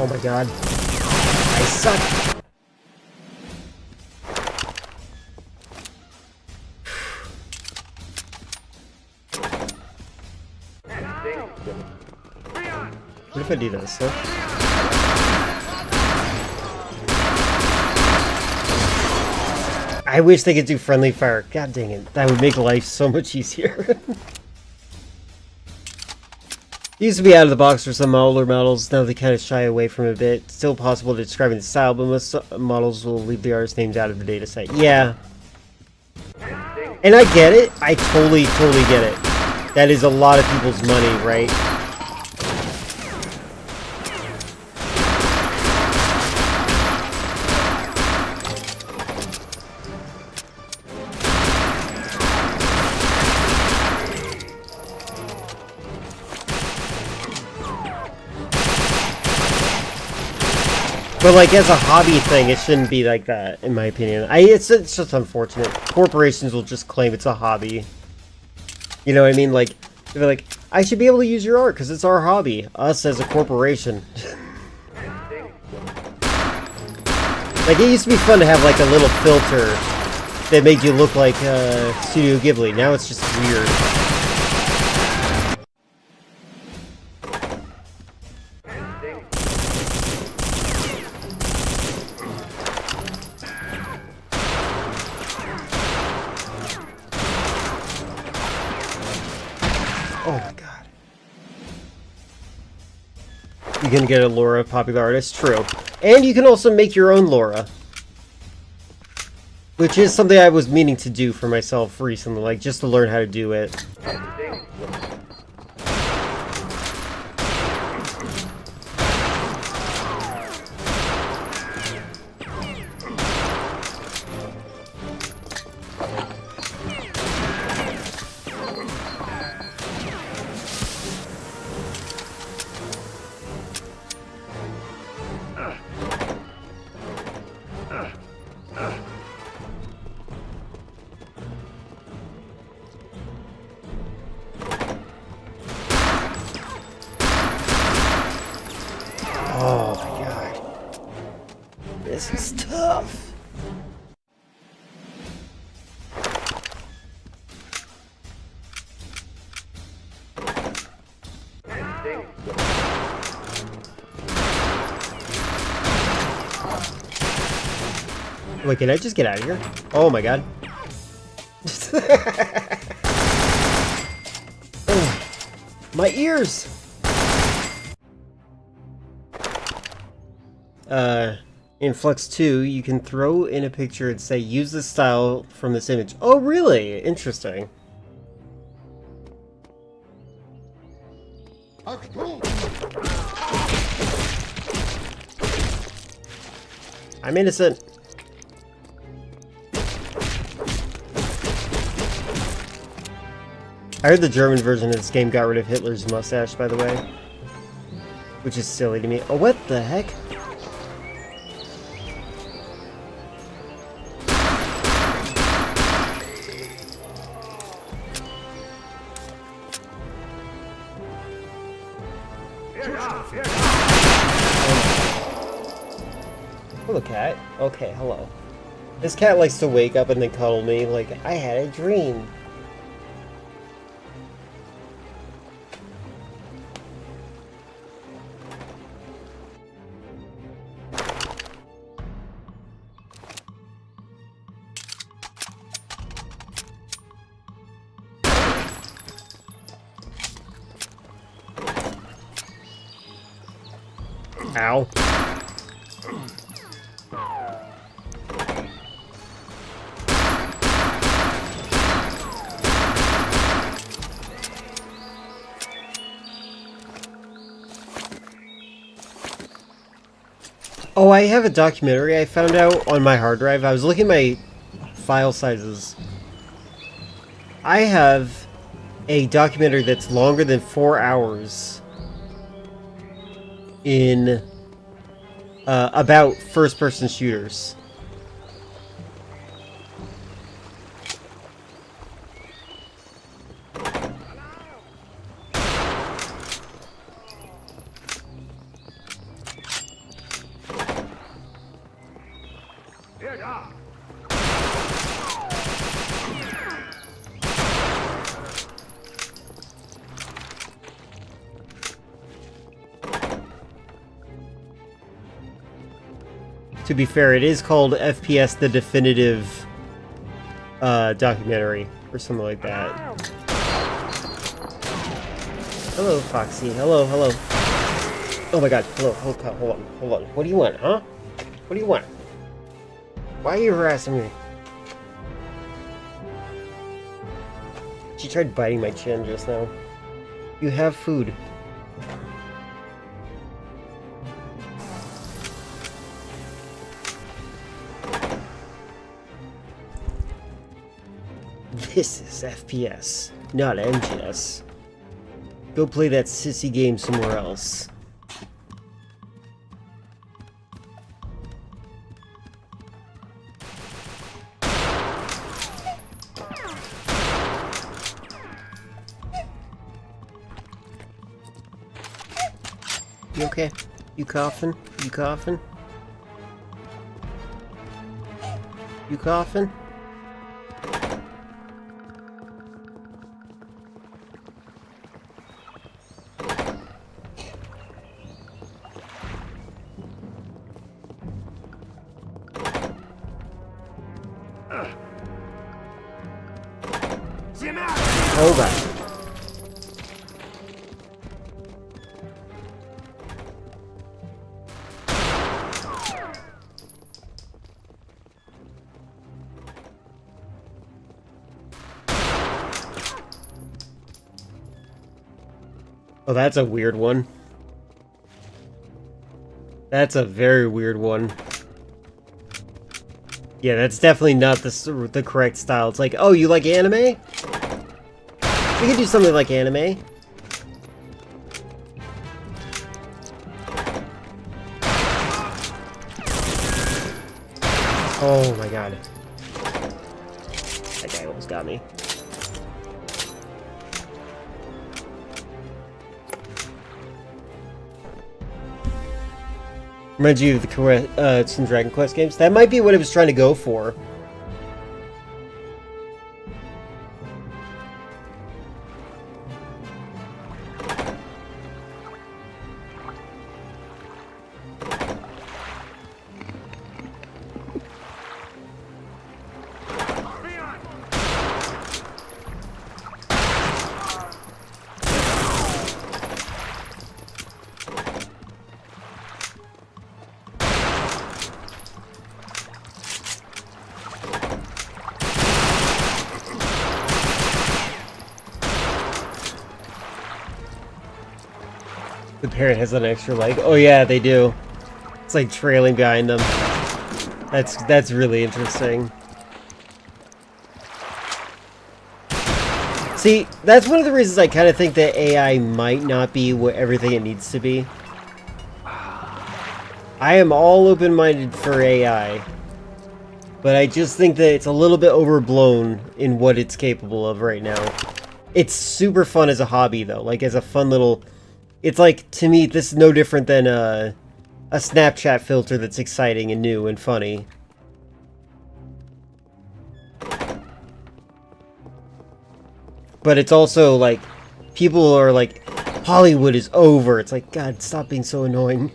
Oh my god. I suck. What if I do this, huh? I wish they could do friendly fire. God dang it. That would make life so much easier. Used to be out of the box for some older models, now they kind of shy away from it a bit. Still possible to describe the style, but most models will leave the artist names out of the dataset. Yeah. And I get it. I totally get it. That is a lot of people's money, right? But like as a hobby thing, it shouldn't be like that, in my opinion. It's just unfortunate. Corporations will just claim it's a hobby. You know what I mean? Like they're like, I should be able to use your art because it's our hobby. Us as a corporation. Like it used to be fun to have like a little filter that made you look like Studio Ghibli. Now it's just weird. Oh my god. You can get a Laura popular artist, true. And you can also make your own Laura. Which is something I was meaning to do for myself recently, like just to learn how to do it. Oh my god. This is tough. Wait, can I just get out of here? Oh my god. Oh, my ears! In Flux 2, you can throw in a picture and say, use this style from this image. Oh, really? Interesting. I'm innocent. I heard the German version of this game got rid of Hitler's mustache, by the way. Which is silly to me. Oh, what the heck? Hello, cat. Okay, hello. This cat likes to wake up and then cuddle me like I had a dream. Ow. Oh, I have a documentary I found out on my hard drive. I was looking at my file sizes. I have a documentary that's longer than 4 hours in about first-person shooters. To be fair, it is called FPS The Definitive Documentary, or something like that. Hello, Foxy. Hello, hello. Oh my god, hello, hold on. What do you want, huh? What do you want? Why are you harassing me? She tried biting my chin just now. You have food. This is FPS, not MGS. Go play that sissy game somewhere else. You okay? You coughing? You coughing? You coughing? Hold on. Oh, that's a weird one. That's a very weird one. Yeah, that's definitely not the correct style. It's like, oh, you like anime? We could do something like anime. Oh my god. That guy almost got me. Reminds you of some Dragon Quest games? That might be what it was trying to go for. The parrot has an extra leg. Oh yeah, they do. It's like trailing behind them. That's really interesting. See, that's one of the reasons I kind of think that AI might not be what everything it needs to be. I am all open-minded for AI, but I just think that it's a little bit overblown in what it's capable of right now. It's super fun as a hobby, though. Like, as a fun little... It's like, to me, this is no different than a Snapchat filter that's exciting and new and funny. But it's also like, people are like, Hollywood is over. It's like, God, stop being so annoying.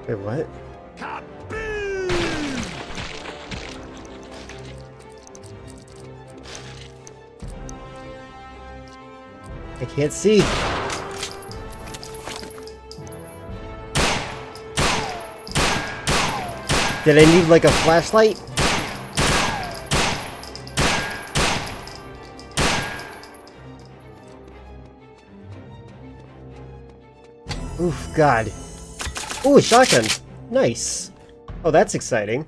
Wait, what? I can't see. Did I need like a flashlight? Oof, God. Ooh, a shotgun. Nice. Oh, that's exciting.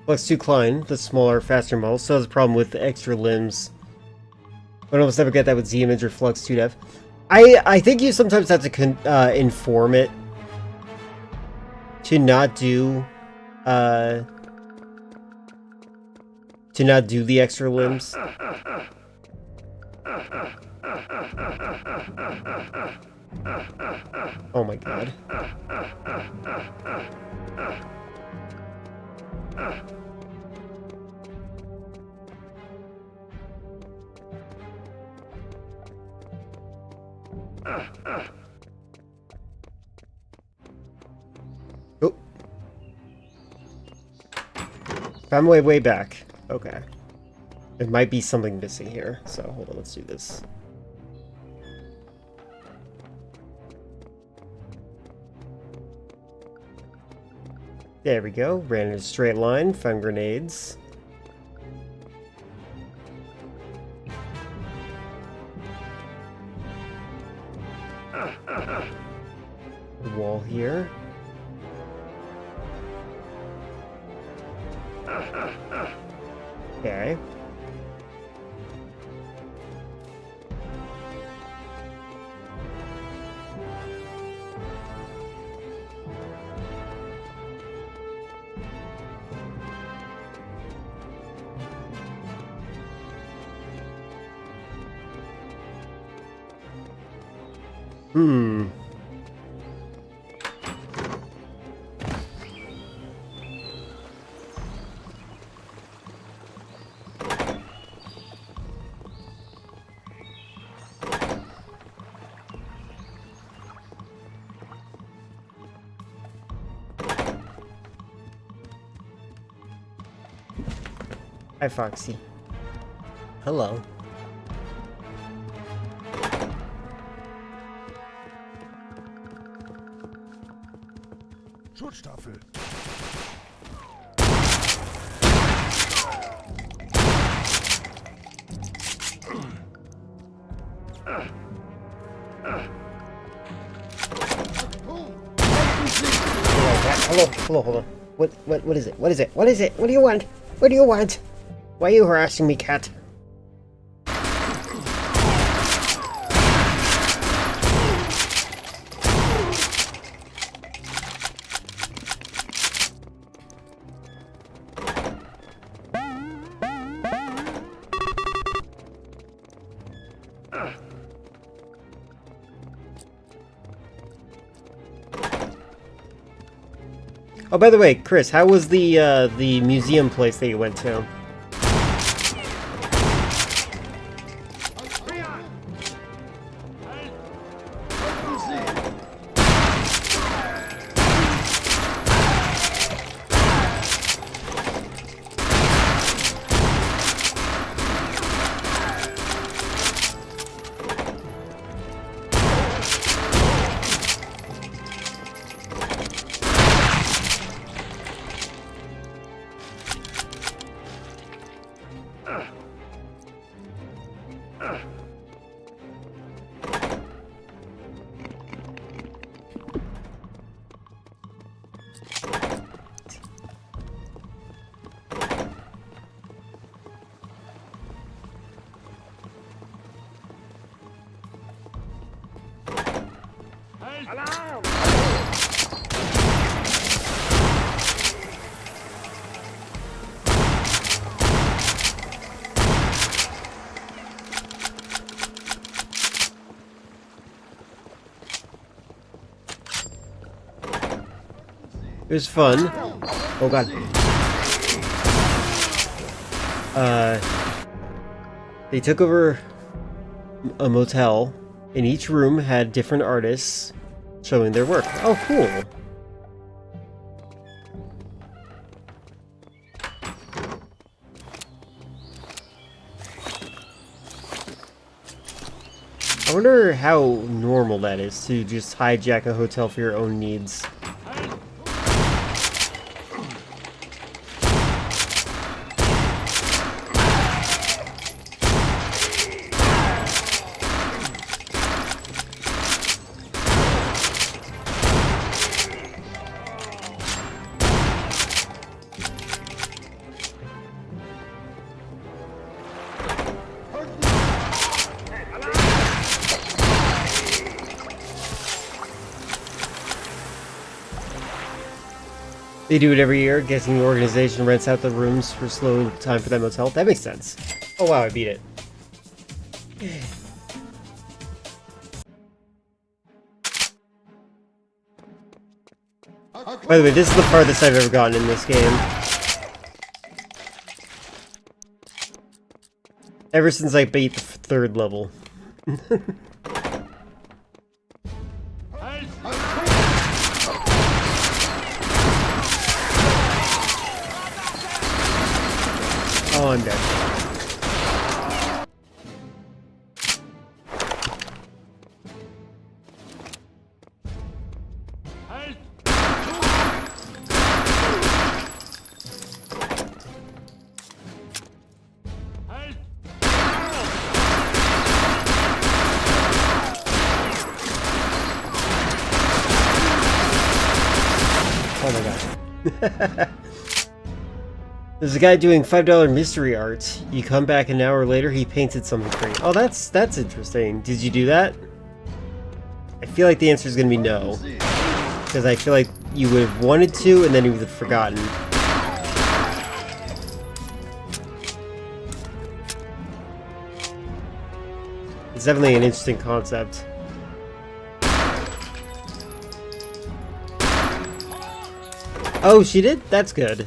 Flux 2 Klein, the smaller, faster model, still has a problem with the extra limbs. But almost never get that with Z-Image or Flux 2 Dev. I think you sometimes have to inform it to not do the extra limbs. Oh my God. Oh. Found my way back. Okay. There might be something missing here, so hold on, let's do this. There we go. Ran in a straight line, found grenades. The wall here. Okay. Hi, Foxy. Hello. Schutzstaffel. Hello, hold on. What is it? What is it? What is it? What do you want? What do you want? Why are you harassing me, cat? Oh, by the way, Chris, how was the museum place that you went to? It was fun. Oh god. They took over a motel, and each room had different artists showing their work. Oh, cool. I wonder how normal that is to just hijack a hotel for your own needs. They do it every year, guessing the organization rents out the rooms for slow time for that motel. That makes sense. Oh wow, I beat it. By the way, this is the farthest I've ever gotten in this game. Ever since I beat the third level. Oh, I'm dead. Oh my god. There's a guy doing $5 mystery art. You come back an hour later, he painted something for you. Oh, that's interesting. Did you do that? I feel like the answer is going to be no. Because I feel like you would have wanted to, and then you would have forgotten. It's definitely an interesting concept. Oh, she did? That's good.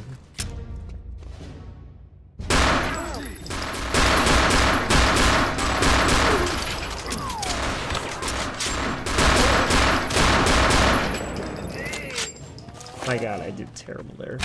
My god, I did terrible there.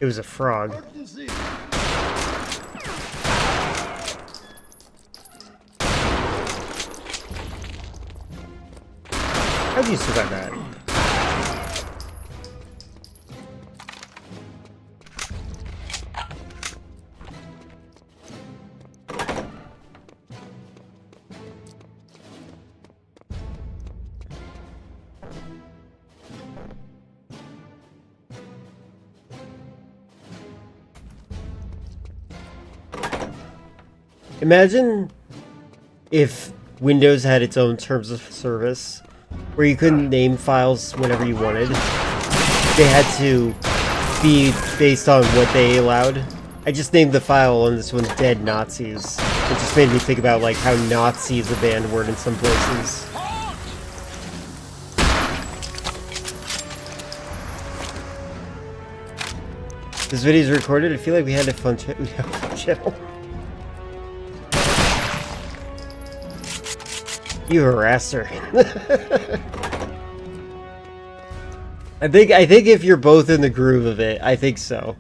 It was a frog. How'd you survive that? Imagine if Windows had its own terms of service, where you couldn't name files whenever you wanted. They had to be based on what they allowed. I just named the file on this one Dead Nazis. It just made me think about like how Nazi is a banned word in some places. This video is recorded. I feel like we had a fun channel. You harassed her. I think if you're both in the groove of it, I think so.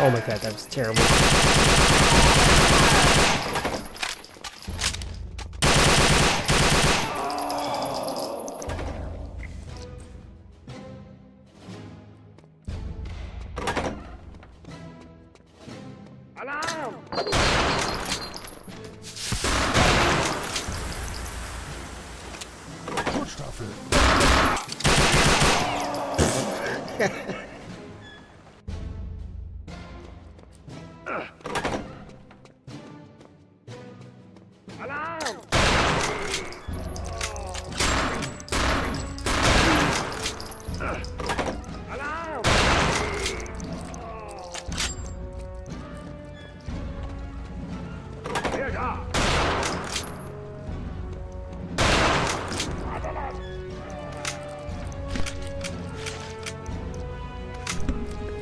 Oh my god, that was terrible.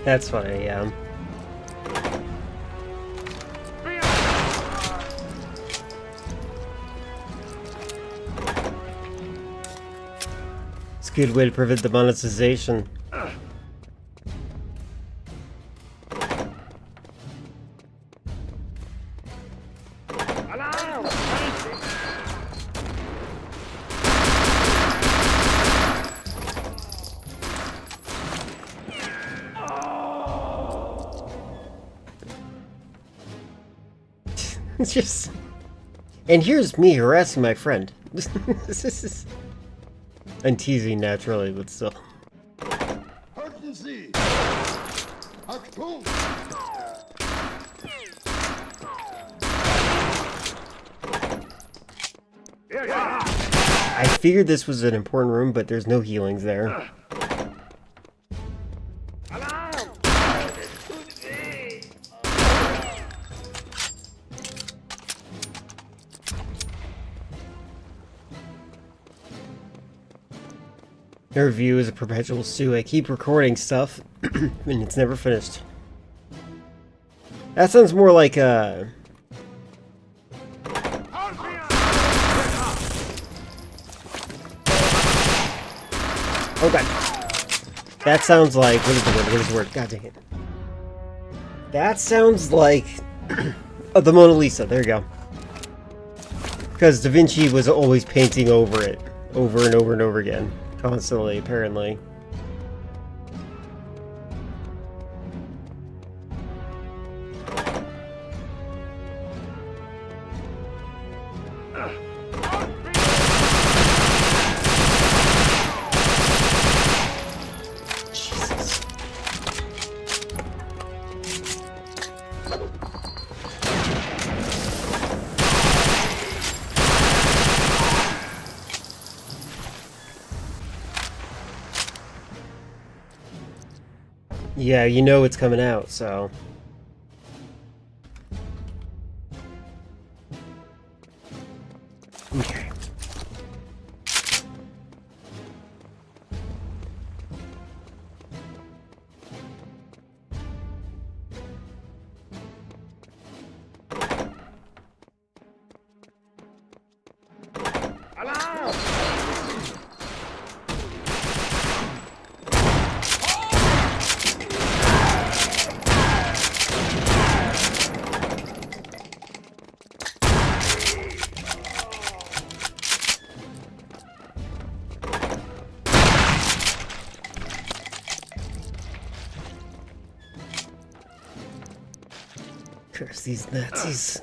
That's funny, yeah. It's a good way to prevent the monetization. It's just... And here's me harassing my friend. This is... I'm teasing naturally, but still. I figured this was an important room, but there's no healings there. Their review is a perpetual stew. I keep recording stuff, and it's never finished. That sounds more like a... Oh god. That sounds like... What is the word? What is the word? God dang it. That sounds like... the Mona Lisa. There you go. Because Da Vinci was always painting over it. Over and over and over again. Constantly, apparently. Jesus. Yeah, you know it's coming out, so... Okay. Curse these Nazis.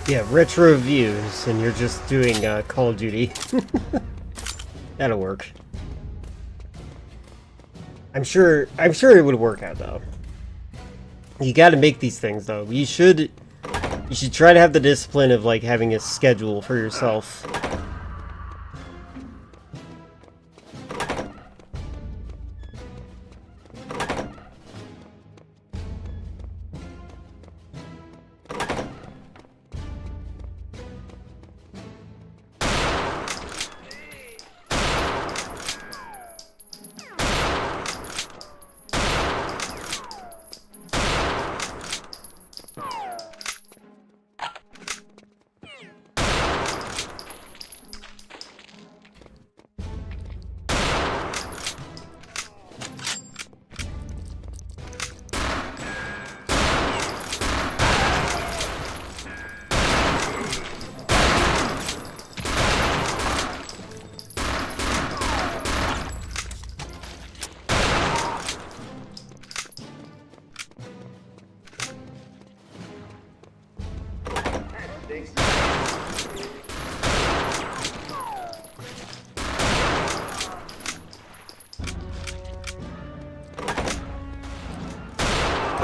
Yeah, retro reviews, and you're just doing Call of Duty. That'll work. I'm sure it would work out though. You got to make these things though. You should try to have the discipline of like having a schedule for yourself.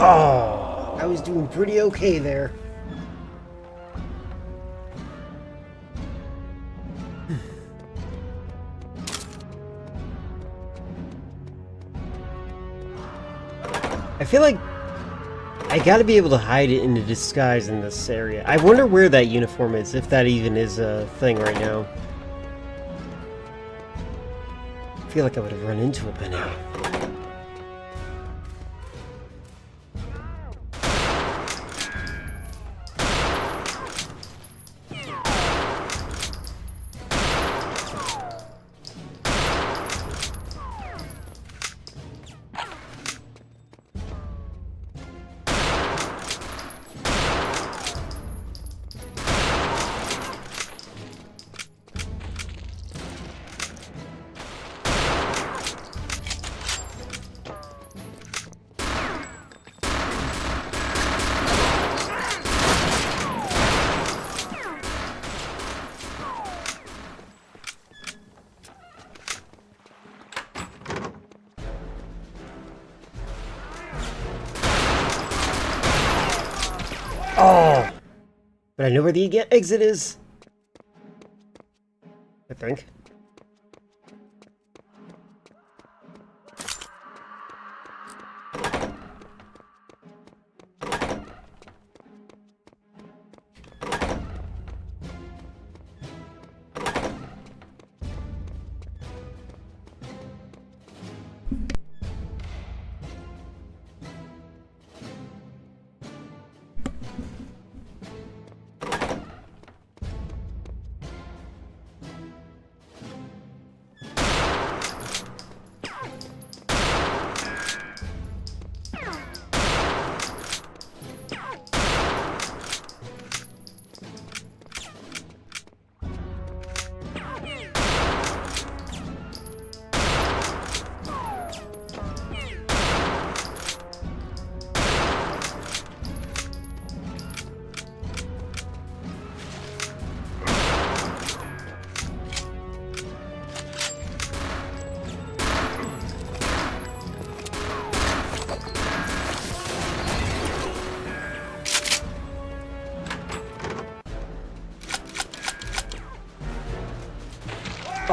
Oh, I was doing pretty okay there. I feel like I gotta be able to hide it in the disguise in this area. I wonder where that uniform is, if that even is a thing right now. I feel like I would have run into it by now. Oh! But I know where the exit is. I think.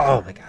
Oh my god.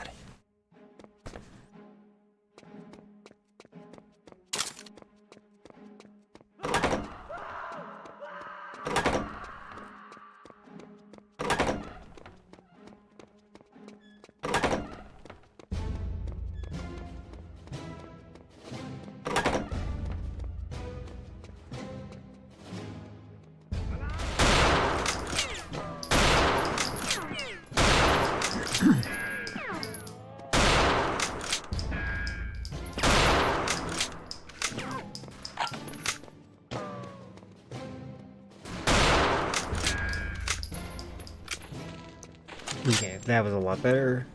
Okay, that was a lot better.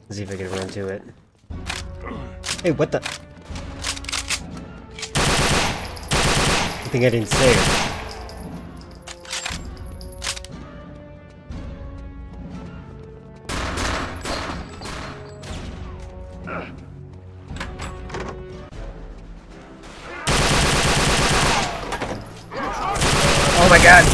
Let's see if I can run to it. Hey, what the? I think I didn't say it. Oh my god!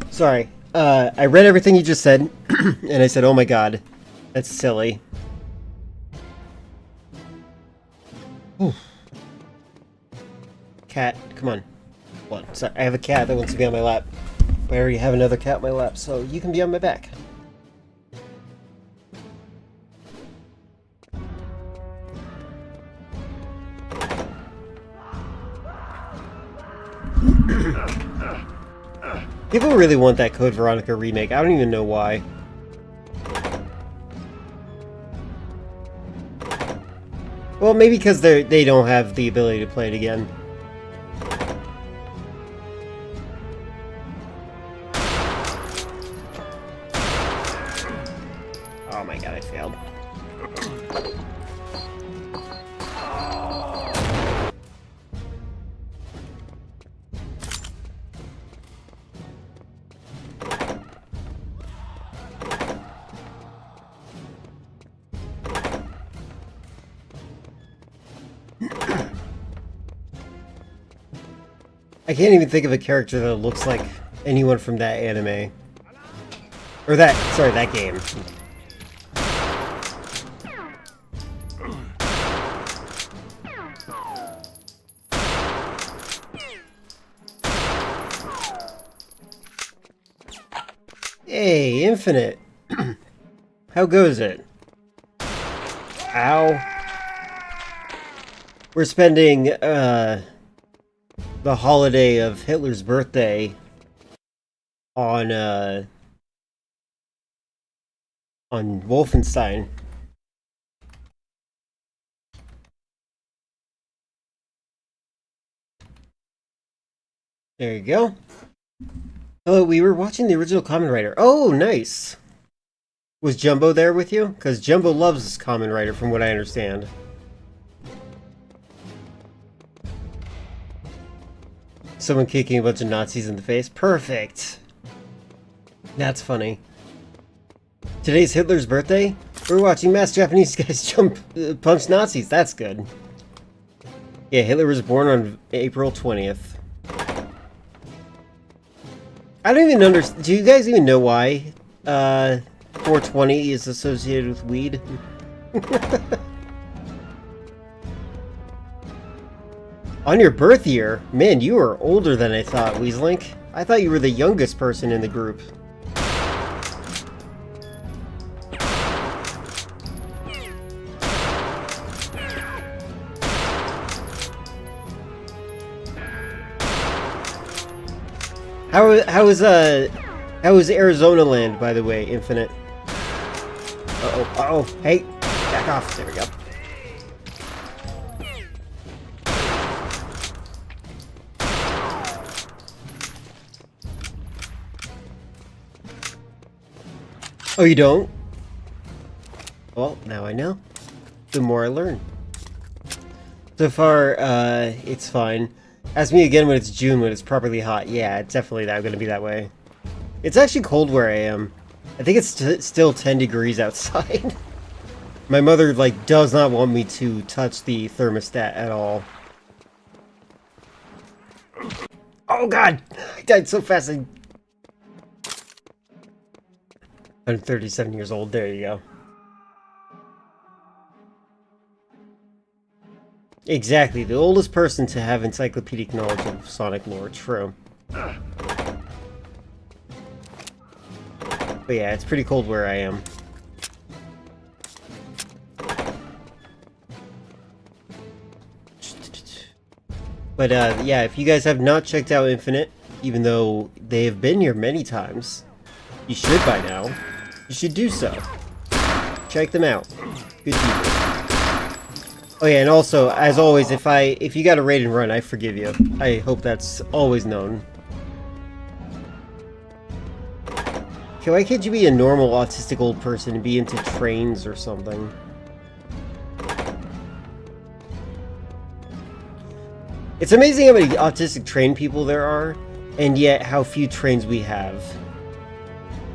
Sorry, I read everything you just said, and I said, oh my god, that's silly. Ooh. Cat, come on. What? Sorry, I have a cat that wants to be on my lap. But I already have another cat on my lap, so you can be on my back. People really want that Code Veronica remake. I don't even know why. Well, maybe because they don't have the ability to play it again. Oh my god, I failed. I can't even think of a character that looks like anyone from that anime. Or that, sorry, that game. Hey, Infinite. How goes it? Ow. We're spending, the holiday of Hitler's birthday on Wolfenstein. There you go. Oh, we were watching the original Kamen Rider. Oh, nice. Was Jumbo there with you? Because Jumbo loves Kamen Rider, from what I understand. Someone kicking a bunch of Nazis in the face. Perfect. That's funny. Today's Hitler's birthday. We're watching mass Japanese guys punch Nazis. That's good. Yeah, Hitler was born on April 20th. I don't even understand. Do you guys even know why 420 is associated with weed? On your birth year? Man, you are older than I thought, Weaslink. I thought you were the youngest person in the group. How is Arizona land, by the way, Infinite? Uh-oh, hey, back off, there we go. Oh, you don't? Well, now I know. The more I learn. So far, it's fine. Ask me again when it's June, when it's properly hot. Yeah, it's definitely going to be that way. It's actually cold where I am. I think it's still 10 degrees outside. My mother, like, does not want me to touch the thermostat at all. Oh god! I died so fast. I'm 37 years old. There you go. Exactly, the oldest person to have encyclopedic knowledge of Sonic lore. True. But yeah, it's pretty cold where I am. But yeah, if you guys have not checked out Infinite, even though they have been here many times, you should by now. You should do so. Check them out. Good people. Oh yeah, and also, as always, if you got a raid and run, I forgive you. I hope that's always known. Okay, why can't you be a normal autistic old person and be into trains or something? It's amazing how many autistic train people there are, and yet how few trains we have.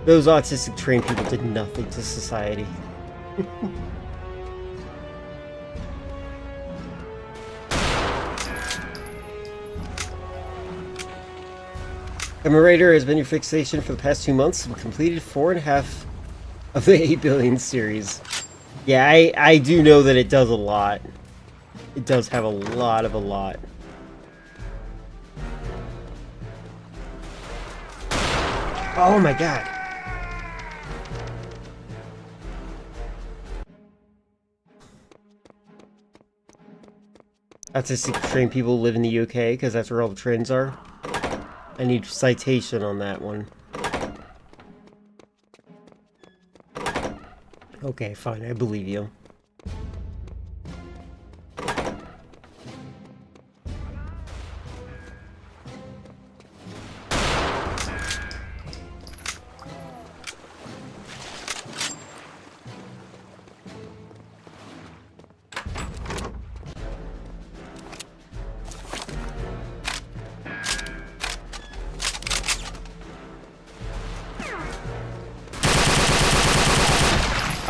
Those autistic train people did nothing to society. Kamen Rider has been your fixation for the past 2 months. We completed 4.5 of the 8 billion series. Yeah, I do know that it does a lot. It does have a lot. Oh my god. Autistic train people live in the UK because that's where all the trains are. I need citation on that one. Okay, fine, I believe you.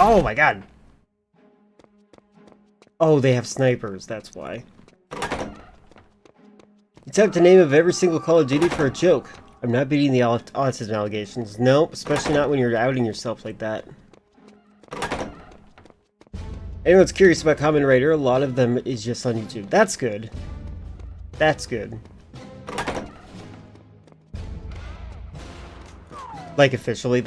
Oh my god! Oh, they have snipers, that's why. It's up to name of every single Call of Duty for a joke. I'm not beating the autism allegations. Nope, especially not when you're outing yourself like that. Anyone's curious about Kamen Rider, a lot of them is just on YouTube. That's good. That's good. Like officially,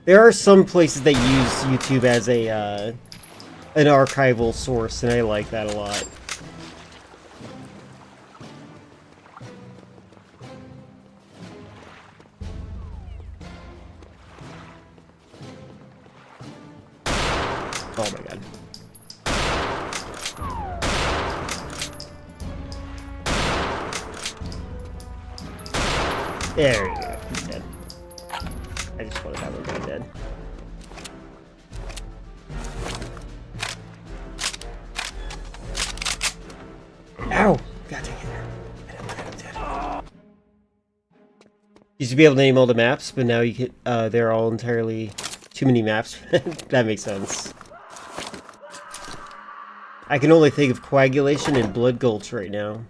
there are some places that use YouTube as a an archival source, and I like that a lot. Oh my god. There you go. He's dead. I just wanted that one guy dead. Ow! God dang it. I'm dead. Used to be able to name all the maps, but now you can, they're all entirely too many maps. That makes sense. I can only think of Coagulation and Blood Gulch right now.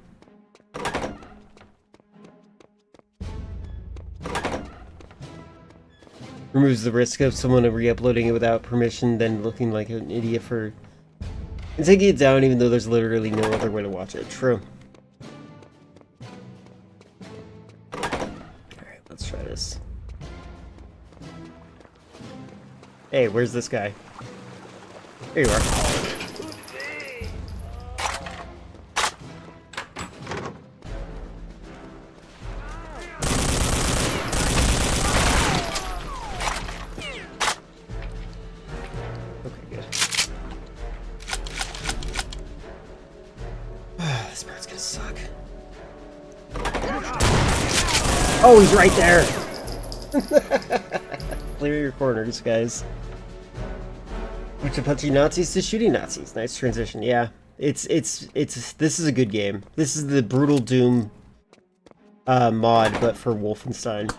Removes the risk of someone re-uploading it without permission, then looking like an idiot for... and taking it down even though there's literally no other way to watch it. True. Alright, let's try this. Hey, where's this guy? Here you are. Oh, he's right there! clear your corners, guys. Bunch of punchy Nazis to shooting Nazis. Nice transition. Yeah, this is a good game. This is the Brutal Doom mod, but for Wolfenstein.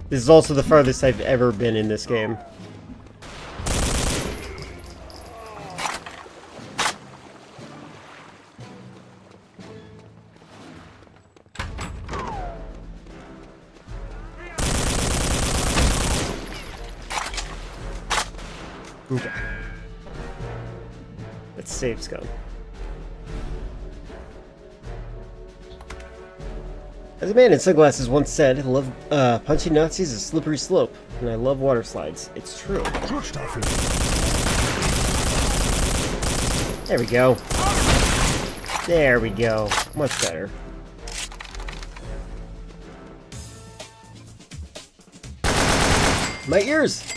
This is also the farthest I've ever been in this game. Okay. Let's save scum. As a man in sunglasses once said, love punching Nazis is a slippery slope, and I love water slides. It's true. There we go. There we go. Much better. My ears!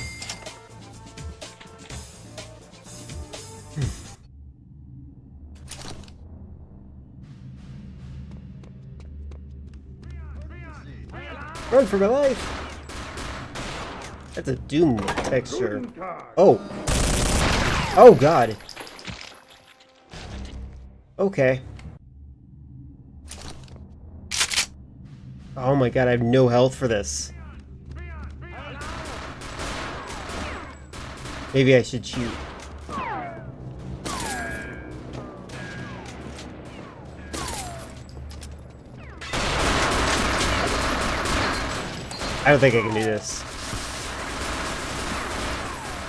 Run for my life! That's a Doom texture. Oh! Oh god! Okay. Oh my god, I have no health for this. Maybe I should shoot. I don't think I can do this.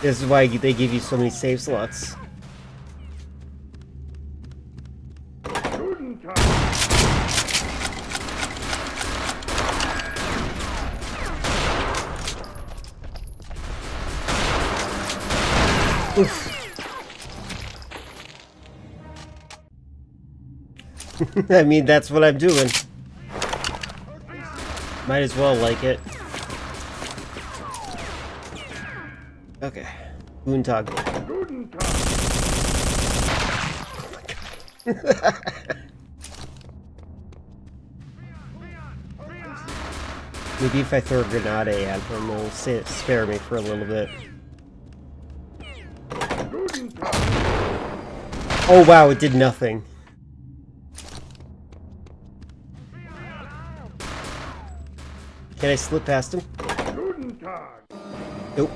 This is why they give you so many save slots. Oof. I mean, that's what I'm doing. Might as well like it. Okay. Guten Tag. Oh my god. Maybe if I throw a grenade at him, it'll spare me for a little bit. Oh wow, it did nothing. Can I slip past him? Nope.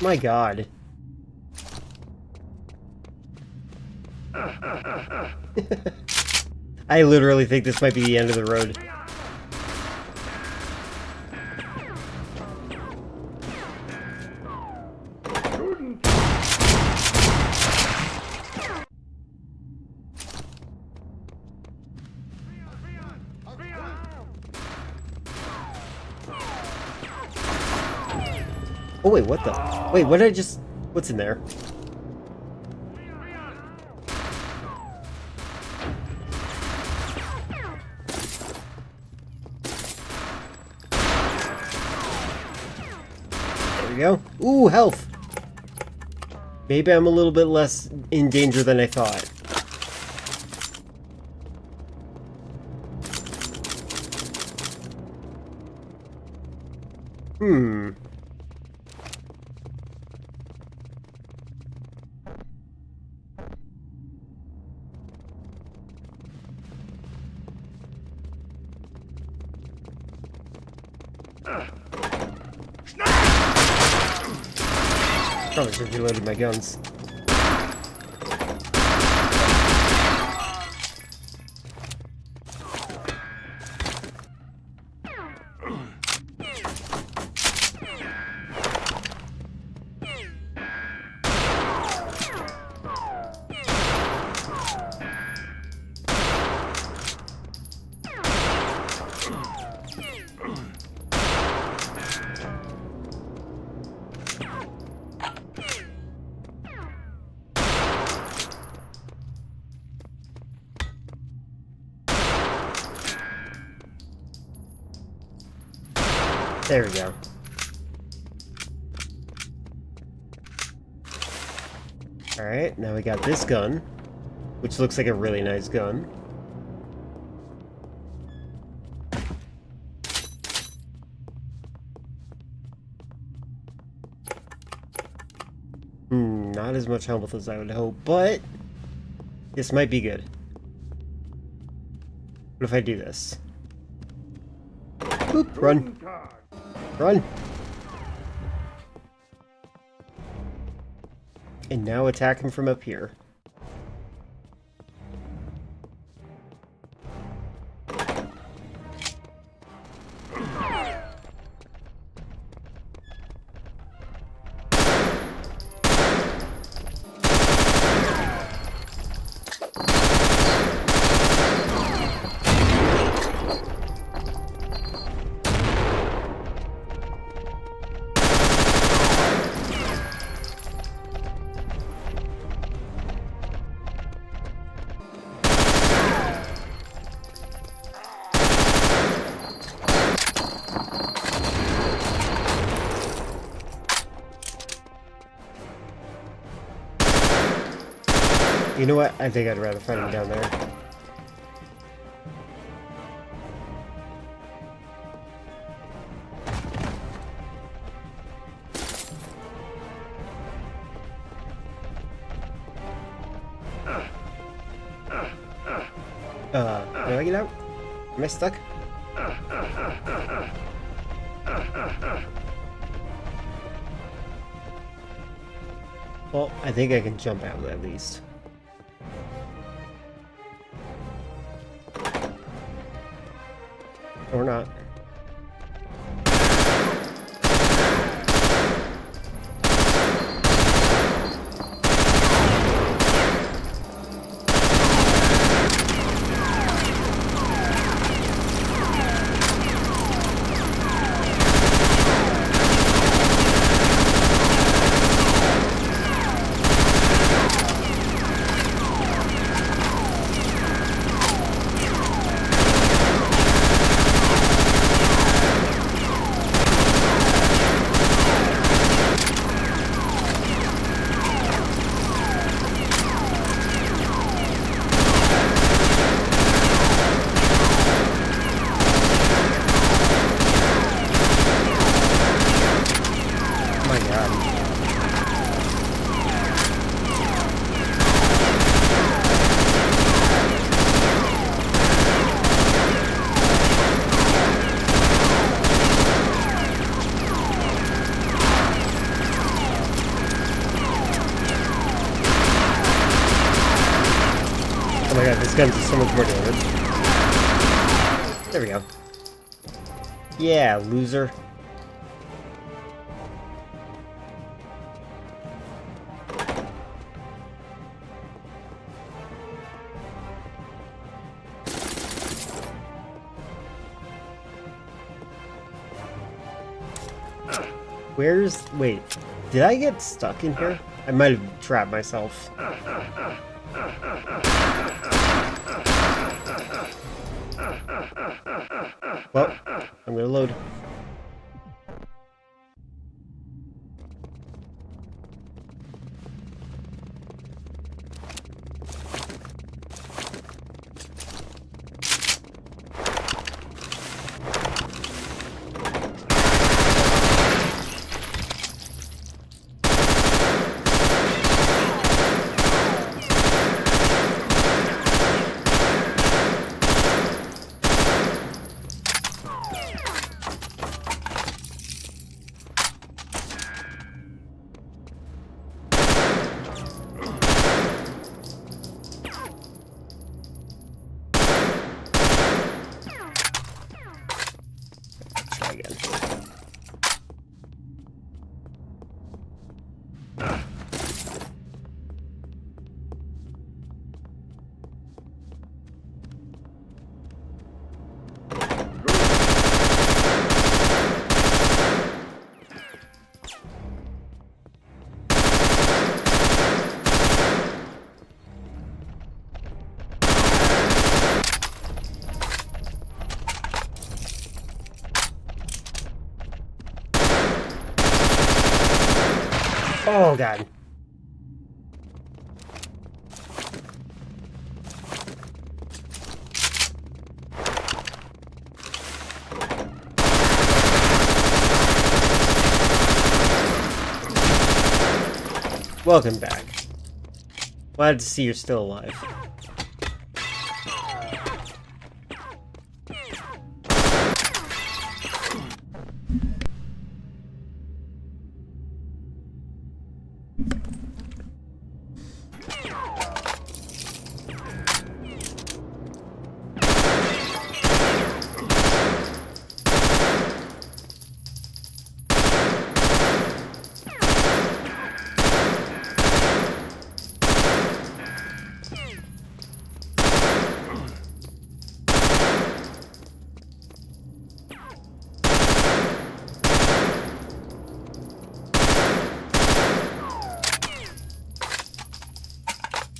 My god. I literally think this might be the end of the road. Oh wait, what the? Wait, what did I just... What's in there? There we go. Ooh, health! Maybe I'm a little bit less in danger than I thought. Probably should have reloaded my guns. There we go. Alright, now we got this gun, which looks like a really nice gun. Not as much health as I would hope, but this might be good. What if I do this? Boop, run. Run. And now attack him from up here. You know what? I think I'd rather fight him down there. Can I get out? Am I stuck? Well, I think I can jump out at least. Or not. Oh my god, this gun does so much more damage. There we go. Yeah, loser. Where's... wait, did I get stuck in here? I might have trapped myself. Well, I'm gonna load. Oh, God. Welcome back. Glad to see you're still alive.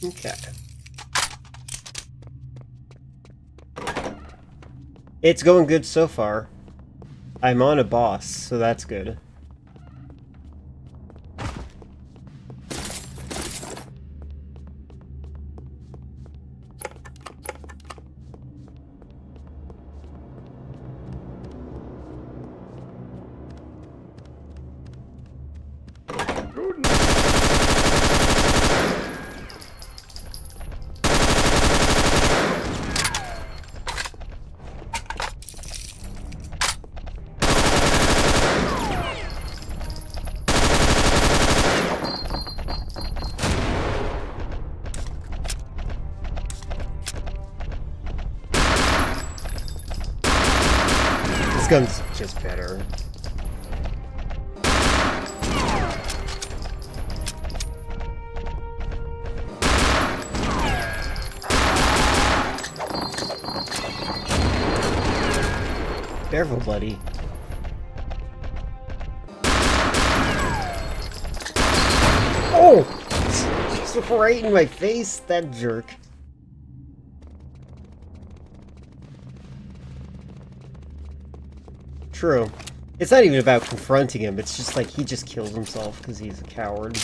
Okay. It's going good so far. I'm on a boss, so that's good. This gun's just better. Careful, buddy. Oh! Just right in my face, that jerk. True. It's not even about confronting him, it's just like he just kills himself because he's a coward.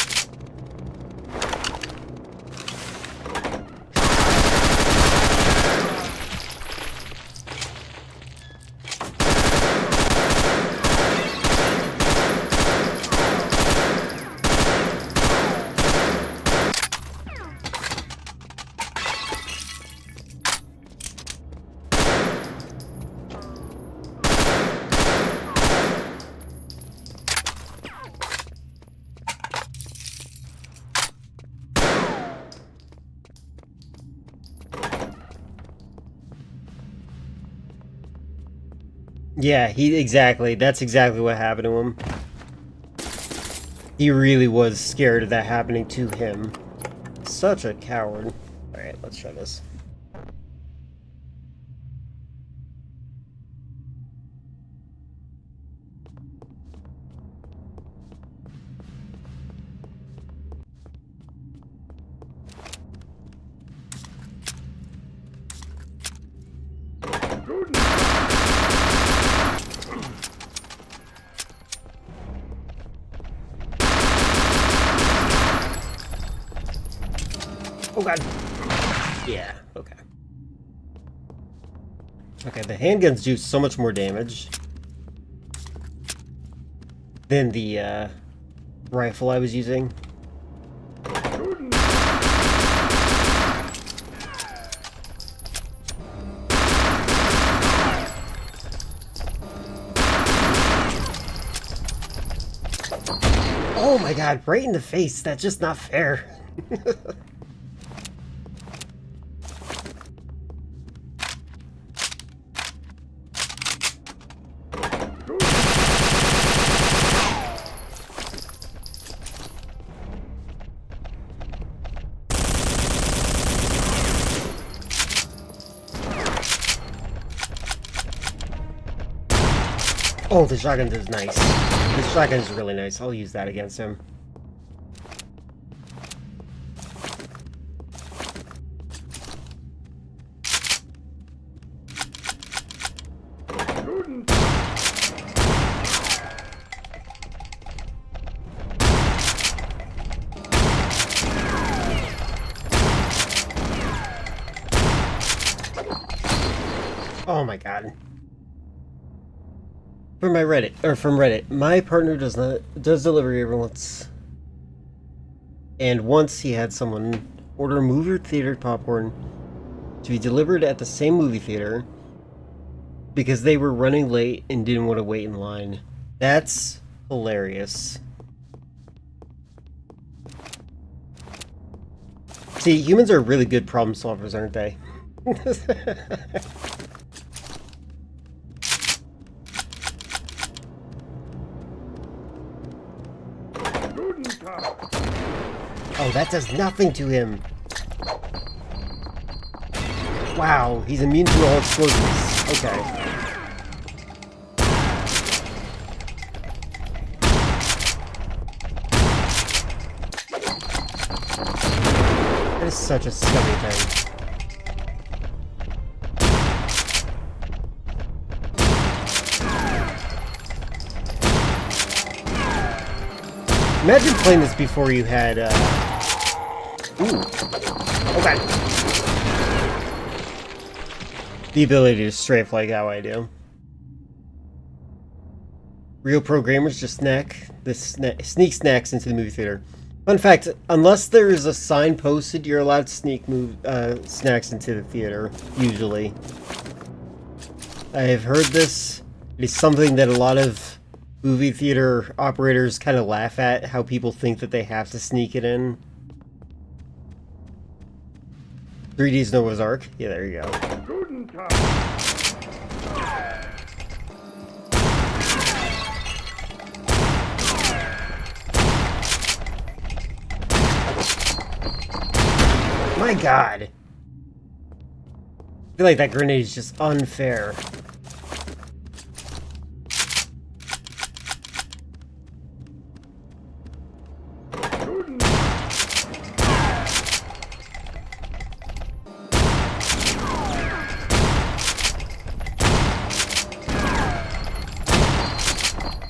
Yeah, that's exactly what happened to him. He really was scared of that happening to him. Such a coward. Alright, let's try this. Oh god. Yeah, okay. Okay, the handguns do so much more damage than the rifle I was using. Oh my god, right in the face. That's just not fair. Oh, the shotgun is nice. The shotgun is really nice. I'll use that against him. my god. From Reddit, my partner does delivery every once. And once he had someone order movie theater popcorn to be delivered at the same movie theater because they were running late and didn't want to wait in line. That's hilarious. See, humans are really good problem solvers, aren't they? Oh, that does nothing to him. Wow, he's immune to all explosions. Okay. That is such a scummy thing. Imagine playing this before you had, ooh. Okay. The ability to strafe like how I do. Real programmers just sneak snacks into the movie theater. Fun fact, unless there is a sign posted, you're allowed to sneak snacks into the theater, usually. I have heard this. It is something that a lot of movie theater operators kind of laugh at, how people think that they have to sneak it in. 3D's Noah's Ark? Yeah, there you go. My god! I feel like that grenade is just unfair.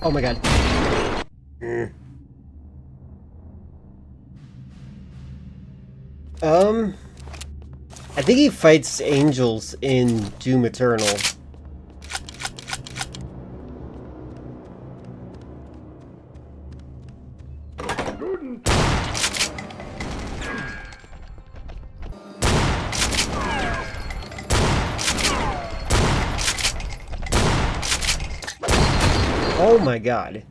Oh my god. I think he fights angels in Doom Eternal. Oh my god.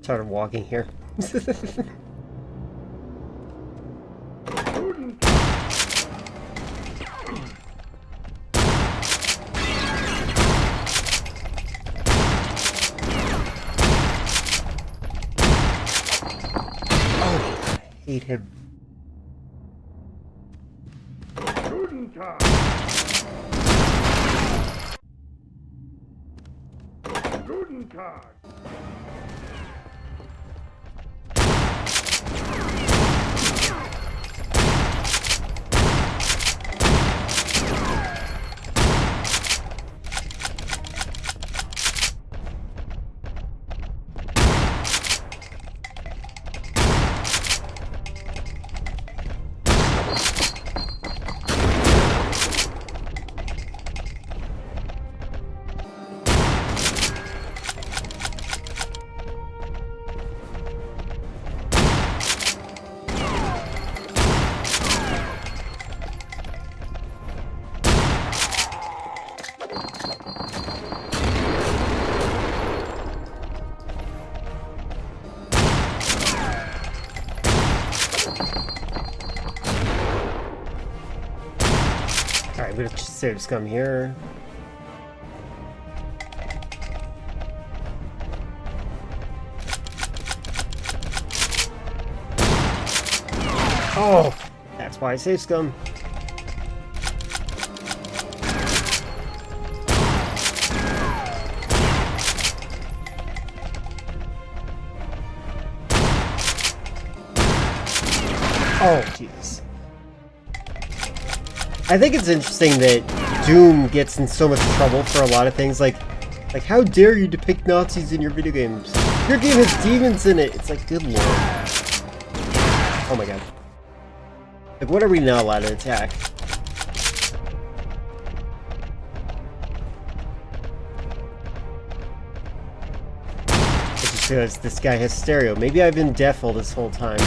Started walking here. Oh, I hate him. Guten Tag. Alright, we're gonna save scum here. Oh! That's why I save scum. Oh, jeez. I think it's interesting that Doom gets in so much trouble for a lot of things, like how dare you depict Nazis in your video games? Your game has demons in it! It's like, good lord. Oh my god. Like, what are we not allowed to attack? It just says this guy has stereo. Maybe I've been deaf all this whole time.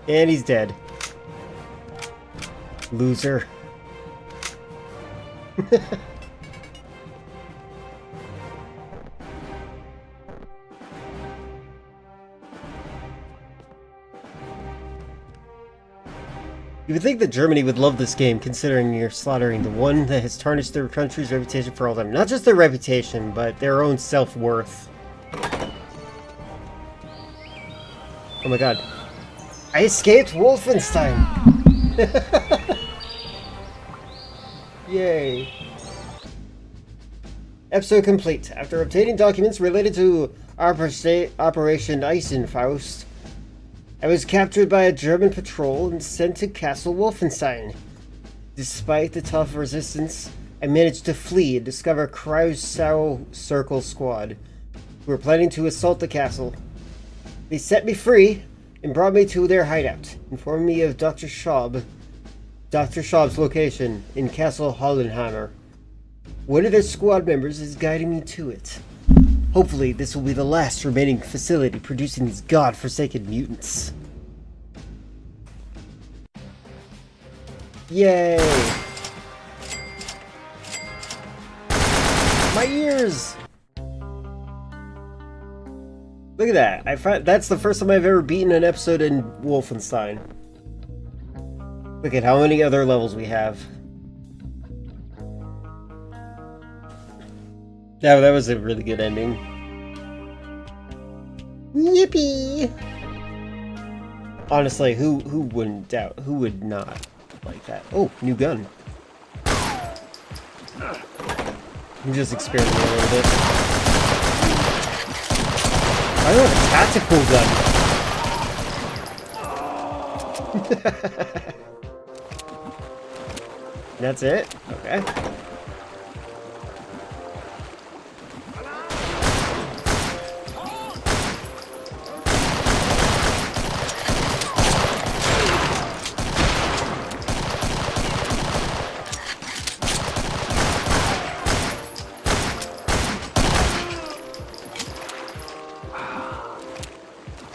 And he's dead. Loser. You would think that Germany would love this game, considering you're slaughtering the one that has tarnished their country's reputation for all time. Not just their reputation, but their own self-worth. Oh my god. I escaped Wolfenstein! Yay. Episode complete. After obtaining documents related to Operation Eisenfaust, I was captured by a German patrol and sent to Castle Wolfenstein. Despite the tough resistance, I managed to flee and discover Kreuzau Circle Squad, who were planning to assault the castle. They set me free and brought me to their hideout, informing me of Dr. Schaub's location in Castle Hollenheimer. One of their squad members is guiding me to it. Hopefully, this will be the last remaining facility producing these god-forsaken mutants. Yay! My ears! Look at that. That's the first time I've ever beaten an episode in Wolfenstein. Look at how many other levels we have. Yeah, that was a really good ending. Yippee! Honestly, who wouldn't doubt? Who would not like that? Oh, new gun. I'm just experimenting a little bit. I don't have a tactical gun. That's it? Okay.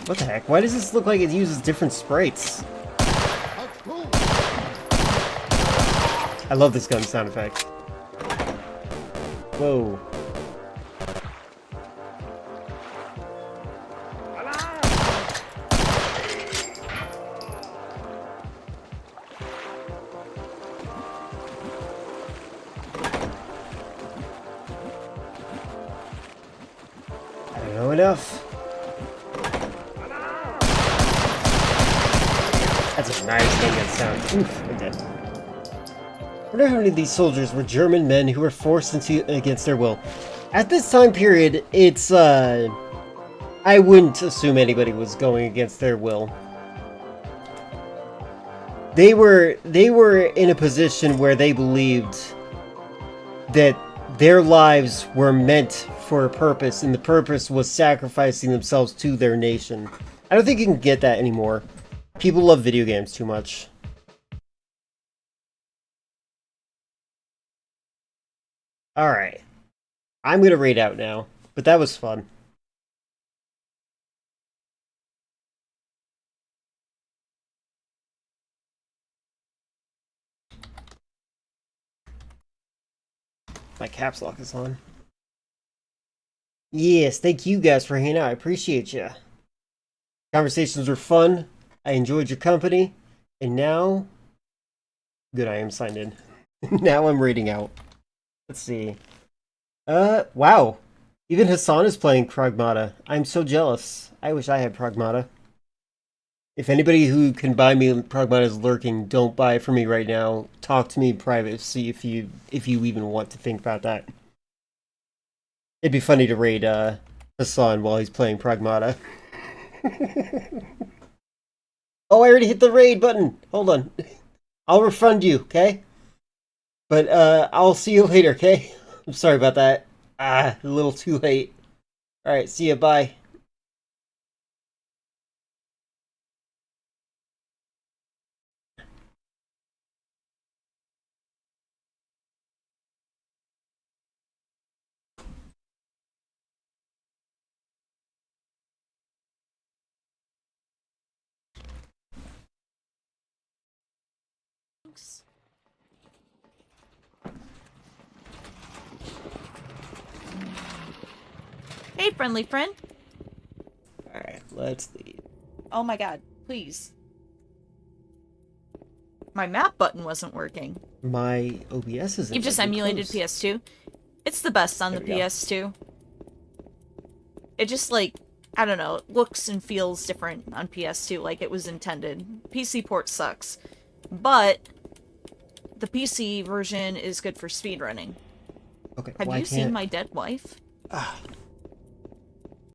What the heck? Why does this look like it uses different sprites? I love this gun sound effect. Whoa. I don't know enough. That's a nice thing that sound. Oof, I'm dead. I wonder how many of these soldiers were German men who were forced into against their will. At this time period, it's I wouldn't assume anybody was going against their will. They were in a position where they believed that their lives were meant for a purpose, and the purpose was sacrificing themselves to their nation. I don't think you can get that anymore. People love video games too much. Alright. I'm gonna raid out now, but that was fun. My caps lock is on. Yes, thank you guys for hanging out. I appreciate you. Conversations were fun. I enjoyed your company. And now... Good, I am signed in. Now I'm raiding out. Let's see. Wow. Even Hassan is playing Pragmata. I'm so jealous. I wish I had Pragmata. If anybody who can buy me Pragmata is lurking, don't buy it for me right now. Talk to me in private, see if you even want to think about that. It'd be funny to raid Hassan while he's playing Pragmata. Oh, I already hit the raid button. Hold on. I'll refund you, okay? But I'll see you later, okay? I'm sorry about that. A little too late. Alright, see ya, bye. Hey, friendly friend. Alright, let's leave. Oh my god, please. My map button wasn't working. My OBS isn't. You've just emulated PS2. It's the best on the PS2. It just, like, I don't know, it looks and feels different on PS2, like it was intended. PC port sucks. But the PC version is good for speedrunning. Okay, Have you seen my dead wife?